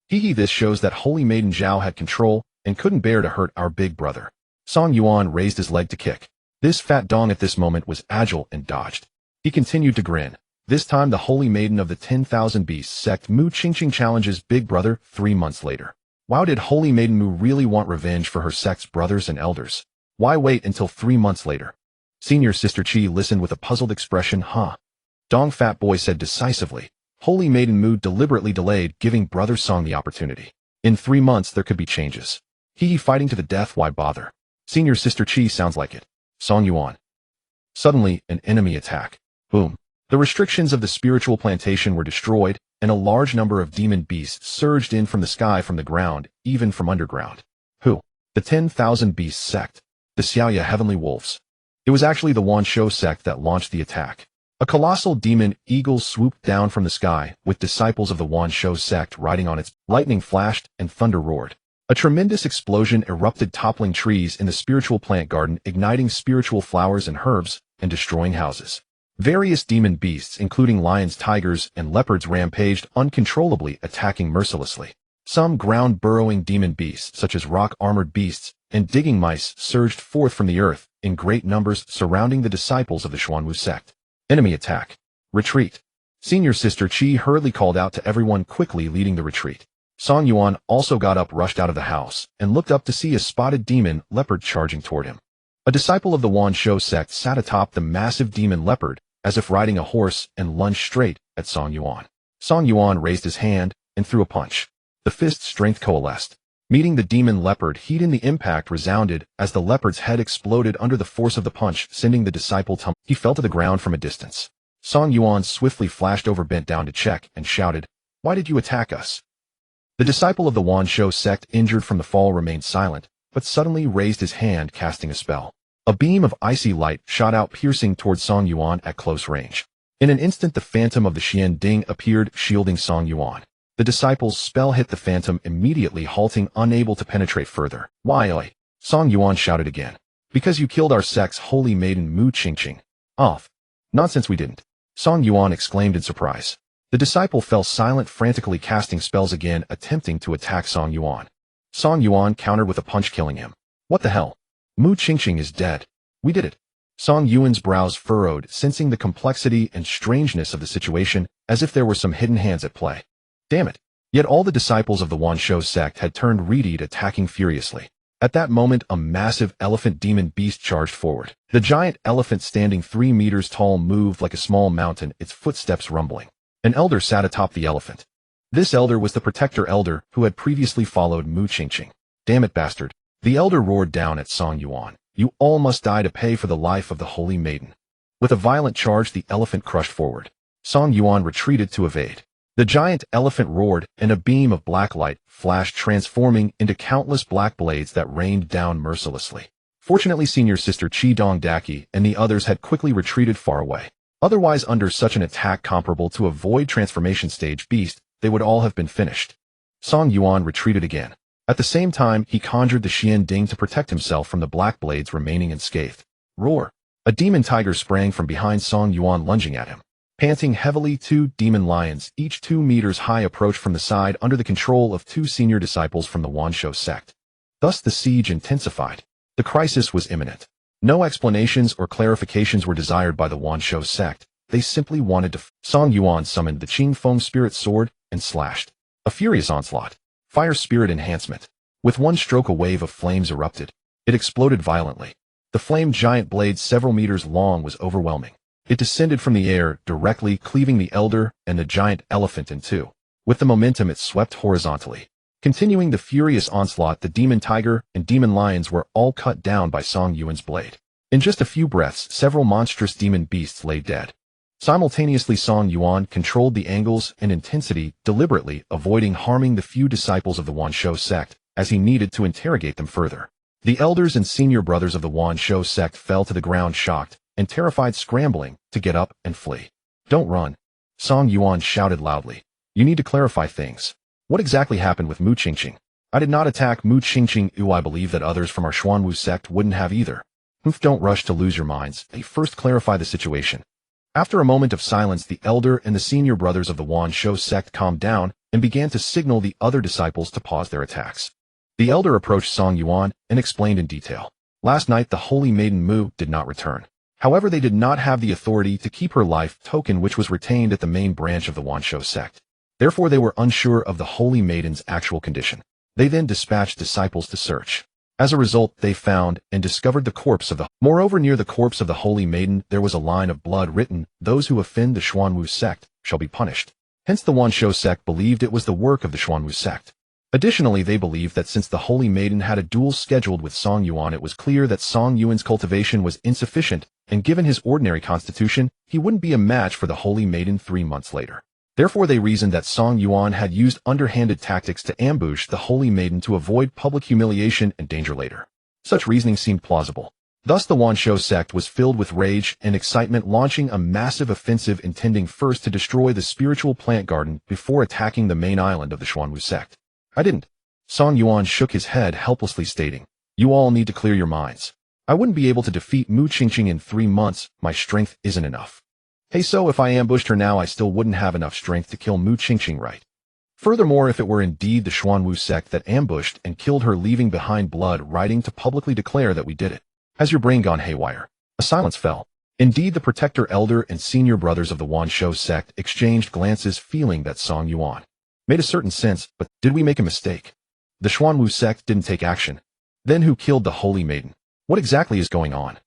This shows that Holy Maiden Zhao had control and couldn't bear to hurt our big brother. Song Yuan raised his leg to kick. This fat Dong at this moment was agile and dodged. He continued to grin. This time the Holy Maiden of the 10,000 Beasts sect Mu Qingqing challenges big brother 3 months later. Wow, did Holy Maiden Mu really want revenge for her sect's brothers and elders? Why wait until 3 months later? Senior Sister Qi listened with a puzzled expression. Dong fat boy said decisively. Holy Maiden Mu deliberately delayed giving brother Song the opportunity. In 3 months there could be changes. Fighting to the death, why bother? Senior Sister Qi, sounds like it. Song Yuan. Suddenly, an enemy attack. Boom. The restrictions of the spiritual plantation were destroyed, and a large number of demon beasts surged in from the sky, from the ground, even from underground. Who? The 10,000 Beasts sect. The Xiaoya Heavenly Wolves. It was actually the Wan Shou sect that launched the attack. A colossal demon eagle swooped down from the sky, with disciples of the Wan Shou sect riding on its. Lightning flashed and thunder roared. A tremendous explosion erupted, toppling trees in the spiritual plant garden, igniting spiritual flowers and herbs, and destroying houses. Various demon beasts, including lions, tigers, and leopards, rampaged uncontrollably, attacking mercilessly. Some ground-burrowing demon beasts, such as rock-armored beasts and digging mice, surged forth from the earth in great numbers, surrounding the disciples of the Xuanwu sect. Enemy attack. Retreat. Senior Sister Qi hurriedly called out to everyone, quickly leading the retreat. Song Yuan also got up, rushed out of the house, and looked up to see a spotted demon leopard charging toward him. A disciple of the Wan Shou sect sat atop the massive demon leopard, as if riding a horse, and lunged straight at Song Yuan. Song Yuan raised his hand and threw a punch. The fist's strength coalesced. Meeting the demon leopard, heat in the impact resounded as the leopard's head exploded under the force of the punch, sending the disciple tumbling. He fell to the ground from a distance. Song Yuan swiftly flashed over, bent down to check, and shouted, "Why did you attack us?" The disciple of the Wan Shou sect, injured from the fall, remained silent, but suddenly raised his hand, casting a spell. A beam of icy light shot out, piercing towards Song Yuan at close range. In an instant, the phantom of the Xian Ding appeared, shielding Song Yuan. The disciple's spell hit the phantom, immediately halting, unable to penetrate further. "Why?" Song Yuan shouted again. "Because you killed our sect's Holy Maiden Mu Qingqing." "Off." "Nonsense, we didn't." Song Yuan exclaimed in surprise. The disciple fell silent, frantically casting spells again, attempting to attack Song Yuan. Song Yuan countered with a punch, killing him. "What the hell? Mu Qingqing is dead. We did it." Song Yuan's brows furrowed, sensing the complexity and strangeness of the situation, as if there were some hidden hands at play. Damn it. Yet all the disciples of the Wan Shou sect had turned readied, attacking furiously. At that moment, a massive elephant demon beast charged forward. The giant elephant, standing 3 meters tall, moved like a small mountain, its footsteps rumbling. An elder sat atop the elephant. This elder was the protector elder who had previously followed Mu Qingqing. "Damn it, bastard." The elder roared down at Song Yuan. "You all must die to pay for the life of the Holy Maiden." With a violent charge, the elephant crushed forward. Song Yuan retreated to evade. The giant elephant roared, and a beam of black light flashed, transforming into countless black blades that rained down mercilessly. Fortunately, senior sister Chi Dong Daki and the others had quickly retreated far away. Otherwise, under such an attack comparable to a void transformation stage beast, they would all have been finished. Song Yuan retreated again. At the same time, he conjured the Xian Ding to protect himself from the black blades remaining unscathed. Roar! A demon tiger sprang from behind Song Yuan, lunging at him. Panting heavily, 2 demon lions, each 2 meters high, approached from the side under the control of 2 senior disciples from the Wanshou sect. Thus the siege intensified. The crisis was imminent. No explanations or clarifications were desired by the Wanshou sect. They simply wanted to. Song Yuan summoned the Qingfeng spirit sword and slashed. A furious onslaught. Fire spirit enhancement. With one stroke, a wave of flames erupted. It exploded violently. The flame giant blade, several meters long, was overwhelming. It descended from the air, directly cleaving the elder and the giant elephant in two. With the momentum, it swept horizontally. Continuing the furious onslaught, the demon tiger and demon lions were all cut down by Song Yuan's blade. In just a few breaths, several monstrous demon beasts lay dead. Simultaneously, Song Yuan controlled the angles and intensity, deliberately avoiding harming the few disciples of the Wanshou sect, as he needed to interrogate them further. The elders and senior brothers of the Wanshou sect fell to the ground, shocked and terrified, scrambling to get up and flee. "Don't run," Song Yuan shouted loudly. "You need to clarify things. What exactly happened with Mu Qingqing?" "I did not attack Mu Qingqing. I believe that others from our Xuanwu sect wouldn't have either." "Don't rush to lose your minds. First clarify the situation." After a moment of silence, the elder and the senior brothers of the Wanshou sect calmed down and began to signal the other disciples to pause their attacks. The elder approached Song Yuan and explained in detail. Last night, the holy maiden Mu did not return. However, they did not have the authority to keep her life token, which was retained at the main branch of the Wanshou sect. Therefore, they were unsure of the holy maiden's actual condition. They then dispatched disciples to search. As a result, they found and discovered the corpse of the. Moreover, near the corpse of the holy maiden, there was a line of blood written, "Those who offend the Xuanwu sect shall be punished." Hence, the Wanshou sect believed it was the work of the Xuanwu sect. Additionally, they believed that since the holy maiden had a duel scheduled with Song Yuan, it was clear that Song Yuan's cultivation was insufficient, and given his ordinary constitution, he wouldn't be a match for the holy maiden 3 months later. Therefore, they reasoned that Song Yuan had used underhanded tactics to ambush the holy maiden to avoid public humiliation and danger later. Such reasoning seemed plausible. Thus, the Wanshou sect was filled with rage and excitement, launching a massive offensive intending first to destroy the spiritual plant garden before attacking the main island of the Xuanwu sect. "I didn't." Song Yuan shook his head helplessly, stating, "You all need to clear your minds. I wouldn't be able to defeat Mu Qingqing in 3 months. My strength isn't enough. Hey, so if I ambushed her now, I still wouldn't have enough strength to kill Mu Qingqing, right? Furthermore, if it were indeed the Xuanwu sect that ambushed and killed her, leaving behind blood writing to publicly declare that we did it. Has your brain gone haywire?" A silence fell. Indeed, the protector elder and senior brothers of the Wanshou sect exchanged glances, feeling that Song Yuan made a certain sense, but did we make a mistake? The Xuanwu sect didn't take action. Then who killed the holy maiden? What exactly is going on?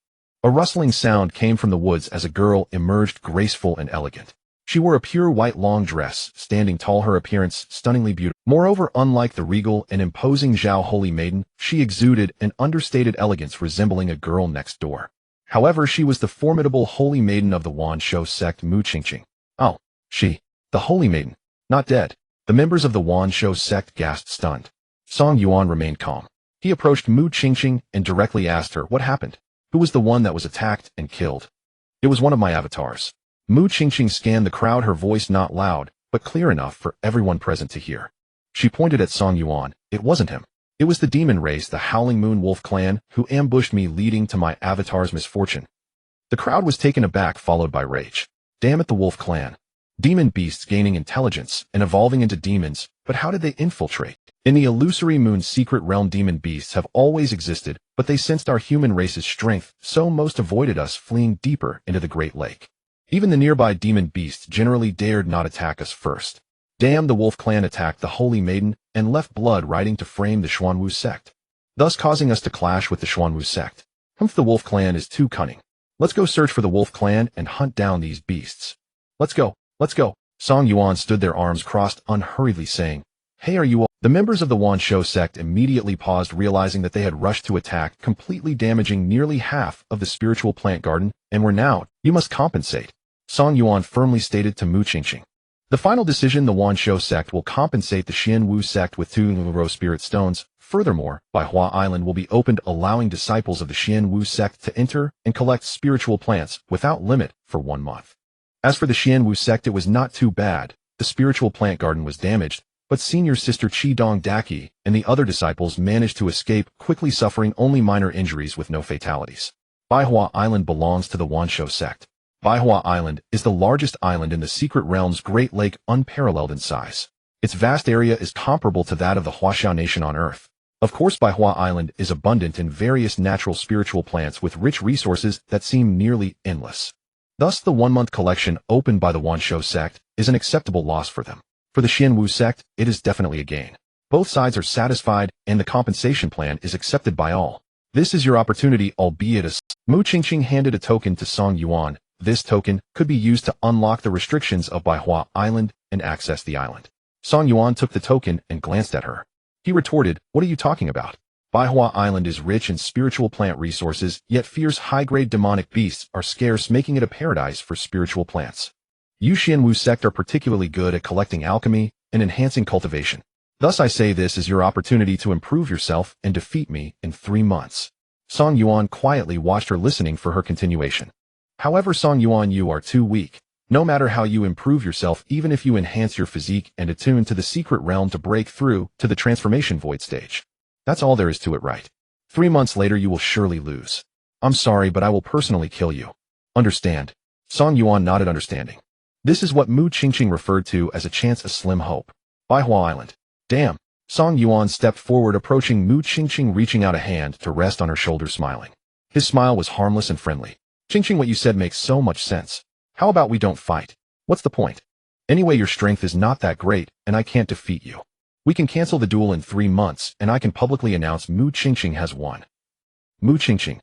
A rustling sound came from the woods as a girl emerged, graceful and elegant. She wore a pure white long dress, standing tall, her appearance stunningly beautiful. Moreover, unlike the regal and imposing Zhao holy maiden, she exuded an understated elegance resembling a girl next door. However, she was the formidable holy maiden of the Wanshou sect, Mu Qingqing. "Oh, the holy maiden, not dead." The members of the Wanshou sect gasped, stunned. Song Yuan remained calm. He approached Mu Qingqing and directly asked her what happened. "Who was the one that was attacked and killed?" "It was one of my avatars." Mu Qingqing scanned the crowd, her voice not loud, but clear enough for everyone present to hear. She pointed at Song Yuan. "It wasn't him. It was the demon race, the Howling Moon Wolf clan, who ambushed me, leading to my avatar's misfortune." The crowd was taken aback, followed by rage. Damn it, the Wolf clan. Demon beasts gaining intelligence and evolving into demons, but how did they infiltrate? In the illusory moon secret realm, demon beasts have always existed, but they sensed our human race's strength, so most avoided us, fleeing deeper into the Great Lake. Even the nearby demon beasts generally dared not attack us first. Damn, the Wolf clan attacked the holy maiden and left blood writing to frame the Xuanwu sect, thus causing us to clash with the Xuanwu sect. The Wolf clan is too cunning. Let's go search for the Wolf clan and hunt down these beasts. Let's go. Let's go. Song Yuan stood there, arms crossed, unhurriedly saying, "Hey, are you all?" The members of the Wanshou sect immediately paused, realizing that they had rushed to attack, completely damaging nearly half of the spiritual plant garden, and were now, "You must compensate," Song Yuan firmly stated to Mu Qingqing. The final decision, the Wanshou sect will compensate the Xianwu sect with 2 Rose Spirit Stones. Furthermore, Baihua Island will be opened, allowing disciples of the Xianwu sect to enter and collect spiritual plants without limit for 1 month. As for the Xianwu sect, it was not too bad. The spiritual plant garden was damaged, but senior sister Qidong Daki and the other disciples managed to escape, quickly suffering only minor injuries with no fatalities. Baihua Island belongs to the Wanshou sect. Baihua Island is the largest island in the Secret Realm's Great Lake, unparalleled in size. Its vast area is comparable to that of the Huaxiao nation on Earth. Of course, Baihua Island is abundant in various natural spiritual plants with rich resources that seem nearly endless. Thus, the 1-month collection opened by the Wanshou sect is an acceptable loss for them. For the Xianwu sect, it is definitely a gain. Both sides are satisfied, and the compensation plan is accepted by all. This is your opportunity, albeit a Mu Qingqing handed a token to Song Yuan. This token could be used to unlock the restrictions of Baihua Island and access the island. Song Yuan took the token and glanced at her. He retorted, "What are you talking about? Baihua Island is rich in spiritual plant resources, yet fierce high-grade demonic beasts are scarce, making it a paradise for spiritual plants. You Xianwu sect are particularly good at collecting alchemy and enhancing cultivation. Thus I say this is your opportunity to improve yourself and defeat me in 3 months." Song Yuan quietly watched her, listening for her continuation. "However, Song Yuan, you are too weak. No matter how you improve yourself, even if you enhance your physique and attune to the secret realm to break through to the transformation void stage. That's all there is to it, right? 3 months later you will surely lose. I'm sorry, but I will personally kill you. Understand?" Song Yuan nodded, understanding. This is what Mu Qingqing referred to as a chance, a slim hope. Baihua Island. Damn. Song Yuan stepped forward, approaching Mu Qingqing, reaching out a hand to rest on her shoulder, smiling. His smile was harmless and friendly. "Qingqing, what you said makes so much sense. How about we don't fight? What's the point? Anyway, your strength is not that great, and I can't defeat you. We can cancel the duel in 3 months, and I can publicly announce Mu Qingqing has won." Mu Qingqing.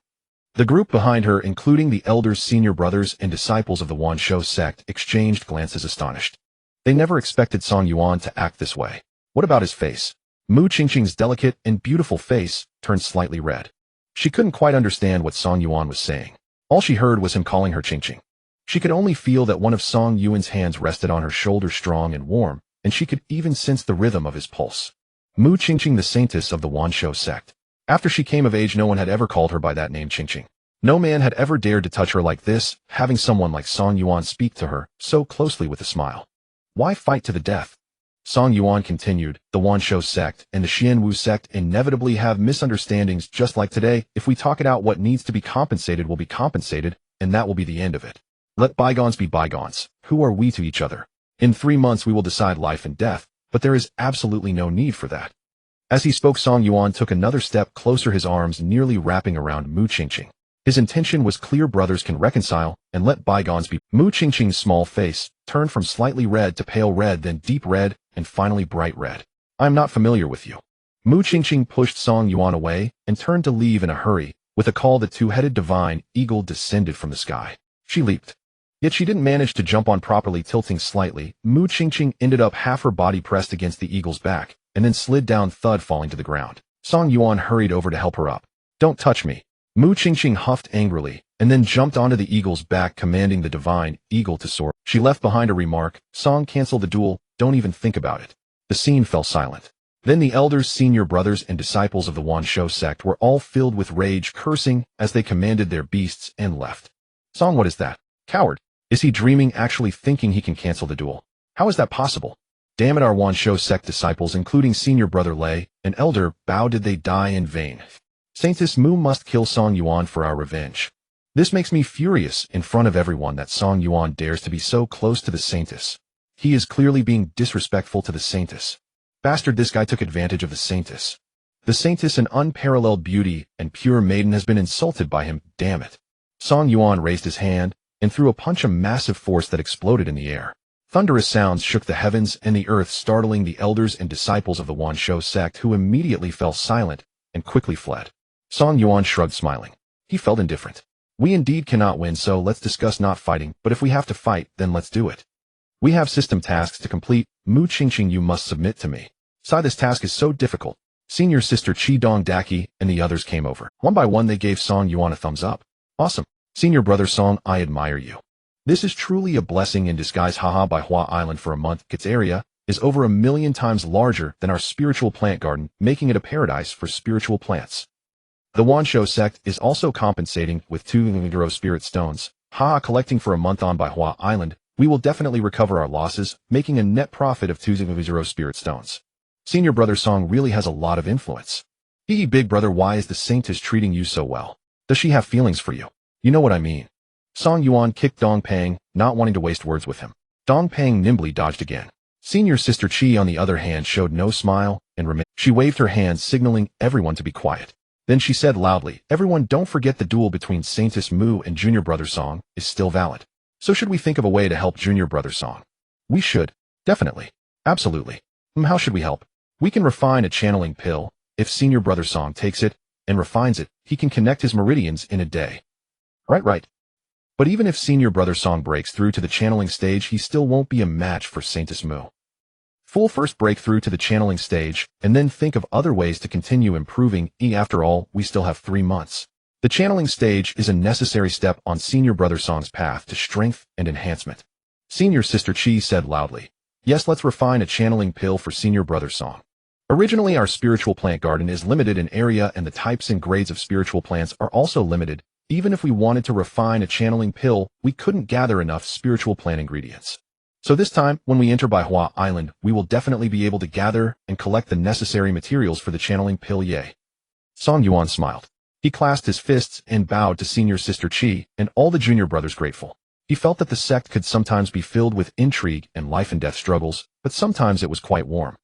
The group behind her, including the elders, senior brothers, and disciples of the Wanshou sect, exchanged glances, astonished. They never expected Song Yuan to act this way. What about his face? Mu Qingqing's delicate and beautiful face turned slightly red. She couldn't quite understand what Song Yuan was saying. All she heard was him calling her Qingqing. She could only feel that one of Song Yuan's hands rested on her shoulder, strong and warm, and she could even sense the rhythm of his pulse. Mu Qingqing, the saintess of the Wanshou sect. After she came of age, no one had ever called her by that name, Qingqing. No man had ever dared to touch her like this, having someone like Song Yuan speak to her so closely with a smile. Why fight to the death? Song Yuan continued, "The Wanshou sect and the Xianwu sect inevitably have misunderstandings, just like today. If we talk it out, what needs to be compensated will be compensated, and that will be the end of it. Let bygones be bygones. Who are we to each other? In 3 months we will decide life and death, but there is absolutely no need for that." As he spoke, Song Yuan took another step closer, his arms nearly wrapping around Mu Qingqing. His intention was clear: brothers can reconcile, and let bygones be. Mu Qingqing's small face turned from slightly red to pale red, then deep red, and finally bright red. "I am not familiar with you." Mu Qingqing pushed Song Yuan away and turned to leave in a hurry. With a call, the two-headed divine eagle descended from the sky. She leaped. Yet she didn't manage to jump on properly, tilting slightly. Mu Qingqing ended up half her body pressed against the eagle's back, and then slid down, thud, falling to the ground. Song Yuan hurried over to help her up. "Don't touch me." Mu Qingqing huffed angrily, and then jumped onto the eagle's back, commanding the divine eagle to soar. She left behind a remark: "Song, cancel the duel, don't even think about it." The scene fell silent. Then the elders, senior brothers, and disciples of the Wanshou sect were all filled with rage, cursing as they commanded their beasts, and left. "Song, what is that? Coward. Is he dreaming, actually thinking he can cancel the duel? How is that possible? Damn it, our Wanshou sect disciples, including senior brother Lei, an elder, Bao, did they die in vain? Saintess Mu must kill Song Yuan for our revenge. This makes me furious in front of everyone that Song Yuan dares to be so close to the saintess. He is clearly being disrespectful to the saintess. Bastard, this guy took advantage of the saintess. The saintess, an unparalleled beauty and pure maiden, has been insulted by him, damn it." Song Yuan raised his hand and threw a punch, a massive force that exploded in the air. Thunderous sounds shook the heavens and the earth, startling the elders and disciples of the Wanshou sect, who immediately fell silent and quickly fled. Song Yuan shrugged, smiling. He felt indifferent. "We indeed cannot win, so let's discuss not fighting, but if we have to fight, then let's do it. We have system tasks to complete. Mu Qingqing, you must submit to me. Sai, this task is so difficult." Senior sister Qidong Daki and the others came over. One by one they gave Song Yuan a thumbs up. "Awesome. Senior brother Song, I admire you. This is truly a blessing in disguise. Haha, by Hua Island for a month. Its area is over 1,000,000 times larger than our spiritual plant garden, making it a paradise for spiritual plants. The Wansho sect is also compensating with 2 spirit stones. Haha, collecting for a month on by Hua Island, we will definitely recover our losses, making a net profit of 2 spirit stones. Senior brother Song really has a lot of influence. Hee big brother, why is the saintess treating you so well? Does she have feelings for you? You know what I mean. Song Yuan kicked Dong Pang, not wanting to waste words with him. Dong Pang nimbly dodged again. Senior sister Chi, on the other hand, showed no smile and remained. She waved her hand, signaling everyone to be quiet. Then she said loudly, everyone, don't forget the duel between Saintess Mu and Junior Brother Song is still valid. So should we think of a way to help Junior Brother Song? We should. Definitely. Absolutely. How should we help? We can refine a channeling pill. If Senior Brother Song takes it and refines it, he can connect his meridians in a day. Right. But even if Senior Brother Song breaks through to the channeling stage, he still won't be a match for Saintess Mu. Full first break through to the channeling stage, and then think of other ways to continue improving. After all, we still have 3 months. The channeling stage is a necessary step on Senior Brother Song's path to strength and enhancement. Senior Sister Chi said loudly, yes, let's refine a channeling pill for Senior Brother Song. Originally, our spiritual plant garden is limited in area, and the types and grades of spiritual plants are also limited. Even if we wanted to refine a channeling pill, we couldn't gather enough spiritual plant ingredients. So this time, when we enter Bai Hua Island, we will definitely be able to gather and collect the necessary materials for the channeling pill. Yay. Song Yuan smiled. He clasped his fists and bowed to Senior Sister Chi and all the junior brothers grateful. He felt that the sect could sometimes be filled with intrigue and life and death struggles, but sometimes it was quite warm.